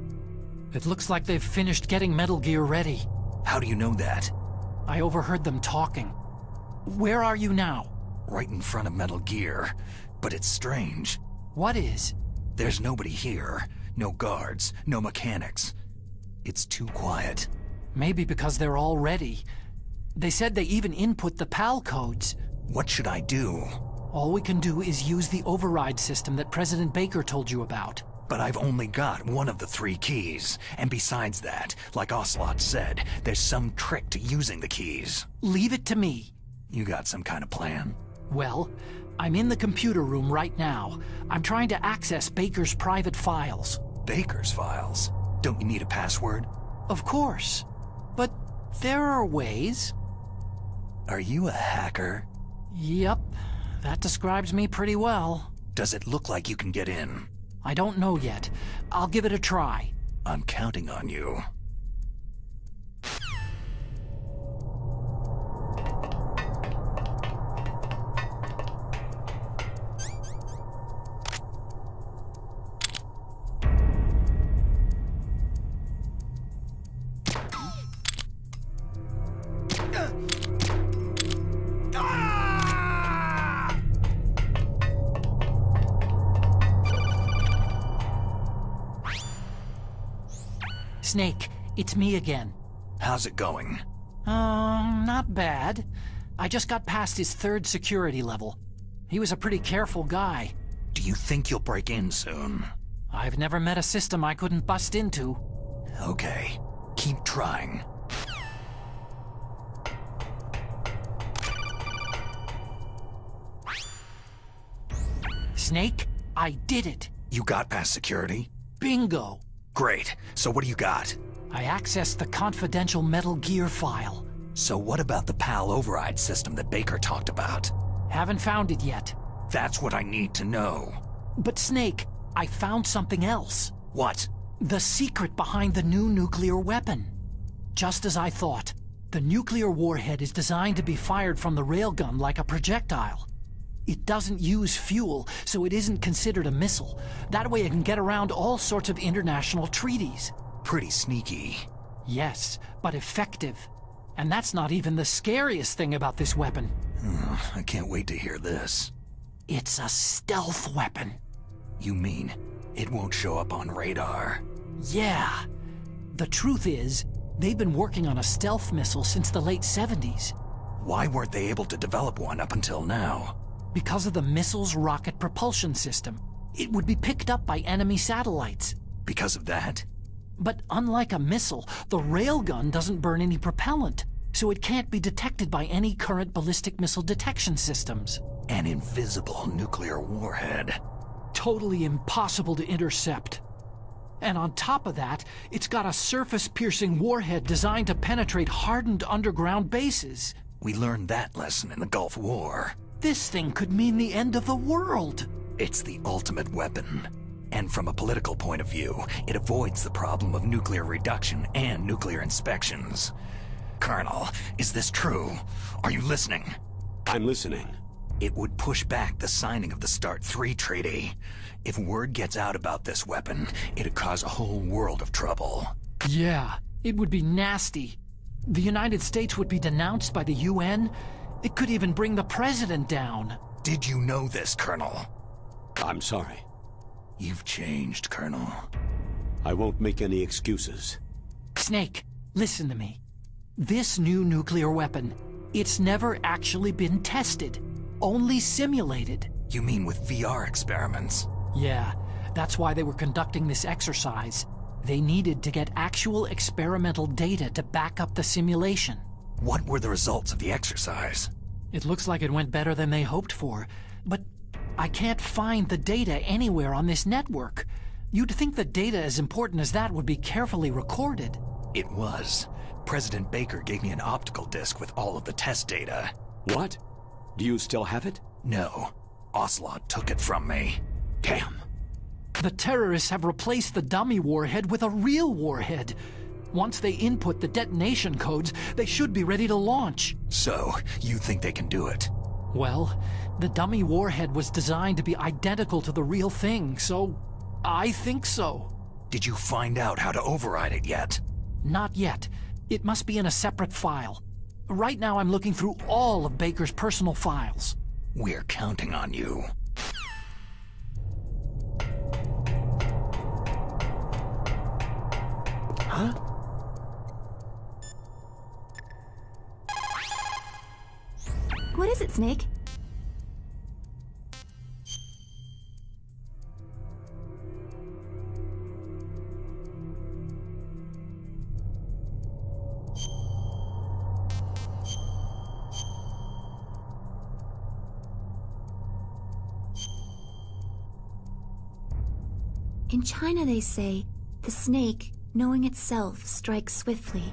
[SPEAKER 17] It looks like they've finished getting Metal Gear ready.
[SPEAKER 2] How do you know that?
[SPEAKER 17] I overheard them talking. Where are you now?
[SPEAKER 2] Right in front of Metal Gear. But it's strange.
[SPEAKER 17] What is?
[SPEAKER 2] There's nobody here. No guards, no mechanics. It's too quiet.
[SPEAKER 17] Maybe because they're all ready. They said they even input the PAL codes.
[SPEAKER 2] What should I do?
[SPEAKER 17] All we can do is use the override system that President Baker told you about.
[SPEAKER 2] But I've only got one of the 3 keys. And besides that, like Ocelot said, there's some trick to using the keys.
[SPEAKER 17] Leave it to me.
[SPEAKER 2] You got some kind of plan?
[SPEAKER 17] Well, I'm in the computer room right now. I'm trying to access Baker's private files.
[SPEAKER 2] Baker's files? Don't you need a password?
[SPEAKER 17] Of course. But there are ways.
[SPEAKER 2] Are you a hacker?
[SPEAKER 17] Yep. That describes me pretty well.
[SPEAKER 2] Does it look like you can get in?
[SPEAKER 17] I don't know yet. I'll give it a try.
[SPEAKER 2] I'm counting on you.
[SPEAKER 17] Snake, it's me again.
[SPEAKER 2] How's it going?
[SPEAKER 17] Not bad. I just got past his 3rd security level. He was a pretty careful guy.
[SPEAKER 2] Do you think you'll break in soon?
[SPEAKER 17] I've never met a system I couldn't bust into.
[SPEAKER 2] Okay, keep trying.
[SPEAKER 17] Snake, I did it.
[SPEAKER 2] You got past security?
[SPEAKER 17] Bingo.
[SPEAKER 2] Great. So what do you got?
[SPEAKER 17] I accessed the confidential Metal Gear file.
[SPEAKER 2] So what about the PAL override system that Baker talked about?
[SPEAKER 17] Haven't found it yet.
[SPEAKER 2] That's what I need to know.
[SPEAKER 17] But Snake, I found something else.
[SPEAKER 2] What?
[SPEAKER 17] The secret behind the new nuclear weapon. Just as I thought, the nuclear warhead is designed to be fired from the railgun like a projectile. It doesn't use fuel, so it isn't considered a missile. That way it can get around all sorts of international treaties.
[SPEAKER 2] Pretty sneaky.
[SPEAKER 17] Yes, but effective. And that's not even the scariest thing about this weapon.
[SPEAKER 2] I can't wait to hear this.
[SPEAKER 17] It's a stealth weapon.
[SPEAKER 2] You mean it won't show up on radar?
[SPEAKER 17] Yeah. The truth is, they've been working on a stealth missile since the late 70s.
[SPEAKER 2] Why weren't they able to develop one up until now?
[SPEAKER 17] Because of the missile's rocket propulsion system. It would be picked up by enemy satellites.
[SPEAKER 2] Because of that?
[SPEAKER 17] But unlike a missile, the railgun doesn't burn any propellant, so it can't be detected by any current ballistic missile detection systems.
[SPEAKER 2] An invisible nuclear warhead.
[SPEAKER 17] Totally impossible to intercept. And on top of that, it's got a surface-piercing warhead designed to penetrate hardened underground bases.
[SPEAKER 2] We learned that lesson in the Gulf War.
[SPEAKER 17] This thing could mean the end of the world.
[SPEAKER 2] It's the ultimate weapon. And from a political point of view, it avoids the problem of nuclear reduction and nuclear inspections. Colonel, is this true? Are you listening?
[SPEAKER 3] I'm listening.
[SPEAKER 2] It would push back the signing of the START 3 treaty. If word gets out about this weapon, it'd cause a whole world of trouble.
[SPEAKER 17] Yeah, it would be nasty. The United States would be denounced by the UN. It could even bring the president down.
[SPEAKER 2] Did you know this, Colonel?
[SPEAKER 3] I'm sorry.
[SPEAKER 2] You've changed, Colonel.
[SPEAKER 3] I won't make any excuses.
[SPEAKER 17] Snake, listen to me. This new nuclear weapon, it's never actually been tested. Only simulated.
[SPEAKER 2] You mean with VR experiments?
[SPEAKER 17] Yeah, that's why they were conducting this exercise. They needed to get actual experimental data to back up the simulation.
[SPEAKER 2] What were the results of the exercise?
[SPEAKER 17] It looks like it went better than they hoped for, but I can't find the data anywhere on this network. You'd think the data as important as that would be carefully recorded.
[SPEAKER 2] It was. President Baker gave me an optical disc with all of the test data.
[SPEAKER 3] What? Do you still have it?
[SPEAKER 2] No. Ocelot took it from me.
[SPEAKER 3] Damn.
[SPEAKER 17] The terrorists have replaced the dummy warhead with a real warhead. Once they input the detonation codes, they should be ready to launch.
[SPEAKER 2] So, you think they can do it?
[SPEAKER 17] Well, the dummy warhead was designed to be identical to the real thing, so I think so.
[SPEAKER 2] Did you find out how to override it yet?
[SPEAKER 17] Not yet. It must be in a separate file. Right now I'm looking through all of Baker's personal files.
[SPEAKER 2] We're counting on you.
[SPEAKER 3] Huh?
[SPEAKER 5] What is it, Snake? In China, they say, the snake, knowing itself, strikes swiftly.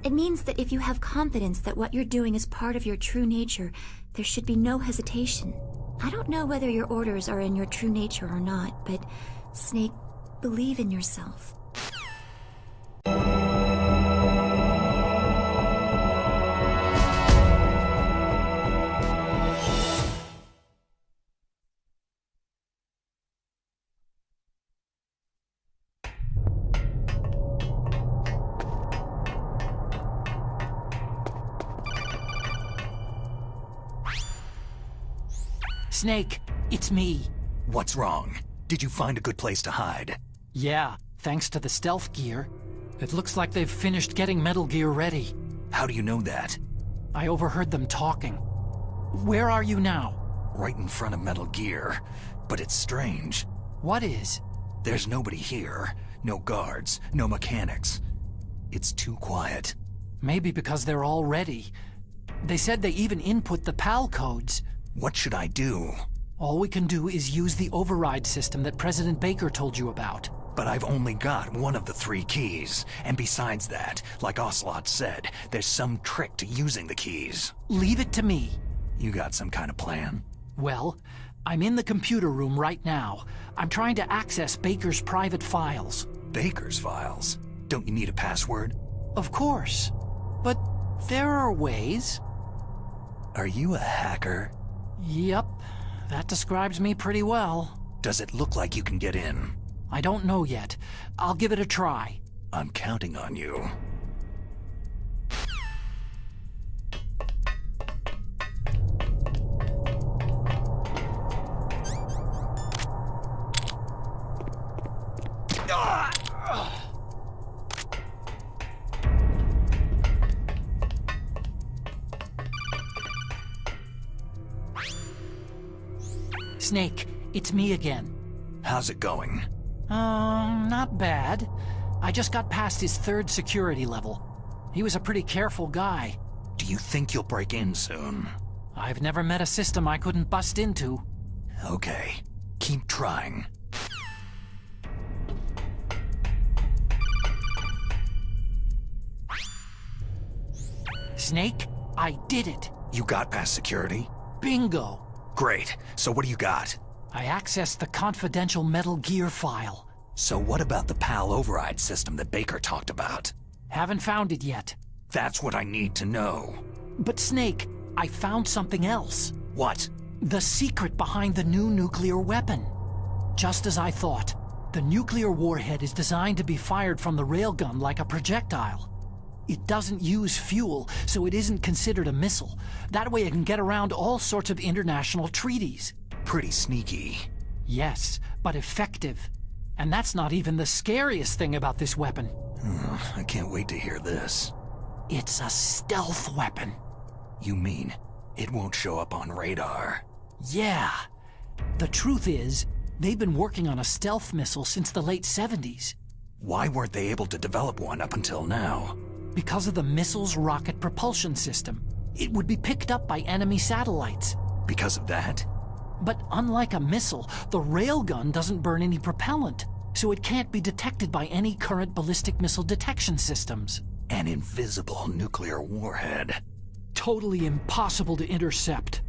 [SPEAKER 5] It means that if you have confidence that what you're doing is part of your true nature, there should be no hesitation. I don't know whether your orders are in your true nature or not, but, Snake, believe in yourself.
[SPEAKER 17] Snake, it's me.
[SPEAKER 2] What's wrong? Did you find a good place to hide?
[SPEAKER 17] Yeah, thanks to the stealth gear. It looks like they've finished getting Metal Gear ready.
[SPEAKER 2] How do you know that?
[SPEAKER 17] I overheard them talking. Where are you now?
[SPEAKER 2] right in front of Metal Gear. But it's strange.
[SPEAKER 17] What is?
[SPEAKER 2] There's nobody here. No guards, no mechanics. It's too quiet.
[SPEAKER 17] Maybe because they're all ready. They said they even input the PAL codes.
[SPEAKER 2] What should I do?
[SPEAKER 17] All we can do is use the override system that President Baker told you about.
[SPEAKER 2] But I've only got one of the 3 keys. And besides that, like Ocelot said, there's some trick to using the keys.
[SPEAKER 17] Leave it to me.
[SPEAKER 2] You got some kind of plan?
[SPEAKER 17] Well, I'm in the computer room right now. I'm trying to access Baker's private files.
[SPEAKER 2] Baker's files? Don't you need a password?
[SPEAKER 17] Of course. But there are ways.
[SPEAKER 2] Are you a hacker?
[SPEAKER 17] Yep. That describes me pretty well.
[SPEAKER 2] Does it look like you can get in?
[SPEAKER 17] I don't know yet. I'll give it a try.
[SPEAKER 2] I'm counting on you.
[SPEAKER 17] Snake, it's me again.
[SPEAKER 2] How's it going?
[SPEAKER 17] Not bad. I just got past his 3rd security level. He was a pretty careful guy.
[SPEAKER 2] Do you think you'll break in soon?
[SPEAKER 17] I've never met a system I couldn't bust into.
[SPEAKER 2] Okay. Keep trying.
[SPEAKER 17] Snake, I did it.
[SPEAKER 2] You got past security?
[SPEAKER 17] Bingo.
[SPEAKER 2] Great. So what do you got?
[SPEAKER 17] I accessed the confidential Metal Gear file.
[SPEAKER 2] So what about the PAL override system that Baker talked about?
[SPEAKER 17] Haven't found it yet.
[SPEAKER 2] That's what I need to know.
[SPEAKER 17] But Snake, I found something else.
[SPEAKER 2] What?
[SPEAKER 17] The secret behind the new nuclear weapon. Just as I thought. The nuclear warhead is designed to be fired from the railgun like a projectile. It doesn't use fuel, so it isn't considered a missile. That way it can get around all sorts of international treaties.
[SPEAKER 2] Pretty sneaky.
[SPEAKER 17] Yes, but effective. And that's not even the scariest thing about this weapon.
[SPEAKER 2] I can't wait to hear this.
[SPEAKER 17] It's a stealth weapon.
[SPEAKER 2] You mean it won't show up on radar?
[SPEAKER 17] Yeah. The truth is, they've been working on a stealth missile since the late 70s.
[SPEAKER 2] Why weren't they able to develop one up until now?
[SPEAKER 17] Because of the missile's rocket propulsion system. It would be picked up by enemy satellites.
[SPEAKER 2] Because of that?
[SPEAKER 17] But unlike a missile, the railgun doesn't burn any propellant, so it can't be detected by any current ballistic missile detection systems.
[SPEAKER 2] An invisible nuclear warhead.
[SPEAKER 17] Totally impossible to intercept.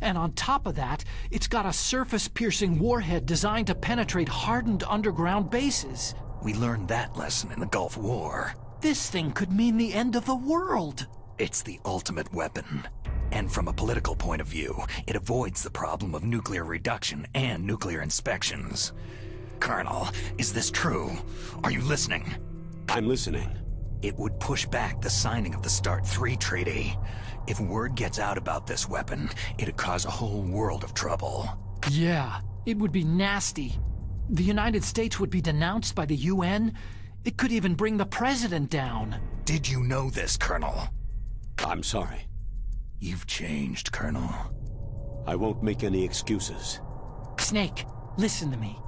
[SPEAKER 17] And on top of that, it's got a surface-piercing warhead designed to penetrate hardened underground bases.
[SPEAKER 2] We learned that lesson in the Gulf War.
[SPEAKER 17] This thing could mean the end of the world.
[SPEAKER 2] It's the ultimate weapon. And from a political point of view, it avoids the problem of nuclear reduction and nuclear inspections. Colonel, is this true? Are you listening?
[SPEAKER 3] I'm listening.
[SPEAKER 2] It would push back the signing of the START 3 treaty. If word gets out about this weapon, it'd cause a whole world of trouble.
[SPEAKER 17] Yeah, it would be nasty. The United States would be denounced by the UN. It could even bring the president down.
[SPEAKER 2] Did you know this, Colonel?
[SPEAKER 3] I'm sorry.
[SPEAKER 2] You've changed, Colonel.
[SPEAKER 3] I won't make any excuses.
[SPEAKER 17] Snake, listen to me.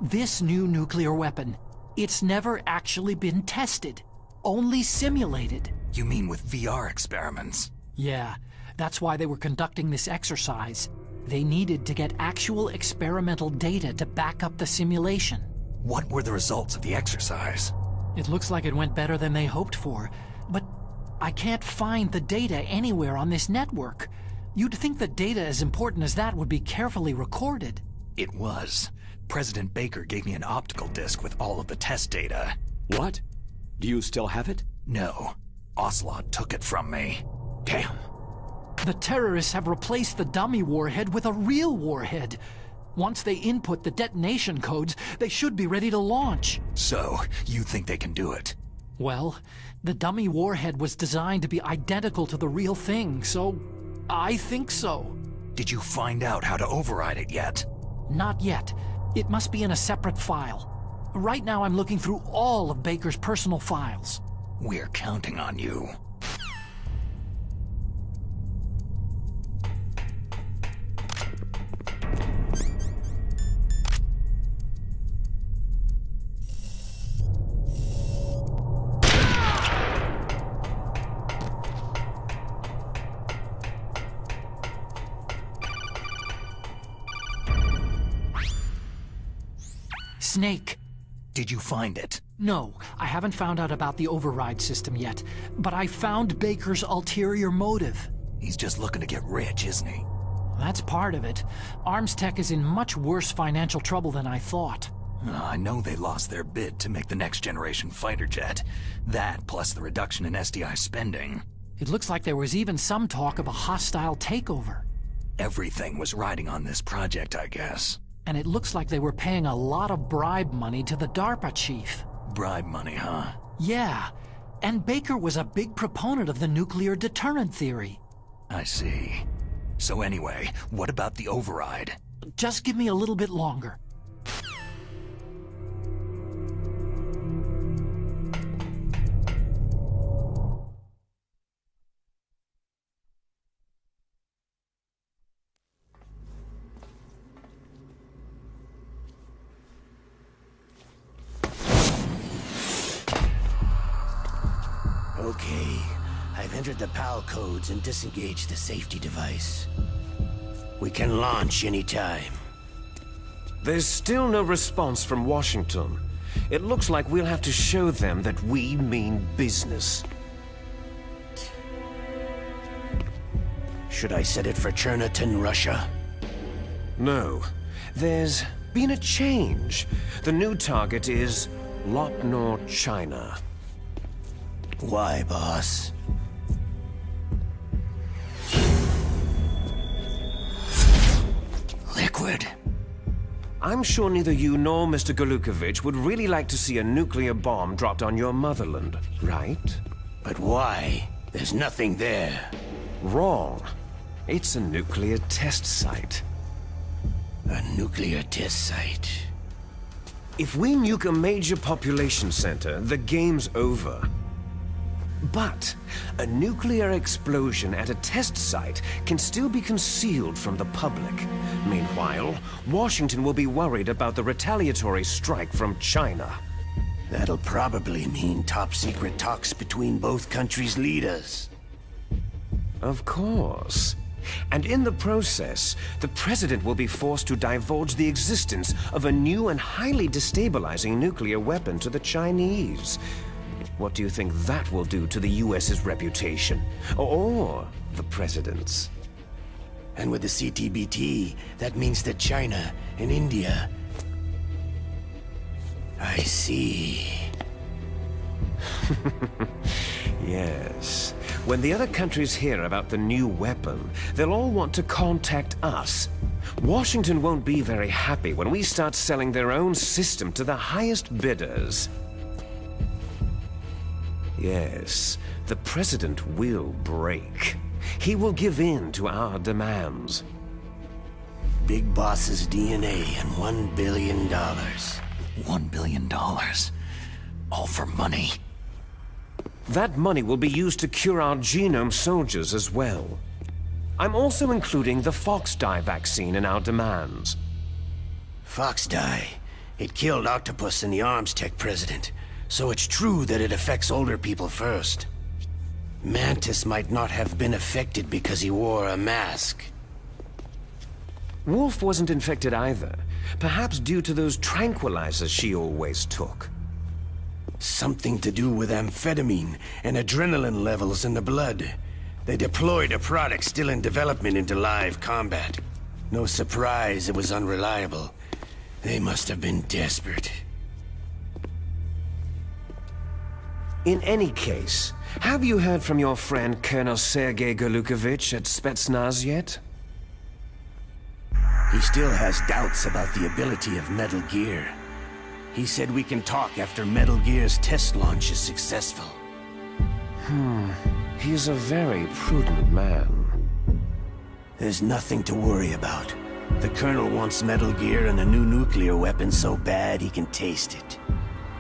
[SPEAKER 17] This new nuclear weapon, it's never actually been tested. Only simulated.
[SPEAKER 2] You mean with VR experiments?
[SPEAKER 17] Yeah, that's why they were conducting this exercise. They needed to get actual experimental data to back up the simulation.
[SPEAKER 2] What were the results of the exercise?
[SPEAKER 17] It looks like it went better than they hoped for, but I can't find the data anywhere on this network. You'd think the data as important as that would be carefully recorded.
[SPEAKER 2] It was. President Baker gave me an optical disc with all of the test data.
[SPEAKER 3] What? Do you still have it?
[SPEAKER 2] No. Ocelot took it from me.
[SPEAKER 3] Damn.
[SPEAKER 17] The terrorists have replaced the dummy warhead with a real warhead. Once they input the detonation codes, they should be ready to launch.
[SPEAKER 2] So, you think they can do it?
[SPEAKER 17] Well, the dummy warhead was designed to be identical to the real thing, so I think so.
[SPEAKER 2] Did you find out how to override it yet?
[SPEAKER 17] Not yet. It must be in a separate file. Right now I'm looking through all of Baker's personal files.
[SPEAKER 2] We're counting on you.
[SPEAKER 17] Snake.
[SPEAKER 2] Did you find it?
[SPEAKER 17] No, I haven't found out about the override system yet, but I found Baker's ulterior motive.
[SPEAKER 2] He's just looking to get rich, isn't he?
[SPEAKER 17] That's part of it. Arms Tech is in much worse financial trouble than I thought.
[SPEAKER 2] I know they lost their bid to make the next generation fighter jet. That, plus the reduction in SDI spending.
[SPEAKER 17] It looks like there was even some talk of a hostile takeover.
[SPEAKER 2] Everything was riding on this project, I guess.
[SPEAKER 17] And it looks like they were paying a lot of bribe money to the DARPA chief.
[SPEAKER 2] Bribe money, huh?
[SPEAKER 17] Yeah. And Baker was a big proponent of the nuclear deterrent theory.
[SPEAKER 2] I see. So anyway, what about the override?
[SPEAKER 17] Just give me a little bit longer.
[SPEAKER 9] Okay, I've entered the PAL codes and disengaged the safety device. We can launch anytime.
[SPEAKER 1] There's still no response from Washington. It looks like we'll have to show them that we mean business.
[SPEAKER 9] Should I set it for Cherniton, Russia?
[SPEAKER 1] No. There's been a change. The new target is Lopnor, China.
[SPEAKER 9] Why, boss? Liquid.
[SPEAKER 1] I'm sure neither you nor Mr. Golukovich would really like to see a nuclear bomb dropped on your motherland, right?
[SPEAKER 9] But why? There's nothing there.
[SPEAKER 1] Wrong. It's a nuclear test site.
[SPEAKER 9] A nuclear test site?
[SPEAKER 1] If we nuke a major population center, the game's over. But a nuclear explosion at a test site can still be concealed from the public. Meanwhile, Washington will be worried about the retaliatory strike from China.
[SPEAKER 9] That'll probably mean top-secret talks between both countries' leaders.
[SPEAKER 1] Of course. And in the process, the President will be forced to divulge the existence of a new and highly destabilizing nuclear weapon to the Chinese. What do you think that will do to the US's reputation? Or the President's?
[SPEAKER 9] And with the CTBT, that means that China and India... I see.
[SPEAKER 1] Yes. When the other countries hear about the new weapon, they'll all want to contact us. Washington won't be very happy when we start selling their own system to the highest bidders. Yes, the President will break. He will give in to our demands.
[SPEAKER 9] Big Boss's DNA and $1 billion.
[SPEAKER 2] $1 billion? All for money?
[SPEAKER 1] That money will be used to cure our genome soldiers as well. I'm also including the Fox-dye vaccine in our demands.
[SPEAKER 9] Fox-dye? It killed Octopus and the Arms Tech president. So it's true that it affects older people first. Mantis might not have been affected because he wore a mask.
[SPEAKER 1] Wolf wasn't infected either. Perhaps due to those tranquilizers she always took.
[SPEAKER 9] Something to do with amphetamine and adrenaline levels in the blood. They deployed a product still in development into live combat. No surprise it was unreliable. They must have been desperate.
[SPEAKER 1] In any case, have you heard from your friend Colonel Sergei Golukovich at Spetsnaz yet?
[SPEAKER 9] He still has doubts about the ability of Metal Gear. He said we can talk after Metal Gear's test launch is successful.
[SPEAKER 1] He's a very prudent man.
[SPEAKER 9] There's nothing to worry about. The Colonel wants Metal Gear and a new nuclear weapon so bad he can taste it.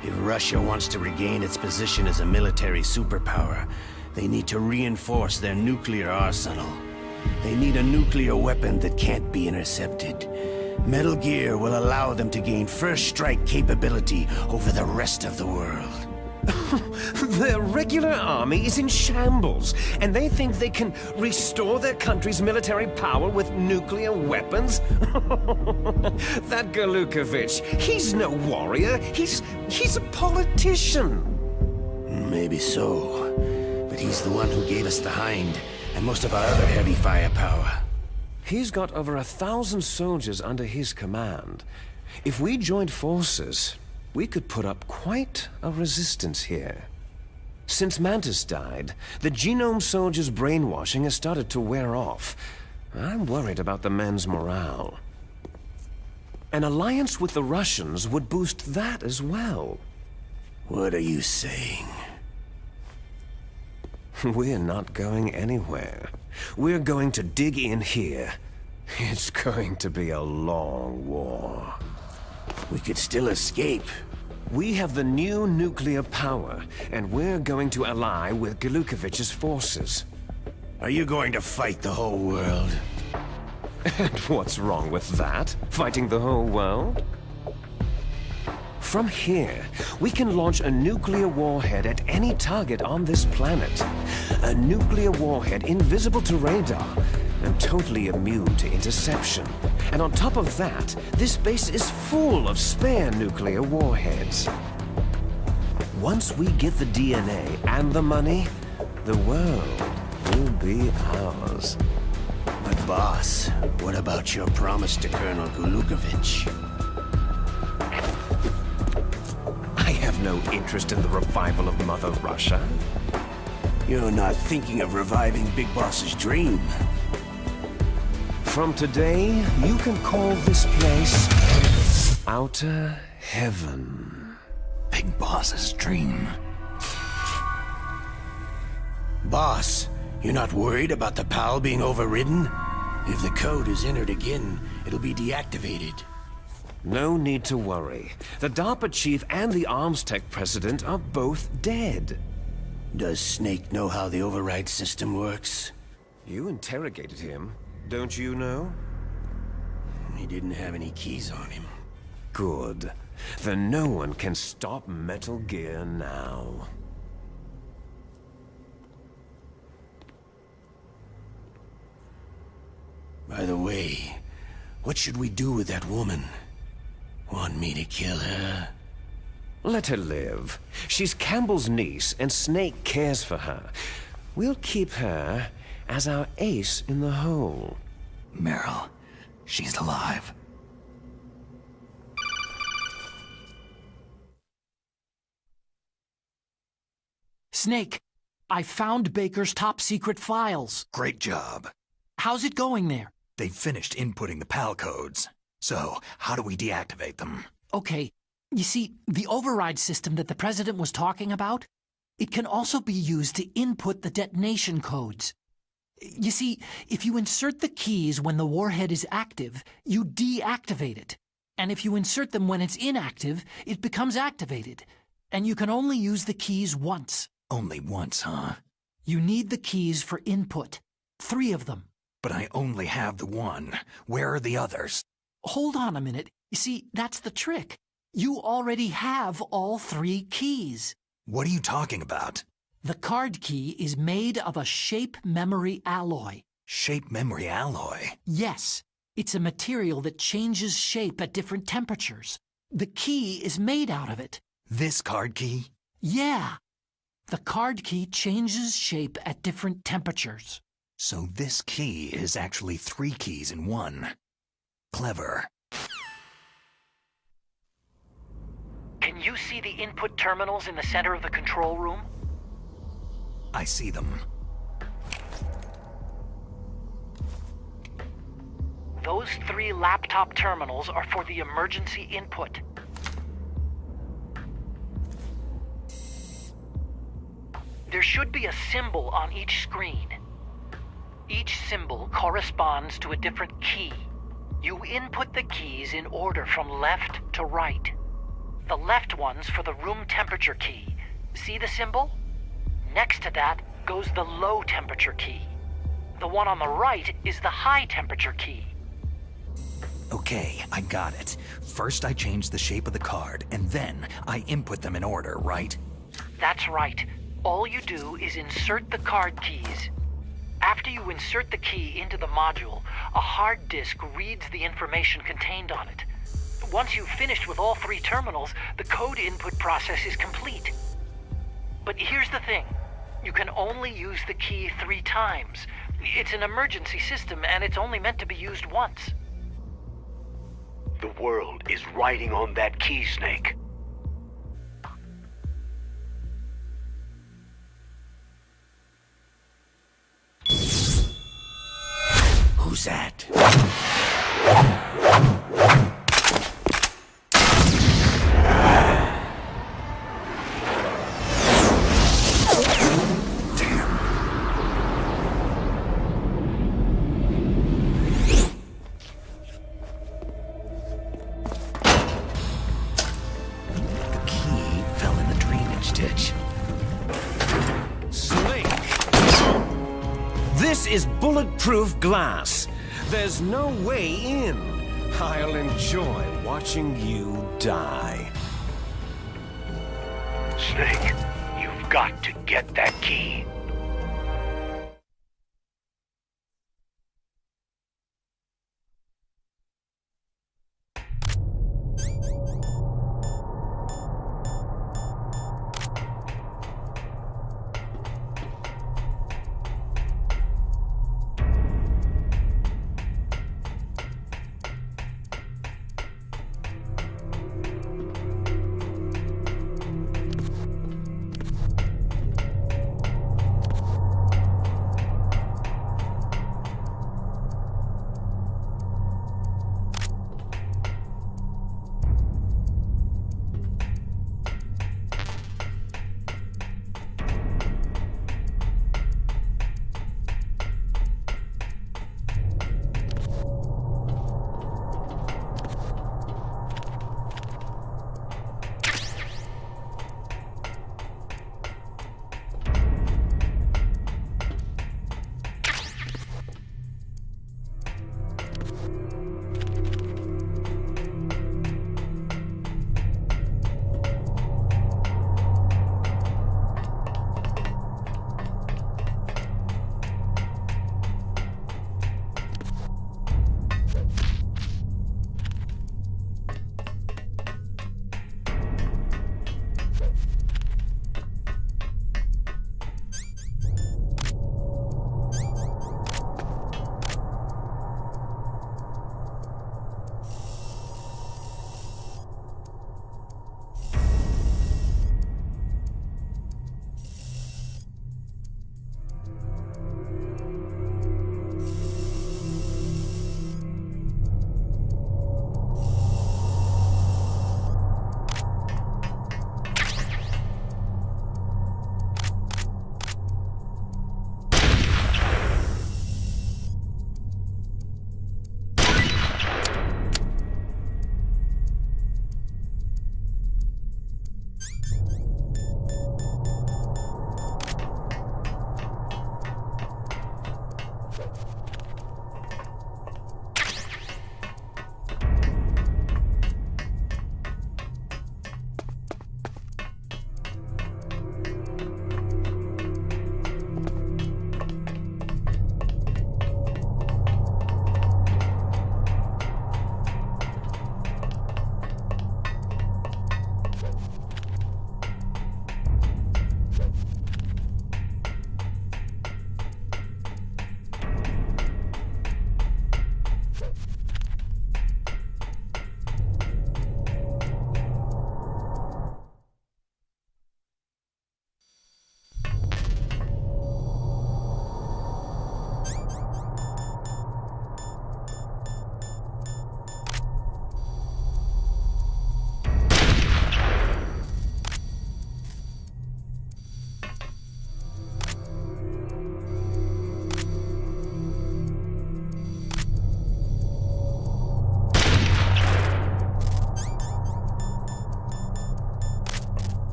[SPEAKER 9] If Russia wants to regain its position as a military superpower, they need to reinforce their nuclear arsenal. They need a nuclear weapon that can't be intercepted. Metal Gear will allow them to gain first strike capability over the rest of the world.
[SPEAKER 1] Their regular army is in shambles, and they think they can restore their country's military power with nuclear weapons? That Galukovich, he's no warrior. He's a politician.
[SPEAKER 9] Maybe so. But he's the one who gave us the Hind and most of our other heavy firepower.
[SPEAKER 1] He's got over 1,000 soldiers under his command. If we joined forces, we could put up quite a resistance here. Since Mantis died, the Genome Soldiers' brainwashing has started to wear off. I'm worried about the men's morale. An alliance with the Russians would boost that as well.
[SPEAKER 9] What are you saying?
[SPEAKER 1] We're not going anywhere. We're going to dig in here. It's going to be a long war.
[SPEAKER 9] We could still escape.
[SPEAKER 1] We have the new nuclear power, and we're going to ally with Galukovich's forces.
[SPEAKER 9] Are you going to fight the whole world?
[SPEAKER 1] And what's wrong with that? Fighting the whole world? From here, we can launch a nuclear warhead at any target on this planet. A nuclear warhead invisible to radar and totally immune to interception. And on top of that, this base is full of spare nuclear warheads. Once we get the DNA and the money, the world will be ours.
[SPEAKER 9] But boss, what about your promise to Colonel Galukovich?
[SPEAKER 1] I have no interest in the revival of Mother Russia.
[SPEAKER 9] You're not thinking of reviving Big Boss's dream.
[SPEAKER 1] From today, you can call this place Outer Heaven.
[SPEAKER 2] Big Boss's dream.
[SPEAKER 9] Boss, you're not worried about the PAL being overridden? If the code is entered again, it'll be deactivated.
[SPEAKER 1] No need to worry. The DARPA chief and the Arms Tech president are both dead.
[SPEAKER 9] Does Snake know how the override system works?
[SPEAKER 1] You interrogated him, don't you know?
[SPEAKER 9] He didn't have any keys on him.
[SPEAKER 1] Good. Then no one can stop Metal Gear now.
[SPEAKER 9] By the way, what should we do with that woman? Want me to kill her?
[SPEAKER 1] Let her live. She's Campbell's niece, and Snake cares for her. We'll keep her as our ace in the hole.
[SPEAKER 2] Meryl, she's alive.
[SPEAKER 17] Snake, I found Baker's top-secret files.
[SPEAKER 2] Great job.
[SPEAKER 17] How's it going there?
[SPEAKER 2] They've finished inputting the PAL codes. So, how do we deactivate them?
[SPEAKER 17] Okay, you see, the override system that the President was talking about, it can also be used to input the detonation codes. You see, if you insert the keys when the warhead is active, you deactivate it. And if you insert them when it's inactive, it becomes activated. And you can only use the keys once.
[SPEAKER 2] Only once, huh?
[SPEAKER 17] You need the keys for input. 3 of them.
[SPEAKER 2] But I only have the one. Where are the others?
[SPEAKER 17] Hold on a minute. You see, that's the trick. You already have all 3 keys.
[SPEAKER 2] What are you talking about?
[SPEAKER 17] The card key is made of a shape memory alloy.
[SPEAKER 2] Shape memory alloy?
[SPEAKER 17] Yes. It's a material that changes shape at different temperatures. The key is made out of it.
[SPEAKER 2] This card key?
[SPEAKER 17] Yeah. The card key changes shape at different temperatures.
[SPEAKER 2] So this key is actually 3 keys in one. Clever.
[SPEAKER 17] Can you see the input terminals in the center of the control room?
[SPEAKER 2] I see them.
[SPEAKER 17] Those 3 laptop terminals are for the emergency input. There should be a symbol on each screen. Each symbol corresponds to a different key. You input the keys in order from left to right. The left one's for the room temperature key. See the symbol? Next to that goes the low temperature key. The one on the right is the high temperature key.
[SPEAKER 2] Okay, I got it. First I change the shape of the card, and then I input them in order, right?
[SPEAKER 17] That's right. All you do is insert the card keys. After you insert the key into the module, a hard disk reads the information contained on it. Once you've finished with all 3 terminals, the code input process is complete. But here's the thing. You can only use the key 3 times. It's an emergency system, and it's only meant to be used once.
[SPEAKER 3] The world is riding on that key, Snake.
[SPEAKER 9] Who's that?
[SPEAKER 1] This is bulletproof glass. There's no way in. I'll enjoy watching you die.
[SPEAKER 3] Snake, you've got to get that key.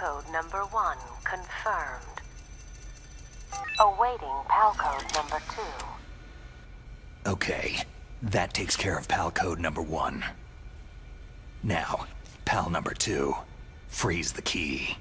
[SPEAKER 19] code number 1 confirmed. Awaiting PAL code number 2.
[SPEAKER 2] Okay, that takes care of PAL code number 1. Now, PAL number 2. Freeze the key.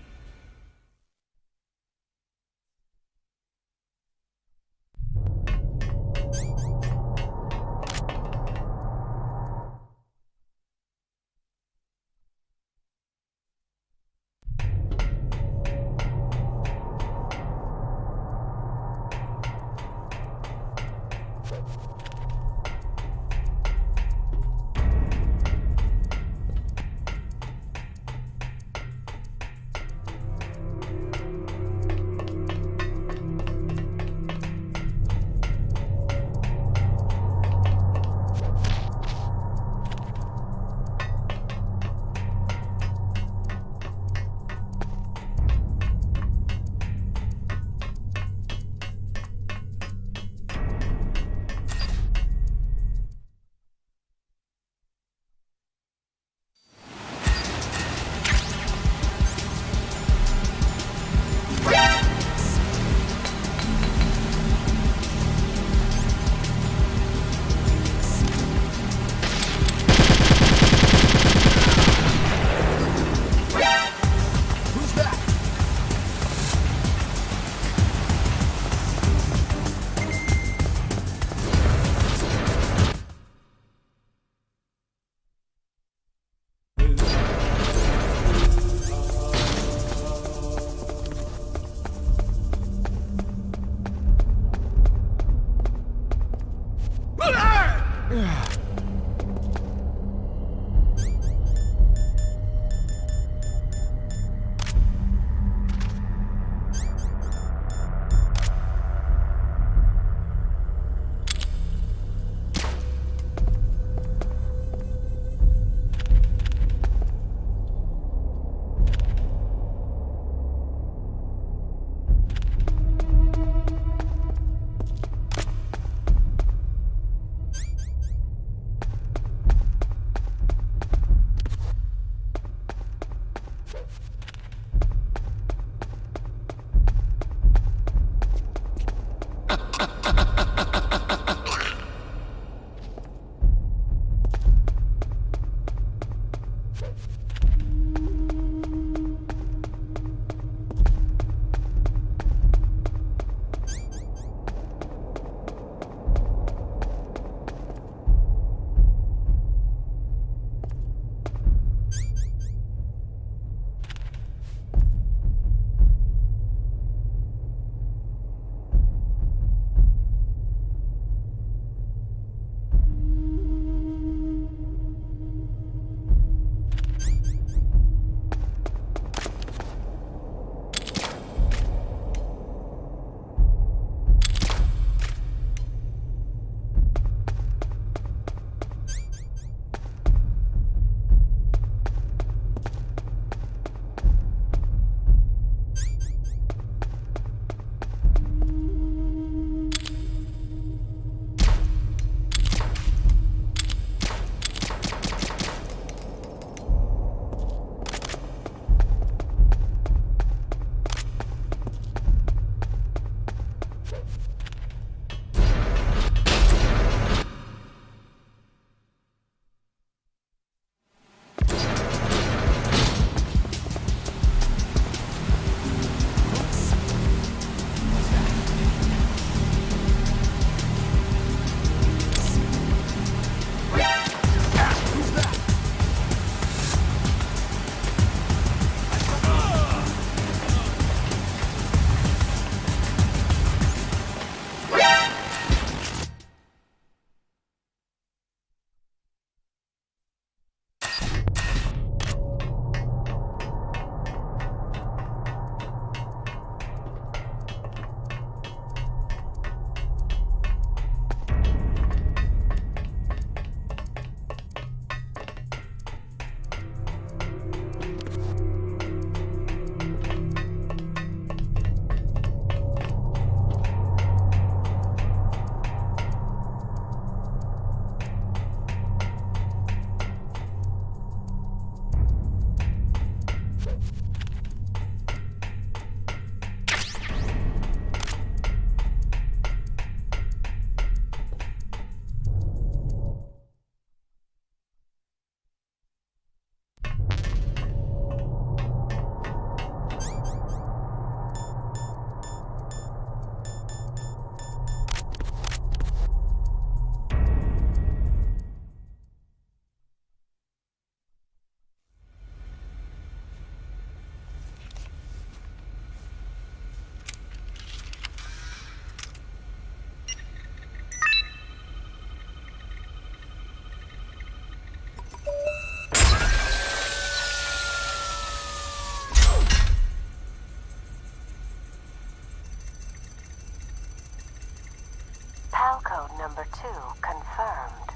[SPEAKER 19] confirmed.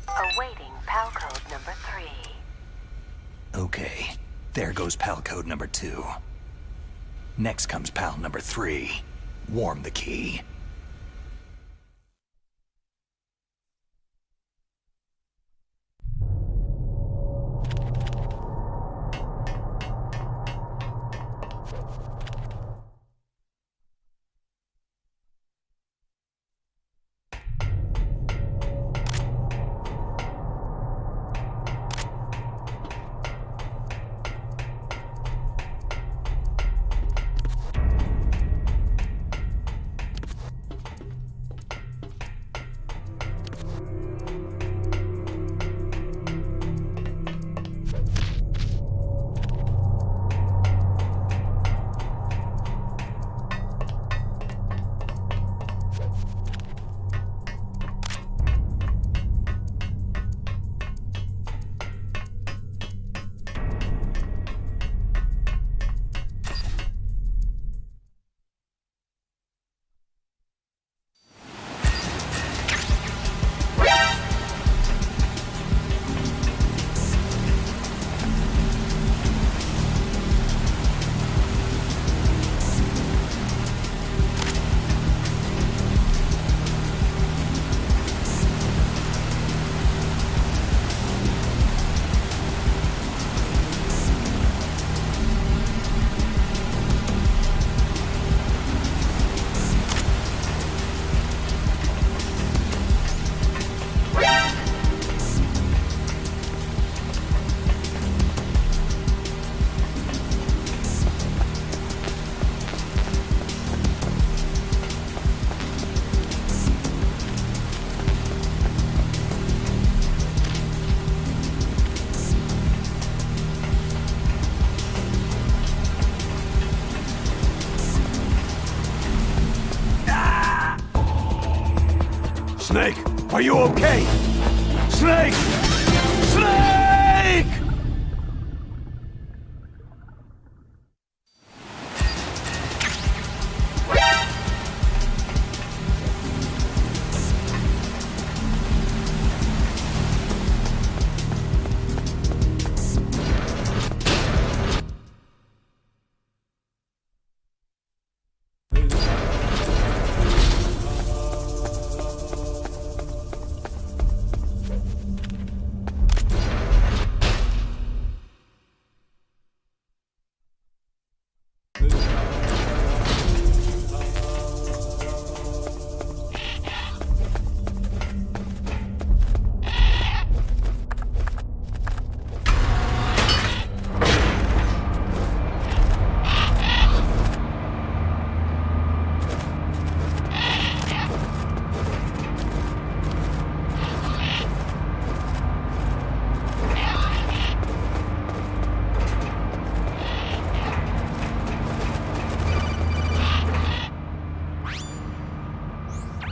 [SPEAKER 19] Awaiting PAL code number 3.
[SPEAKER 2] Okay, there goes PAL code number 2. Next comes PAL number 3. Warm the key.
[SPEAKER 3] Snake, are you okay? Snake! Snake!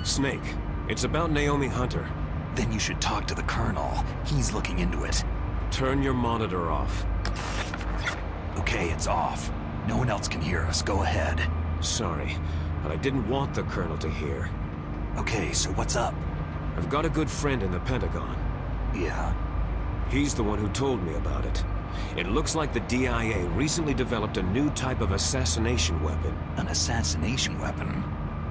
[SPEAKER 1] Snake, it's about Naomi Hunter.
[SPEAKER 2] Then you should talk to the Colonel. He's looking into it.
[SPEAKER 1] Turn your monitor off.
[SPEAKER 2] Okay, it's off. No one else can hear us. Go ahead.
[SPEAKER 1] Sorry, but I didn't want the Colonel to hear.
[SPEAKER 2] Okay, so what's up?
[SPEAKER 1] I've got a good friend in the Pentagon.
[SPEAKER 2] Yeah?
[SPEAKER 1] He's the one who told me about it. It looks like the DIA recently developed a new type of assassination weapon.
[SPEAKER 2] An assassination weapon?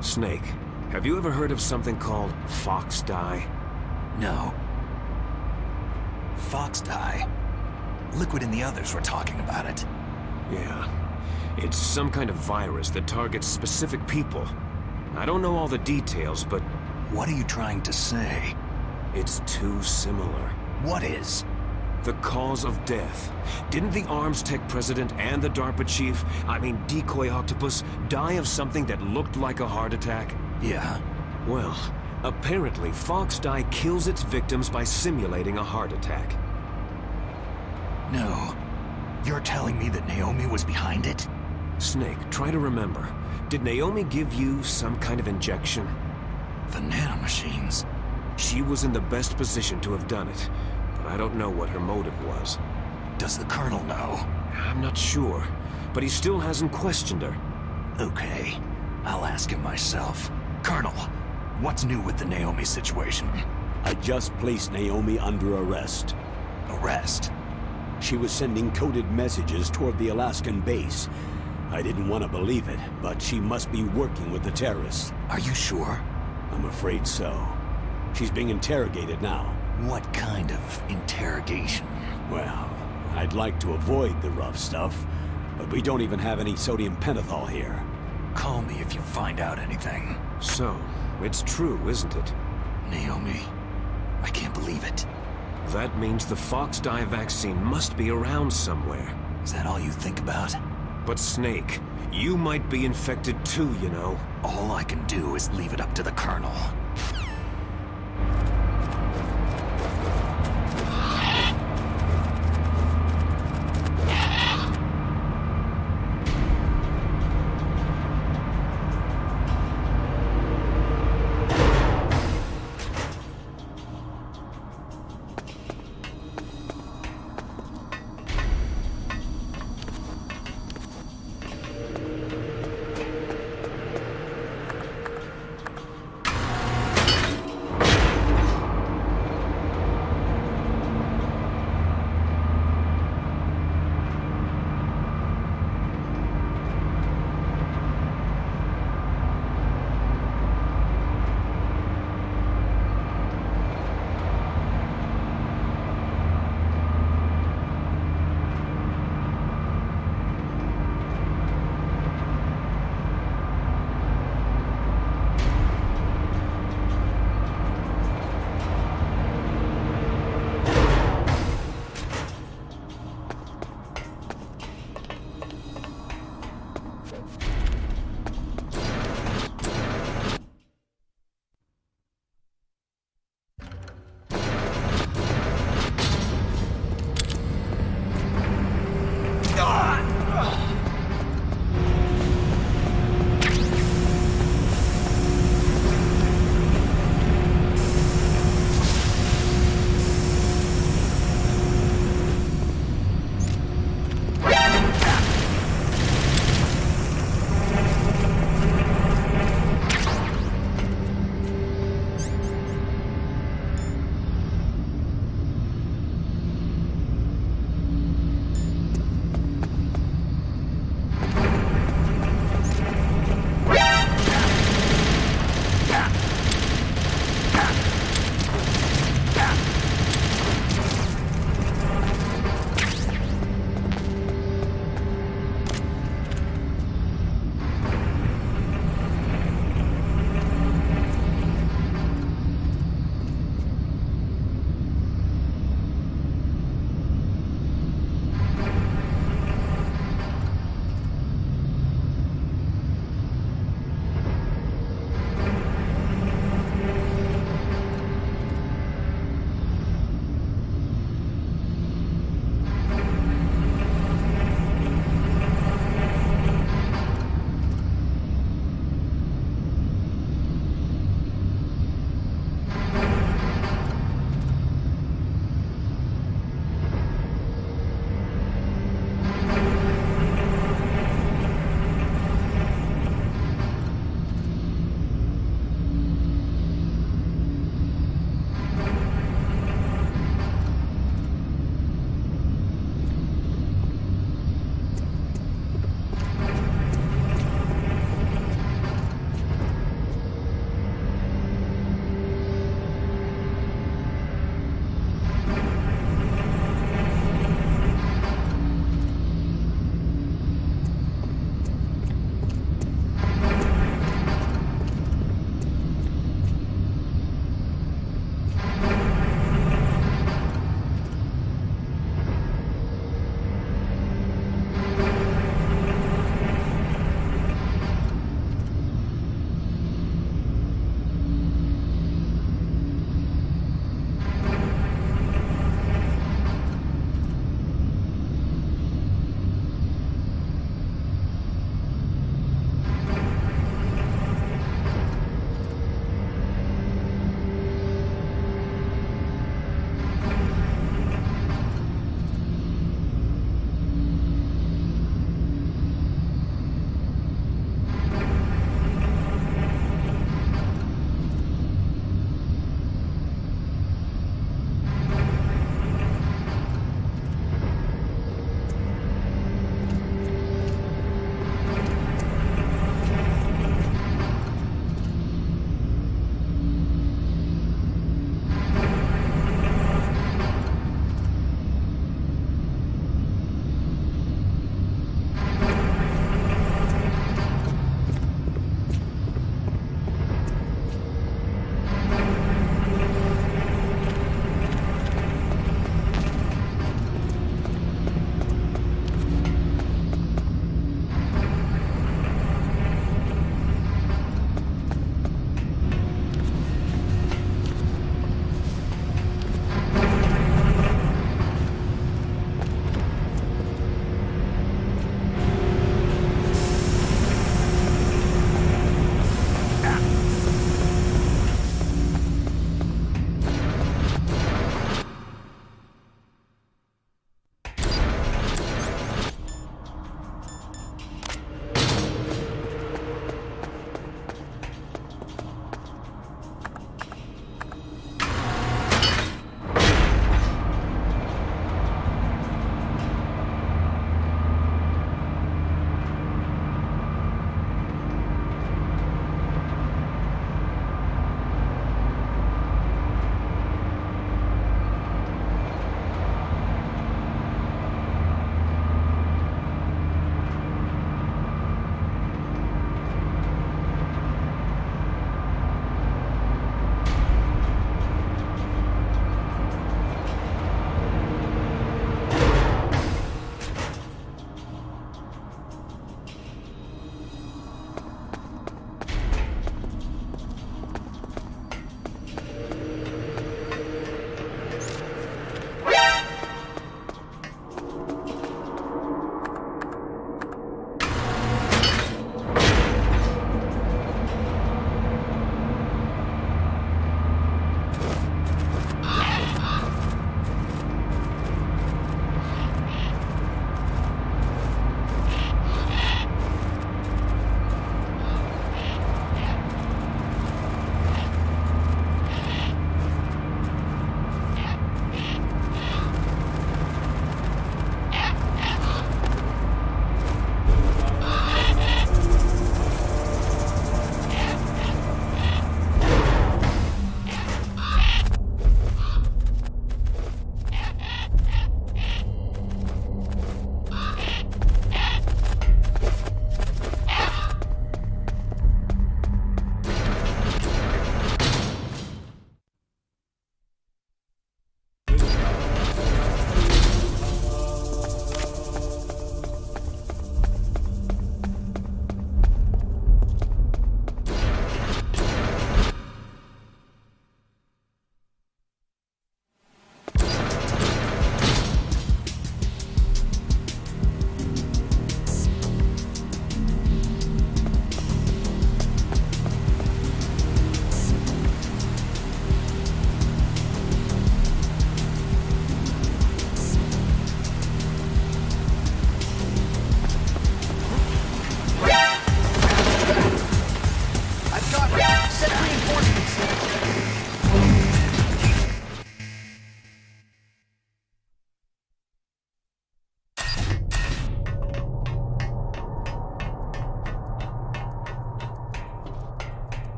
[SPEAKER 1] Snake, have you ever heard of something called fox dye?
[SPEAKER 2] No. Fox dye? Liquid and the others were talking about it.
[SPEAKER 1] Yeah. It's some kind of virus that targets specific people. I don't know all the details, but...
[SPEAKER 2] What are you trying to say?
[SPEAKER 1] It's too similar.
[SPEAKER 2] What is?
[SPEAKER 1] The cause of death. Didn't the Arms Tech president and the DARPA chief, Decoy Octopus, die of something that looked like a heart attack?
[SPEAKER 2] Yeah.
[SPEAKER 1] Well, apparently fox dye kills its victims by simulating a heart attack.
[SPEAKER 2] No. You're telling me that Naomi was behind it?
[SPEAKER 1] Snake, try to remember. Did Naomi give you some kind of injection?
[SPEAKER 2] The nanomachines.
[SPEAKER 1] She was in the best position to have done it, but I don't know what her motive was.
[SPEAKER 2] Does the Colonel know?
[SPEAKER 1] I'm not sure, but he still hasn't questioned her.
[SPEAKER 2] Okay, I'll ask him myself. Colonel, What's new with the Naomi situation?
[SPEAKER 3] I just placed Naomi under arrest.
[SPEAKER 2] Arrest?
[SPEAKER 3] She was sending coded messages toward the Alaskan base. I didn't want to believe it, but she must be working with the terrorists.
[SPEAKER 2] Are you sure?
[SPEAKER 3] I'm afraid so. She's being interrogated now.
[SPEAKER 2] What kind of interrogation?
[SPEAKER 3] Well, I'd like to avoid the rough stuff, but we don't even have any sodium pentothal here.
[SPEAKER 2] Call me if you find out anything.
[SPEAKER 1] So, it's true, isn't it?
[SPEAKER 2] Naomi, I can't believe it.
[SPEAKER 1] That means the fox dye vaccine must be around somewhere.
[SPEAKER 2] Is that all you think about?
[SPEAKER 1] But Snake, you might be infected too, you know.
[SPEAKER 2] All I can do is leave it up to the Colonel.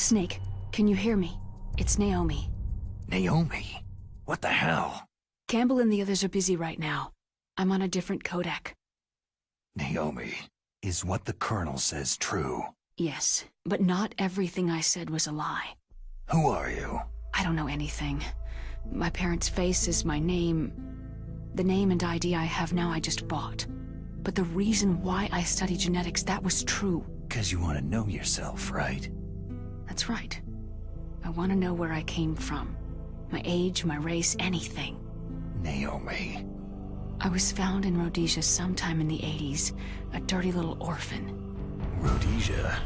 [SPEAKER 4] Snake, can you hear me? It's Naomi.
[SPEAKER 2] Naomi? What the hell?
[SPEAKER 4] Campbell and the others are busy right now. I'm on a different codec.
[SPEAKER 2] Naomi, is what the Colonel says true?
[SPEAKER 4] Yes, but not everything I said was a lie.
[SPEAKER 2] Who are you?
[SPEAKER 4] I don't know anything. My parents' face is my name. The name and ID I have now I just bought. But the reason why I study genetics, that was true.
[SPEAKER 2] 'Cause you want to know yourself, right?
[SPEAKER 4] That's right. I want to know where I came from. My age, my race, anything.
[SPEAKER 2] Naomi.
[SPEAKER 4] I was found in Rhodesia sometime in the 80s, a dirty little orphan.
[SPEAKER 2] Rhodesia?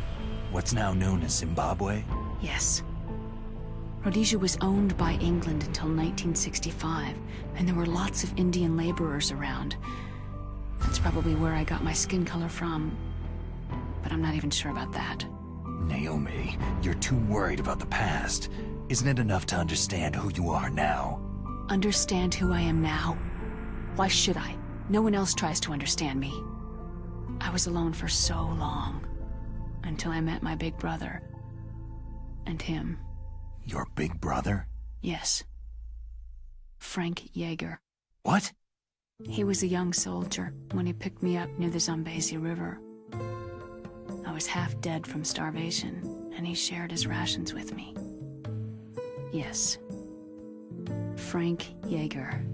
[SPEAKER 2] What's now known as Zimbabwe?
[SPEAKER 4] Yes. Rhodesia was owned by England until 1965, and there were lots of Indian laborers around. That's probably where I got my skin color from, but I'm not even sure about that.
[SPEAKER 2] Naomi, you're too worried about the past. Isn't it enough to understand who you are now?
[SPEAKER 4] Understand who I am now? Why should I? No one else tries to understand me. I was alone for so long, until I met my big brother. And him.
[SPEAKER 2] Your big brother?
[SPEAKER 4] Yes. Frank Yeager.
[SPEAKER 2] What?
[SPEAKER 4] He was a young soldier when he picked me up near the Zambezi River. I was half dead from starvation, and he shared his rations with me. Yes. Frank Yeager.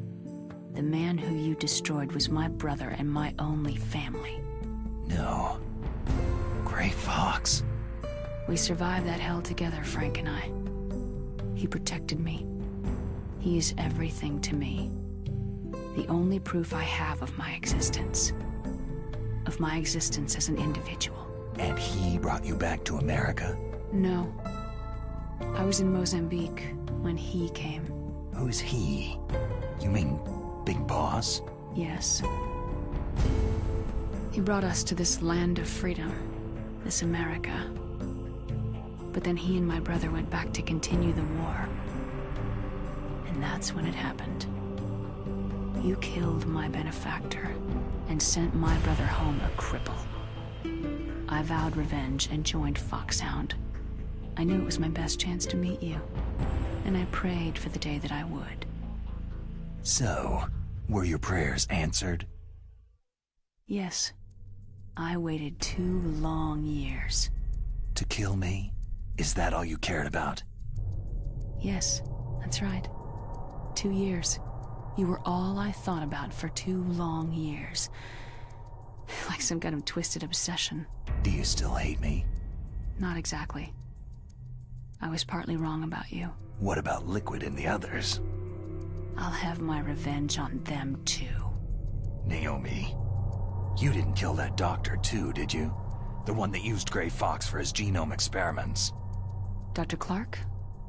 [SPEAKER 4] The man who you destroyed was my brother and my only family.
[SPEAKER 2] No. Gray Fox.
[SPEAKER 4] We survived that hell together, Frank and I. He protected me. He is everything to me. The only proof I have of my existence. Of my existence as an individual.
[SPEAKER 2] And he brought you back to America?
[SPEAKER 4] No. I was in Mozambique when he came.
[SPEAKER 2] Who's he? You mean Big Boss?
[SPEAKER 4] Yes. He brought us to this land of freedom, this America. But then he and my brother went back to continue the war. And that's when it happened. You killed my benefactor and sent my brother home a cripple. I vowed revenge and joined Foxhound. I knew it was my best chance to meet you, and I prayed for the day that I would.
[SPEAKER 2] So, were your prayers answered?
[SPEAKER 4] Yes. I waited 2 long years.
[SPEAKER 2] To kill me? Is that all you cared about?
[SPEAKER 4] Yes, that's right. 2 years. You were all I thought about for 2 long years. Like some kind of twisted obsession.
[SPEAKER 2] Do you still hate me?
[SPEAKER 4] Not exactly. I was partly wrong about you.
[SPEAKER 2] What about Liquid and the others?
[SPEAKER 4] I'll have my revenge on them too.
[SPEAKER 2] Naomi, you didn't kill that doctor too, did you? The one that used Gray Fox for his genome experiments.
[SPEAKER 4] Dr. Clark?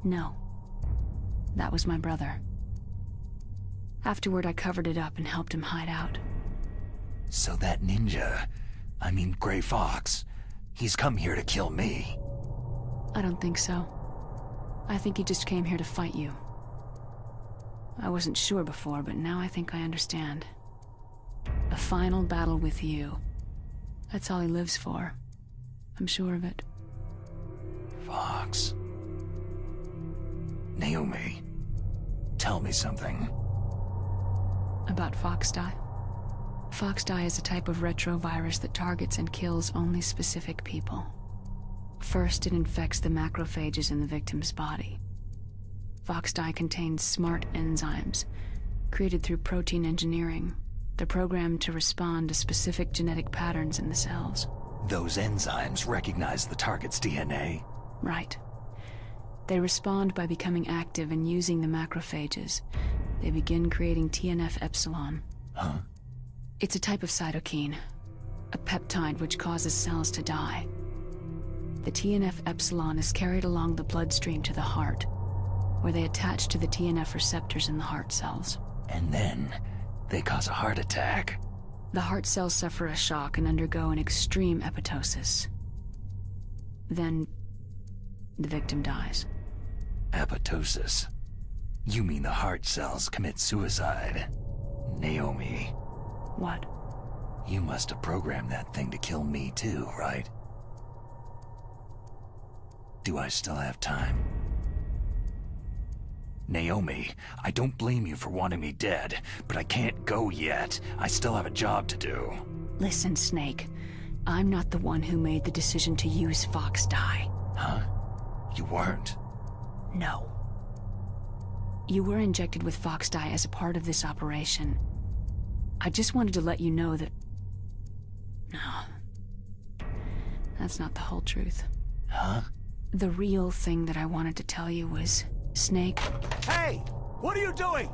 [SPEAKER 4] No. That was my brother. Afterward, I covered it up and helped him hide out.
[SPEAKER 2] So that ninja, I mean Gray Fox, he's come here to kill me.
[SPEAKER 4] I don't think so. I think he just came here to fight you. I wasn't sure before, but now I think I understand. A final battle with you. That's all he lives for. I'm sure of it.
[SPEAKER 2] Fox. Naomi, tell me something.
[SPEAKER 4] About Foxdie? Foxdie is a type of retrovirus that targets and kills only specific people. First, it infects the macrophages in the victim's body. Foxdie contains smart enzymes, created through protein engineering. They're programmed to respond to specific genetic patterns in the cells.
[SPEAKER 2] Those enzymes recognize the target's DNA?
[SPEAKER 4] Right. They respond by becoming active and using the macrophages. They begin creating TNF-epsilon.
[SPEAKER 2] Huh?
[SPEAKER 4] It's a type of cytokine, a peptide which causes cells to die. The TNF-epsilon is carried along the bloodstream to the heart, where they attach to the TNF receptors in the heart cells.
[SPEAKER 2] And then, they cause a heart attack.
[SPEAKER 4] The heart cells suffer a shock and undergo an extreme apoptosis. Then, the victim dies.
[SPEAKER 2] Apoptosis? You mean the heart cells commit suicide? Naomi.
[SPEAKER 4] What?
[SPEAKER 2] You must have programmed that thing to kill me too, right? Do I still have time? Naomi, I don't blame you for wanting me dead, but I can't go yet. I still have a job to do.
[SPEAKER 4] Listen, Snake. I'm not the one who made the decision to use Fox dye.
[SPEAKER 2] Huh? You weren't?
[SPEAKER 4] No. You were injected with Fox dye as a part of this operation. I just wanted to let you know that... No. That's not the whole truth.
[SPEAKER 2] Huh?
[SPEAKER 4] The real thing that I wanted to tell you was... Snake...
[SPEAKER 3] Hey! What are you doing?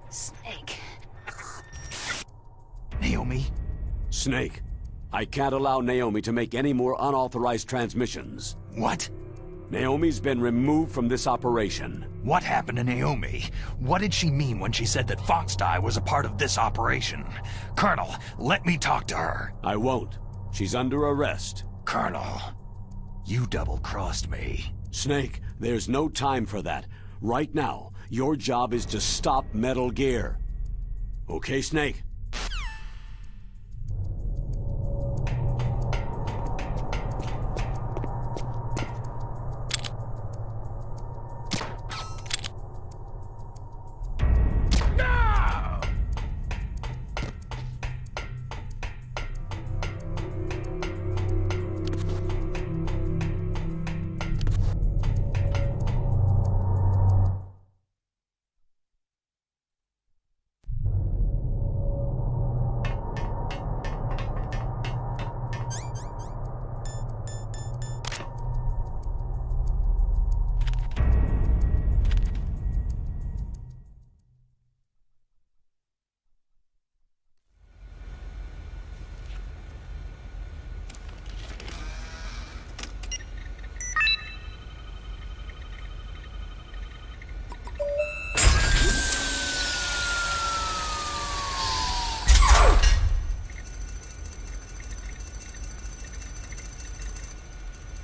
[SPEAKER 4] Snake...
[SPEAKER 2] Naomi?
[SPEAKER 3] Snake, I can't allow Naomi to make any more unauthorized transmissions.
[SPEAKER 2] What?
[SPEAKER 3] Naomi's been removed from this operation.
[SPEAKER 2] What happened to Naomi? What did she mean when she said that Fox dye was a part of this operation? Colonel, let me talk to her.
[SPEAKER 3] I won't. She's under arrest.
[SPEAKER 2] Colonel, you double-crossed me.
[SPEAKER 3] Snake, there's no time for that. Right now, your job is to stop Metal Gear. Okay, Snake?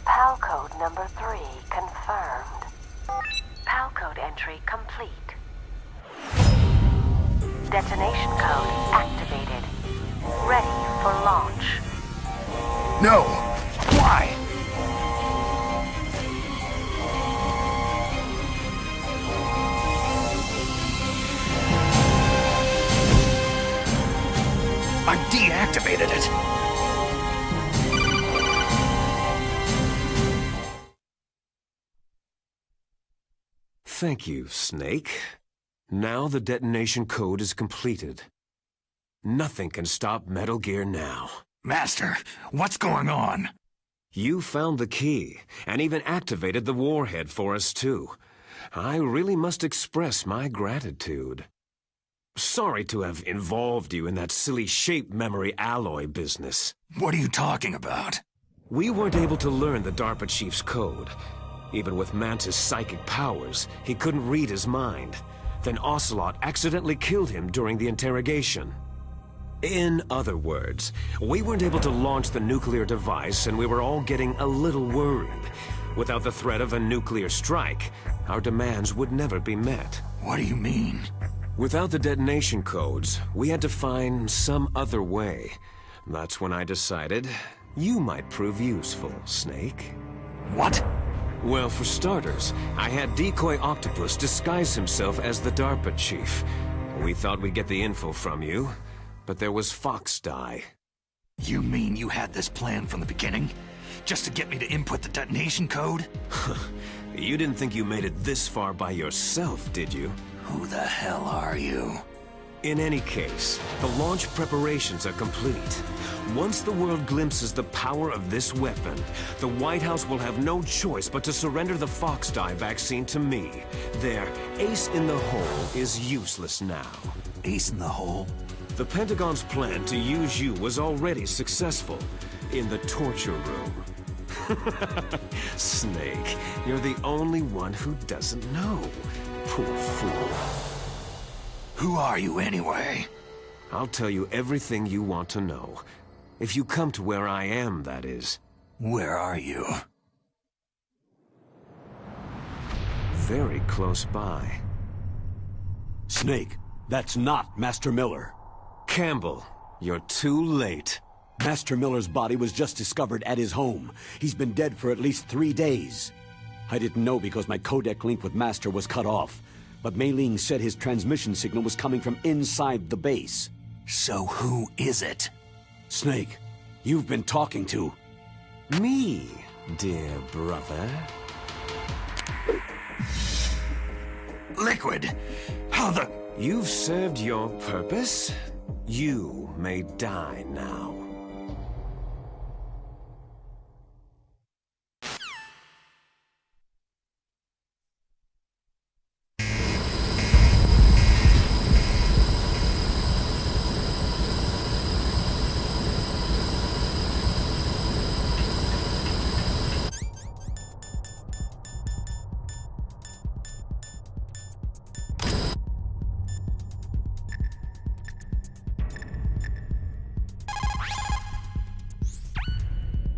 [SPEAKER 19] PAL code number 3 confirmed. PAL code entry complete. Detonation code activated. Ready for launch.
[SPEAKER 2] No! Why? I deactivated it!
[SPEAKER 1] Thank you, Snake. Now the detonation code is completed. Nothing can stop Metal Gear now.
[SPEAKER 2] Master, what's going on?
[SPEAKER 1] You found the key, and even activated the warhead for us too. I really must express my gratitude. Sorry to have involved you in that silly shape memory alloy business.
[SPEAKER 2] What are you talking about?
[SPEAKER 1] We weren't able to learn the DARPA chief's code. Even with Mantis' psychic powers, he couldn't read his mind. Then Ocelot accidentally killed him during the interrogation. In other words, we weren't able to launch the nuclear device, and we were all getting a little worried. Without the threat of a nuclear strike, our demands would never be met.
[SPEAKER 2] What do you mean?
[SPEAKER 1] Without the detonation codes, we had to find some other way. That's when I decided you might prove useful, Snake.
[SPEAKER 2] What?
[SPEAKER 1] Well, for starters, I had Decoy Octopus disguise himself as the DARPA chief. We thought we'd get the info from you, but there was Fox dye.
[SPEAKER 2] You mean you had this plan from the beginning? Just to get me to input the detonation code?
[SPEAKER 1] You didn't think you made it this far by yourself, did you?
[SPEAKER 2] Who the hell are you?
[SPEAKER 1] In any case, the launch preparations are complete. Once the world glimpses the power of this weapon, the White House will have no choice but to surrender the Fox dye vaccine to me. Their ace in the hole is useless now.
[SPEAKER 2] Ace in the hole?
[SPEAKER 1] The Pentagon's plan to use you was already successful in the torture room. Snake, you're the only one who doesn't know. Poor fool.
[SPEAKER 2] Who are you anyway?
[SPEAKER 1] I'll tell you everything you want to know. If you come to where I am, that is.
[SPEAKER 2] Where are you?
[SPEAKER 1] Very close by.
[SPEAKER 3] Snake, that's not Master Miller.
[SPEAKER 1] Campbell, you're too late.
[SPEAKER 3] Master Miller's body was just discovered at his home. He's been dead for at least 3 days. I didn't know because my codec link with Master was cut off. But Mei Ling said his transmission signal was coming from inside the base.
[SPEAKER 2] So who is it?
[SPEAKER 3] Snake, you've been talking to...
[SPEAKER 1] Me, dear brother.
[SPEAKER 2] Liquid! How the...
[SPEAKER 1] You've served your purpose. You may die now.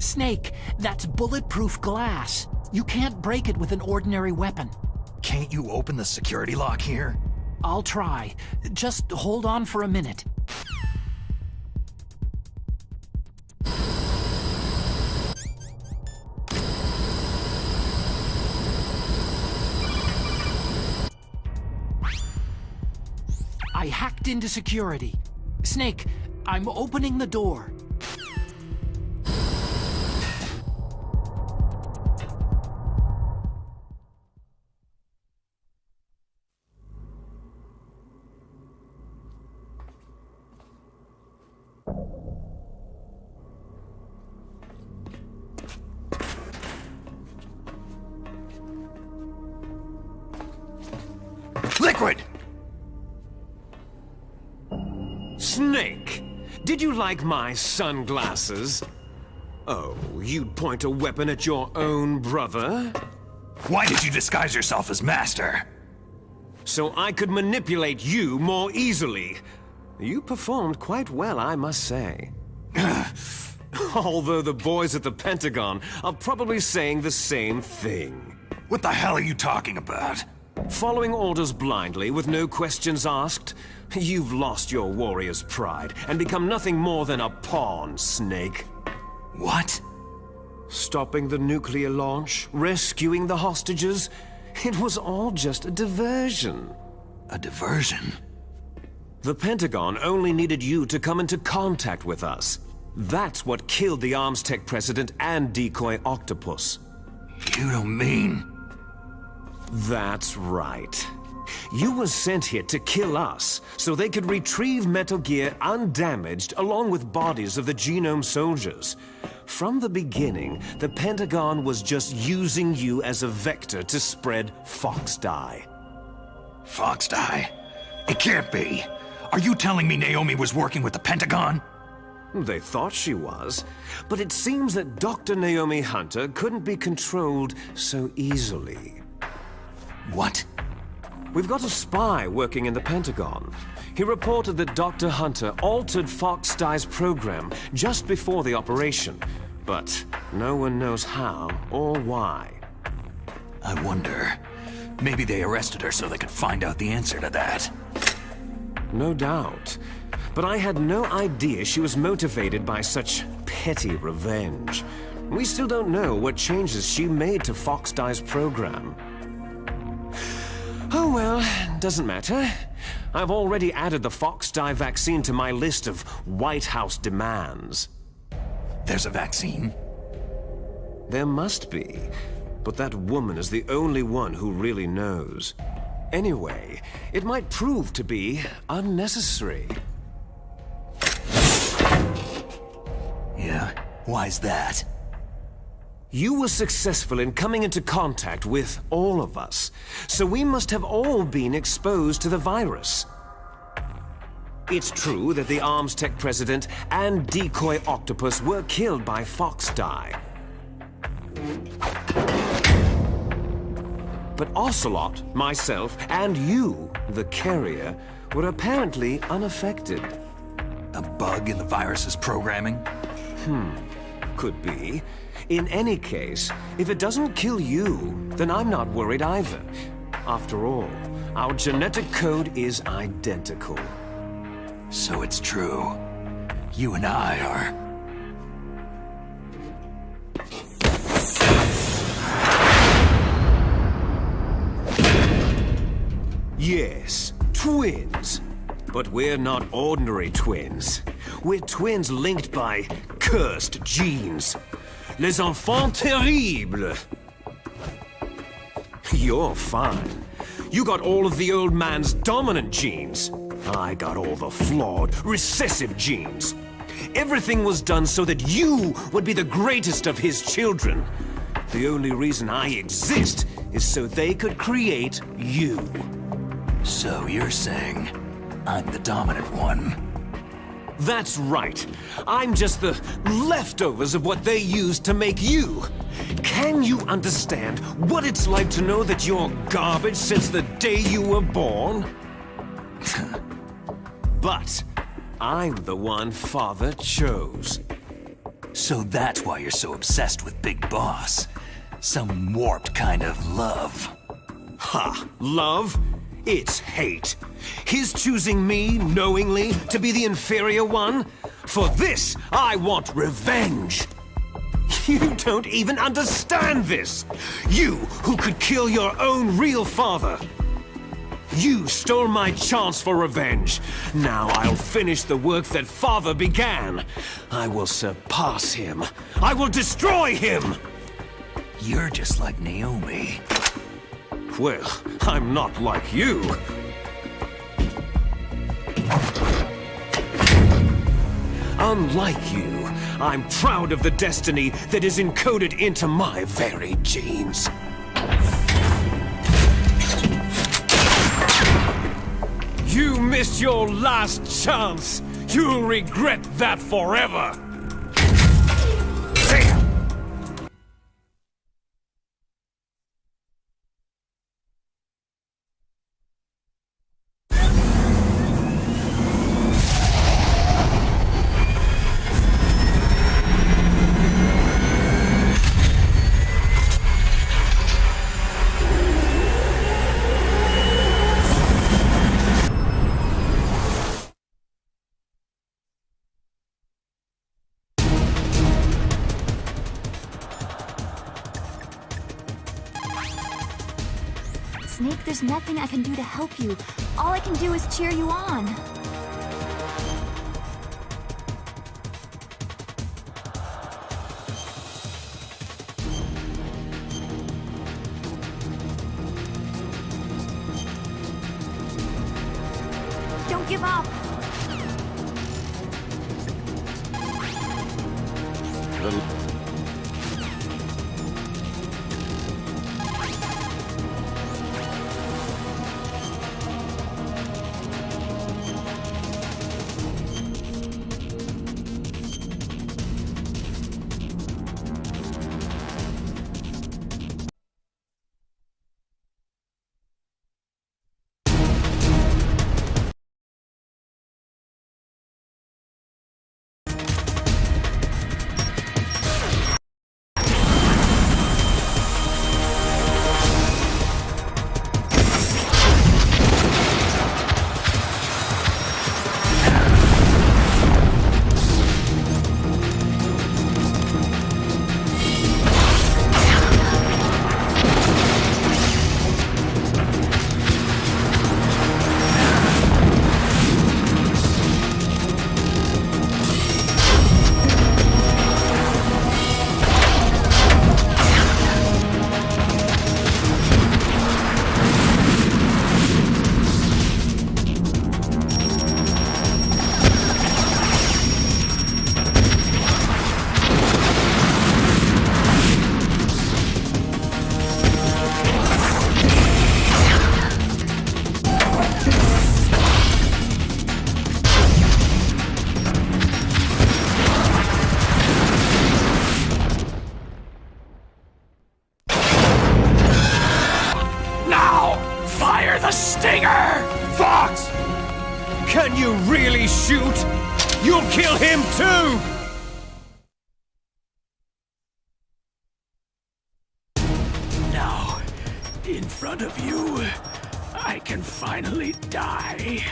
[SPEAKER 17] Snake, that's bulletproof glass. You can't break it with an ordinary weapon.
[SPEAKER 2] Can't you open the security lock here?
[SPEAKER 17] I'll try. Just hold on for a minute. I hacked into security. Snake, I'm opening the door.
[SPEAKER 2] Liquid!
[SPEAKER 1] Snake, did you like my sunglasses? Oh, you'd point a weapon at your own brother?
[SPEAKER 2] Why did you disguise yourself as Master?
[SPEAKER 1] So I could manipulate you more easily. You performed quite well, I must say. Although the boys at the Pentagon are probably saying the same thing.
[SPEAKER 2] What the hell are you talking about?
[SPEAKER 1] Following orders blindly with no questions asked? You've lost your warrior's pride and become nothing more than a pawn, Snake.
[SPEAKER 2] What?
[SPEAKER 1] Stopping the nuclear launch, rescuing the hostages, it was all just a diversion.
[SPEAKER 2] A diversion?
[SPEAKER 1] The Pentagon only needed you to come into contact with us. That's what killed the Arms Tech president and decoy octopus.
[SPEAKER 2] You don't mean...
[SPEAKER 1] That's right. You were sent here to kill us, so they could retrieve Metal Gear undamaged along with bodies of the Genome soldiers. From the beginning, the Pentagon was just using you as a vector to spread Fox Dye.
[SPEAKER 2] Fox Dye? It can't be. Are you telling me Naomi was working with the Pentagon?
[SPEAKER 1] They thought she was, but it seems that Dr. Naomi Hunter couldn't be controlled so easily.
[SPEAKER 2] What?
[SPEAKER 1] We've got a spy working in the Pentagon. He reported that Dr. Hunter altered Fox Dye's program just before the operation, but no one knows how or why.
[SPEAKER 2] I wonder. Maybe they arrested her so they could find out the answer to that.
[SPEAKER 1] No doubt. But I had no idea she was motivated by such petty revenge. We still don't know what changes she made to Fox Dye's program. Oh well, doesn't matter. I've already added the Fox Dye vaccine to my list of White House demands.
[SPEAKER 2] There's a vaccine?
[SPEAKER 1] There must be, but that woman is the only one who really knows. Anyway, it might prove to be unnecessary.
[SPEAKER 2] Yeah, why's that?
[SPEAKER 1] You were successful in coming into contact with all of us, so we must have all been exposed to the virus. It's true that the Arms Tech president and decoy octopus were killed by Fox Dye. But Ocelot, myself, and you, the carrier, were apparently unaffected.
[SPEAKER 2] A bug in the virus's programming?
[SPEAKER 1] Could be. In any case, if it doesn't kill you, then I'm not worried either. After all, our genetic code is identical.
[SPEAKER 2] So it's true. You and I are...
[SPEAKER 1] Yes, twins. But we're not ordinary twins. We're twins linked by cursed genes. Les enfants terribles. You're fine. You got all of the old man's dominant genes. I got all the flawed, recessive genes. Everything was done so that you would be the greatest of his children. The only reason I exist is so they could create you.
[SPEAKER 2] So you're saying I'm the dominant one?
[SPEAKER 1] That's right. I'm just the leftovers of what they used to make you. Can you understand what it's like to know that you're garbage since the day you were born? But I'm the one Father chose.
[SPEAKER 2] So that's why you're so obsessed with Big Boss. Some warped kind of love.
[SPEAKER 1] Ha! Love? It's hate. His choosing me, knowingly, to be the inferior one? For this, I want revenge. You don't even understand this. You, who could kill your own real father. You stole my chance for revenge. Now I'll finish the work that Father began. I will surpass him. I will destroy him.
[SPEAKER 2] You're just like Naomi.
[SPEAKER 1] Well, I'm not like you. Unlike you, I'm proud of the destiny that is encoded into my very genes. You missed your last chance. You'll regret that forever.
[SPEAKER 5] Snake, there's nothing I can do to help you. All I can do is cheer you on. Don't give up.
[SPEAKER 1] Can you really shoot? You'll kill him too!
[SPEAKER 9] Now, in front of you, I can finally die.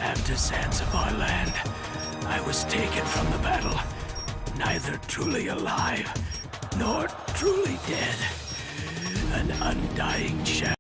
[SPEAKER 9] After Zanzibar land, I was taken from the battle, neither truly alive nor truly dead. An undying shadow.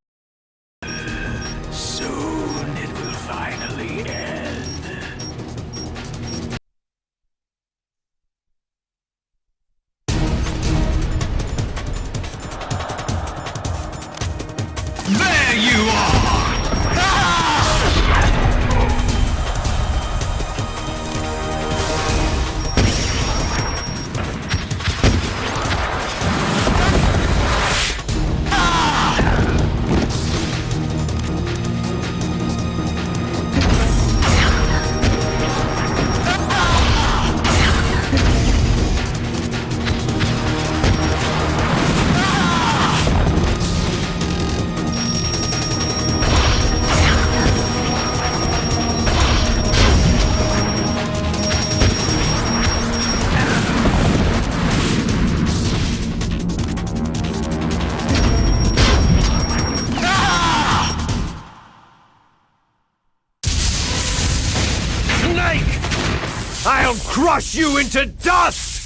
[SPEAKER 1] crush you into dust!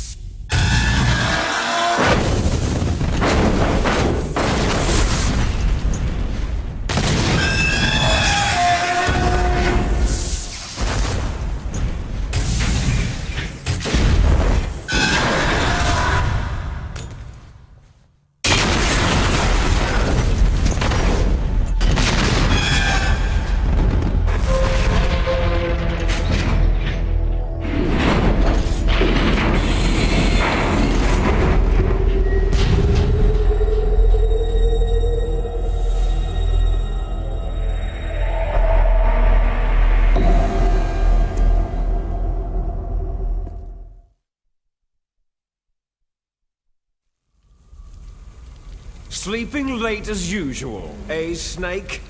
[SPEAKER 1] Sleeping late as usual, eh, Snake?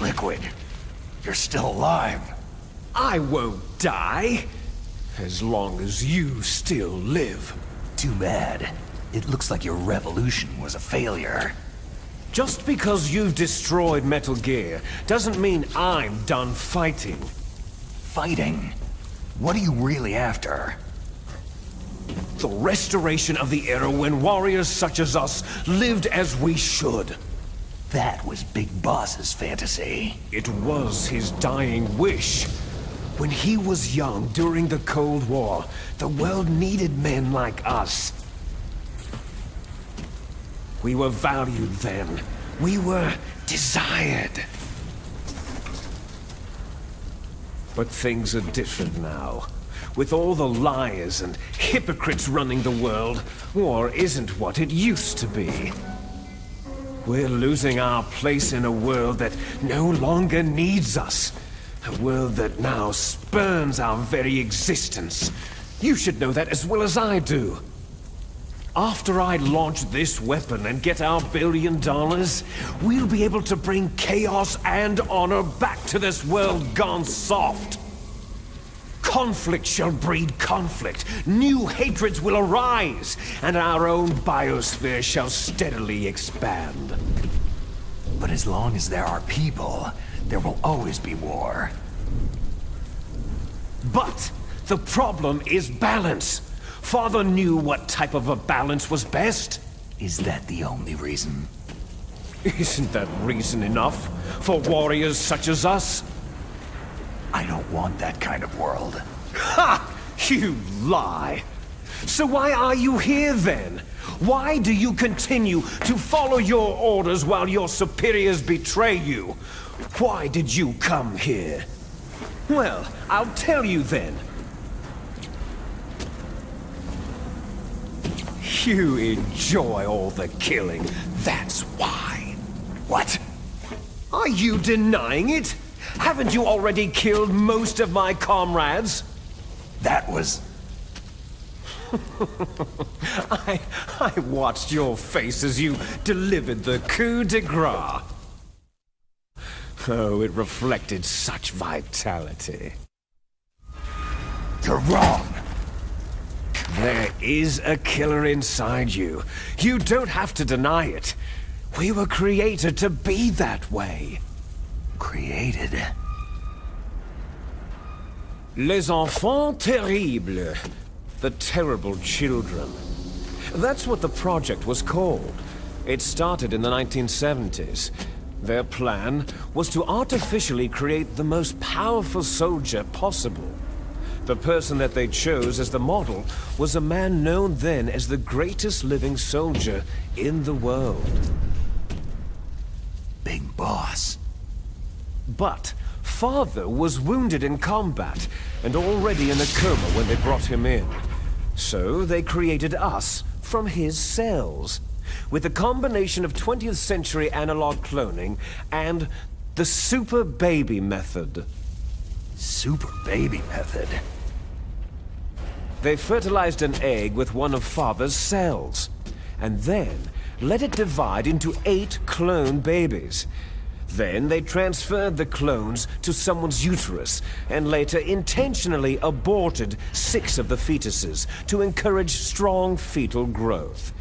[SPEAKER 2] Liquid, you're still alive.
[SPEAKER 1] I won't die, as long as you still live.
[SPEAKER 2] Too bad. It looks like your revolution was a failure.
[SPEAKER 1] Just because you've destroyed Metal Gear doesn't mean I'm done fighting.
[SPEAKER 2] Fighting? What are you really after?
[SPEAKER 1] The restoration of the era when warriors such as us lived as we should.
[SPEAKER 2] That was Big Boss's fantasy.
[SPEAKER 1] It was his dying wish. When he was young during the Cold War, the world needed men like us. We were valued then. We were desired. But things are different now. With all the liars and hypocrites running the world, war isn't what it used to be. We're losing our place in a world that no longer needs us. A world that now spurns our very existence. You should know that as well as I do. After I launch this weapon and get our $1 billion, we'll be able to bring chaos and honor back to this world gone soft. Conflict shall breed conflict, new hatreds will arise, and our own biosphere shall steadily expand.
[SPEAKER 2] But as long as there are people, there will always be war.
[SPEAKER 1] But the problem is balance. Father knew what type of a balance was best.
[SPEAKER 2] Is that the only reason?
[SPEAKER 1] Isn't that reason enough for warriors such as us?
[SPEAKER 2] I don't want that kind of world.
[SPEAKER 1] Ha! You lie! So why are you here then? Why do you continue to follow your orders while your superiors betray you? Why did you come here? Well, I'll tell you then. You enjoy all the killing, that's why.
[SPEAKER 2] What?
[SPEAKER 1] Are you denying it? Haven't you already killed most of my comrades?
[SPEAKER 2] That was...
[SPEAKER 1] I watched your face as you delivered the coup de grace. Oh, it reflected such vitality.
[SPEAKER 2] You're wrong.
[SPEAKER 1] There is a killer inside you. You don't have to deny it. We were created to be that way.
[SPEAKER 2] Created?
[SPEAKER 1] Les enfants terribles. The terrible children. That's what the project was called. It started in the 1970s. Their plan was to artificially create the most powerful soldier possible. The person that they chose as the model was a man known then as the greatest living soldier in the world.
[SPEAKER 2] Big Boss.
[SPEAKER 1] But Father was wounded in combat and already in a coma when they brought him in. So they created us from his cells, with a combination of 20th century analog cloning and the super baby method.
[SPEAKER 2] Super baby method?
[SPEAKER 1] They fertilized an egg with one of Father's cells, and then let it divide into 8 clone babies. Then they transferred the clones to someone's uterus, and later intentionally aborted 6 of the fetuses to encourage strong fetal growth.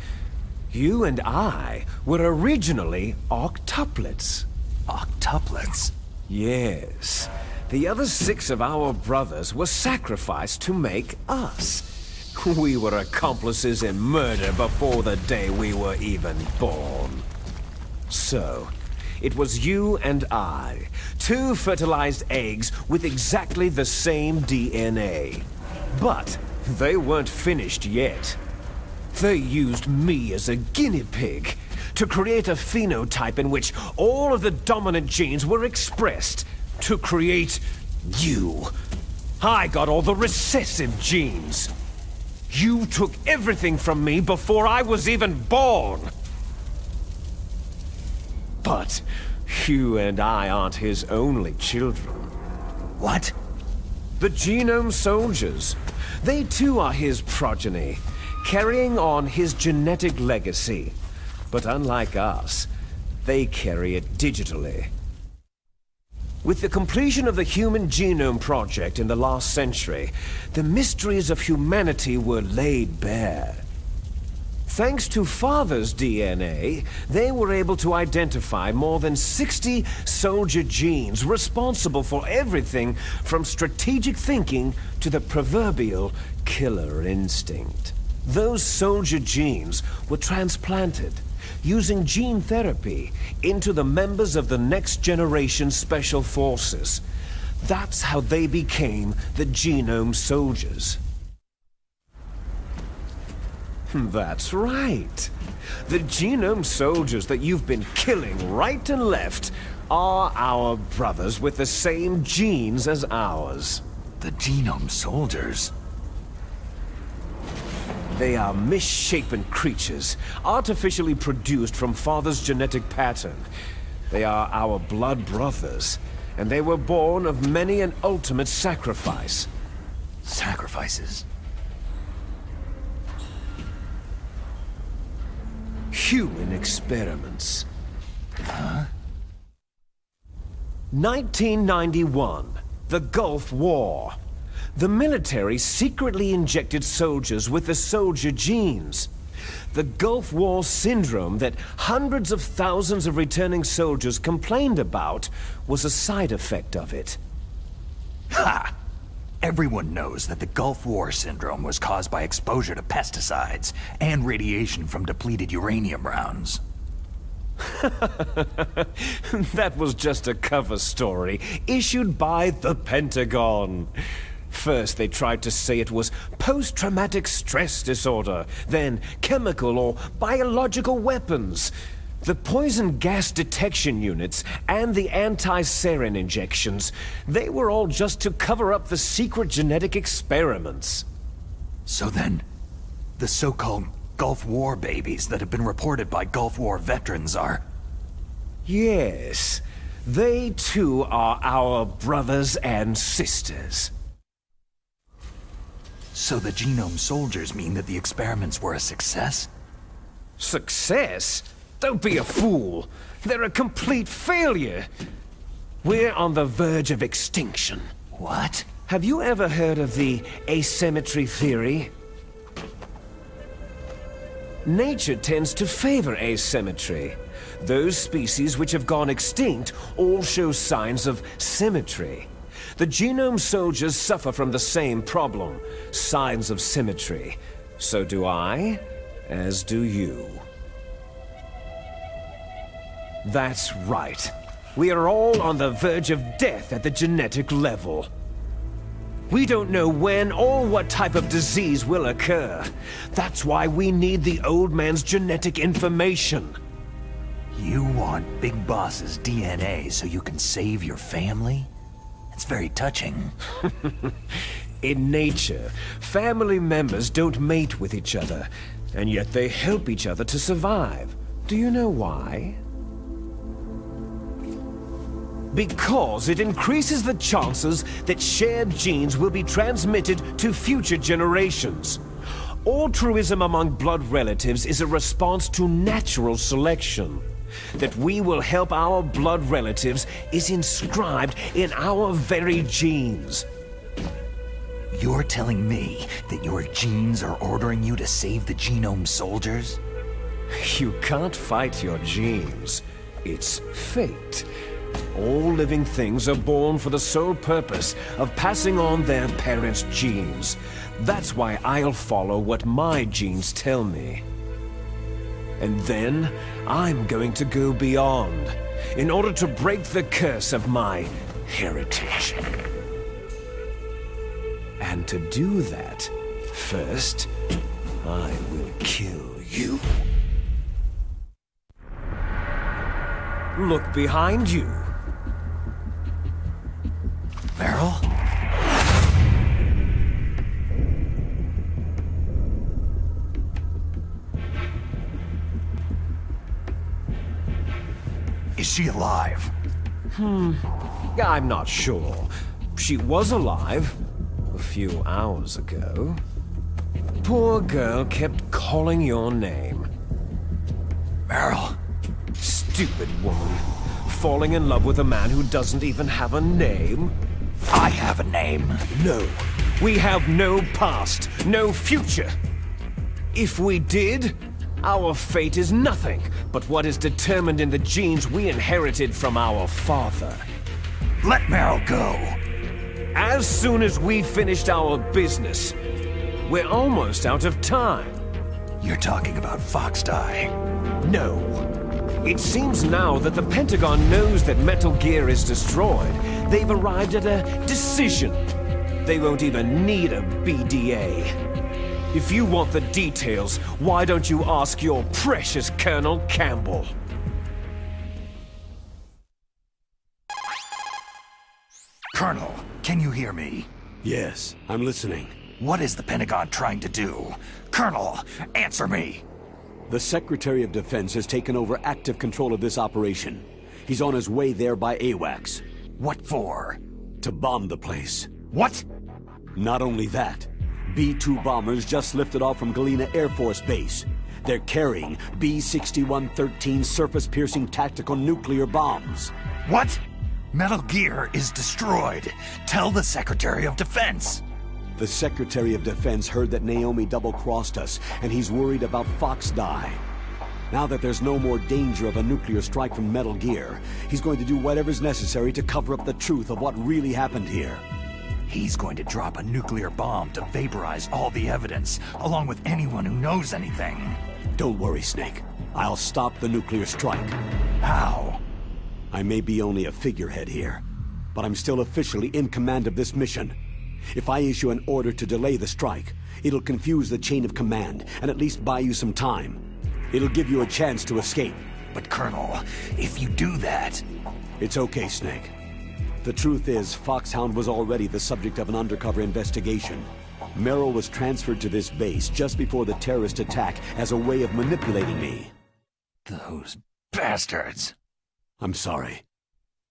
[SPEAKER 1] You and I were originally octuplets.
[SPEAKER 2] Octuplets?
[SPEAKER 1] Yes. The other 6 of our brothers were sacrificed to make us. We were accomplices in murder before the day we were even born. So, it was you and I, 2 fertilized eggs with exactly the same DNA. But they weren't finished yet. They used me as a guinea pig to create a phenotype in which all of the dominant genes were expressed to create you. I got all the recessive genes. You took everything from me before I was even born. But you and I aren't his only children.
[SPEAKER 2] What?
[SPEAKER 1] The Genome Soldiers. They too are his progeny, carrying on his genetic legacy. But unlike us, they carry it digitally. With the completion of the Human Genome Project in the last century, the mysteries of humanity were laid bare. Thanks to Father's DNA, they were able to identify more than 60 soldier genes responsible for everything from strategic thinking to the proverbial killer instinct. Those soldier genes were transplanted using gene therapy into the members of the next generation special forces. That's how they became the Genome Soldiers. That's right. The Genome Soldiers that you've been killing right and left are our brothers with the same genes as ours.
[SPEAKER 2] The Genome Soldiers?
[SPEAKER 1] They are misshapen creatures, artificially produced from Father's genetic pattern. They are our blood brothers, and they were born of many an ultimate sacrifice.
[SPEAKER 2] Sacrifices?
[SPEAKER 1] Human experiments.
[SPEAKER 2] Huh?
[SPEAKER 1] 1991, the Gulf War. The military secretly injected soldiers with the soldier genes. The Gulf War syndrome that hundreds of thousands of returning soldiers complained about was a side effect of it.
[SPEAKER 2] Ha! Everyone knows that the Gulf War syndrome was caused by exposure to pesticides and radiation from depleted uranium rounds.
[SPEAKER 1] That was just a cover story issued by the Pentagon. First, they tried to say it was post-traumatic stress disorder, then chemical or biological weapons. The poison gas detection units and the anti-sarin injections, they were all just to cover up the secret genetic experiments.
[SPEAKER 2] So then, the so-called Gulf War babies that have been reported by Gulf War veterans are...
[SPEAKER 1] Yes, they too are our brothers and sisters.
[SPEAKER 2] So the Genome Soldiers mean that the experiments were a success?
[SPEAKER 1] Success? Don't be a fool. They're a complete failure. We're on the verge of extinction.
[SPEAKER 2] What?
[SPEAKER 1] Have you ever heard of the asymmetry theory? Nature tends to favor asymmetry. Those species which have gone extinct all show signs of symmetry. The Genome Soldiers suffer from the same problem, signs of symmetry. So do I, as do you. That's right. We are all on the verge of death at the genetic level. We don't know when or what type of disease will occur. That's why we need the old man's genetic information.
[SPEAKER 2] You want Big Boss's DNA so you can save your family? It's very touching.
[SPEAKER 1] In nature, family members don't mate with each other, and yet they help each other to survive. Do you know why? Because it increases the chances that shared genes will be transmitted to future generations. Altruism among blood relatives is a response to natural selection. That we will help our blood relatives is inscribed in our very genes.
[SPEAKER 2] You're telling me that your genes are ordering you to save the Genome Soldiers?
[SPEAKER 1] You can't fight your genes. It's fate. All living things are born for the sole purpose of passing on their parents' genes. That's why I'll follow what my genes tell me. And then, I'm going to go beyond, in order to break the curse of my heritage. And to do that, first, I will kill you. Look behind you.
[SPEAKER 2] Meryl? Is she alive?
[SPEAKER 1] I'm not sure. She was alive a few hours ago. Poor girl kept calling your name.
[SPEAKER 2] Meryl.
[SPEAKER 1] Stupid woman. Falling in love with a man who doesn't even have a name.
[SPEAKER 2] I have a name.
[SPEAKER 1] No. We have no past, no future. If we did, our fate is nothing but what is determined in the genes we inherited from our father.
[SPEAKER 2] Let Meryl go.
[SPEAKER 1] As soon as we finished our business, we're almost out of time.
[SPEAKER 2] You're talking about Fox Die.
[SPEAKER 1] No. It seems now that the Pentagon knows that Metal Gear is destroyed. They've arrived at a decision. They won't even need a BDA. If you want the details, why don't you ask your precious Colonel Campbell?
[SPEAKER 2] Colonel, can you hear me?
[SPEAKER 3] Yes, I'm listening.
[SPEAKER 2] What is the Pentagon trying to do? Colonel, answer me!
[SPEAKER 3] The Secretary of Defense has taken over active control of this operation. He's on his way there by AWACS.
[SPEAKER 2] What for?
[SPEAKER 3] To bomb the place.
[SPEAKER 2] What?
[SPEAKER 3] Not only that, B-2 bombers just lifted off from Galena Air Force Base. They're carrying B-6113 surface-piercing tactical nuclear bombs.
[SPEAKER 2] What? Metal Gear is destroyed. Tell the Secretary of Defense.
[SPEAKER 3] The Secretary of Defense heard that Naomi double-crossed us, and he's worried about Fox Die. Now that there's no more danger of a nuclear strike from Metal Gear, he's going to do whatever's necessary to cover up the truth of what really happened here.
[SPEAKER 2] He's going to drop a nuclear bomb to vaporize all the evidence, along with anyone who knows anything.
[SPEAKER 3] Don't worry, Snake. I'll stop the nuclear strike.
[SPEAKER 2] How?
[SPEAKER 3] I may be only a figurehead here, but I'm still officially in command of this mission. If I issue an order to delay the strike, it'll confuse the chain of command and at least buy you some time. It'll give you a chance to escape.
[SPEAKER 2] But Colonel, if you do that...
[SPEAKER 3] It's okay, Snake. The truth is, Foxhound was already the subject of an undercover investigation. Merrill was transferred to this base just before the terrorist attack as a way of manipulating me.
[SPEAKER 2] Those bastards.
[SPEAKER 3] I'm sorry.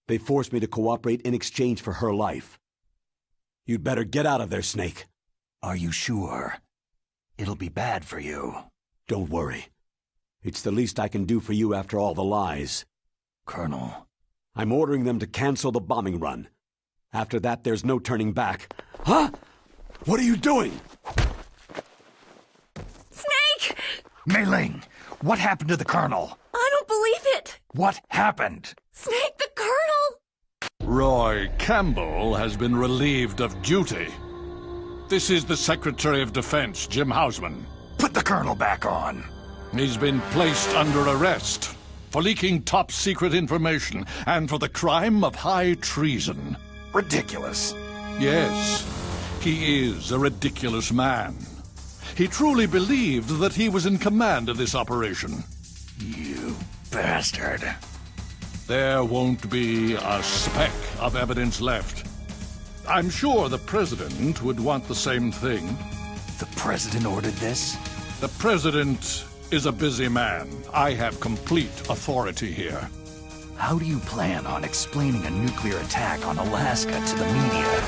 [SPEAKER 3] They forced me to cooperate in exchange for her life. You'd better get out of there, Snake.
[SPEAKER 2] Are you sure? It'll be bad for you.
[SPEAKER 3] Don't worry. It's the least I can do for you after all the lies.
[SPEAKER 2] Colonel.
[SPEAKER 3] I'm ordering them to cancel the bombing run. After that, there's no turning back. Huh? What are you doing?
[SPEAKER 8] Snake!
[SPEAKER 2] Mei Ling, what happened to the Colonel?
[SPEAKER 8] I don't believe it!
[SPEAKER 2] What happened?
[SPEAKER 8] Snake, the Colonel!
[SPEAKER 20] Roy Campbell has been relieved of duty. This is the Secretary of Defense, Jim Hausman.
[SPEAKER 2] Put the Colonel back on.
[SPEAKER 20] He's been placed under arrest for leaking top-secret information and for the crime of high treason.
[SPEAKER 2] Ridiculous.
[SPEAKER 20] Yes, he is a ridiculous man. He truly believed that he was in command of this operation.
[SPEAKER 2] You bastard.
[SPEAKER 20] There won't be a speck of evidence left. I'm sure the President would want the same thing.
[SPEAKER 2] The President ordered this?
[SPEAKER 20] The President is a busy man. I have complete authority here.
[SPEAKER 2] How do you plan on explaining a nuclear attack on Alaska to the media?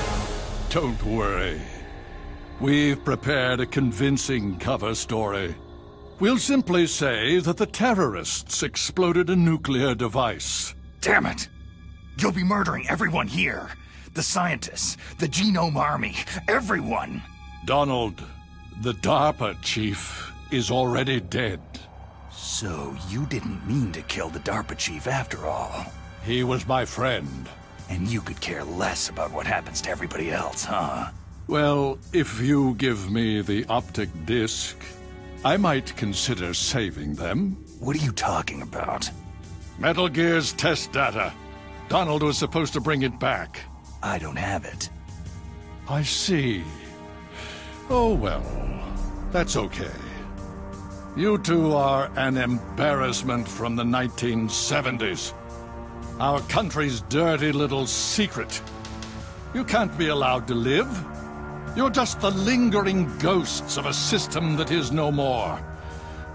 [SPEAKER 20] Don't worry. We've prepared a convincing cover story. We'll simply say that the terrorists exploded a nuclear device.
[SPEAKER 2] Damn it! You'll be murdering everyone here. The scientists, the Genome Army, everyone.
[SPEAKER 20] Donald, the DARPA chief is already dead.
[SPEAKER 2] So you didn't mean to kill the DARPA chief after all.
[SPEAKER 20] He was my friend.
[SPEAKER 2] And you could care less about what happens to everybody else, huh?
[SPEAKER 20] Well, if you give me the optic disc, I might consider saving them.
[SPEAKER 2] What are you talking about?
[SPEAKER 20] Metal Gear's test data. Donald was supposed to bring it back.
[SPEAKER 2] I don't have it.
[SPEAKER 20] I see. Oh, well, that's okay. You two are an embarrassment from the 1970s. Our country's dirty little secret. You can't be allowed to live. You're just the lingering ghosts of a system that is no more.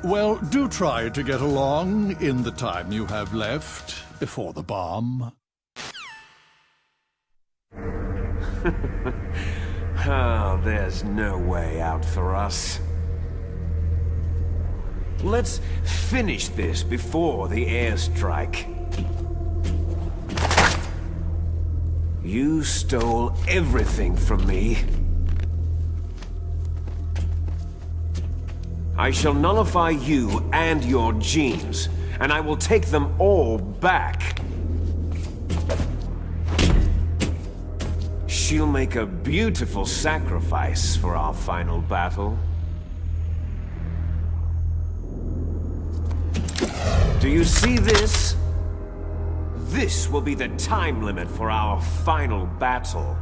[SPEAKER 20] Well, do try to get along in the time you have left before the bomb.
[SPEAKER 1] Oh, there's no way out for us. Let's finish this before the airstrike. You stole everything from me. I shall nullify you and your genes, and I will take them all back. She'll make a beautiful sacrifice for our final battle. Do you see this? This will be the time limit for our final battle.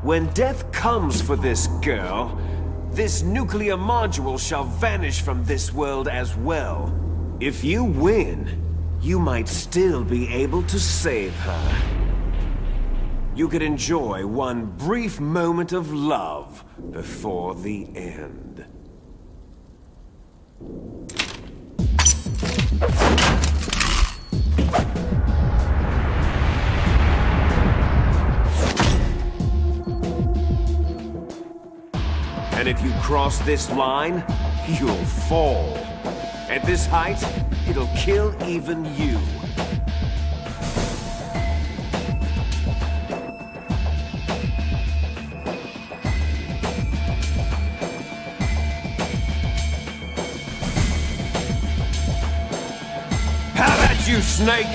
[SPEAKER 1] When death comes for this girl, this nuclear module shall vanish from this world as well. If you win, you might still be able to save her. You could enjoy one brief moment of love before the end. And if you cross this line, you'll fall. At this height, it'll kill even you. How about you, Snake?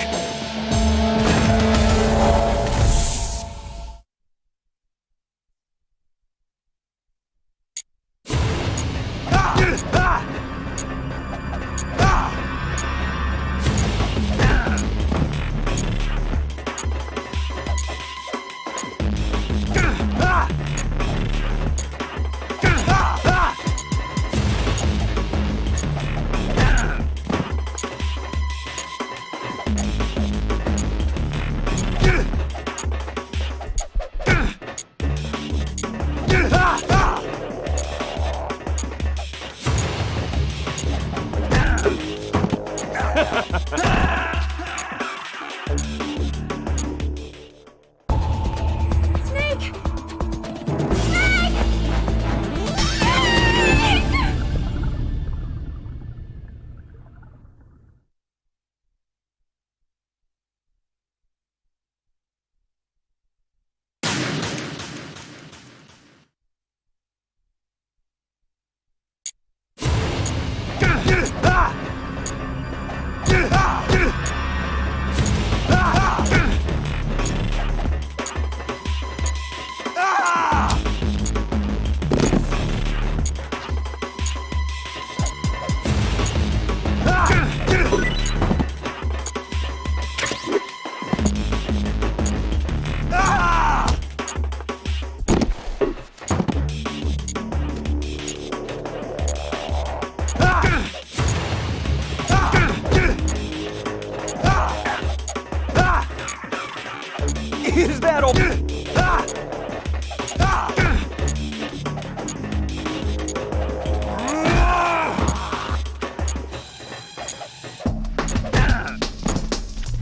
[SPEAKER 1] Is that all?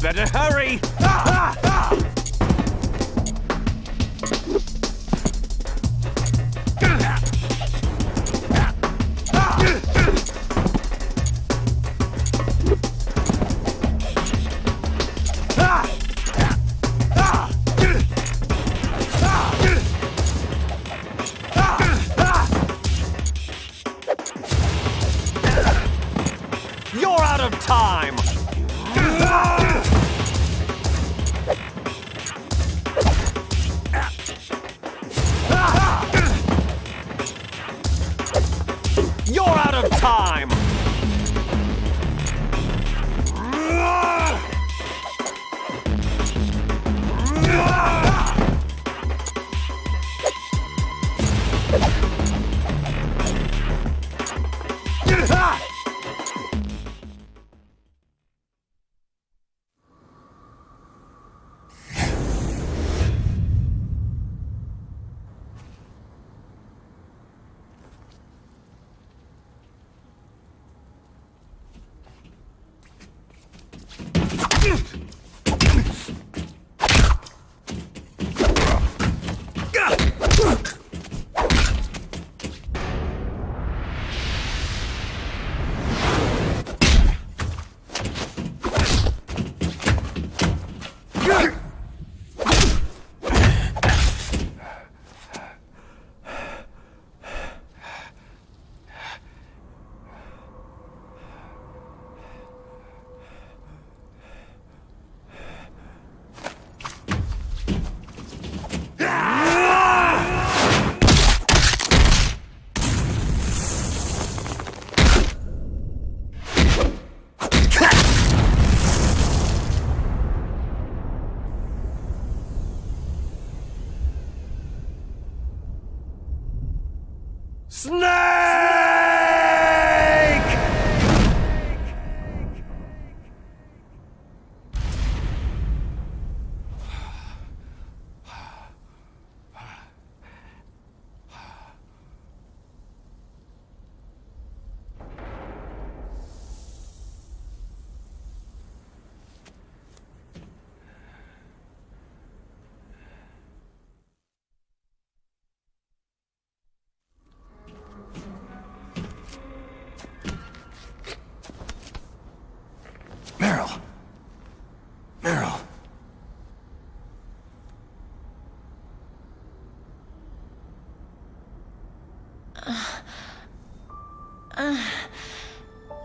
[SPEAKER 1] Better hurry! You're out of time! time!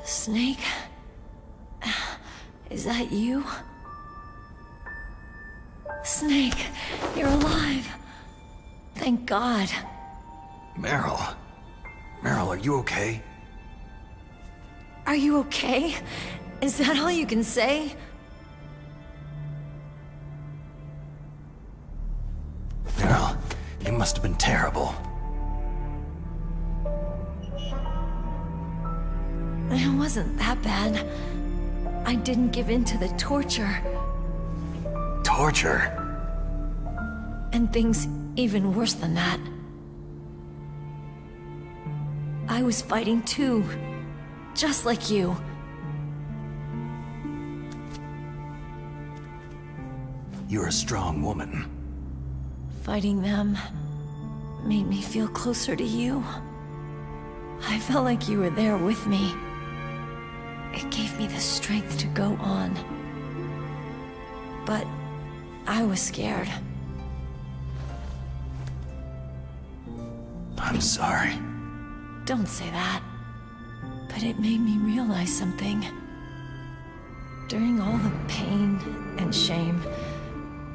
[SPEAKER 8] Snake? Is that you? Snake, you're alive. Thank God.
[SPEAKER 2] Meryl. Meryl, are you okay?
[SPEAKER 8] Are you okay? Is that all you can say?
[SPEAKER 2] Meryl, it must have been terrible.
[SPEAKER 8] It wasn't that bad. I didn't give in to the torture.
[SPEAKER 2] Torture?
[SPEAKER 8] And things even worse than that. I was fighting too. Just like you.
[SPEAKER 2] You're a strong woman.
[SPEAKER 8] Fighting them made me feel closer to you. I felt like you were there with me. It gave me the strength to go on. But I was scared.
[SPEAKER 2] I'm sorry.
[SPEAKER 8] Don't say that. But it made me realize something. During all the pain and shame,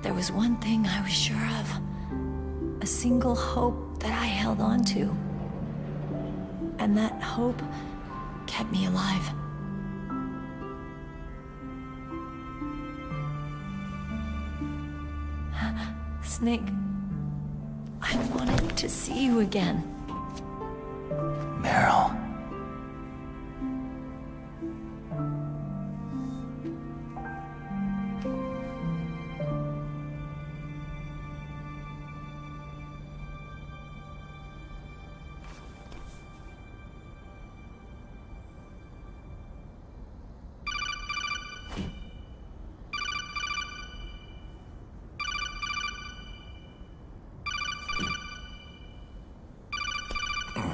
[SPEAKER 8] there was one thing I was sure of. A single hope that I held on to. And that hope kept me alive. Snake, I wanted to see you again.
[SPEAKER 2] Meryl.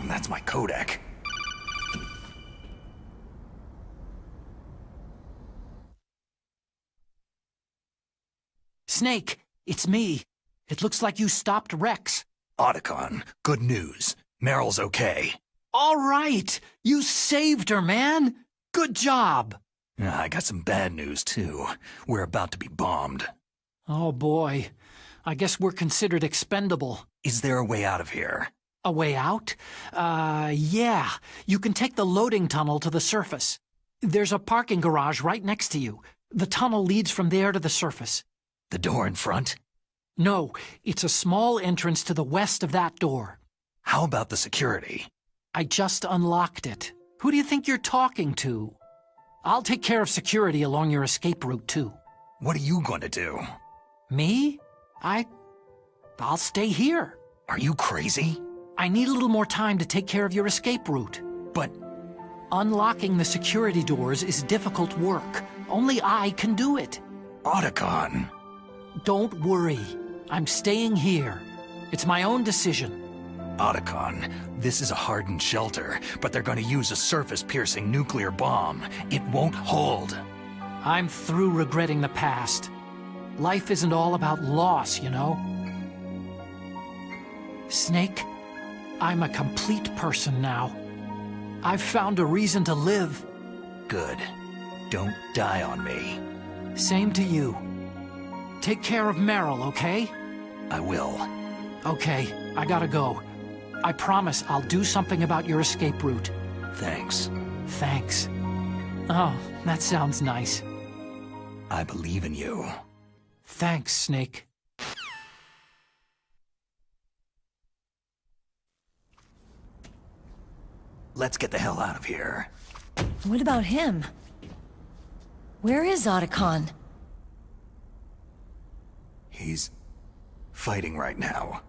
[SPEAKER 2] That's my codec.
[SPEAKER 17] Snake, it's me. It looks like you stopped Rex.
[SPEAKER 2] Otacon, good news. Meryl's okay.
[SPEAKER 17] All right! You saved her, man! Good job!
[SPEAKER 2] I got some bad news, too. We're about to be bombed.
[SPEAKER 17] Oh, boy. I guess we're considered expendable.
[SPEAKER 2] Is there a way out of here?
[SPEAKER 17] A way out? Yeah. You can take the loading tunnel to the surface. There's a parking garage right next to you. The tunnel leads from there to the surface.
[SPEAKER 2] The door in front?
[SPEAKER 17] No, it's a small entrance to the west of that door.
[SPEAKER 2] How about the security?
[SPEAKER 17] I just unlocked it. Who do you think you're talking to? I'll take care of security along your escape route, too.
[SPEAKER 2] What are you going to do?
[SPEAKER 17] Me? I'll stay here.
[SPEAKER 2] Are you crazy?
[SPEAKER 17] I need a little more time to take care of your escape route.
[SPEAKER 2] But
[SPEAKER 17] unlocking the security doors is difficult work. Only I can do it.
[SPEAKER 2] Otacon.
[SPEAKER 17] Don't worry. I'm staying here. It's my own decision.
[SPEAKER 2] Otacon, this is a hardened shelter, but they're going to use a surface-piercing nuclear bomb. It won't hold.
[SPEAKER 17] I'm through regretting the past. Life isn't all about loss, you know? Snake, I'm a complete person now. I've found a reason to live.
[SPEAKER 2] Good. Don't die on me.
[SPEAKER 17] Same to you. Take care of Meryl, okay?
[SPEAKER 2] I will.
[SPEAKER 17] Okay, I gotta go. I promise I'll do something about your escape route.
[SPEAKER 2] Thanks.
[SPEAKER 17] Thanks. Oh, that sounds nice.
[SPEAKER 2] I believe in you.
[SPEAKER 17] Thanks, Snake.
[SPEAKER 2] Let's get the hell out of here.
[SPEAKER 8] What about him? Where is Otacon?
[SPEAKER 2] He's fighting right now.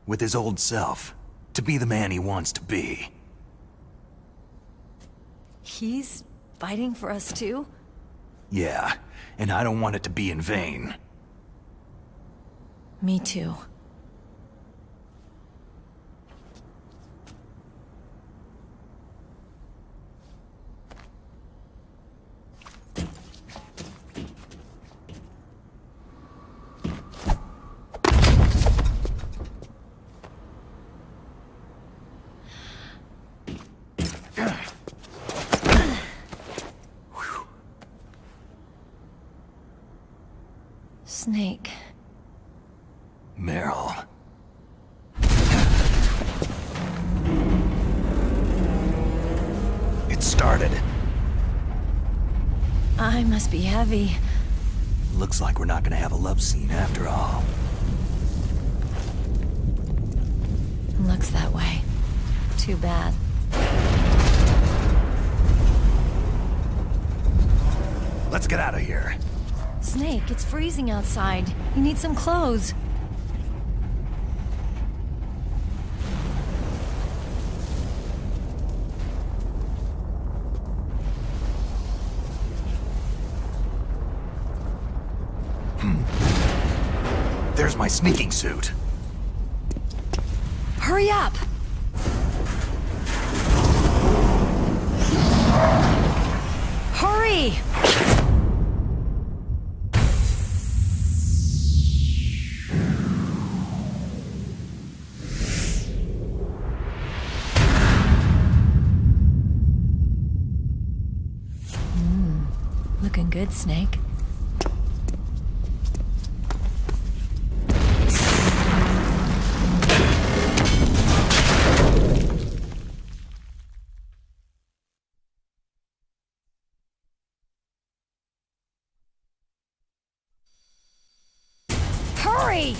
[SPEAKER 2] With his old self, to be the man he wants to be.
[SPEAKER 8] He's fighting for us too?
[SPEAKER 2] Yeah, and I don't want it to be in vain.
[SPEAKER 8] Me too. Snake.
[SPEAKER 2] Meryl. It started.
[SPEAKER 8] I must be heavy.
[SPEAKER 2] Looks like we're not gonna have a love scene after all.
[SPEAKER 8] Looks that way. Too bad.
[SPEAKER 2] Let's get out of here.
[SPEAKER 8] Snake, it's freezing outside. You need some clothes.
[SPEAKER 2] There's my sneaking suit.
[SPEAKER 8] Hurry up! Hurry! Looking good, Snake. Hurry!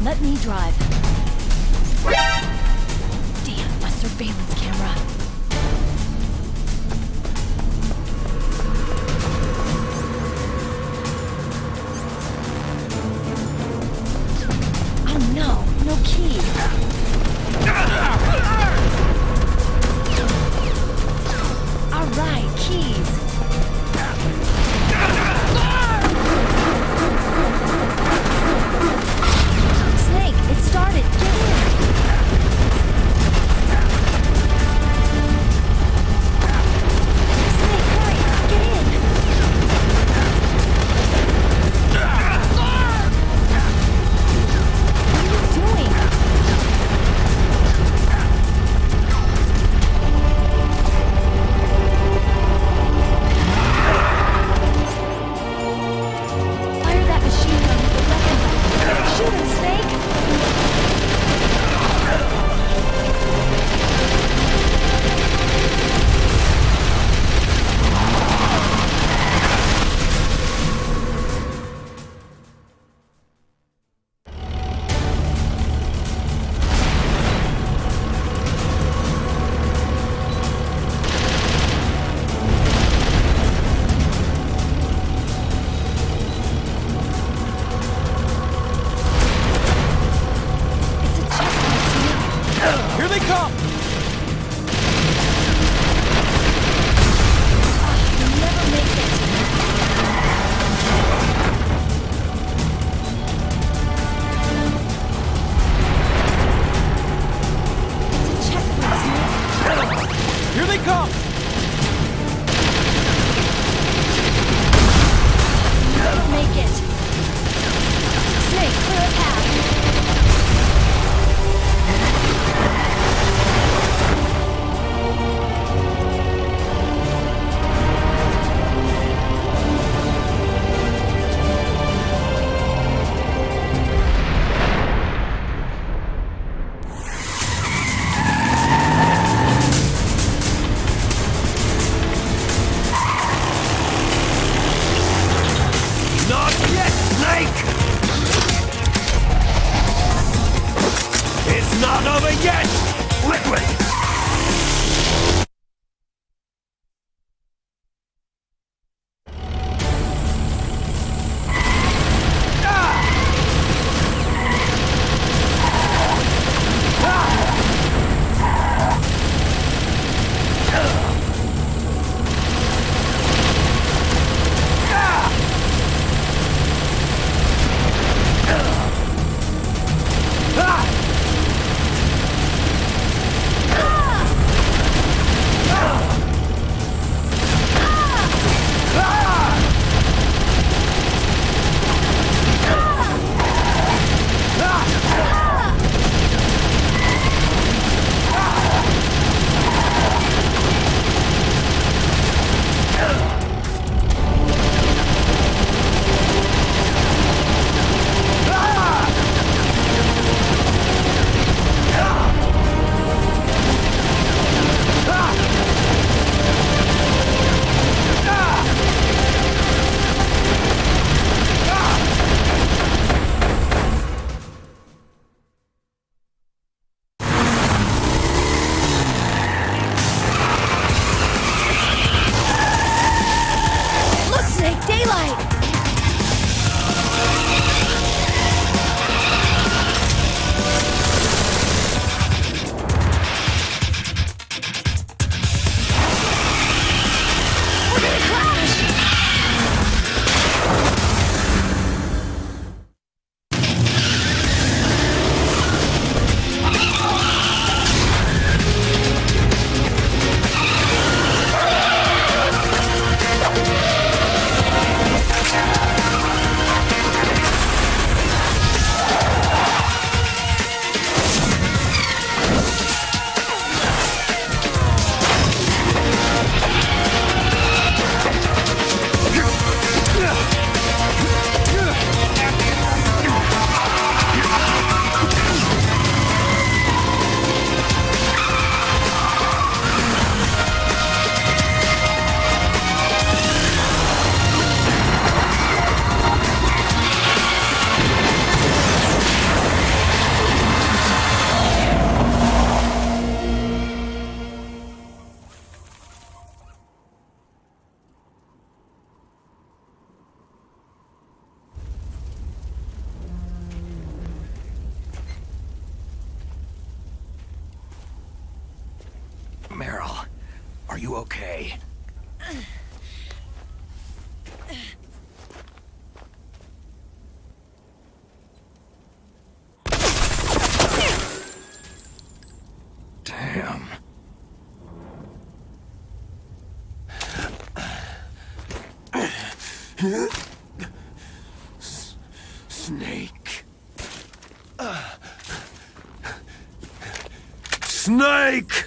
[SPEAKER 8] Let me drive. Damn, a surveillance camera. Oh no, no key. All right, keys. Snake, it started. Get in.
[SPEAKER 17] come!
[SPEAKER 8] You'll never make it. It's a checkpoint, Snake.
[SPEAKER 17] Here they come!
[SPEAKER 8] You'll never make it. Snake, clear a path.
[SPEAKER 9] Not yet, Snake! It's not over yet! Liquid!
[SPEAKER 8] Look, Snake, daylight! We're gonna crash!
[SPEAKER 2] Meryl, are you okay? Damn.
[SPEAKER 9] Snake. Snake!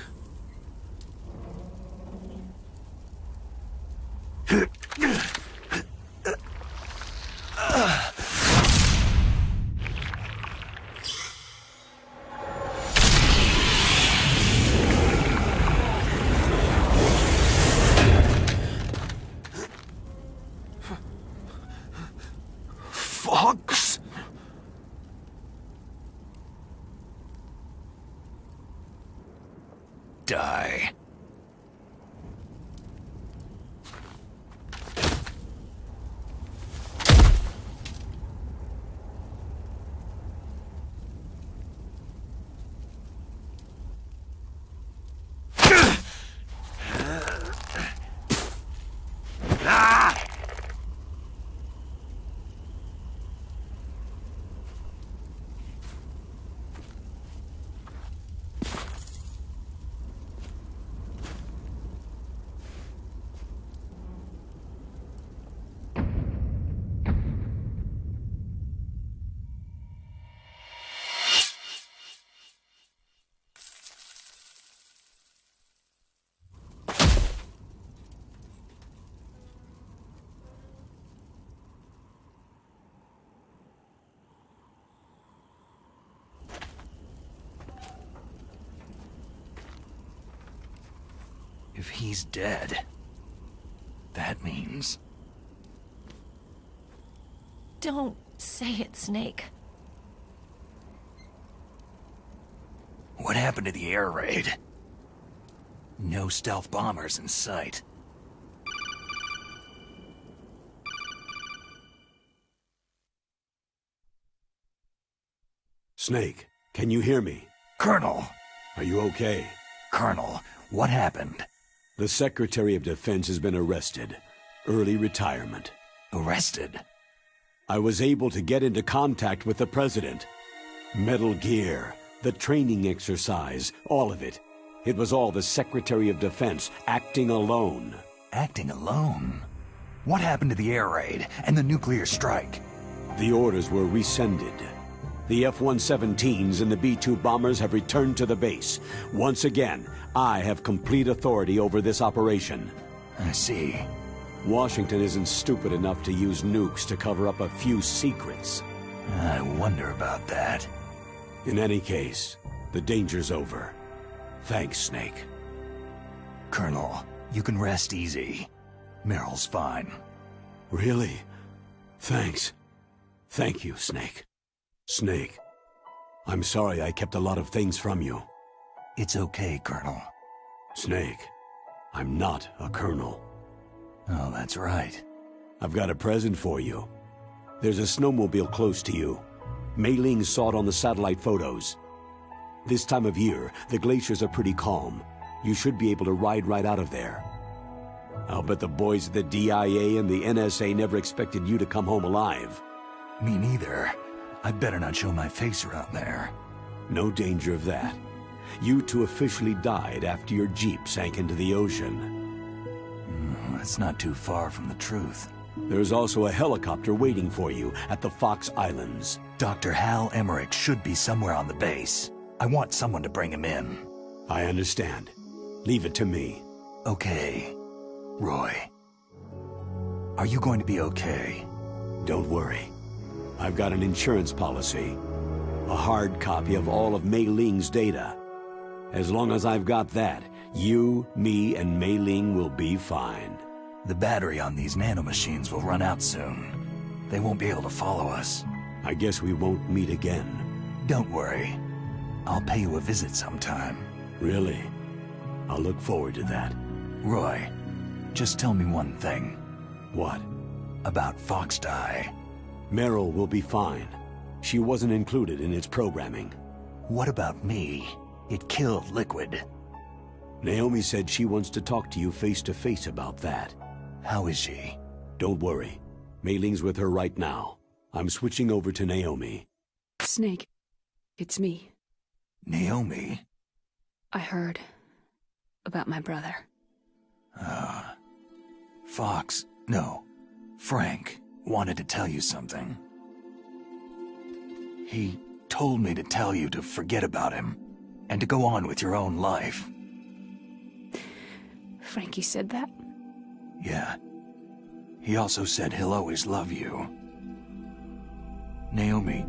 [SPEAKER 9] Fox?
[SPEAKER 2] Die. If he's dead, that means...
[SPEAKER 8] Don't say it, Snake.
[SPEAKER 2] What happened to the air raid? No stealth bombers in sight.
[SPEAKER 3] Snake, can you hear me?
[SPEAKER 2] Colonel!
[SPEAKER 3] Are you okay?
[SPEAKER 2] Colonel, what happened?
[SPEAKER 3] The Secretary of Defense has been arrested. Early retirement.
[SPEAKER 2] Arrested?
[SPEAKER 3] I was able to get into contact with the President. Metal Gear, the training exercise, all of it. It was all the Secretary of Defense acting alone.
[SPEAKER 2] Acting alone? What happened to the air raid and the nuclear strike?
[SPEAKER 3] The orders were rescinded. The F-117s and the B-2 bombers have returned to the base. Once again, I have complete authority over this operation.
[SPEAKER 2] I see.
[SPEAKER 3] Washington isn't stupid enough to use nukes to cover up a few secrets.
[SPEAKER 2] I wonder about that.
[SPEAKER 3] In any case, the danger's over. Thanks, Snake.
[SPEAKER 2] Colonel, you can rest easy. Meryl's fine.
[SPEAKER 3] Really? Thanks. Thank you, Snake. Snake, I'm sorry I kept a lot of things from you.
[SPEAKER 2] It's okay, Colonel.
[SPEAKER 3] Snake, I'm not a colonel.
[SPEAKER 2] Oh, that's right.
[SPEAKER 3] I've got a present for you. There's a snowmobile close to you. Mei Ling saw it on the satellite photos. This time of year, the glaciers are pretty calm. You should be able to ride right out of there. I'll bet the boys at the DIA and the NSA never expected you to come home alive.
[SPEAKER 2] Me neither. I'd better not show my face around there.
[SPEAKER 3] No danger of that. You two officially died after your Jeep sank into the ocean.
[SPEAKER 2] That's not too far from the truth.
[SPEAKER 3] There's also a helicopter waiting for you at the Fox Islands.
[SPEAKER 2] Dr. Hal Emmerich should be somewhere on the base. I want someone to bring him in.
[SPEAKER 3] I understand. Leave it to me.
[SPEAKER 2] Okay. Roy. Are you going to be okay?
[SPEAKER 3] Don't worry. I've got an insurance policy. A hard copy of all of Mei Ling's data. As long as I've got that, you, me, and Mei Ling will be fine.
[SPEAKER 2] The battery on these nanomachines will run out soon. They won't be able to follow us.
[SPEAKER 3] I guess we won't meet again.
[SPEAKER 2] Don't worry. I'll pay you a visit sometime.
[SPEAKER 3] Really? I'll look forward to that.
[SPEAKER 2] Roy, just tell me one thing.
[SPEAKER 3] What?
[SPEAKER 2] About Fox Die.
[SPEAKER 3] Meryl will be fine. She wasn't included in its programming.
[SPEAKER 2] What about me? It killed Liquid.
[SPEAKER 3] Naomi said she wants to talk to you face-to-face about that.
[SPEAKER 2] How is she?
[SPEAKER 3] Don't worry. Mei Ling's with her right now. I'm switching over to Naomi.
[SPEAKER 4] Snake, it's me.
[SPEAKER 2] Naomi?
[SPEAKER 4] I heard about my brother.
[SPEAKER 2] Frank wanted to tell you something. He told me to tell you to forget about him and to go on with your own life.
[SPEAKER 4] Frankie said that?
[SPEAKER 2] Yeah. He also said he'll always love you. Naomi,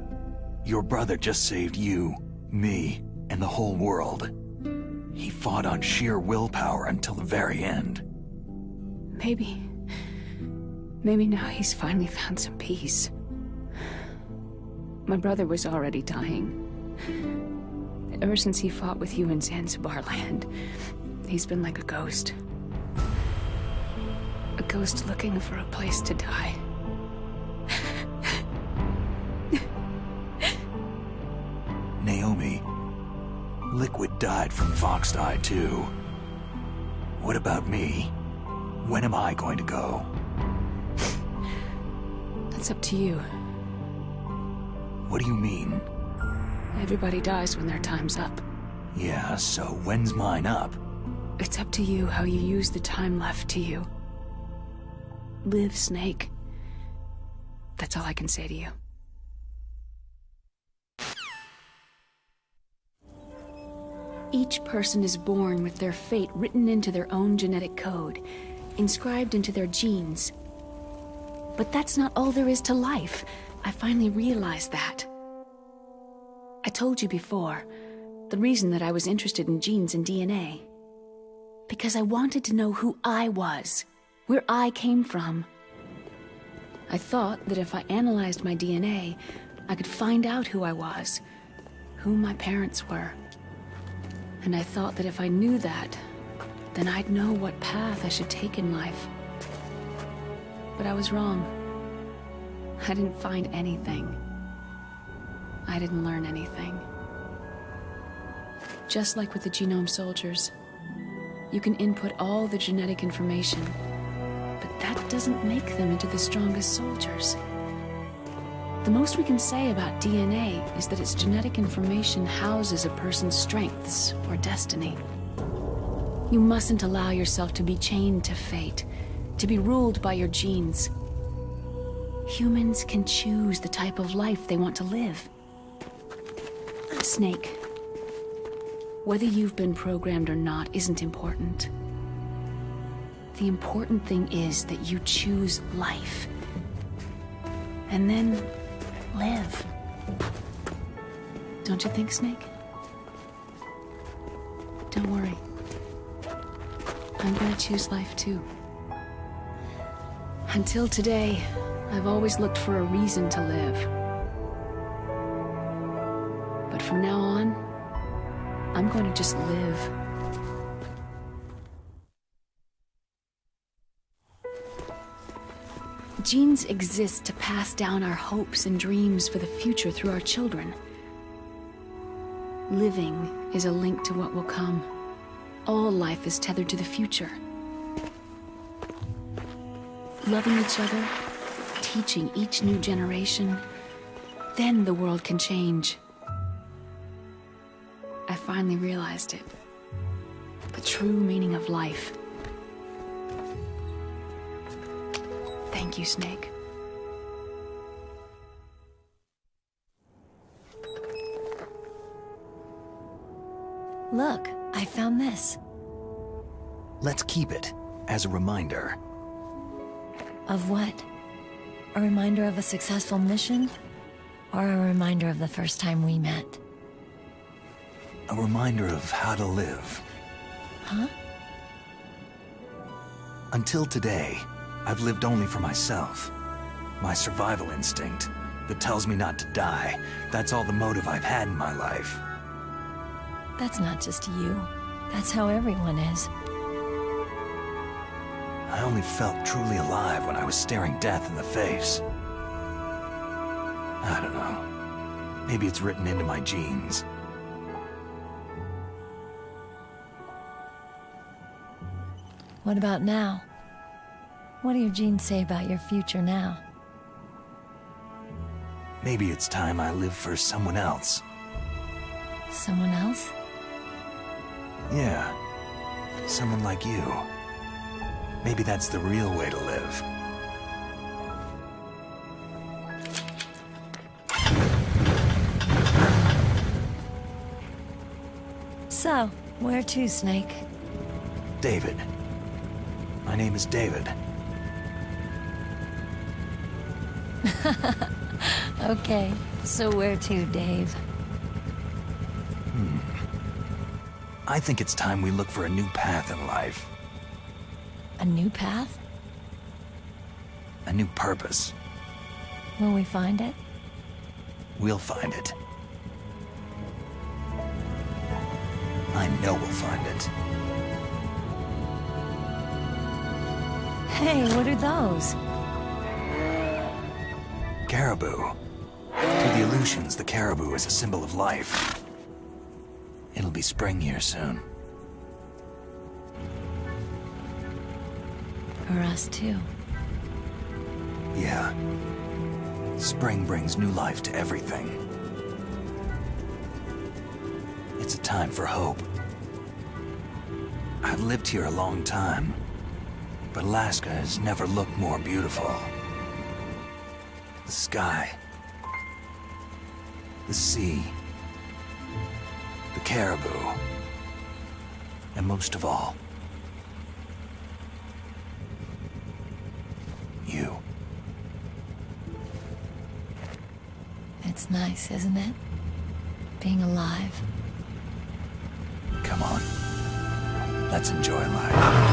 [SPEAKER 2] your brother just saved you, me, and the whole world. He fought on sheer willpower until the very end.
[SPEAKER 4] Maybe now he's finally found some peace. My brother was already dying. Ever since he fought with you in Zanzibar land, he's been like a ghost. A ghost looking for a place to die.
[SPEAKER 2] Naomi, Liquid died from Fox Die too. What about me? When am I going to go?
[SPEAKER 4] That's up to you.
[SPEAKER 2] What do you mean?
[SPEAKER 4] Everybody dies when their time's up.
[SPEAKER 2] Yeah, so when's mine up?
[SPEAKER 4] It's up to you how you use the time left to you. Live, Snake. That's all I can say to you. Each person is born with their fate written into their own genetic code, inscribed into their genes. But that's not all there is to life. I finally realized that. I told you before, the reason that I was interested in genes and DNA. Because I wanted to know who I was, where I came from. I thought that if I analyzed my DNA, I could find out who I was, who my parents were. And I thought that if I knew that, then I'd know what path I should take in life. But I was wrong. I didn't find anything. I didn't learn anything. Just like with the genome soldiers, you can input all the genetic information, but that doesn't make them into the strongest soldiers. The most we can say about DNA is that its genetic information houses a person's strengths or destiny. You mustn't allow yourself to be chained to fate, to be ruled by your genes. Humans can choose the type of life they want to live. Snake, whether you've been programmed or not isn't important. The important thing is that you choose life. And then live. Don't you think, Snake? Don't worry. I'm gonna choose life too. Until today, I've always looked for a reason to live. But from now on, I'm going to just live. Genes exist to pass down our hopes and dreams for the future through our children. Living is a link to what will come. All life is tethered to the future. Loving each other, teaching each new generation, then the world can change. I finally realized it. The true meaning of life. Thank you, Snake.
[SPEAKER 8] Look, I found this.
[SPEAKER 2] Let's keep it as a reminder.
[SPEAKER 8] Of what? A reminder of a successful mission? Or a reminder of the first time we met?
[SPEAKER 2] A reminder of how to live.
[SPEAKER 8] Huh?
[SPEAKER 2] Until today, I've lived only for myself. My survival instinct that tells me not to die. That's all the motive I've had in my life.
[SPEAKER 8] That's not just you. That's how everyone is.
[SPEAKER 2] I only felt truly alive when I was staring death in the face. I don't know. Maybe it's written into my genes.
[SPEAKER 8] What about now? What do your genes say about your future now?
[SPEAKER 2] Maybe it's time I live for someone else.
[SPEAKER 8] Someone else?
[SPEAKER 2] Yeah. Someone like you. Maybe that's the real way to live.
[SPEAKER 8] So, where to, Snake?
[SPEAKER 2] David. My name is David.
[SPEAKER 8] Okay, so where to, Dave?
[SPEAKER 2] I think it's time we look for a new path in life.
[SPEAKER 8] A new path?
[SPEAKER 2] A new purpose.
[SPEAKER 8] Will we find it?
[SPEAKER 2] We'll find it. I know we'll find it.
[SPEAKER 8] Hey, what are those?
[SPEAKER 2] Caribou. To the Aleutians, the caribou is a symbol of life. It'll be spring here soon.
[SPEAKER 8] For us, too.
[SPEAKER 2] Yeah. Spring brings new life to everything. It's a time for hope. I've lived here a long time, but Alaska has never looked more beautiful. The sky, the sea, the caribou, and most of all, you.
[SPEAKER 8] It's nice, isn't it? Being alive.
[SPEAKER 2] Come on. Let's enjoy life.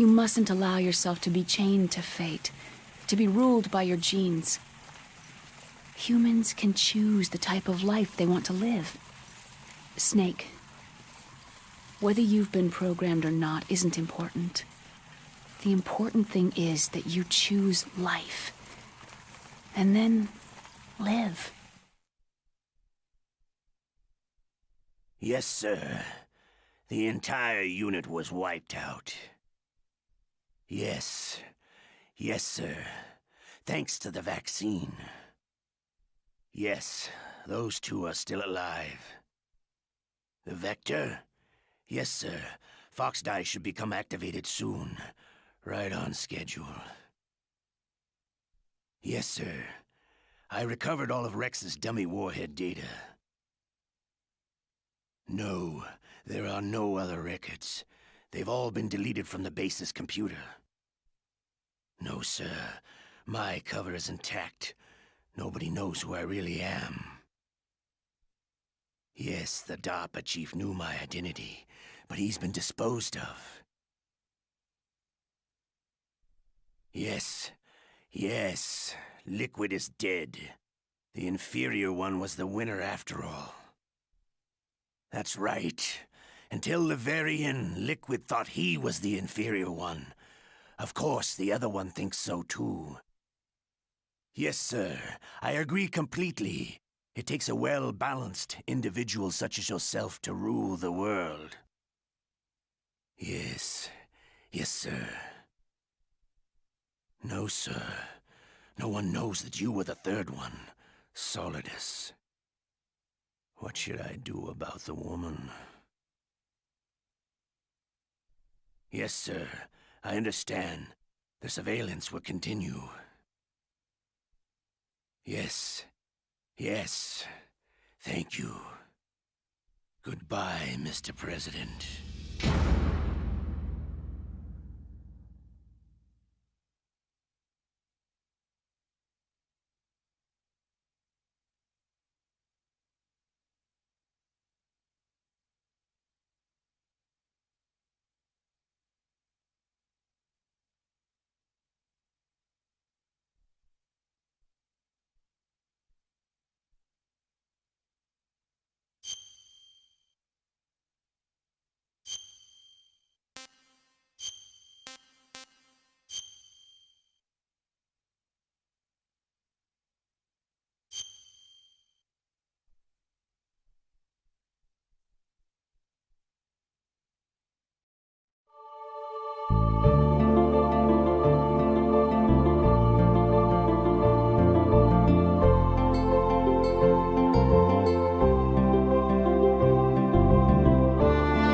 [SPEAKER 4] You mustn't allow yourself to be chained to fate, to be ruled by your genes. Humans can choose the type of life they want to live. Snake, whether you've been programmed or not isn't important. The important thing is that you choose life. And then live.
[SPEAKER 9] Yes, sir. The entire unit was wiped out. Yes. Yes, sir. Thanks to the vaccine. Yes, those two are still alive. The Vector? Yes, sir. Fox Die should become activated soon. Right on schedule. Yes, sir. I recovered all of Rex's dummy warhead data. No, there are no other records. They've all been deleted from the base's computer. No, sir. My cover is intact. Nobody knows who I really am. Yes, the DARPA chief knew my identity, but he's been disposed of. Yes, yes, Liquid is dead. The inferior one was the winner after all. That's right. Until the very end, Liquid thought he was the inferior one. Of course, the other one thinks so too. Yes, sir, I agree completely. It takes a well-balanced individual such as yourself to rule the world. Yes, yes, sir. No, sir. No one knows that you were the third one, Solidus. What should I do about the woman? Yes, sir. I understand. The surveillance will continue. Yes. Yes. Thank you. Goodbye, Mr. President.